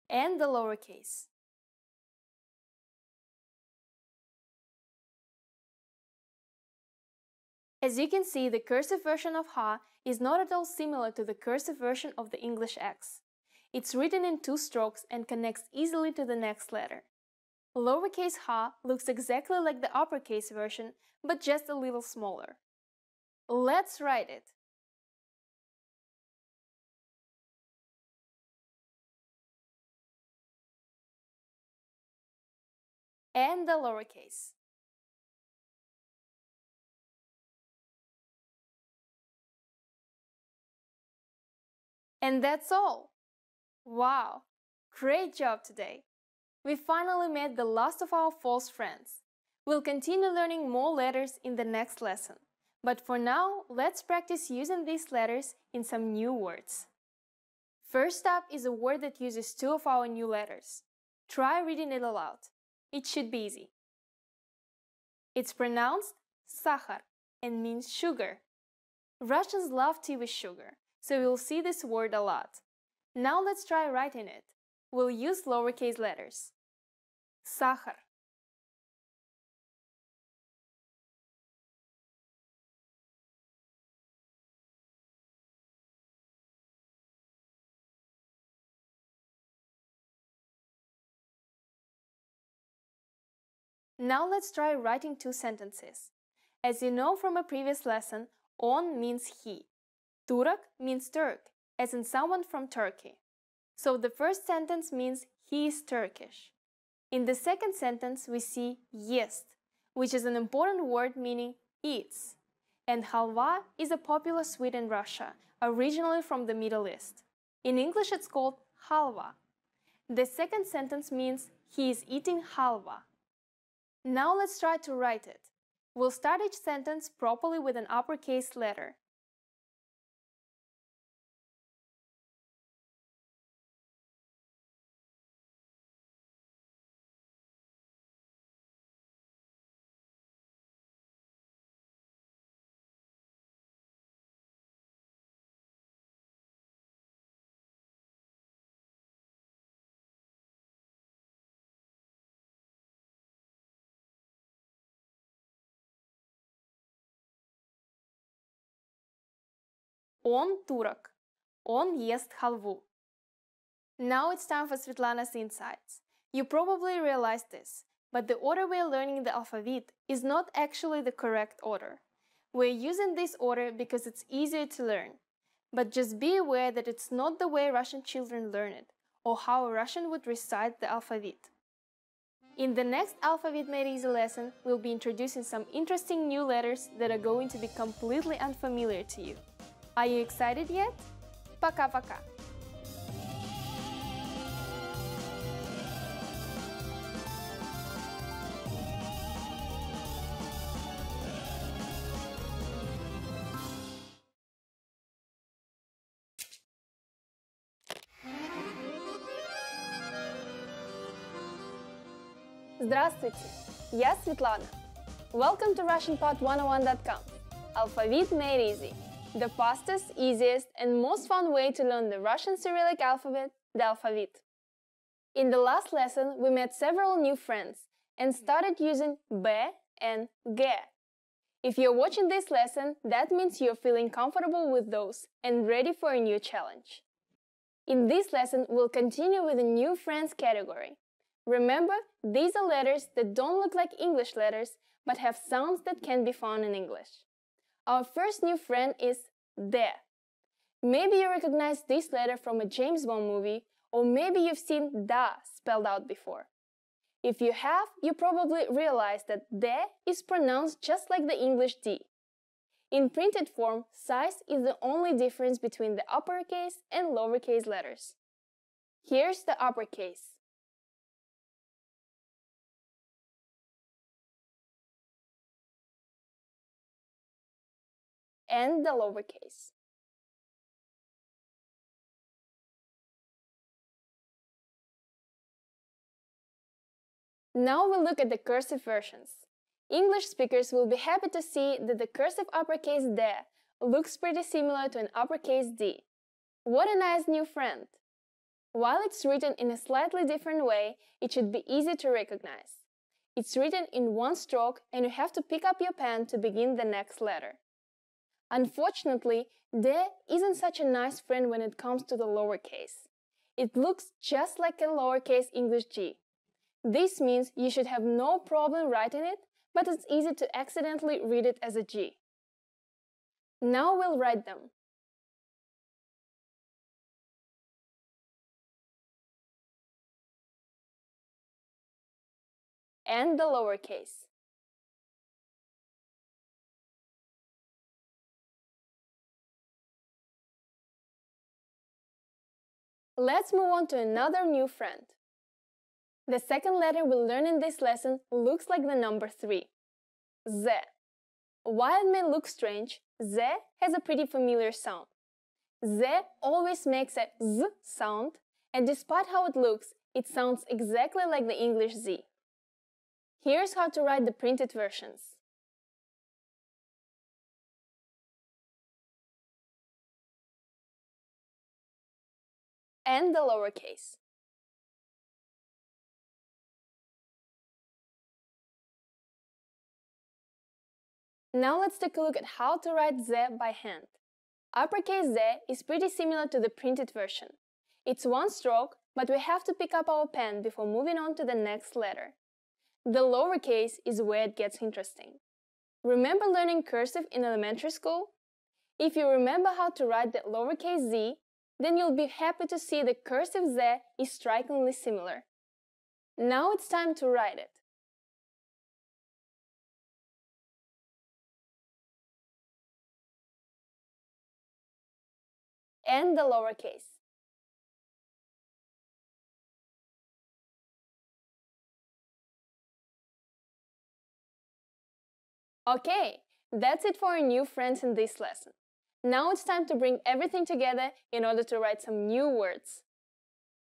S9: And the lowercase. As you can see, the cursive version of Ha is not at all similar to the cursive version of the English X. It's written in two strokes and connects easily to the next letter. Lowercase Ha looks exactly like the uppercase version, but just a little smaller. Let's write it. And the lowercase. And that's all! Wow! Great job today! We finally met the last of our false friends. We'll continue learning more letters in the next lesson. But for now, let's practice using these letters in some new words. First up is a word that uses two of our new letters. Try reading it aloud. It should be easy. It's pronounced сахар and means sugar. Russians love tea with sugar, so you'll see this word a lot. Now let's try writing it. We'll use lowercase letters. Сахар. Now let's try writing two sentences. As you know from a previous lesson, on means he. Turk means Turk, as in someone from Turkey. So the first sentence means he is Turkish. In the second sentence, we see есть, which is an important word meaning eats. And halva is a popular sweet in Russia, originally from the Middle East. In English, it's called halva. The second sentence means he is eating halva. Now let's try to write it. We'll start each sentence properly with an uppercase letter. Он турок. Он ест халву. Now it's time for Svetlana's insights. You probably realized this, but the order we're learning the alphabet is not actually the correct order. We're using this order because it's easier to learn. But just be aware that it's not the way Russian children learn it, or how a Russian would recite the alphabet. In the next Alphabet Made Easy lesson, we'll be introducing some interesting new letters that are going to be completely unfamiliar to you. Are you excited yet? Пока-пока! Здравствуйте! Я Светлана. Welcome to RussianPod101.com. Alphabet Made Easy. The fastest, easiest, and most fun way to learn the Russian Cyrillic alphabet, the alphabet. In the last lesson, we met several new friends and started using B and G. If you're watching this lesson, that means you're feeling comfortable with those and ready for a new challenge. In this lesson, we'll continue with a new friends category. Remember, these are letters that don't look like English letters, but have sounds that can be found in English. Our first new friend is D. Maybe you recognize this letter from a James Bond movie, or maybe you've seen da spelled out before. If you have, you probably realize that D is pronounced just like the English D. In printed form, size is the only difference between the uppercase and lowercase letters. Here's the uppercase. And the lowercase. Now we'll look at the cursive versions. English speakers will be happy to see that the cursive uppercase D looks pretty similar to an uppercase D. What a nice new friend! While it's written in a slightly different way, it should be easy to recognize. It's written in one stroke and you have to pick up your pen to begin the next letter. Unfortunately, D isn't such a nice friend when it comes to the lowercase. It looks just like a lowercase English G. This means you should have no problem writing it, but it's easy to accidentally read it as a G. Now we'll write them. And the lowercase. Let's move on to another new friend. The second letter we'll learn in this lesson looks like the number 3. Z. While it may look strange, Z has a pretty familiar sound. Z always makes a Z sound, and despite how it looks, it sounds exactly like the English Z. Here's how to write the printed versions. And the lowercase. Now let's take a look at how to write Z by hand. Uppercase Z is pretty similar to the printed version. It's one stroke, but we have to pick up our pen before moving on to the next letter. The lowercase is where it gets interesting. Remember learning cursive in elementary school? If you remember how to write the lowercase z, then you'll be happy to see the cursive z is strikingly similar. Now it's time to write it. And the lowercase. Okay, that's it for our new friends in this lesson. Now it's time to bring everything together in order to write some new words.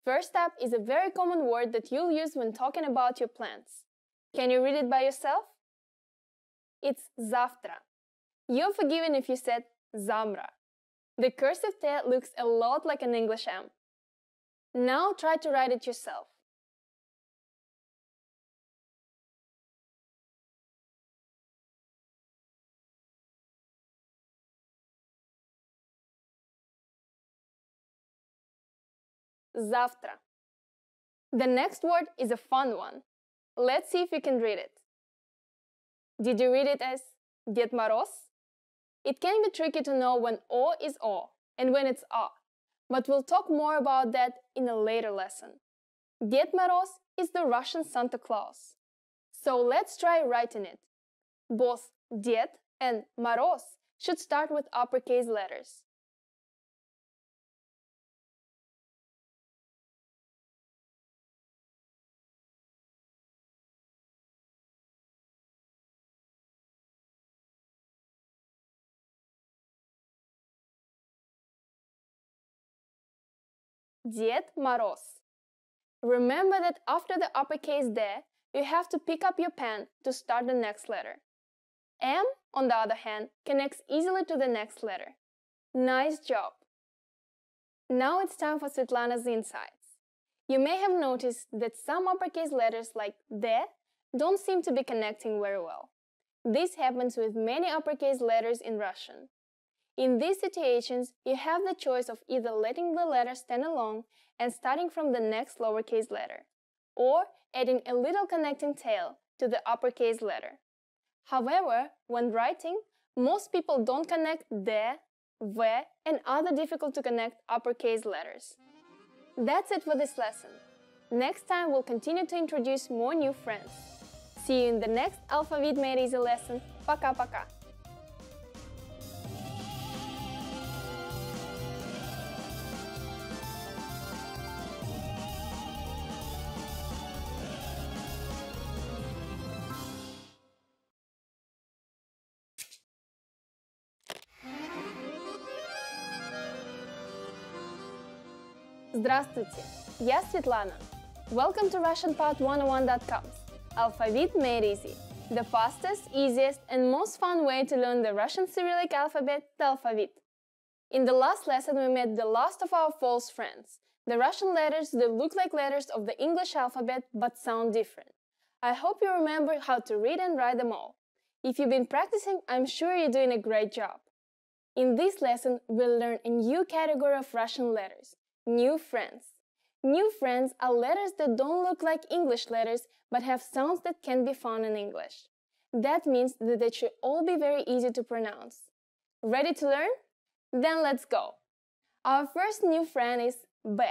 S9: First up is a very common word that you'll use when talking about your plans. Can you read it by yourself? It's завтра. You're forgiven if you said zamra. The cursive T looks a lot like an English M. Now try to write it yourself. Завтра. The next word is a fun one. Let's see if you can read it. Did you read it as Дед Мороз? It can be tricky to know when O is O and when it's A, but we'll talk more about that in a later lesson. Дед Мороз is the Russian Santa Claus. So let's try writing it. Both Дед and Мороз should start with uppercase letters. Дед Мороз. Remember that after the uppercase D, you have to pick up your pen to start the next letter. M, on the other hand, connects easily to the next letter. Nice job! Now it's time for Svetlana's insights. You may have noticed that some uppercase letters like D don't seem to be connecting very well. This happens with many uppercase letters in Russian. In these situations, you have the choice of either letting the letter stand alone and starting from the next lowercase letter, or adding a little connecting tail to the uppercase letter. However, when writing, most people don't connect D, V, and other difficult to connect uppercase letters. That's it for this lesson. Next time we'll continue to introduce more new friends. See you in the next Alphabet Made Easy lesson. Пока-пока! Здравствуйте, я Светлана. Welcome to RussianPod101.com's Alphabet Made Easy, the fastest, easiest, and most fun way to learn the Russian Cyrillic alphabet, the alphabet. In the last lesson, we met the last of our false friends, the Russian letters that look like letters of the English alphabet but sound different. I hope you remember how to read and write them all. If you've been practicing, I'm sure you're doing a great job. In this lesson, we'll learn a new category of Russian letters. New friends. New friends are letters that don't look like English letters but have sounds that can be found in English. That means that they should all be very easy to pronounce. Ready to learn? Then let's go. Our first new friend is B.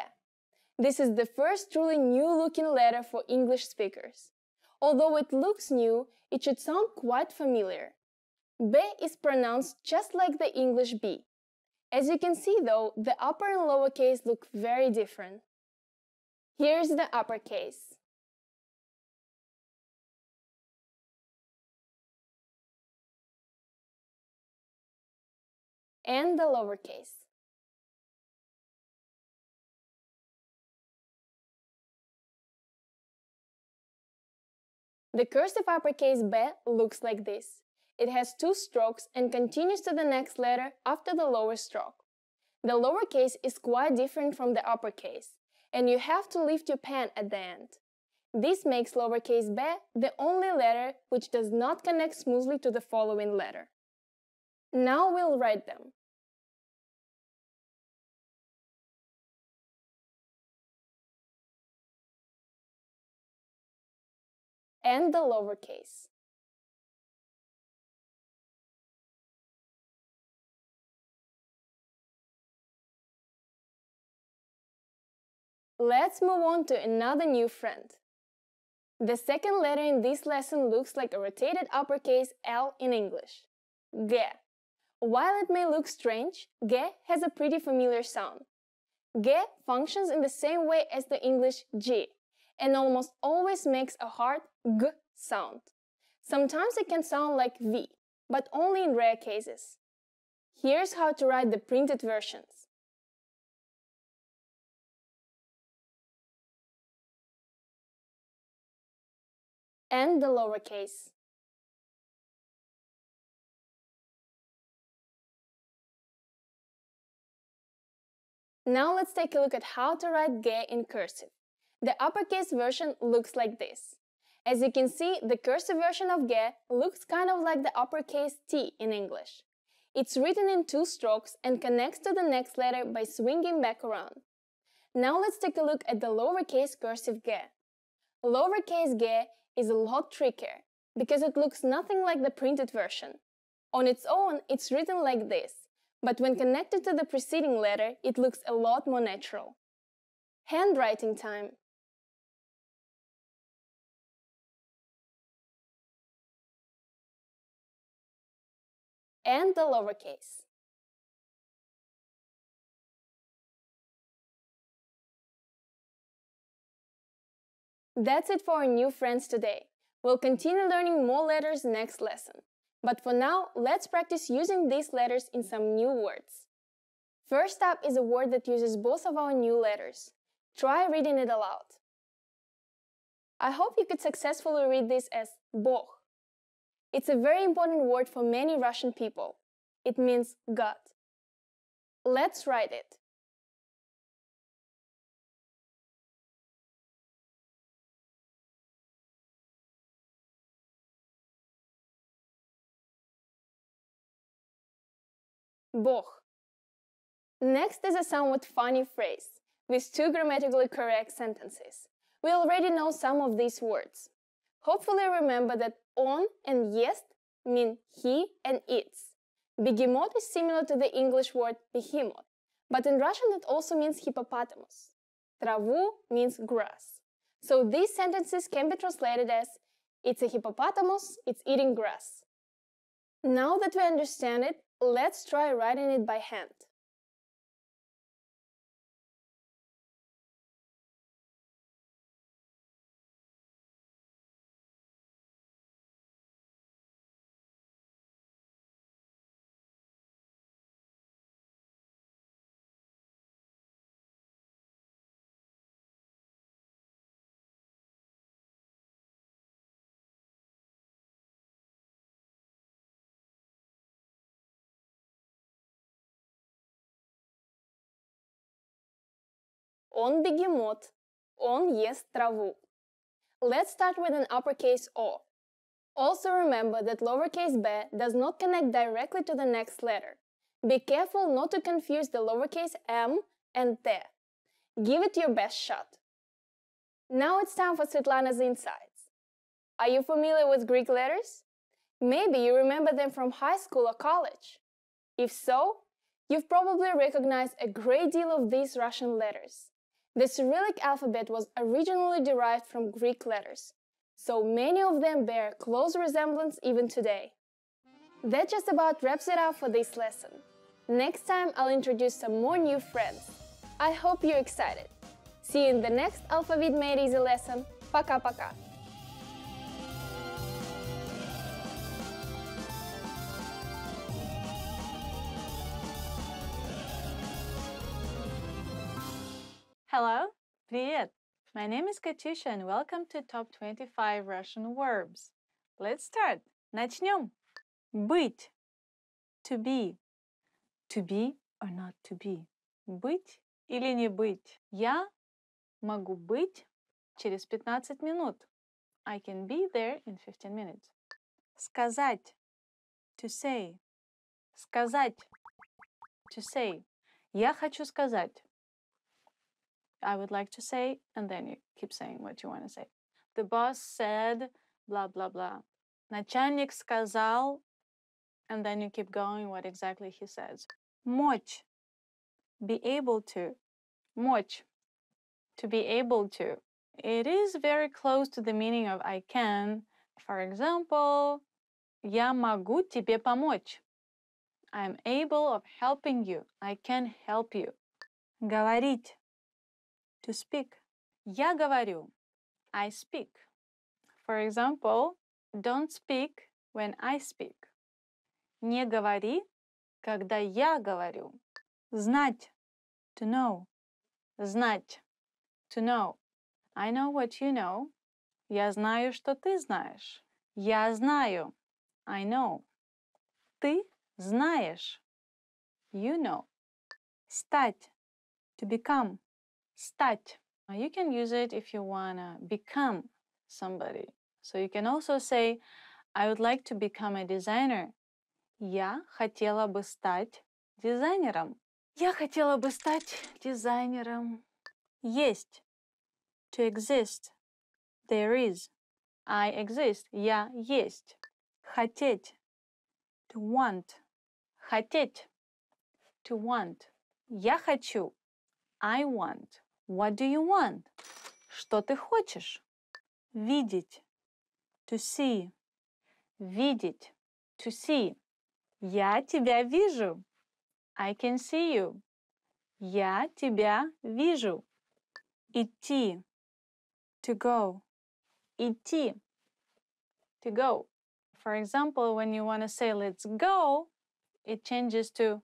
S9: This is the first truly new-looking letter for English speakers. Although it looks new, it should sound quite familiar. B is pronounced just like the English B. As you can see though, the upper and lowercase look very different. Here's the uppercase. And the lowercase. The cursive uppercase B looks like this. It has two strokes and continues to the next letter after the lower stroke. The lowercase is quite different from the uppercase, and you have to lift your pen at the end. This makes lowercase b the only letter which does not connect smoothly to the following letter. Now we'll write them. And the lowercase. Let's move on to another new friend. The second letter in this lesson looks like a rotated uppercase L in English. G. While it may look strange, G has a pretty familiar sound. G functions in the same way as the English G and almost always makes a hard G sound. Sometimes it can sound like V, but only in rare cases. Here's how to write the printed versions. And the lowercase. Now let's take a look at how to write G in cursive. The uppercase version looks like this. As you can see, the cursive version of G looks kind of like the uppercase T in English. It's written in 2 strokes and connects to the next letter by swinging back around. Now let's take a look at the lowercase cursive G. Lowercase G is a lot trickier because it looks nothing like the printed version. On its own, it's written like this, but when connected to the preceding letter, it looks a lot more natural. Handwriting time. And the lowercase. That's it for our new friends today. We'll continue learning more letters next lesson. But for now, let's practice using these letters in some new words. First up is a word that uses both of our new letters. Try reading it aloud. I hope you could successfully read this as Bog. It's a very important word for many Russian people. It means God. Let's write it. Bog. Next is a somewhat funny phrase with 2 grammatically correct sentences. We already know some of these words. Hopefully remember that on and jest mean he and its. Begemoth is similar to the English word behemoth, but in Russian it also means hippopotamus. Travu means grass. So these sentences can be translated as it's a hippopotamus, it's eating grass. Now that we understand it, let's try writing it by hand. Он бегемот. Он ест траву. Let's start with an uppercase O. Also remember that lowercase b does not connect directly to the next letter. Be careful not to confuse the lowercase m and t. Give it your best shot. Now it's time for Svetlana's insights. Are you familiar with Greek letters? Maybe you remember them from high school or college. If so, you've probably recognized a great deal of these Russian letters. The Cyrillic alphabet was originally derived from Greek letters, so many of them bear close resemblance even today. That just about wraps it up for this lesson. Next time I'll introduce some more new friends. I hope you're excited. See you in the next Alphabet Made Easy lesson. Пока-пока!
S8: Hello, привет! My name is Katusha and welcome to Top 25 Russian Verbs. Let's start. Начнем. Быть. To be. To be or not to be. Быть или не быть. Я могу быть через 15 минут. I can be there in 15 minutes. Сказать. To say. Сказать. To say. Я хочу сказать. I would like to say, and then you keep saying what you want to say. The boss said, blah, blah, blah. Начальник сказал, and then you keep going what exactly he says. Мочь. Be able to. Мочь.
S6: to be able to. It is very close to the meaning of I can. For example, я могу тебе помочь. I'm able of helping you. I can help you. Говорить. To speak. Я говорю. I speak. For example, don't speak when I speak. Не говори, когда я говорю. Знать. To know. Знать. To know. I know what you know. Я знаю, что ты знаешь. Я знаю. I know. Ты знаешь. You know. Стать. To become. Стать. You can use it if you want to become somebody. So you can also say, I would like to become a designer. Я хотела бы стать дизайнером. Я хотела бы стать дизайнером. Есть. To exist. There is. I exist. Я есть. Хотеть. To want. Хотеть. To want. Я хочу. I want. What do you want? Что ты хочешь? Видеть. To see. Видеть. To see. Я тебя вижу. I can see you. Я тебя вижу. Идти. To go. Идти. To go. For example, when you want to say let's go, it changes to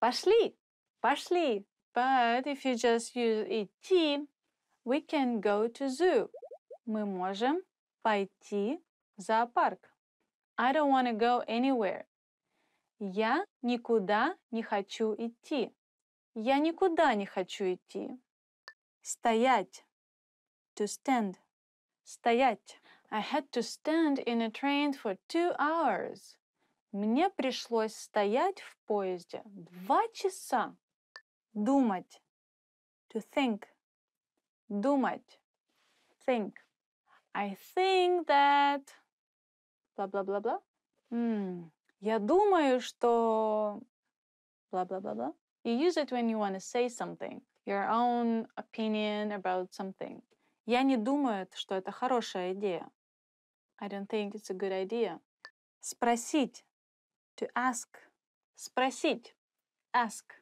S6: пошли. Пошли. But if you just use идти, we can go to zoo. Мы можем пойти в зоопарк. I don't want to go anywhere. Я никуда не хочу идти. Я никуда не хочу идти. Стоять. To stand. Стоять. I had to stand in a train for 2 hours. Мне пришлось стоять в поезде 2 часа. Думать. To think. Думать. Think. I think that... Бла-бла-бла-бла. Я думаю, что... Бла-бла-бла-бла. You use it when you want to say something. Your own opinion about something. Я не думаю, что это хорошая идея. I don't think it's a good idea. Спросить. To ask. Спросить. Ask.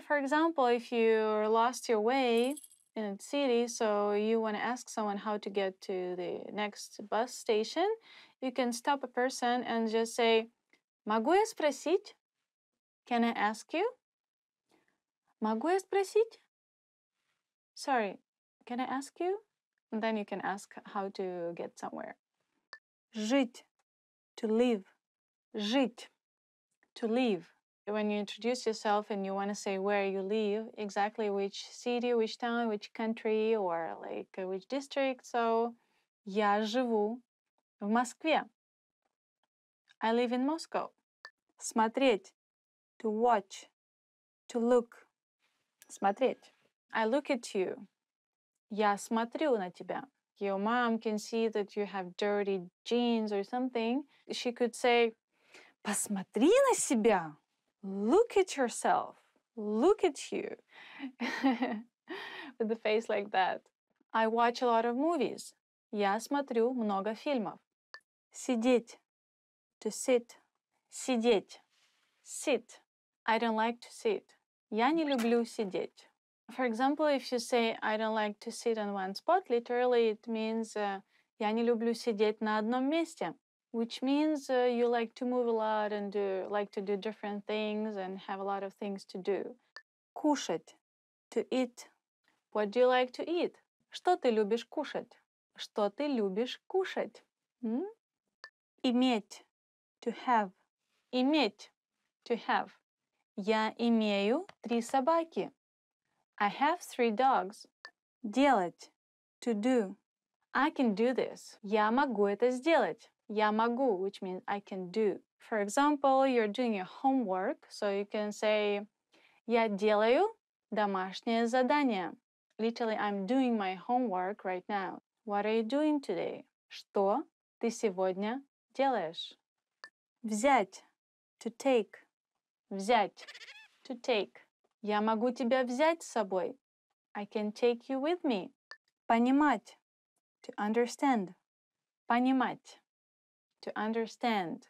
S6: For example, if you lost your way in a city, so you want to ask someone how to get to the next bus station, you can stop a person and just say, могу я спросить? Can I ask you? Могу я спросить? Sorry, can I ask you? And then you can ask how to get somewhere. Жить. To live. Жить. To live. When you introduce yourself and you want to say where you live, exactly which city, which town, which country, or like which district. So, я живу в Москве. I live in Moscow. Смотреть. To watch. To look. Смотреть. I look at you. Я смотрю на тебя. Your mom can see that you have dirty jeans or something. She could say, посмотри на себя. Look at yourself. Look at you. With the face like that. I watch a lot of movies. Я смотрю много фильмов. Сидеть. To sit. Сидеть. Sit. I don't like to sit. Я не люблю сидеть. For example, if you say, I don't like to sit on one spot, literally it means я не люблю сидеть на одном месте. Which means you like to move a lot and like to do different things and have a lot of things to do. Кушать. To eat. What do you like to eat? Что ты любишь кушать? Что ты любишь кушать? Иметь. To have. Иметь. To have. Я имею 3 собаки. I have 3 dogs. Делать. To do. I can do this. Я могу это сделать. Я могу, which means I can do. For example, you're doing your homework, so you can say я делаю домашнее задание. Literally, I'm doing my homework right now. What are you doing today? Что ты сегодня делаешь? Взять. To take. Взять. To take. Я могу тебя взять с собой. I can take you with me. Понимать, to understand. Понимать, to understand.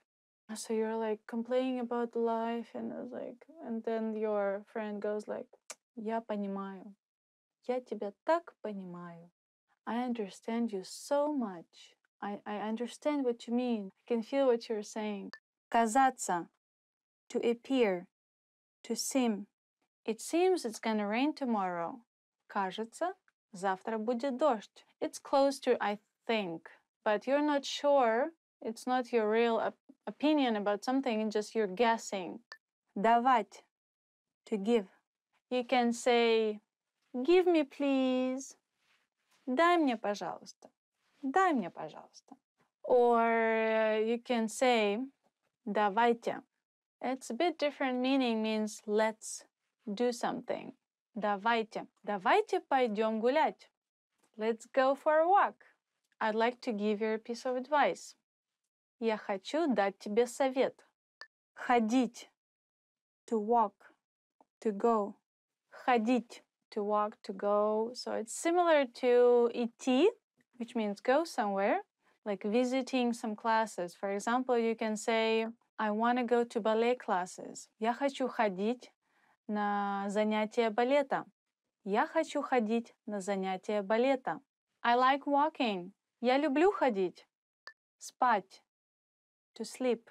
S6: So you're like complaining about life, and it's like, and then your friend goes like, я понимаю. Я тебя так понимаю. I understand you so much. I understand what you mean. I can feel what you're saying. Казаться, to appear, to seem. It seems it's gonna rain tomorrow. Кажется, завтра будет дождь. It's close to I think, but you're not sure. It's not your real opinion about something, it's just you're guessing. Давать, to give. You can say, give me please. Дай мне, пожалуйста. Дай мне, пожалуйста. Or you can say, давайте. It's a bit different meaning, means let's do something. Давайте. Давайте пойдем гулять. Let's go for a walk. I'd like to give you a piece of advice. Я хочу дать тебе совет. Ходить. To walk. To go. Ходить. To walk, to go. So it's similar to идти, which means go somewhere, like visiting some classes. For example, you can say, I want to go to ballet classes. Я хочу ходить на занятия балета. Я хочу ходить на занятия балета. I like walking. Я люблю ходить. Спать. To sleep.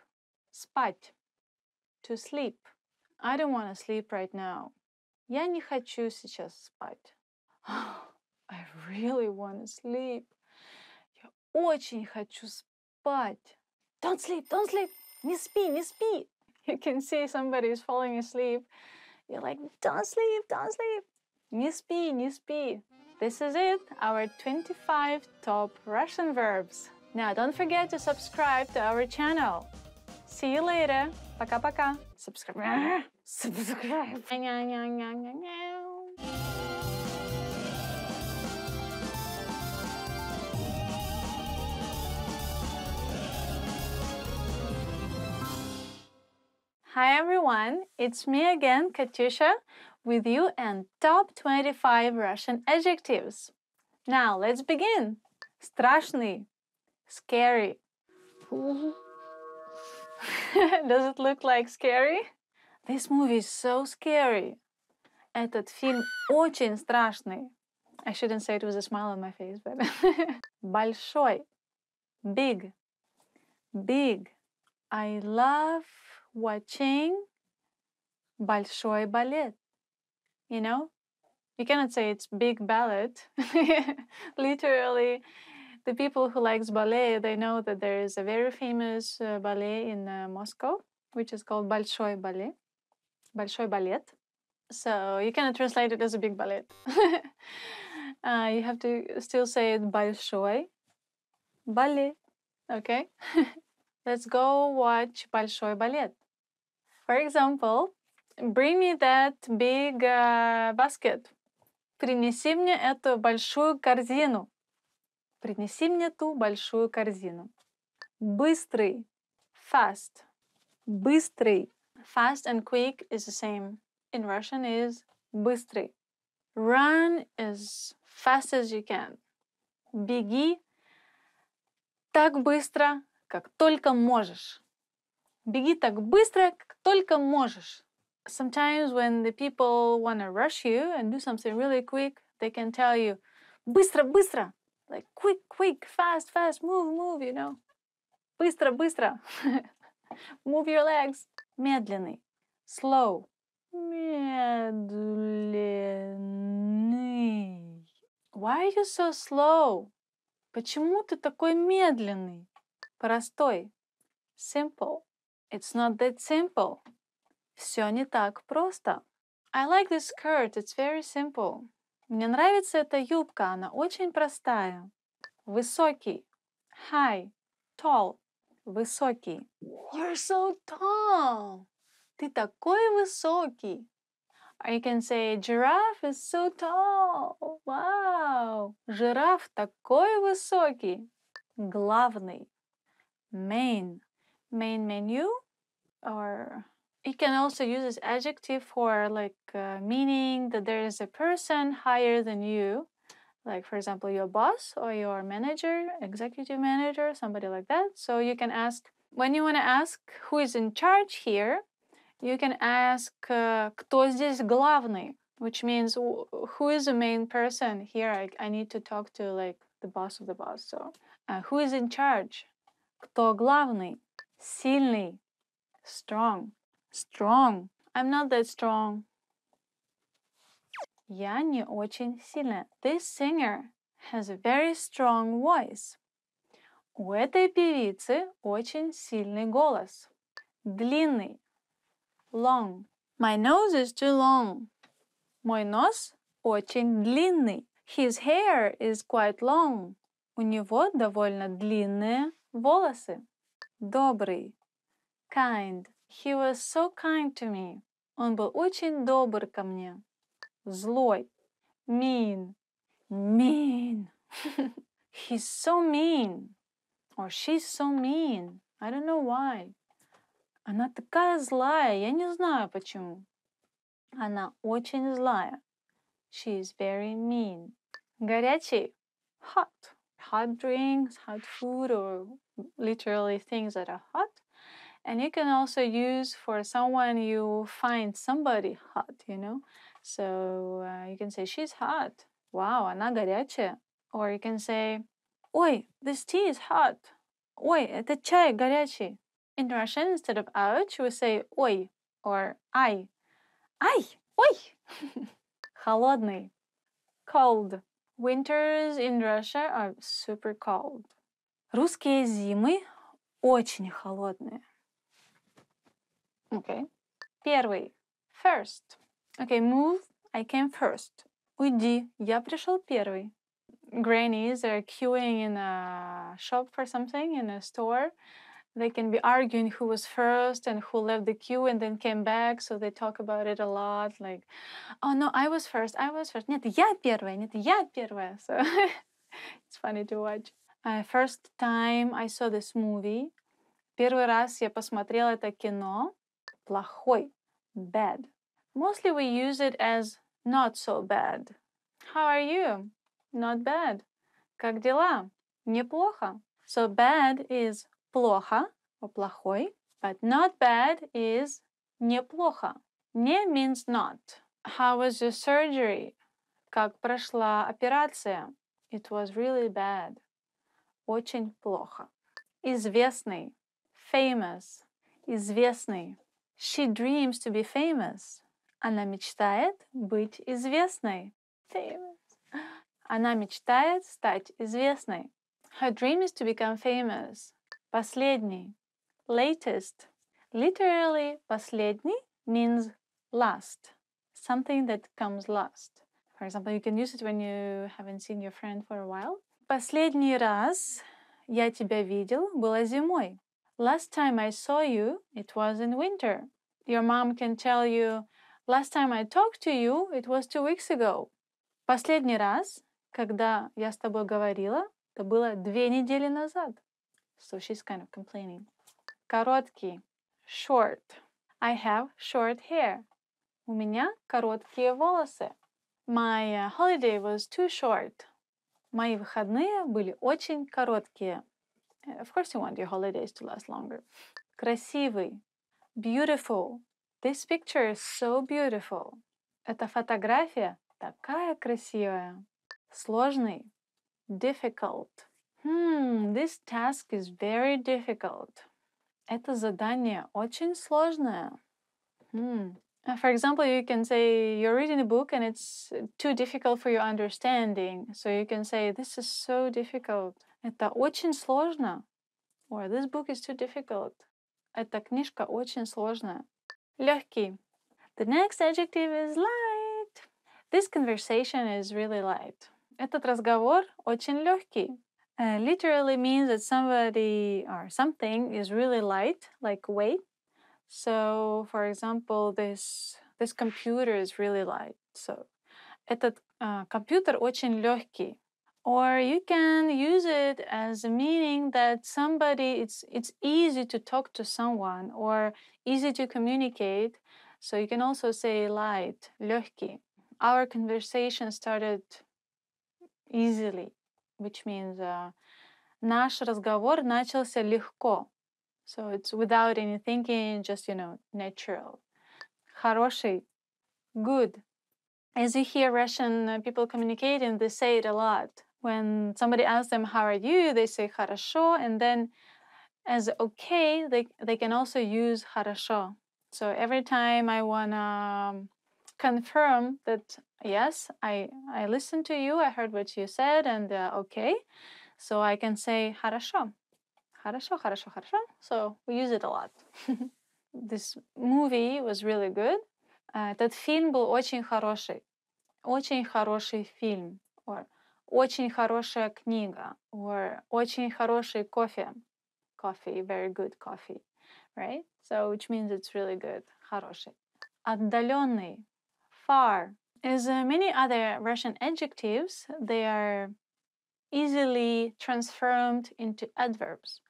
S6: Спать. To sleep. I don't want to sleep right now. Я не хочу сейчас спать. I really want to sleep. Я очень хочу спать. Don't sleep, don't sleep. Не спи, не спи. You can see somebody is falling asleep. You're like, don't sleep, don't sleep. Не спи, не спи. This is it, our 25 top Russian verbs. Now, don't forget to subscribe to our channel. See you later. Пока-пока. Subscribe. Subscribe. Hi everyone, it's me again, Katyusha, with you and top 25 Russian adjectives. Now let's begin. Страшный, scary. Does it look like scary? This movie is so scary. Этот фильм очень страшный. I shouldn't say it with a smile on my face, but большой, big, big. I love watching большой балет. You know, you cannot say it's big ballet. Literally, the people who likes ballet, they know that there is a very famous ballet in Moscow, which is called большой балет. Большой балет. So you cannot translate it as a big ballet. You have to still say it большой балет. Okay? Let's go watch большой балет. For example, bring me that big basket. Принеси мне эту большую корзину. Принеси мне ту большую корзину. Быстрый. Fast. Быстрый. Fast and quick is the same. In Russian is быстрый. Run as fast as you can. Беги так быстро, как только можешь. Беги так быстро, как только можешь. Sometimes when the people want to rush you and do something really quick, they can tell you, быстро, быстро. Like quick, quick, fast, fast, move, move, you know. Быстро, быстро. Move your legs. Медленный. Slow. Медленный. Why are you so slow? Почему ты такой медленный? Простой. Simple. It's not that simple. Все не так просто. I like this skirt. It's very simple. Мне нравится эта юбка. Она очень простая. Высокий. High. Tall. Высокий. You're so tall. Ты такой высокий. Or you can say, giraffe is so tall. Wow. Жираф такой высокий. Главный. Main. Main menu or You can also use this adjective for like meaning that there is a person higher than you, like for example your boss or your manager, executive manager, somebody like that. So you can ask, when you want to ask who is in charge here, you can ask кто здесь главный, which means who is the main person here. I need to talk to like the boss of the boss. So who is in charge? Кто главный? Сильный. Strong. Strong. I'm not that strong. Я не очень сильная. This singer has a very strong voice. У этой певицы очень сильный голос. Длинный. Long. My nose is too long. Мой нос очень длинный. His hair is quite long. У него довольно длинные волосы. Добрый. Kind. He was so kind to me. Он был очень добр ко мне. Злой. Mean. Mean. He's so mean. Or she's so mean. I don't know why. Она такая злая, я не знаю почему. Она очень злая. She is very mean. Горячий. Hot. Hot drinks, hot food, or literally things that are hot. And you can also use for someone you find somebody hot, you know. So you can say, she's hot. Wow, она горячая. Or you can say, ой, this tea is hot. Ой, этот чай горячий. In Russian, instead of ouch, we say ой or ай. Ай, ой. Холодный. Cold. Winters in Russia are super cold. Русские зимы очень холодные. Okay. Первый. First. Okay, move. I came first. Уйди. Я пришел первый. Grannies are queuing in a shop for something, in a store. They can be arguing who was first and who left the queue and then came back, so they talk about it a lot, like, oh no, I was first. Нет, я первая. So it's funny to watch. First time I saw this movie. Первый раз я посмотрела это кино. Плохой. Bad. Mostly we use it as not so bad. How are you? Not bad. Как дела? Неплохо. So bad is плохо or плохой, but not bad is неплохо. Не means not. How was your surgery? Как прошла операция? It was really bad. Очень плохо. Известный. Famous. Известный. She dreams to be famous. Она мечтает быть известной. Famous. Она мечтает стать известной. Her dream is to become famous. Последний. Latest. Literally, последний means last. Something that comes last. For example, you can use it when you haven't seen your friend for a while. Последний раз я тебя видел было зимой. Last time I saw you, it was in winter. Your mom can tell you, last time I talked to you, it was 2 weeks ago. Последний раз, когда я с тобой говорила, это было 2 недели назад. So she's kind of complaining. Короткий. Short. I have short hair. У меня короткие волосы. My holiday was too short. Мои выходные были очень короткие. Of course you want your holidays to last longer. Красивый. Beautiful. This picture is so beautiful. Эта фотография такая красивая. Сложный. Difficult. This task is very difficult. Это задание очень сложное. For example, you can say you're reading a book and it's too difficult for your understanding. So you can say, this is so difficult. Это очень сложно. Or this book is too difficult. Эта книжка очень сложная. Легкий. The next adjective is light. This conversation is really light. Этот разговор очень легкий. Literally means that somebody or something is really light, like weight. So, for example, this computer is really light. So, этот компьютер очень легкий. Or you can use it as a meaning that somebody, it's easy to talk to someone or easy to communicate. So you can also say light, легкий. Our conversation started easily, which means наш разговор начался легко. So it's without any thinking, just, natural. Хороший, good. As you hear Russian people communicating, they say it a lot. When somebody asks them, how are you? They say хорошо, and then as okay, they can also use хорошо. So every time I want to confirm that, yes, I listened to you, I heard what you said, and okay, so I can say хорошо. Хорошо, хорошо, хорошо. So we use it a lot. This movie was really good. Этот фильм был очень хороший. Очень хороший фильм. Or очень хорошая книга. Or очень хороший кофе. Coffee, very good coffee. Right? So which means it's really good. Хороший. Отдаленный. Far. As many other Russian adjectives, they are easily transformed into adverbs.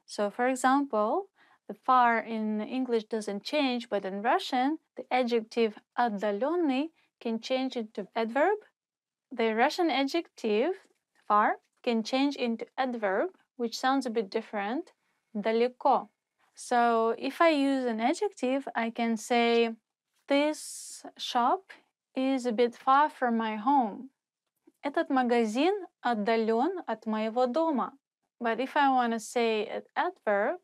S6: So for example, the far in English doesn't change, but in Russian, the adjective отдаленный can change into adverb. The Russian adjective far can change into adverb, which sounds a bit different, далеко. So if I use an adjective, I can say, this shop is a bit far from my home. Этот магазин отдален от моего дома. But if I want to say an adverb,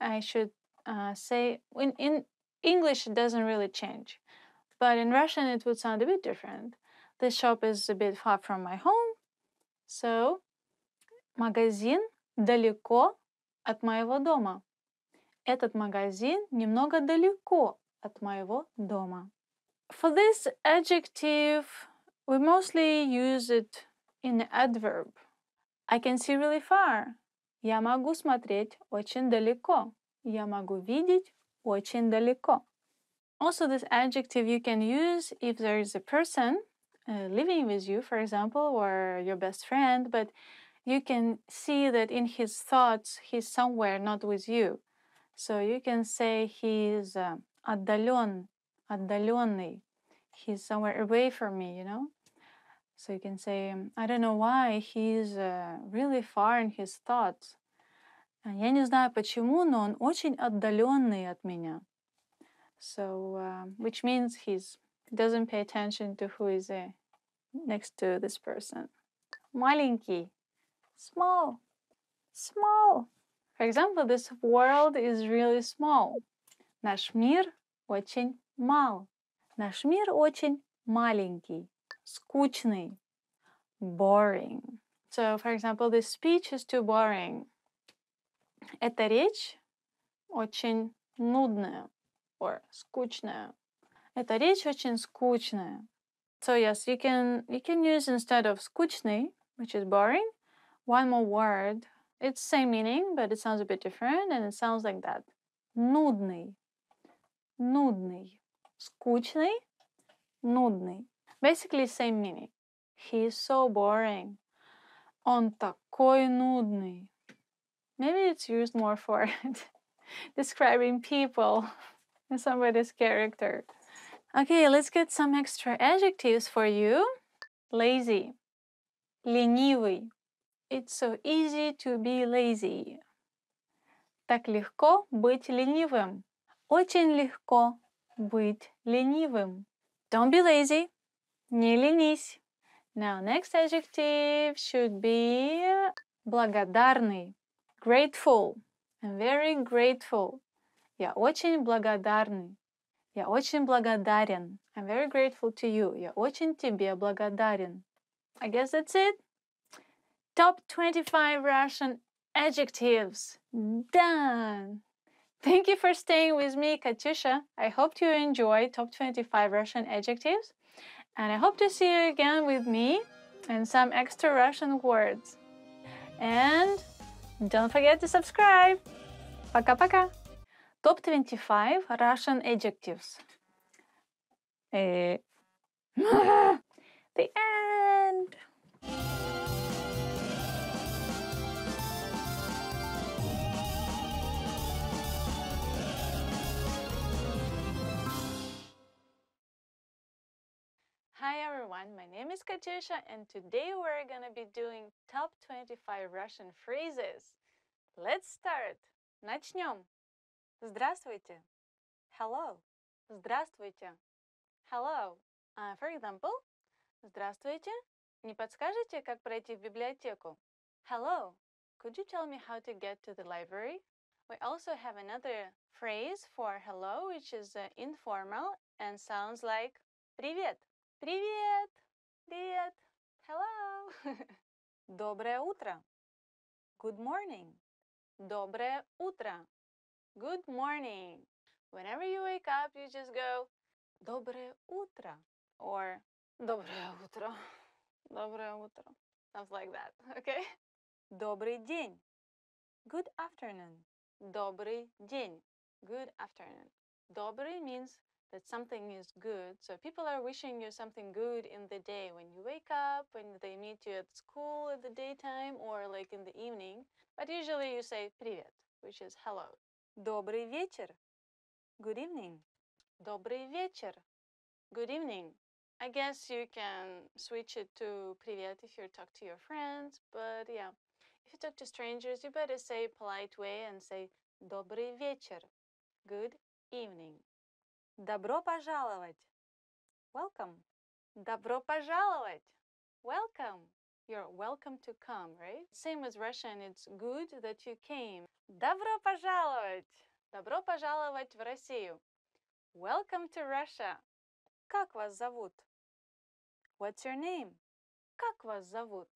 S6: I should say, in English it doesn't really change. But in Russian it would sound a bit different. This shop is a bit far from my home. So, магазин далеко от моего дома. Этот магазин немного далеко от моего дома. For this adjective, we mostly use it in the adverb. I can see really far. Я могу смотреть очень далеко. Я могу видеть очень далеко. Also, this adjective you can use if there is a person living with you, for example, or your best friend, but you can see that in his thoughts he's somewhere not with you. So you can say he's отдален, отдаленный. He's somewhere away from me, So you can say, I don't know why, he's really far in his thoughts. Я не знаю почему, но он очень отдаленный от меня. So, which means he doesn't pay attention to who is next to this person. Маленький, small, small. For example, this world is really small. Наш мир очень мал. Наш мир очень маленький. Скучный, boring. So, for example, this speech is too boring. Эта речь очень нудная or скучная. Эта речь очень скучная. So yes, you can use instead of скучный, which is boring, one more word. It's same meaning, but it sounds a bit different, and it sounds like that. Нудный, нудный. Скучный, нудный. Basically same meaning. He is so boring. Он такой нудный. Maybe it's used more for describing people and somebody's character. Okay, let's get some extra adjectives for you. Lazy, ленивый. It's so easy to be lazy. Так легко быть ленивым. Очень легко быть ленивым. Don't be lazy. Не ленись. Now, next adjective should be благодарный. Grateful. I'm very grateful. Я очень благодарный. Я очень благодарен. I'm very grateful to you. Я очень тебе благодарен. I guess that's it. Top 25 Russian adjectives. Done. Thank you for staying with me, Katyusha. I hope you enjoy top 25 Russian adjectives. And I hope to see you again with me and some extra Russian words. And don't forget to subscribe. Пока-пока. Top 25 Russian adjectives. The end. everyone, my name is Katyusha and today we're gonna be doing top 25 Russian phrases. Let's start! Начнем! Здравствуйте! Hello! Здравствуйте! Hello! For example, здравствуйте! Не подскажете, как пройти в библиотеку? Hello! Could you tell me how to get to the library? We also have another phrase for hello, which is informal and sounds like Привет! Привет! Привет! Hello! Доброе утро! Good morning! Доброе утро! Good morning! Whenever you wake up, you just go Доброе утро or Доброе утро. Доброе утро. Sounds like that, okay? Добрый день. Good afternoon. Добрый день. Good afternoon. Добрый means that something is good. So people are wishing you something good in the day when you wake up, when they meet you at school at the daytime or like in the evening. But usually you say привет, which is hello. Добрый вечер. Good evening. Добрый вечер. Good evening. I guess you can switch it to привет if you talk to your friends, but yeah. If you talk to strangers, you better say polite way and say добрый вечер. Good evening. Добро пожаловать. Welcome. Добро пожаловать. Welcome. You're welcome to come, right? Same with Russian, it's good that you came. Добро пожаловать. Добро пожаловать в Россию. Welcome to Russia. Как вас зовут? What's your name? Как вас зовут?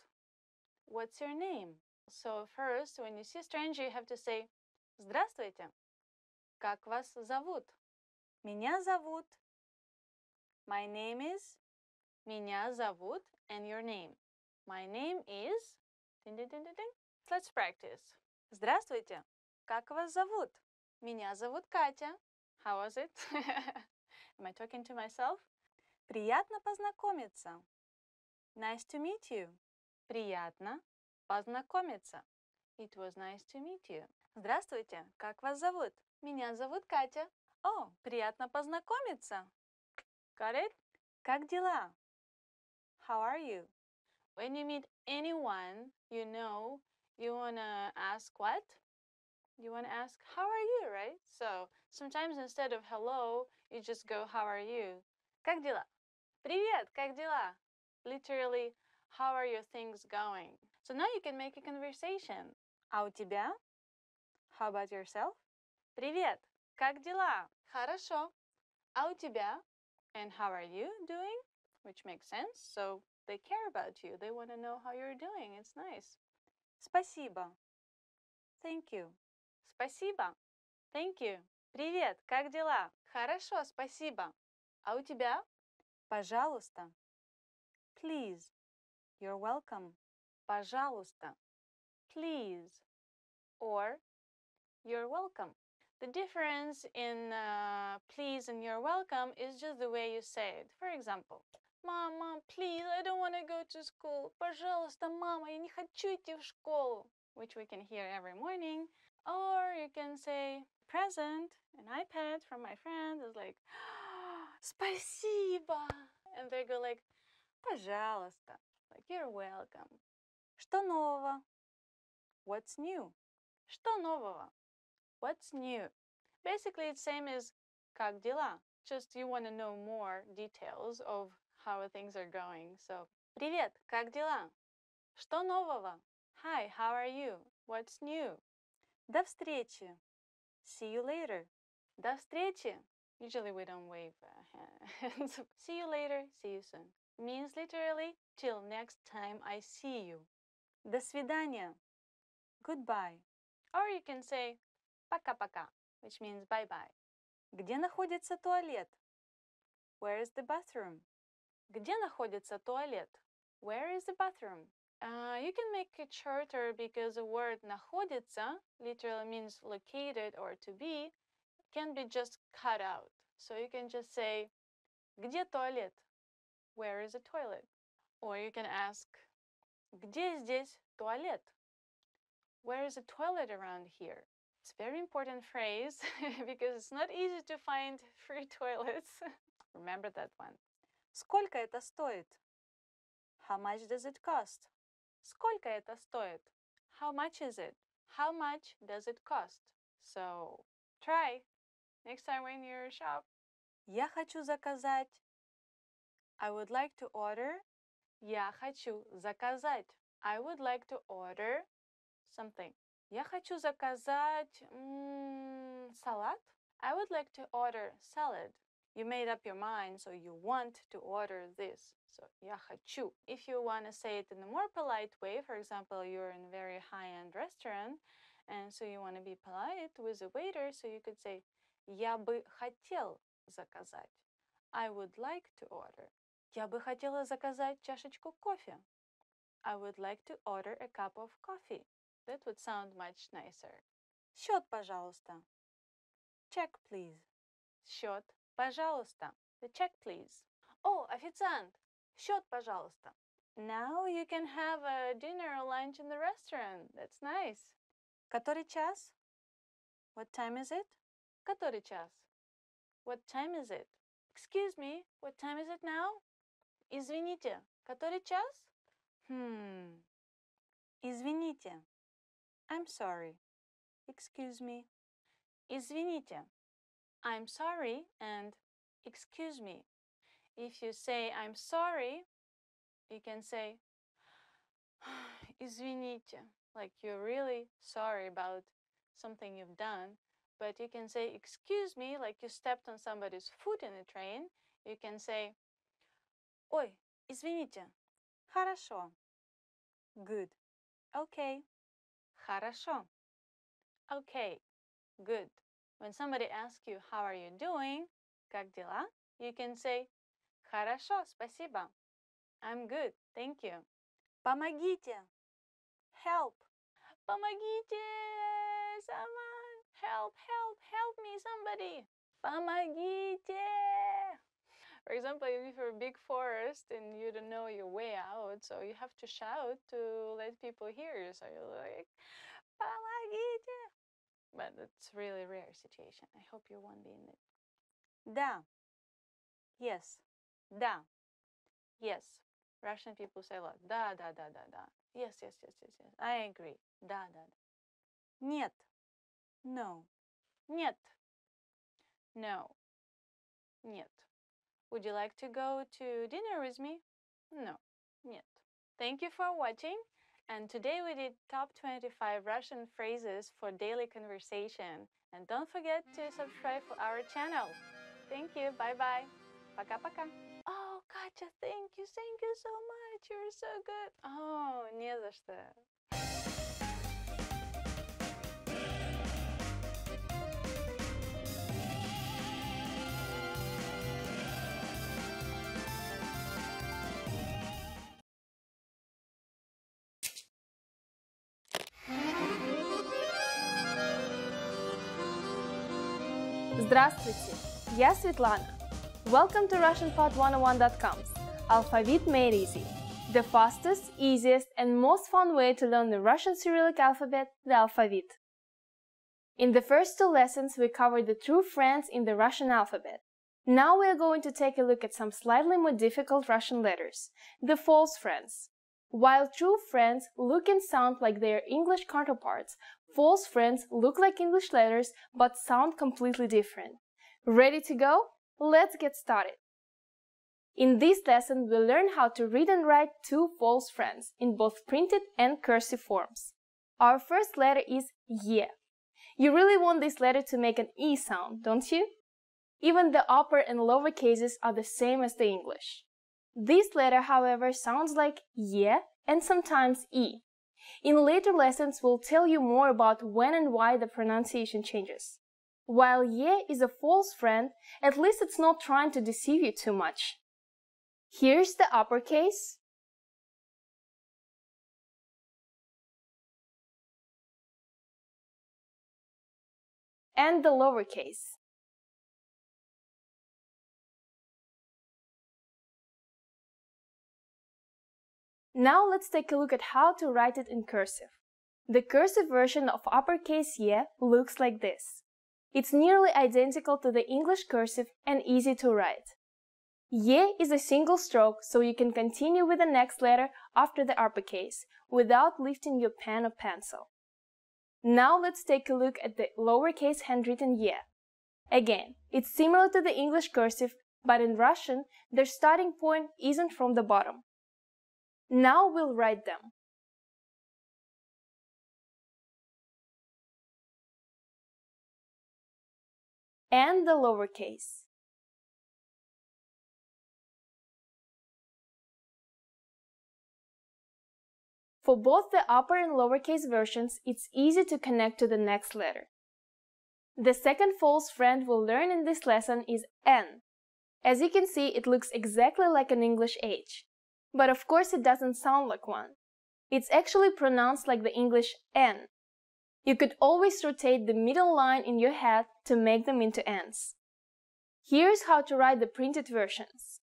S6: What's your name? So first, when you see a stranger, you have to say Здравствуйте. Как вас зовут? Меня зовут. My name is. Меня зовут and your name. My name is. Ding, ding, ding, ding, ding. Let's practice. Здравствуйте. Как вас зовут? Меня зовут Катя. How was it? Am I talking to myself? Приятно познакомиться. Nice to meet you. Приятно познакомиться. It was nice to meet you. Здравствуйте. Как вас зовут? Меня зовут Катя. О, приятно познакомиться. Got it? Как дела? How are you? When you meet anyone, you know, you want to ask what? You want to ask, how are you, right? So sometimes instead of hello, you just go, how are you? Как дела? Привет, как дела? Literally, how are your things going? So now you can make a conversation. А у тебя? How about yourself? Привет, как дела? Хорошо. А у тебя? And how are you doing? Which makes sense. So they care about you. They want to know how you're doing. It's nice. Спасибо. Thank you. Спасибо. Thank you. Привет, как дела? Хорошо, спасибо. А у тебя? Пожалуйста. Please. You're welcome. Пожалуйста. Please. Or you're welcome. The difference in please and you're welcome is just the way you say it. For example, Mom, please, I don't want to go to school. Пожалуйста, мама, я не хочу идти в школу. Which we can hear every morning. Or you can say, present, an iPad from my friend is like, спасибо. And they go like, пожалуйста. Like, you're welcome. Что нового? What's new? Что нового? What's new? Basically, it's same as как дела. Just you want to know more details of how things are going. So, привет, как дела? Что нового? Hi, how are you? What's new? До встречи. See you later. До встречи. Usually we don't wave hands. See you later, see you soon. Means literally, till next time I see you. До свидания. Goodbye. Or you can say пока-пока, which means bye-bye. Где находится туалет? Where is the bathroom? Где находится туалет? Where is the bathroom? You can make it shorter because the word находится literally means located or to be, can be just cut out. So you can just say где туалет? Where is the toilet? Or you can ask где здесь туалет? Where is a toilet around here? It's a very important phrase because it's not easy to find free toilets. Remember that one. Сколько это стоит?
S10: How much does it cost? Сколько это стоит? How much is it? How much does it cost? So, try. Next time when you're shop. Я хочу заказать. I would like to order. Я хочу заказать. I would like to order something. Я хочу заказать салат. I would like to order salad. You made up your mind, so you want to order this. So, я хочу. If you want to say it in a more polite way, for example, you're in a very high-end restaurant, and so you want to be polite with the waiter, so you could say, я бы хотел заказать. I would like to order. Я бы хотела заказать чашечку кофе. I would like to order a cup of coffee. That would sound much nicer. Счет, пожалуйста. Check, please. Счет, пожалуйста. The check, please. Oh, официант. Счет, пожалуйста. Now you can have a dinner or lunch in the restaurant. That's nice. Который час? What time is it? Который час? What time is it? Excuse me, what time is it now? Извините, который час? Извините. I'm sorry. Excuse me. Извините. I'm sorry and excuse me. If you say I'm sorry, you can say извините, like you're really sorry about something you've done. But you can say excuse me, like you stepped on somebody's foot in a train. You can say ой, извините. Хорошо. Good. Okay. Хорошо. Okay. Good. When somebody asks you, how are you doing? Как дела? You can say, хорошо, спасибо. I'm good, thank you. Помогите. Help. Помогите. Someone. Help, help, help me, somebody. Помогите. For example, if you're a big forest and you don't know your way out, so you have to shout to let people hear you. So you're like, помогите. But it's really rare situation. I hope you won't be in it. Да. Yes. Да. Yes. Russian people say a lot. Да, да, да, да, да. Yes, yes, yes, yes, yes. I agree. Да, да, да. Нет. No. Нет. No. Нет. Would you like to go to dinner with me? No. Нет. Thank you for watching. And today we did top 25 Russian phrases for daily conversation. And don't forget to subscribe for our channel. Thank you. Bye-bye. Пока-пока. Oh, Katya, thank you. Thank you so much. You're so good. Oh, не за что.
S9: Здравствуйте, я Светлана. Welcome to RussianPod101.com's Alphabet Made Easy, the fastest, easiest, and most fun way to learn the Russian Cyrillic alphabet, the alphabet. In the first two lessons, we covered the true friends in the Russian alphabet. Now we are going to take a look at some slightly more difficult Russian letters, the false friends. While true friends look and sound like their English counterparts, false friends look like English letters but sound completely different. Ready to go? Let's get started. In this lesson, we'll learn how to read and write two false friends in both printed and cursive forms. Our first letter is Y. You really want this letter to make an E sound, don't you? Even the upper and lower cases are the same as the English. This letter, however, sounds like Y and sometimes E. In later lessons, we'll tell you more about when and why the pronunciation changes. While Y is a false friend, at least it's not trying to deceive you too much. Here's the uppercase. And the lowercase. Now let's take a look at how to write it in cursive. The cursive version of uppercase Y looks like this. It's nearly identical to the English cursive and easy to write. Ye is a single stroke, so you can continue with the next letter after the uppercase without lifting your pen or pencil. Now let's take a look at the lowercase handwritten ye. Again, it's similar to the English cursive, but in Russian, their starting point isn't from the bottom. Now we'll write them. And the lowercase. For both the upper and lowercase versions, it's easy to connect to the next letter. The second false friend we'll learn in this lesson is N. As you can see, it looks exactly like an English H. But of course it doesn't sound like one. It's actually pronounced like the English N. You could always rotate the middle line in your head to make them into N's. Here's how to write the printed versions.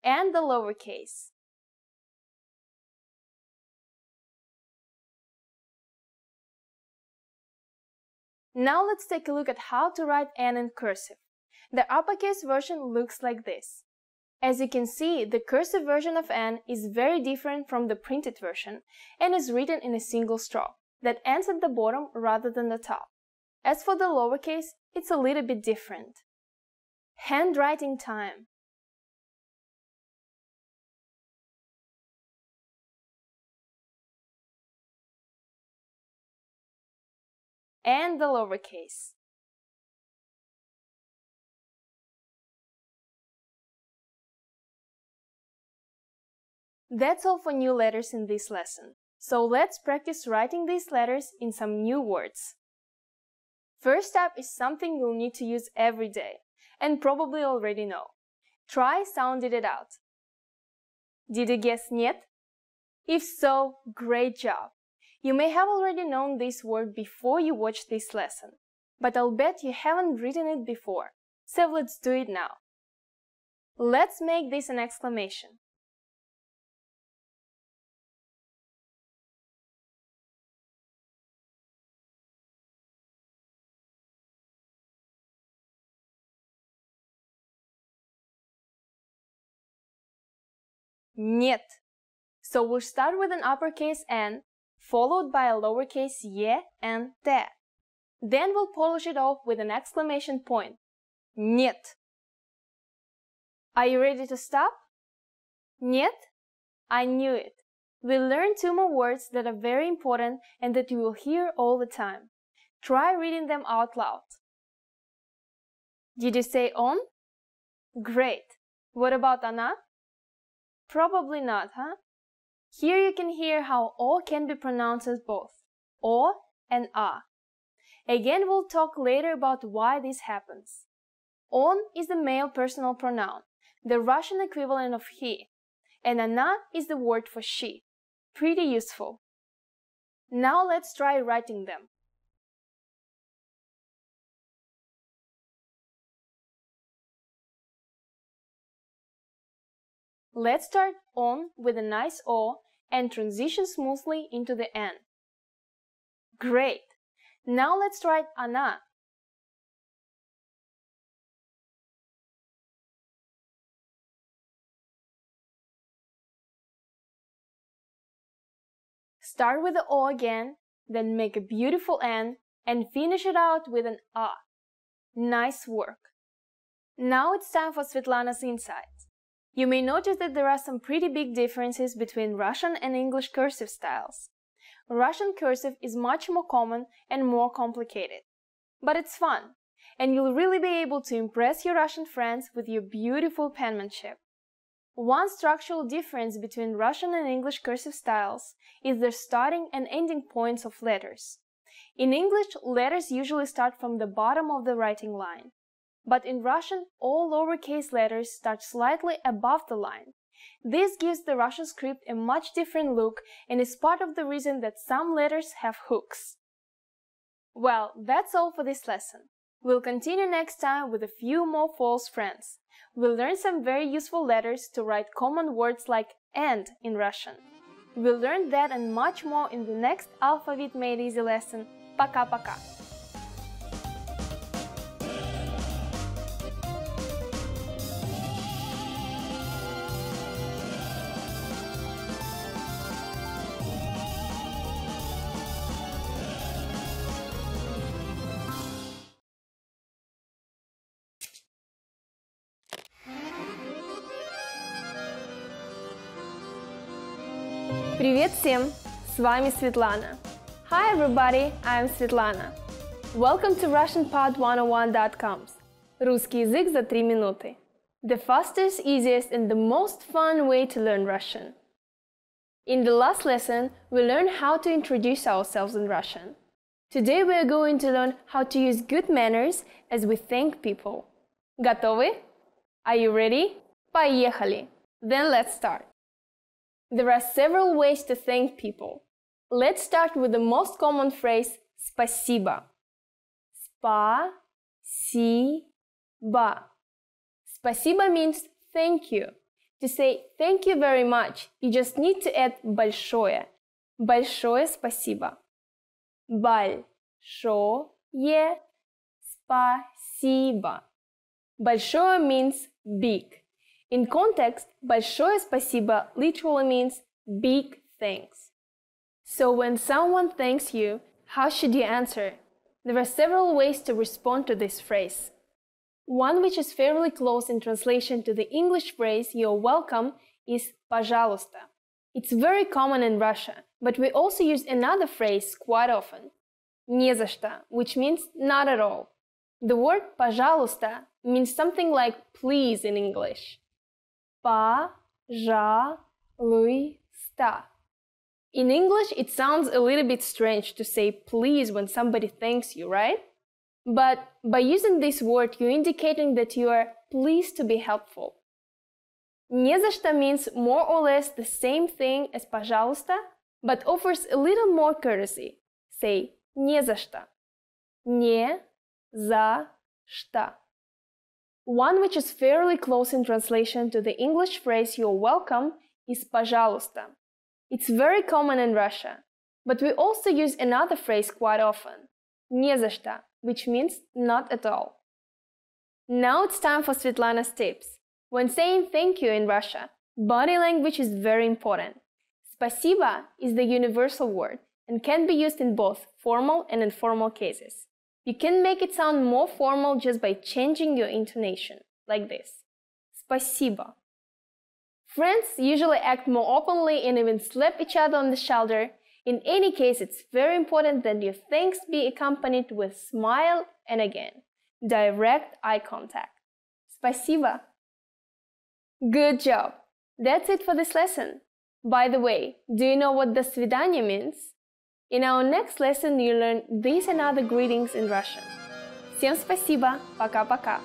S9: And the lowercase. Now let's take a look at how to write N in cursive. The uppercase version looks like this. As you can see, the cursive version of N is very different from the printed version and is written in a single stroke that ends at the bottom rather than the top. As for the lowercase, it's a little bit different. Handwriting time. And the lowercase. That's all for new letters in this lesson. So let's practice writing these letters in some new words. First up is something you'll need to use every day, and probably already know. Try sounding it out. Did you guess нет? If so, great job! You may have already known this word before you watched this lesson, but I'll bet you haven't written it before, so let's do it now. Let's make this an exclamation. Нет. So we'll start with an uppercase N, followed by a lowercase ye and te. Then we'll polish it off with an exclamation point. Нет. Are you ready to stop? Нет? I knew it. We'll learn two more words that are very important and that you will hear all the time. Try reading them out loud. Did you say on? Great. What about она? Probably not, huh? Here you can hear how O can be pronounced as both O and A. Again, we'll talk later about why this happens. On is the male personal pronoun, the Russian equivalent of he, and она is the word for she. Pretty useful. Now let's try writing them. Let's start on with a nice O and transition smoothly into the N. Great! Now let's write она. Start with the O again, then make a beautiful N and finish it out with an A. Nice work! Now it's time for Svetlana's insights. You may notice that there are some pretty big differences between Russian and English cursive styles. Russian cursive is much more common and more complicated. But it's fun, and you'll really be able to impress your Russian friends with your beautiful penmanship. One structural difference between Russian and English cursive styles is their starting and ending points of letters. In English, letters usually start from the bottom of the writing line. But in Russian, all lowercase letters start slightly above the line. This gives the Russian script a much different look and is part of the reason that some letters have hooks. Well, that's all for this lesson. We'll continue next time with a few more false friends. We'll learn some very useful letters to write common words like and in Russian. We'll learn that and much more in the next Alphabet Made Easy lesson. Пока-пока! Привет всем! С вами Светлана. Hi everybody, I'm Svetlana. Welcome to RussianPod101.com's Русский язык за 3 минуты. The fastest, easiest and the most fun way to learn Russian. In the last lesson, we learned how to introduce ourselves in Russian. Today we are going to learn how to use good manners as we thank people. Готовы? Are you ready? Поехали! Then let's start. There are several ways to thank people. Let's start with the most common phrase спасибо. Спасибо. Спасибо means thank you. To say thank you very much, you just need to add большое. Большое спасибо. Большое спасибо. Большое means big. In context, большое спасибо literally means big thanks. So when someone thanks you, how should you answer? There are several ways to respond to this phrase. One which is fairly close in translation to the English phrase "you're welcome" is пожалуйста. It's very common in Russia, but we also use another phrase quite often. Не за что, which means not at all. The word пожалуйста means something like please in English. Пожалуйста. In English, it sounds a little bit strange to say please when somebody thanks you, right? But by using this word, you're indicating that you are pleased to be helpful. Не за что means more or less the same thing as пожалуйста, but offers a little more courtesy. Say не за что. Не за что. One which is fairly close in translation to the English phrase "you're welcome" is пожалуйста. It's very common in Russia, but we also use another phrase quite often, не за что, which means not at all. Now it's time for Svetlana's tips. When saying thank you in Russia, body language is very important. Спасибо is the universal word and can be used in both formal and informal cases. You can make it sound more formal just by changing your intonation, like this. Спасибо. Friends usually act more openly and even slap each other on the shoulder. In any case, it's very important that your thanks be accompanied with smile and again, direct eye contact. Спасибо. Good job. That's it for this lesson. By the way, do you know what до свидания means? In our next lesson, you'll learn these and other greetings in Russian. Всем спасибо. Пока-пока.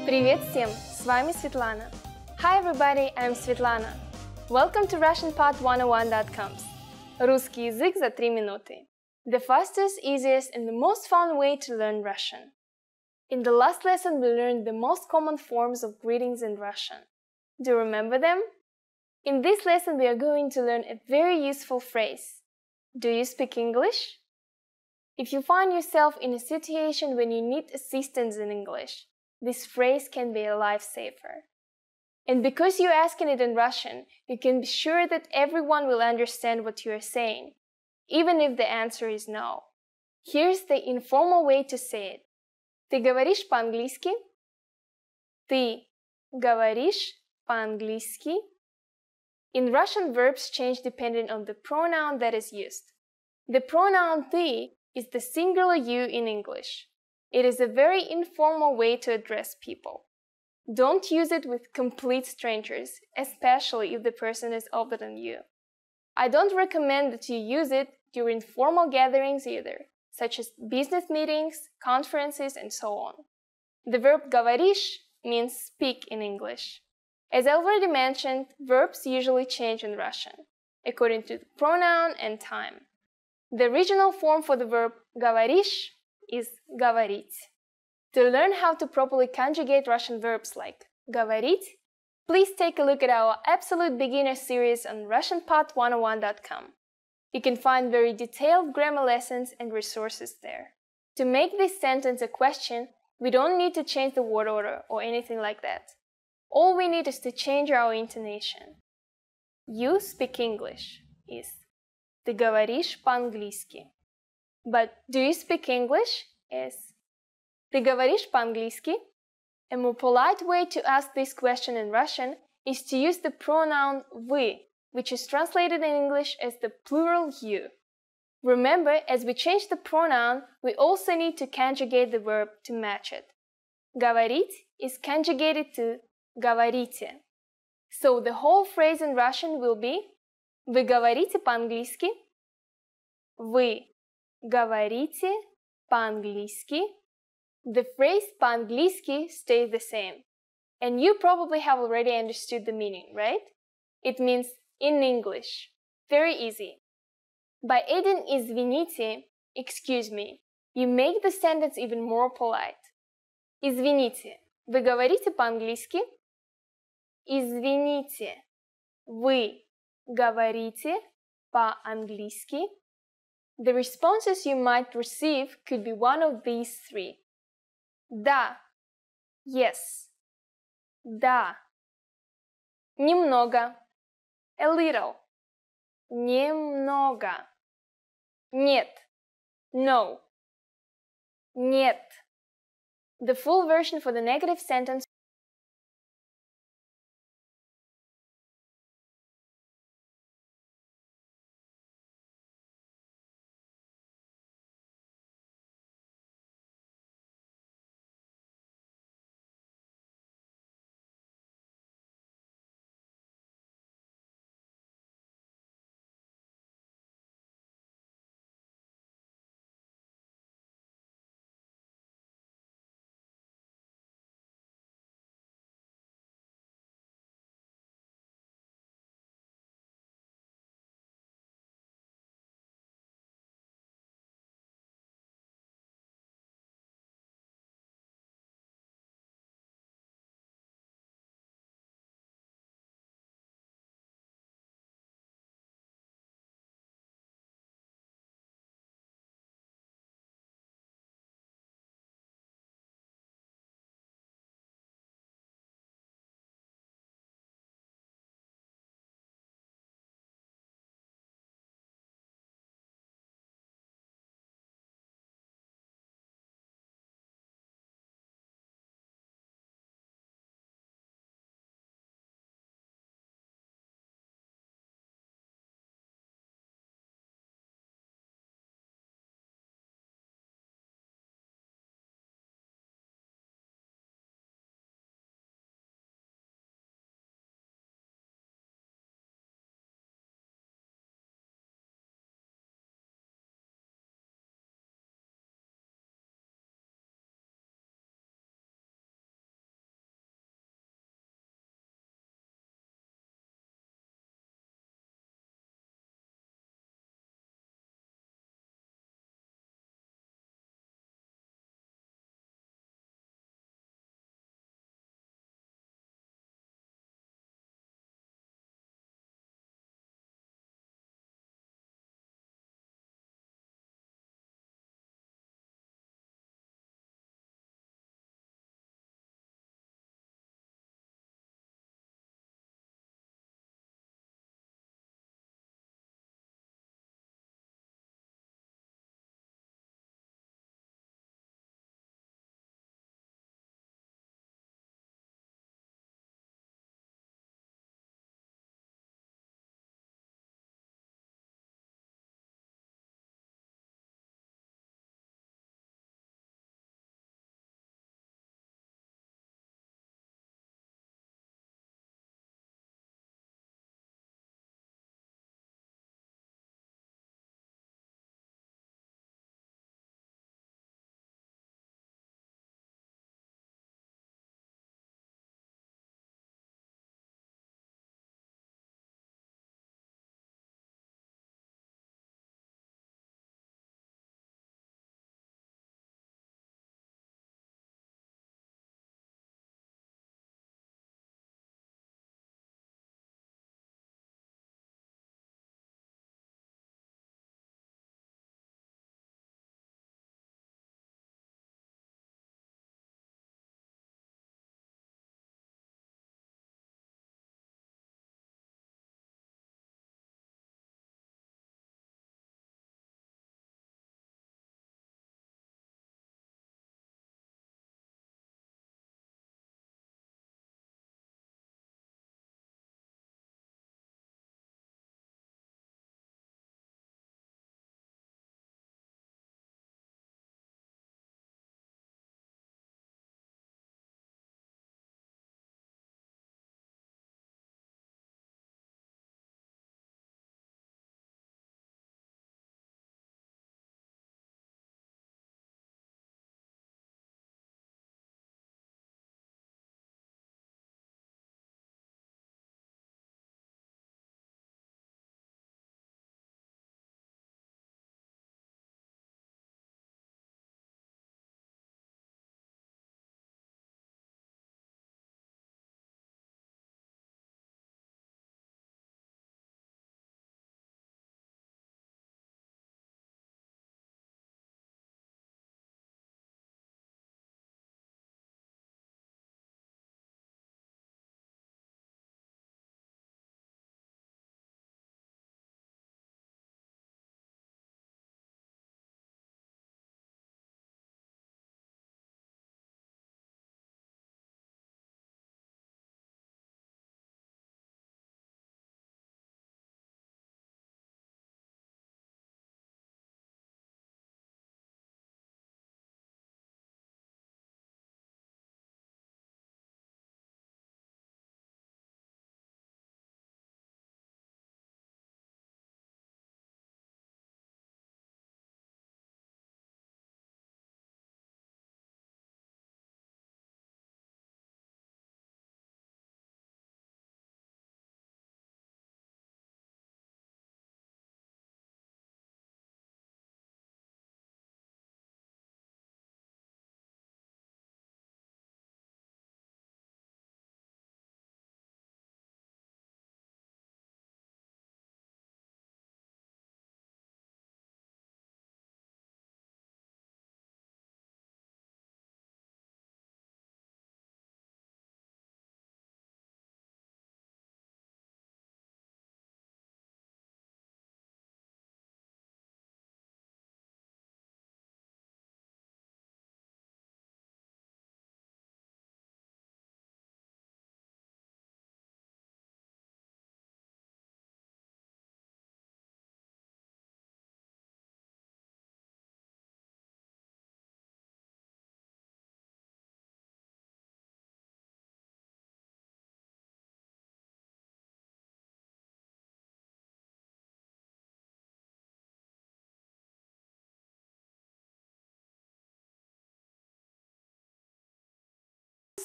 S9: Привет всем! С вами Светлана. Hi everybody, I'm Svetlana. Welcome to RussianPod101.com's Русский язык за 3 минуты. The fastest, easiest and the most fun way to learn Russian. In the last lesson, we learned the most common forms of greetings in Russian. Do you remember them? In this lesson, we are going to learn a very useful phrase. Do you speak English? If you find yourself in a situation when you need assistance in English, this phrase can be a lifesaver. And because you're asking it in Russian, you can be sure that everyone will understand what you are saying, even if the answer is no. Here's the informal way to say it. Ты говоришь по-английски? Ты говоришь по-английски? In Russian, verbs change depending on the pronoun that is used. The pronoun ты is the singular you in English. It is a very informal way to address people. Don't use it with complete strangers, especially if the person is older than you. I don't recommend that you use it during formal gatherings either, such as business meetings, conferences, and so on. The verb говоришь means speak in English. As I already mentioned, verbs usually change in Russian. according to the pronoun and time. The original form for the verb говоришь is говорить. To learn how to properly conjugate Russian verbs like говорить, please take a look at our Absolute Beginner series on RussianPod101.com. You can find very detailed grammar lessons and resources there. To make this sentence a question, we don't need to change the word order or anything like that. All we need is to change our intonation. You speak English is Ты говоришь по-английски. But do you speak English is Ты говоришь по-английски? A more polite way to ask this question in Russian is to use the pronoun вы, which is translated in English as the plural you. Remember, as we change the pronoun, we also need to conjugate the verb to match it. Говорить is conjugated to говорите. So the whole phrase in Russian will be Вы говорите по-английски? Вы говорите по-английски? The phrase по-английски stays the same. And you probably have already understood the meaning, right? It means in English. Very easy. By adding извините, excuse me, you make the sentence even more polite. Извините, вы говорите по-английски? Извините, вы говорите по-английски? The responses you might receive could be one of these three. Да, yes. Да. Немного, a little. Немного. Нет, no. Нет. The full version for the negative sentence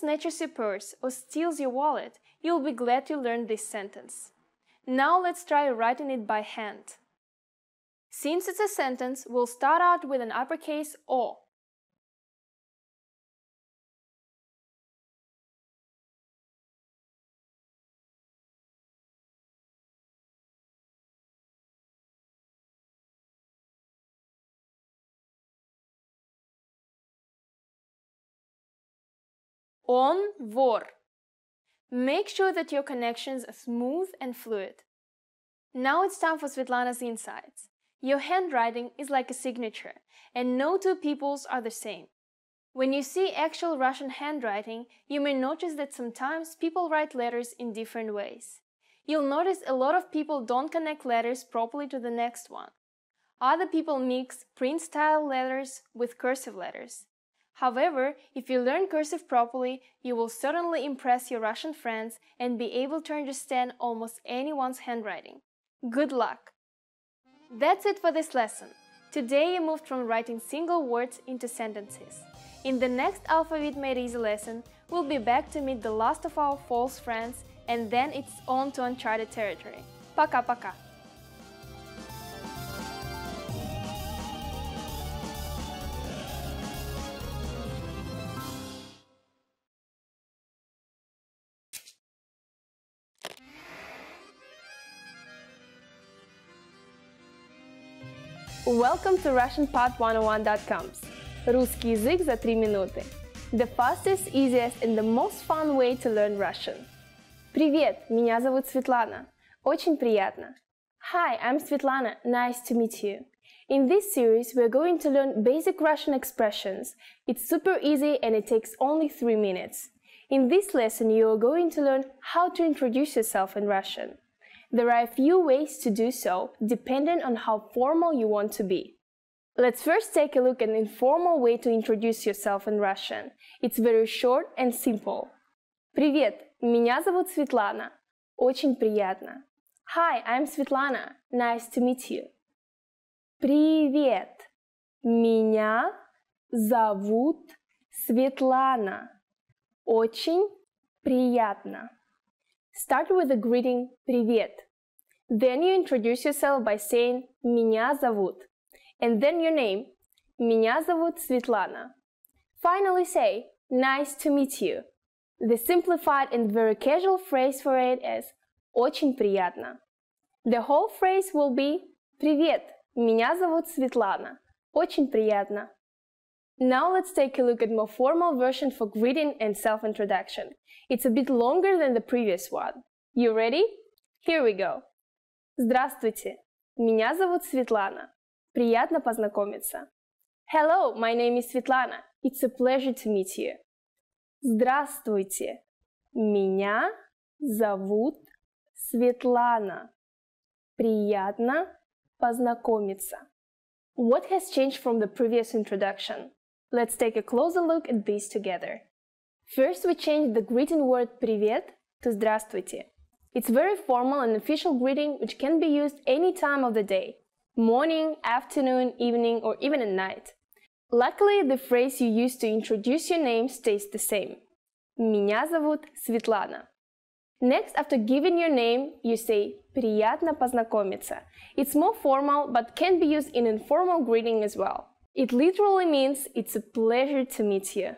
S9: snatches your purse or steals your wallet, you'll be glad you learned this sentence. Now let's try writing it by hand. Since it's a sentence, we'll start out with an uppercase O. On, vor. Make sure that your connections are smooth and fluid. Now it's time for Svetlana's insights. Your handwriting is like a signature, and no two people's are the same. When you see actual Russian handwriting, you may notice that sometimes people write letters in different ways. You'll notice a lot of people don't connect letters properly to the next one. Other people mix print-style letters with cursive letters. However, if you learn cursive properly, you will certainly impress your Russian friends and be able to understand almost anyone's handwriting. Good luck! That's it for this lesson. Today you moved from writing single words into sentences. In the next Alphabet Made Easy lesson, we'll be back to meet the last of our false friends, and then it's on to uncharted territory. Пока-пока! Welcome to RussianPod101.com's Русский язык за 3 минуты. The fastest, easiest and the most fun way to learn Russian. Привет, меня зовут Светлана. Очень приятно. Hi, I'm Svetlana. Nice to meet you. In this series, we're going to learn basic Russian expressions. It's super easy and it takes only 3 minutes. In this lesson, you are going to learn how to introduce yourself in Russian. There are a few ways to do so, depending on how formal you want to be. Let's first take a look at an informal way to introduce yourself in Russian. It's very short and simple. Привет, меня зовут Светлана. Очень приятно. Hi, I'm Svetlana. Nice to meet you. Привет, меня зовут Светлана. Очень приятно. Start with the greeting «Привет». Then you introduce yourself by saying «Меня зовут» and then your name «Меня зовут Светлана». Finally say «Nice to meet you». The simplified and very casual phrase for it is «Очень приятно». The whole phrase will be «Привет, меня зовут Светлана. Очень приятно». Now let's take a look at more formal version for greeting and self-introduction. It's a bit longer than the previous one. You ready? Here we go. Здравствуйте, меня зовут Светлана. Приятно познакомиться. Hello, my name is Svetlana. It's a pleasure to meet you. Здравствуйте, меня зовут Светлана. Приятно познакомиться. What has changed from the previous introduction? Let's take a closer look at these together. First, we changed the greeting word «привет» to «здравствуйте». It's very formal and official greeting which can be used any time of the day, morning, afternoon, evening, or even at night. Luckily, the phrase you use to introduce your name stays the same. Меня зовут Светлана. Next, after giving your name, you say «приятно познакомиться». It's more formal, but can be used in informal greeting as well. It literally means it's a pleasure to meet you.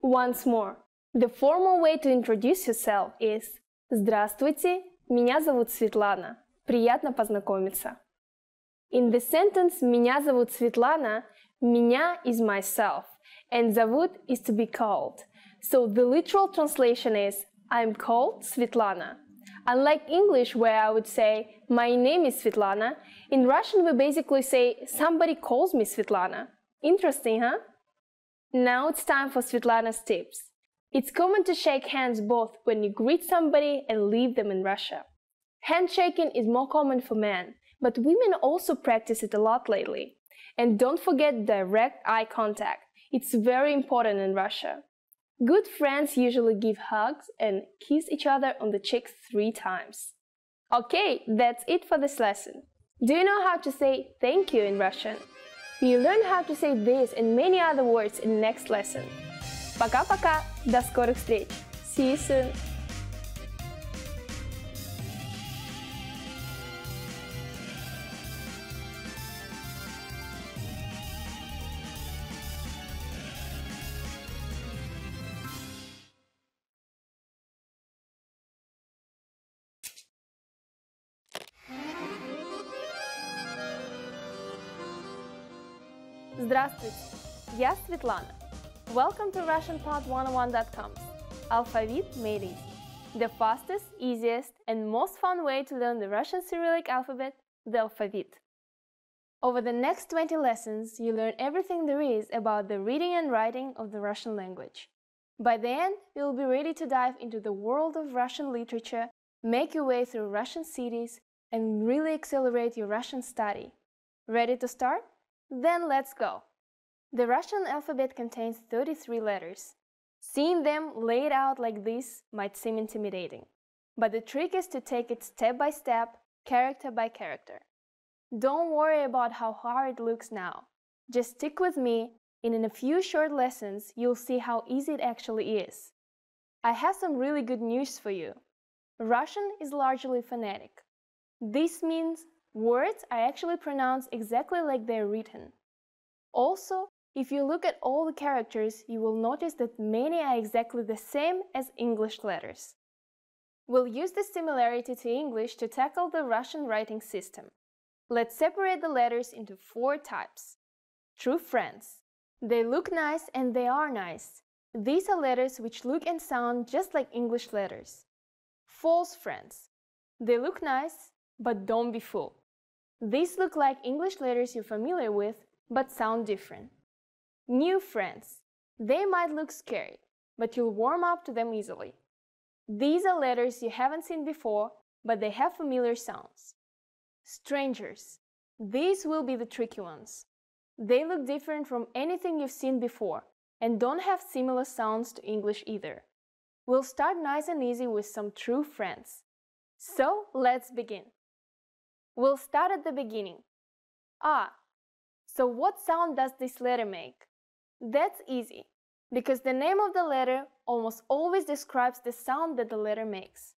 S9: Once more, the formal way to introduce yourself is «Здравствуйте, меня зовут Светлана. Приятно познакомиться». In the sentence «Меня зовут Светлана», «меня» is myself, and «зовут» is to be called. So the literal translation is I'm called Svetlana. Unlike English, where I would say my name is Svetlana, in Russian we basically say somebody calls me Svetlana. Interesting, huh? Now it's time for Svetlana's tips. It's common to shake hands both when you greet somebody and leave them in Russia. Handshaking is more common for men, but women also practice it a lot lately. And don't forget direct eye contact. It's very important in Russia. Good friends usually give hugs and kiss each other on the cheeks 3 times. Okay, that's it for this lesson. Do you know how to say thank you in Russian? You'll learn how to say this and many other words in the next lesson. Пока-пока! До скорых встреч! See you soon! Здравствуйте! Я Светлана. Welcome to RussianPod101.com's Alphabet Made Easy, the fastest, easiest, and most fun way to learn the Russian Cyrillic alphabet, the alphabet. Over the next 20 lessons, you learn everything there is about the reading and writing of the Russian language. By the end, you'll be ready to dive into the world of Russian literature, make your way through Russian cities, and really accelerate your Russian study. Ready to start? Then let's go! The Russian alphabet contains 33 letters. Seeing them laid out like this might seem intimidating, but the trick is to take it step by step, character by character. Don't worry about how hard it looks now. Just stick with me, and in a few short lessons, you'll see how easy it actually is. I have some really good news for you. Russian is largely phonetic. This means words are actually pronounced exactly like they're written. Also, if you look at all the characters, you will notice that many are exactly the same as English letters. We'll use this similarity to English to tackle the Russian writing system. Let's separate the letters into 4 types. True friends. They look nice and they are nice. These are letters which look and sound just like English letters. False friends. They look nice, but don't be fooled. These look like English letters you're familiar with, but sound different. New friends. They might look scary, but you'll warm up to them easily. These are letters you haven't seen before, but they have familiar sounds. Strangers. These will be the tricky ones. They look different from anything you've seen before, and don't have similar sounds to English either. We'll start nice and easy with some true friends. So, let's begin. We'll start at the beginning. Ah. So what sound does this letter make? That's easy, because the name of the letter almost always describes the sound that the letter makes.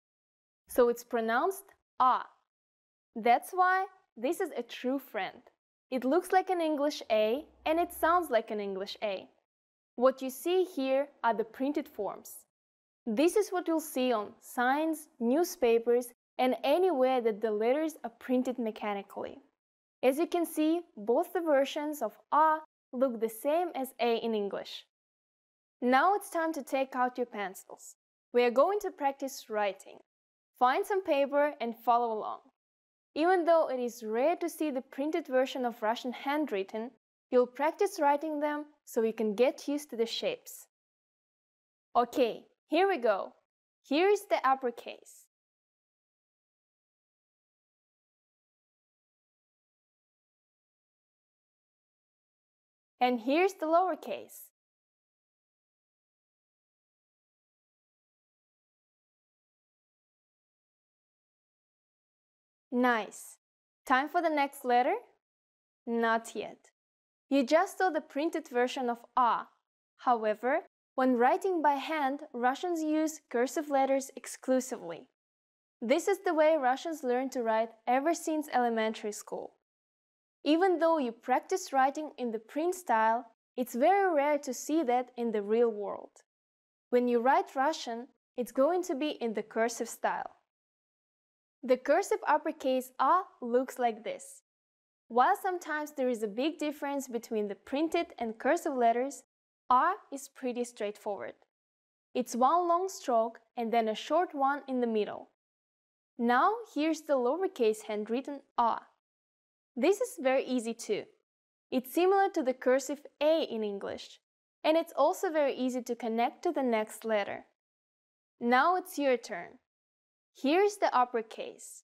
S9: So it's pronounced ah. That's why this is a true friend. It looks like an English A and it sounds like an English A. What you see here are the printed forms. This is what you'll see on signs, newspapers, and anywhere that the letters are printed mechanically. As you can see, both the versions of A look the same as A in English. Now it's time to take out your pencils. We are going to practice writing. Find some paper and follow along. Even though it is rare to see the printed version of Russian handwritten, you'll practice writing them so you can get used to the shapes. Okay, here we go. Here is the uppercase. And here's the lowercase. Nice. Time for the next letter? Not yet. You just saw the printed version of A. However, when writing by hand, Russians use cursive letters exclusively. This is the way Russians learn to write ever since elementary school. Even though you practice writing in the print style, it's very rare to see that in the real world. When you write Russian, it's going to be in the cursive style. The cursive uppercase A looks like this. While sometimes there is a big difference between the printed and cursive letters, R is pretty straightforward. It's one long stroke and then a short one in the middle. Now here's the lowercase handwritten A. This is very easy too. It's similar to the cursive A in English, and it's also very easy to connect to the next letter. Now it's your turn. Here's the uppercase.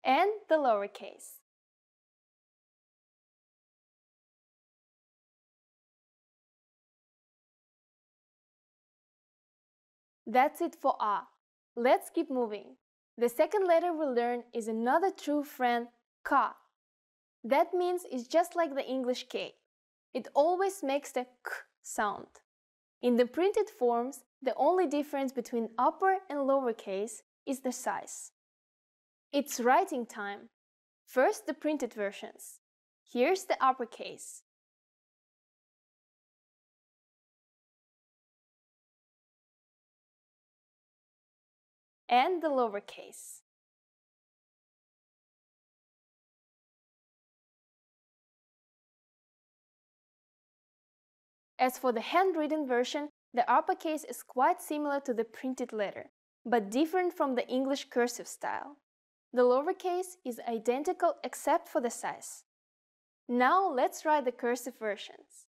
S9: And the lowercase. That's it for A. Let's keep moving. The second letter we'll learn is another true friend, ka. That means it's just like the English K. It always makes the k sound. In the printed forms, the only difference between upper and lowercase is the size. It's writing time. First, the printed versions. Here's the uppercase. And the lowercase. As for the handwritten version, the uppercase is quite similar to the printed letter, but different from the English cursive style. The lowercase is identical except for the size. Now let's write the cursive versions.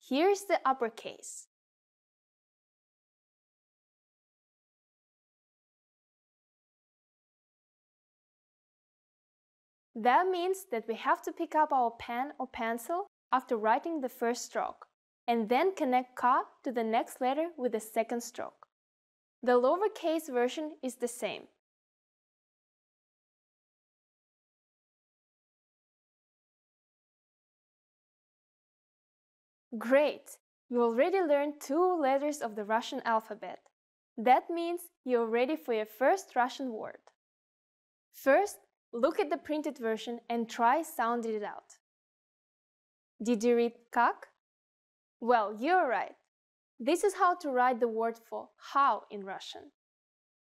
S9: Here's the uppercase. That means that we have to pick up our pen or pencil after writing the first stroke, and then connect ka to the next letter with the second stroke. The lowercase version is the same. Great! You already learned 2 letters of the Russian alphabet. That means you're ready for your first Russian word. First, look at the printed version and try sounding it out. Did you read как? Well, you're right. This is how to write the word for how in Russian.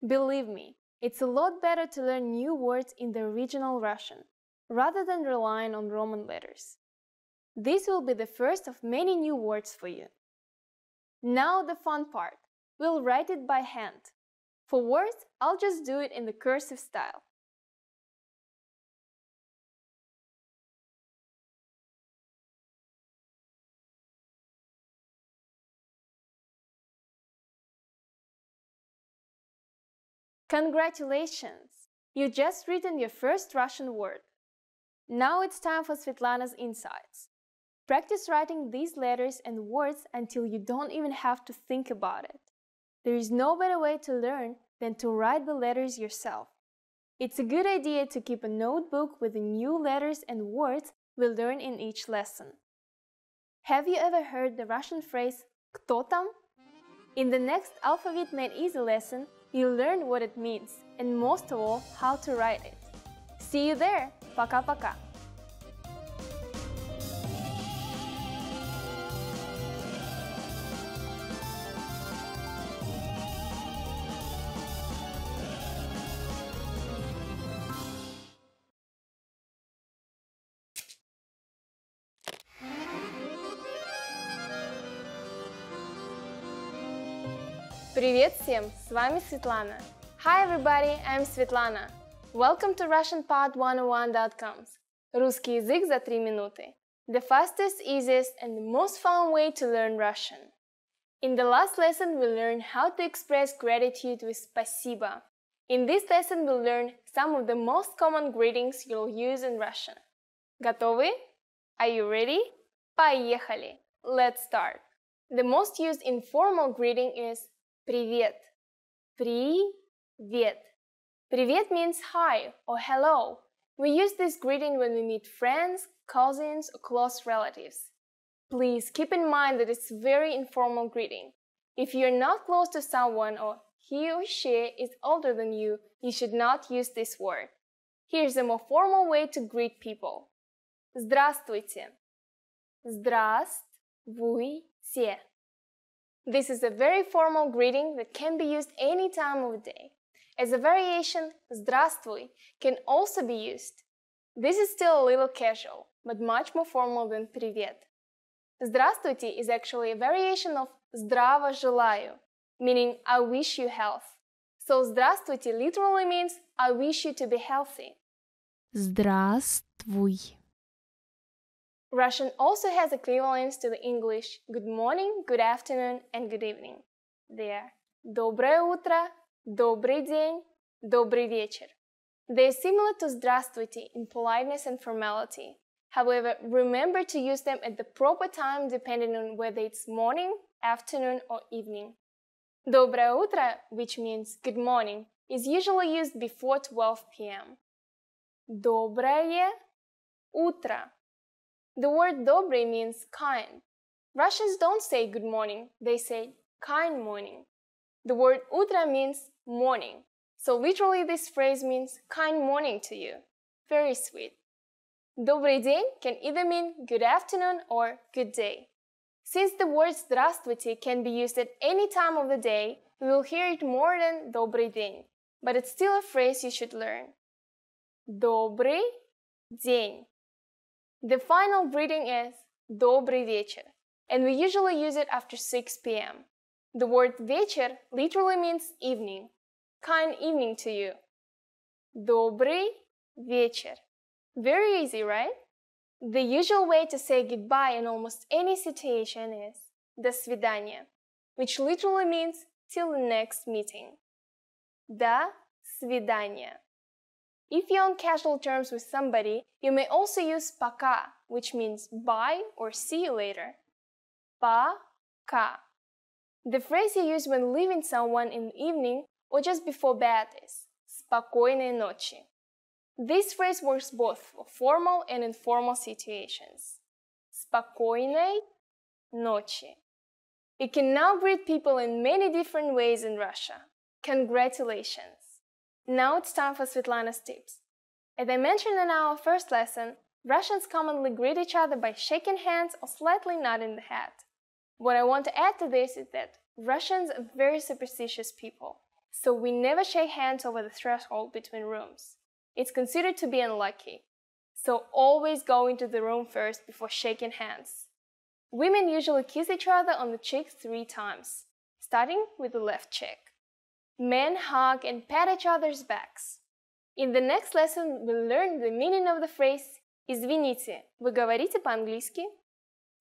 S9: Believe me, it's a lot better to learn new words in the original Russian, rather than relying on Roman letters. This will be the first of many new words for you. Now the fun part. We'll write it by hand. For words, I'll just do it in the cursive style. Congratulations! You just written your first Russian word. Now it's time for Svetlana's insights. Practice writing these letters and words until you don't even have to think about it. There is no better way to learn than to write the letters yourself. It's a good idea to keep a notebook with the new letters and words we learn in each lesson. Have you ever heard the Russian phrase «Кто там?» In the next Alphabet Made Easy lesson, you'll learn what it means and most of all, how to write it. See you there! Пока-пока! Привет всем! С вами Светлана. Hi everybody, I'm Svetlana. Welcome to RussianPod101.com's Русский язык за 3 минуты. The fastest, easiest, and the most fun way to learn Russian. In the last lesson, we learned how to express gratitude with спасибо. In this lesson, we'll learn some of the most common greetings you'll use in Russian. Готовы? Are you ready? Поехали! Let's start. The most used informal greeting is Привет. Привет. Привет means hi or hello. We use this greeting when we meet friends, cousins, or close relatives. Please keep in mind that it's a very informal greeting. If you're not close to someone or he or she is older than you, you should not use this word. Here's a more formal way to greet people. Здравствуйте. Здравствуйте. This is a very formal greeting that can be used any time of the day. As a variation, здравствуй can also be used. This is still a little casual, but much more formal than привет. Здравствуйте is actually a variation of здраво желаю, meaning I wish you health. So здравствуйте literally means I wish you to be healthy.
S3: Здравствуй.
S9: Russian also has equivalents to the English good morning, good afternoon, and good evening. They are доброе утро, добрый день, добрый вечер. They are similar to здравствуйте in politeness and formality. However, remember to use them at the proper time depending on whether it's morning, afternoon, or evening. Доброе утро, which means good morning, is usually used before 12 p.m. Доброе утро. The word добрый means kind. Russians don't say good morning, they say kind morning. The word утро means morning. So literally this phrase means kind morning to you. Very sweet. Добрый день can either mean good afternoon or good day. Since the word здравствуйте can be used at any time of the day, we will hear it more than добрый день, but it's still a phrase you should learn. Добрый день. The final greeting is добрый вечер, and we usually use it after 6 p.m. The word вечер literally means evening. Kind evening to you. Добрый вечер. Very easy, right? The usual way to say goodbye in almost any situation is до свидания, which literally means till the next meeting. До свидания. If you're on casual terms with somebody, you may also use пока, which means bye or see you later. Пока. The phrase you use when leaving someone in the evening or just before bed is спокойной ночи. This phrase works both for formal and informal situations. Спокойной ночи. You can now greet people in many different ways in Russia. Congratulations! Now it's time for Svetlana's tips. As I mentioned in our first lesson, Russians commonly greet each other by shaking hands or slightly nodding the head. What I want to add to this is that Russians are very superstitious people, so we never shake hands over the threshold between rooms. It's considered to be unlucky, so always go into the room first before shaking hands. Women usually kiss each other on the cheek 3 times, starting with the left cheek. Men hug and pat each other's backs. In the next lesson, we'll learn the meaning of the phrase «Извините, вы говорите по-английски?»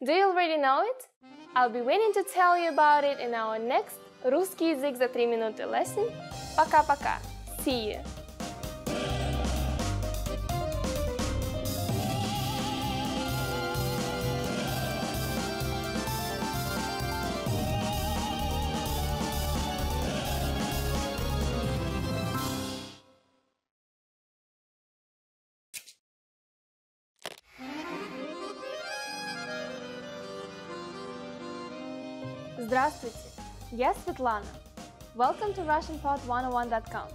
S9: Do you already know it? I'll be waiting to tell you about it in our next «Русский язык за 3 минуты» lesson. Пока-пока. See you. Здравствуйте, я Светлана. Welcome to RussianPod101.com's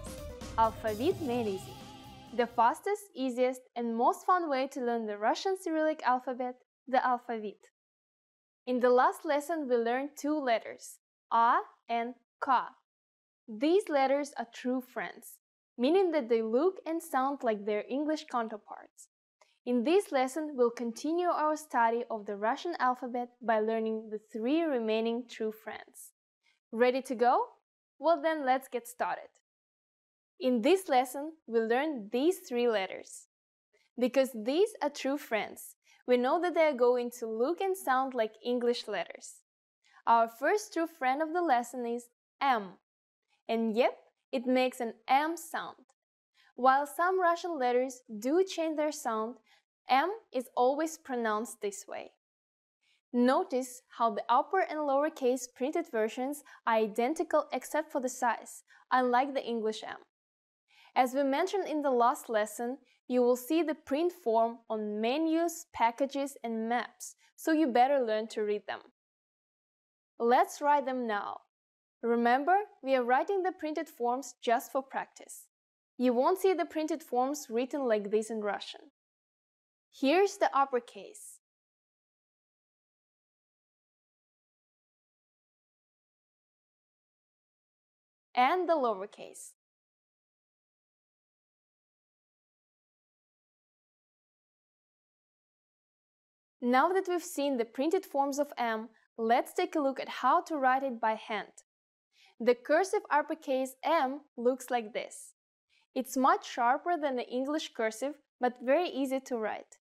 S9: Alphabet Made Easy, the fastest, easiest, and most fun way to learn the Russian Cyrillic alphabet, the alphabet. In the last lesson, we learned 2 letters, A and K. These letters are true friends, meaning that they look and sound like their English counterparts. In this lesson, we'll continue our study of the Russian alphabet by learning the 3 remaining true friends. Ready to go? Well then, let's get started. In this lesson, we'll learn these 3 letters. Because these are true friends, we know that they are going to look and sound like English letters. Our first true friend of the lesson is M. And yep, it makes an M sound. While some Russian letters do change their sound, M is always pronounced this way. Notice how the upper and lowercase printed versions are identical except for the size, unlike the English M. As we mentioned in the last lesson, you will see the print form on menus, packages, and maps, so you better learn to read them. Let's write them now. Remember, we are writing the printed forms just for practice. You won't see the printed forms written like this in Russian. Here's the uppercase. And the lowercase. Now that we've seen the printed forms of M, let's take a look at how to write it by hand. The cursive uppercase M looks like this. It's much sharper than the English cursive, but very easy to write.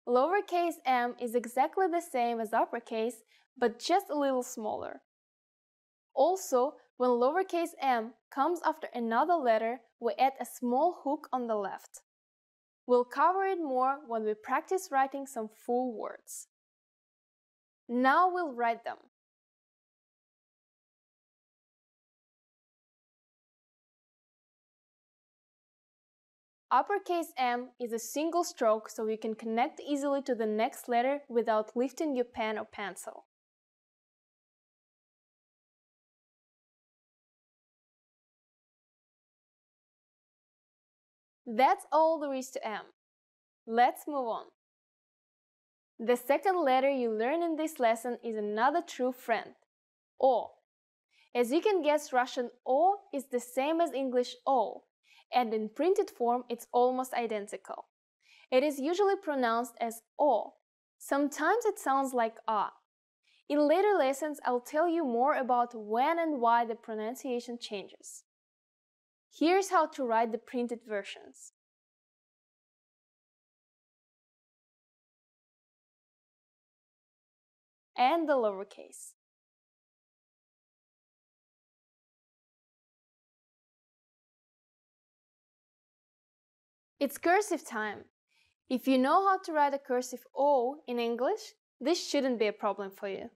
S9: Lowercase m is exactly the same as uppercase, but just a little smaller. Also, when lowercase m comes after another letter, we add a small hook on the left. We'll cover it more when we practice writing some full words. Now we'll write them. Uppercase M is a single stroke, so you can connect easily to the next letter without lifting your pen or pencil. That's all there is to M. Let's move on. The second letter you learn in this lesson is another true friend, O. As you can guess, Russian O is the same as English O, and in printed form it's almost identical. It is usually pronounced as O. Sometimes it sounds like A. In later lessons, I'll tell you more about when and why the pronunciation changes. Here's how to write the printed versions. And the lowercase. It's cursive time. If you know how to write a cursive O in English, this shouldn't be a problem for you.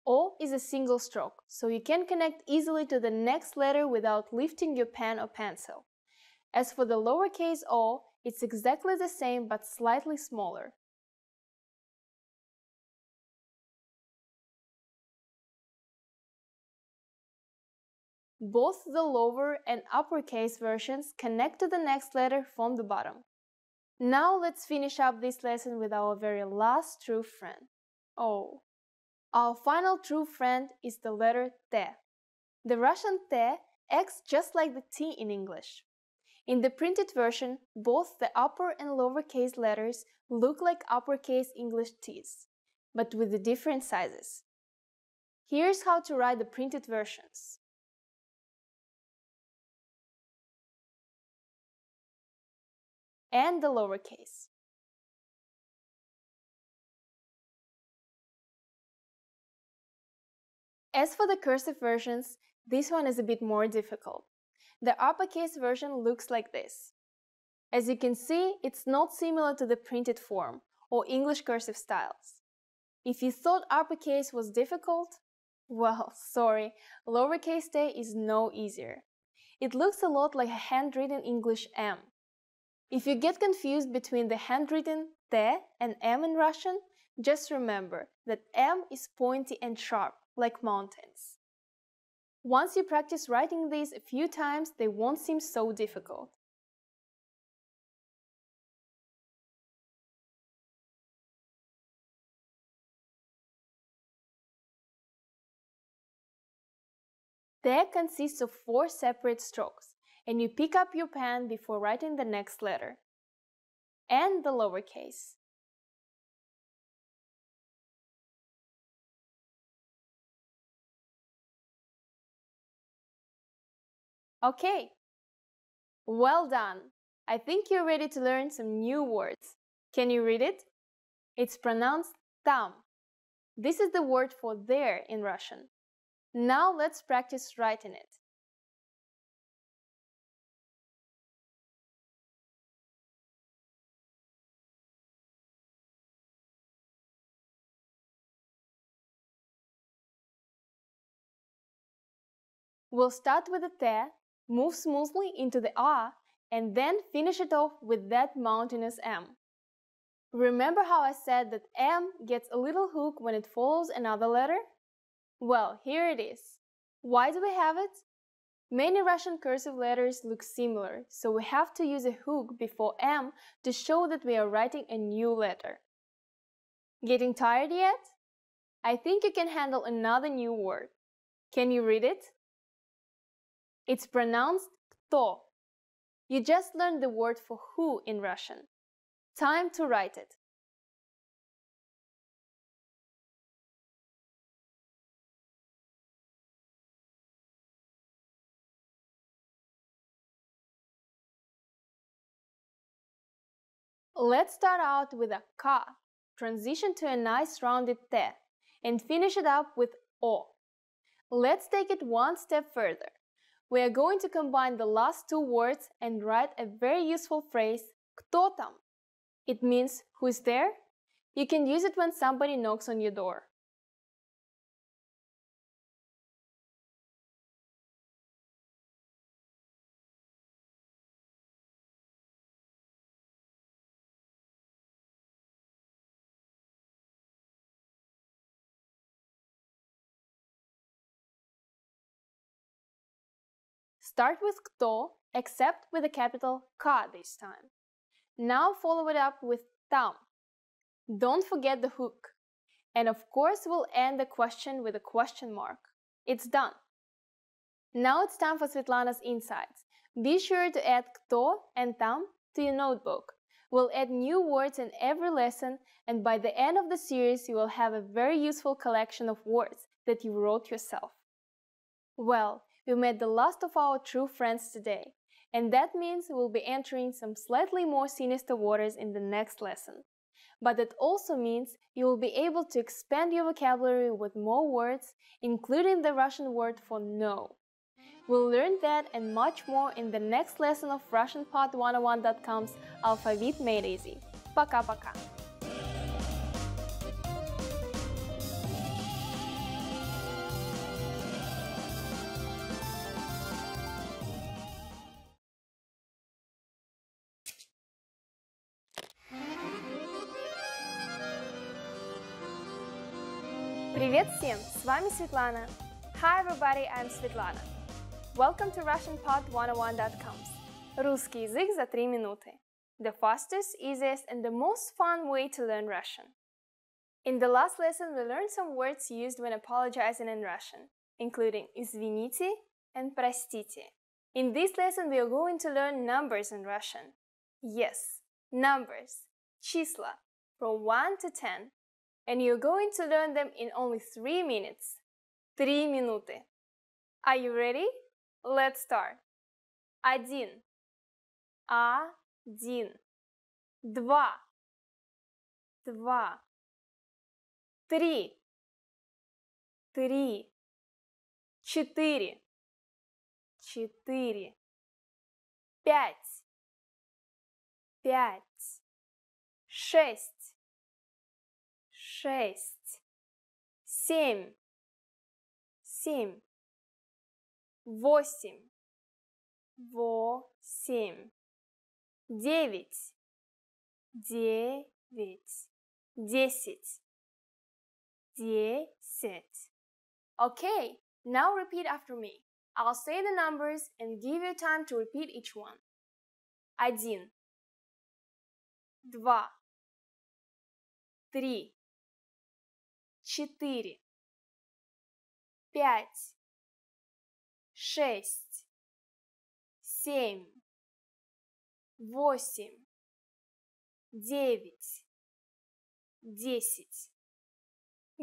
S9: O is a single stroke, so you can connect easily to the next letter without lifting your pen or pencil. As for the lowercase o, it's exactly the same but slightly smaller. Both the lower and uppercase versions connect to the next letter from the bottom. Now let's finish up this lesson with our very last true friend, O. Our final true friend is the letter T. The Russian T acts just like the T in English. In the printed version, both the upper and lowercase letters look like uppercase English T's, but with the different sizes. Here's how to write the printed versions. And the lowercase. As for the cursive versions, this one is a bit more difficult. The uppercase version looks like this. As you can see, it's not similar to the printed form or English cursive styles. If you thought uppercase was difficult, well, sorry, lowercase t is no easier. It looks a lot like a handwritten English M. If you get confused between the handwritten T and M in Russian, just remember that M is pointy and sharp, like mountains. Once you practice writing these a few times, they won't seem so difficult. T consists of 4 separate strokes, and you pick up your pen before writing the next letter. And the lowercase. Okay, well done! I think you're ready to learn some new words. Can you read it? It's pronounced tam. This is the word for there in Russian. Now let's practice writing it. We'll start with the T, move smoothly into the A, and then finish it off with that mountainous M. Remember how I said that M gets a little hook when it follows another letter? Well, here it is. Why do we have it? Many Russian cursive letters look similar, so we have to use a hook before M to show that we are writing a new letter. Getting tired yet? I think you can handle another new word. Can you read it? It's pronounced kto. You just learned the word for who in Russian. Time to write it. Let's start out with a ka, transition to a nice rounded T, and finish it up with o. Let's take it one step further. We are going to combine the last 2 words and write a very useful phrase, kto tam. It means who's there? You can use it when somebody knocks on your door. Start with кто, except with a capital K this time. Now follow it up with там. Don't forget the hook. And of course, we'll end the question with a question mark. It's done. Now it's time for Svetlana's insights. Be sure to add кто and там to your notebook. We'll add new words in every lesson, and by the end of the series, you will have a very useful collection of words that you wrote yourself. Well, we met the last of our true friends today, and that means we'll be entering some slightly more sinister waters in the next lesson. But it also means you will be able to expand your vocabulary with more words, including the Russian word for no. We'll learn that and much more in the next lesson of RussianPod101.com's Alphabet Made Easy. Пока-пока! Привет всем! С вами Светлана. Hi everybody, I'm Svetlana. Welcome to RussianPod101.com's Русский язык за 3 минуты. The fastest, easiest, and the most fun way to learn Russian. In the last lesson, we learned some words used when apologizing in Russian, including извините and простите. In this lesson, we are going to learn numbers in Russian. Yes, numbers, числа, from 1 to 10. And you're going to learn them in only 3 minutes. 3 минуты. Are you ready? Let's start. 1. 1. 2. 2. 3. 3. 4. 4. 5. 5. 6. 6. 7. 7. 8. 8. 9. 9. 10. 10. Okay, now repeat after me. I'll say the numbers and give you time to repeat each one. 1. 2. 3. 4. 5. 6. 7. 8. 9. 10.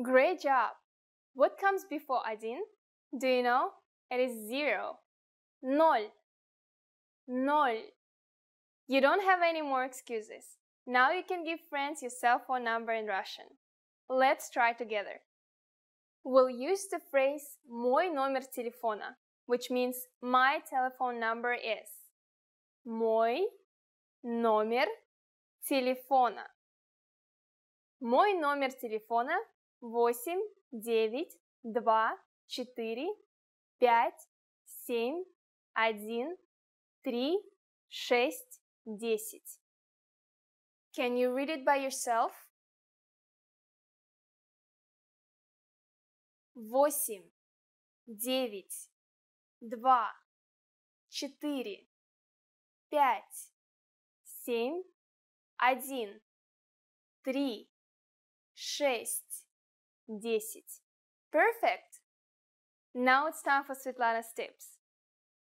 S9: Great job! What comes before 1? Do you know? It is 0. Ноль. Ноль. You don't have any more excuses. Now you can give friends your cell phone number in Russian. Let's try together. We'll use the phrase «Мой номер телефона», which means my telephone number is. Мой номер телефона. Мой номер телефона 8 9 2 4 5 7 1 3 6 10. Can you read it by yourself? 8 9 2 4 5 7 1 3 6 10. Perfect! Now it's time for Svetlana's tips.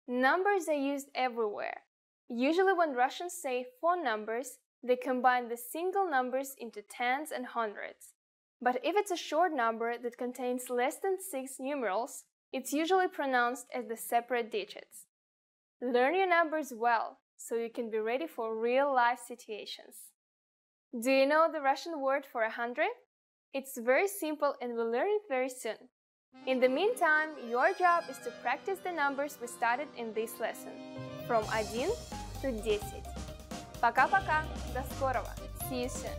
S9: Numbers are used everywhere. Usually when Russians say phone numbers, they combine the single numbers into tens and hundreds. But if it's a short number that contains less than 6 numerals, it's usually pronounced as the separate digits. Learn your numbers well, so you can be ready for real-life situations. Do you know the Russian word for 100? It's very simple and we'll learn it very soon. In the meantime, your job is to practice the numbers we studied in this lesson, from 1 to 10. Пока-пока, до скорого, see you soon.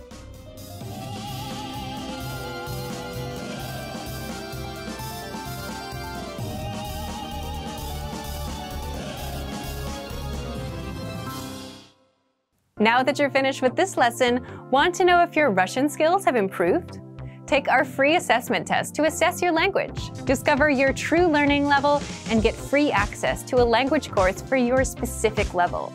S1: Now that you're finished with this lesson, want to know if your Russian skills have improved? Take our free assessment test to assess your language, discover your true learning level, and get free access to a language course for your specific level.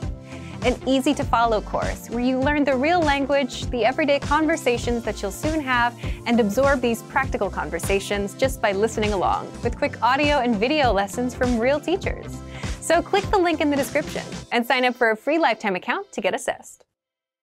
S1: An easy-to-follow course where you learn the real language, the everyday conversations that you'll soon have, and absorb these practical conversations just by listening along, with quick audio and video lessons from real teachers. So click the link in the description and sign up for a free lifetime account to get assessed.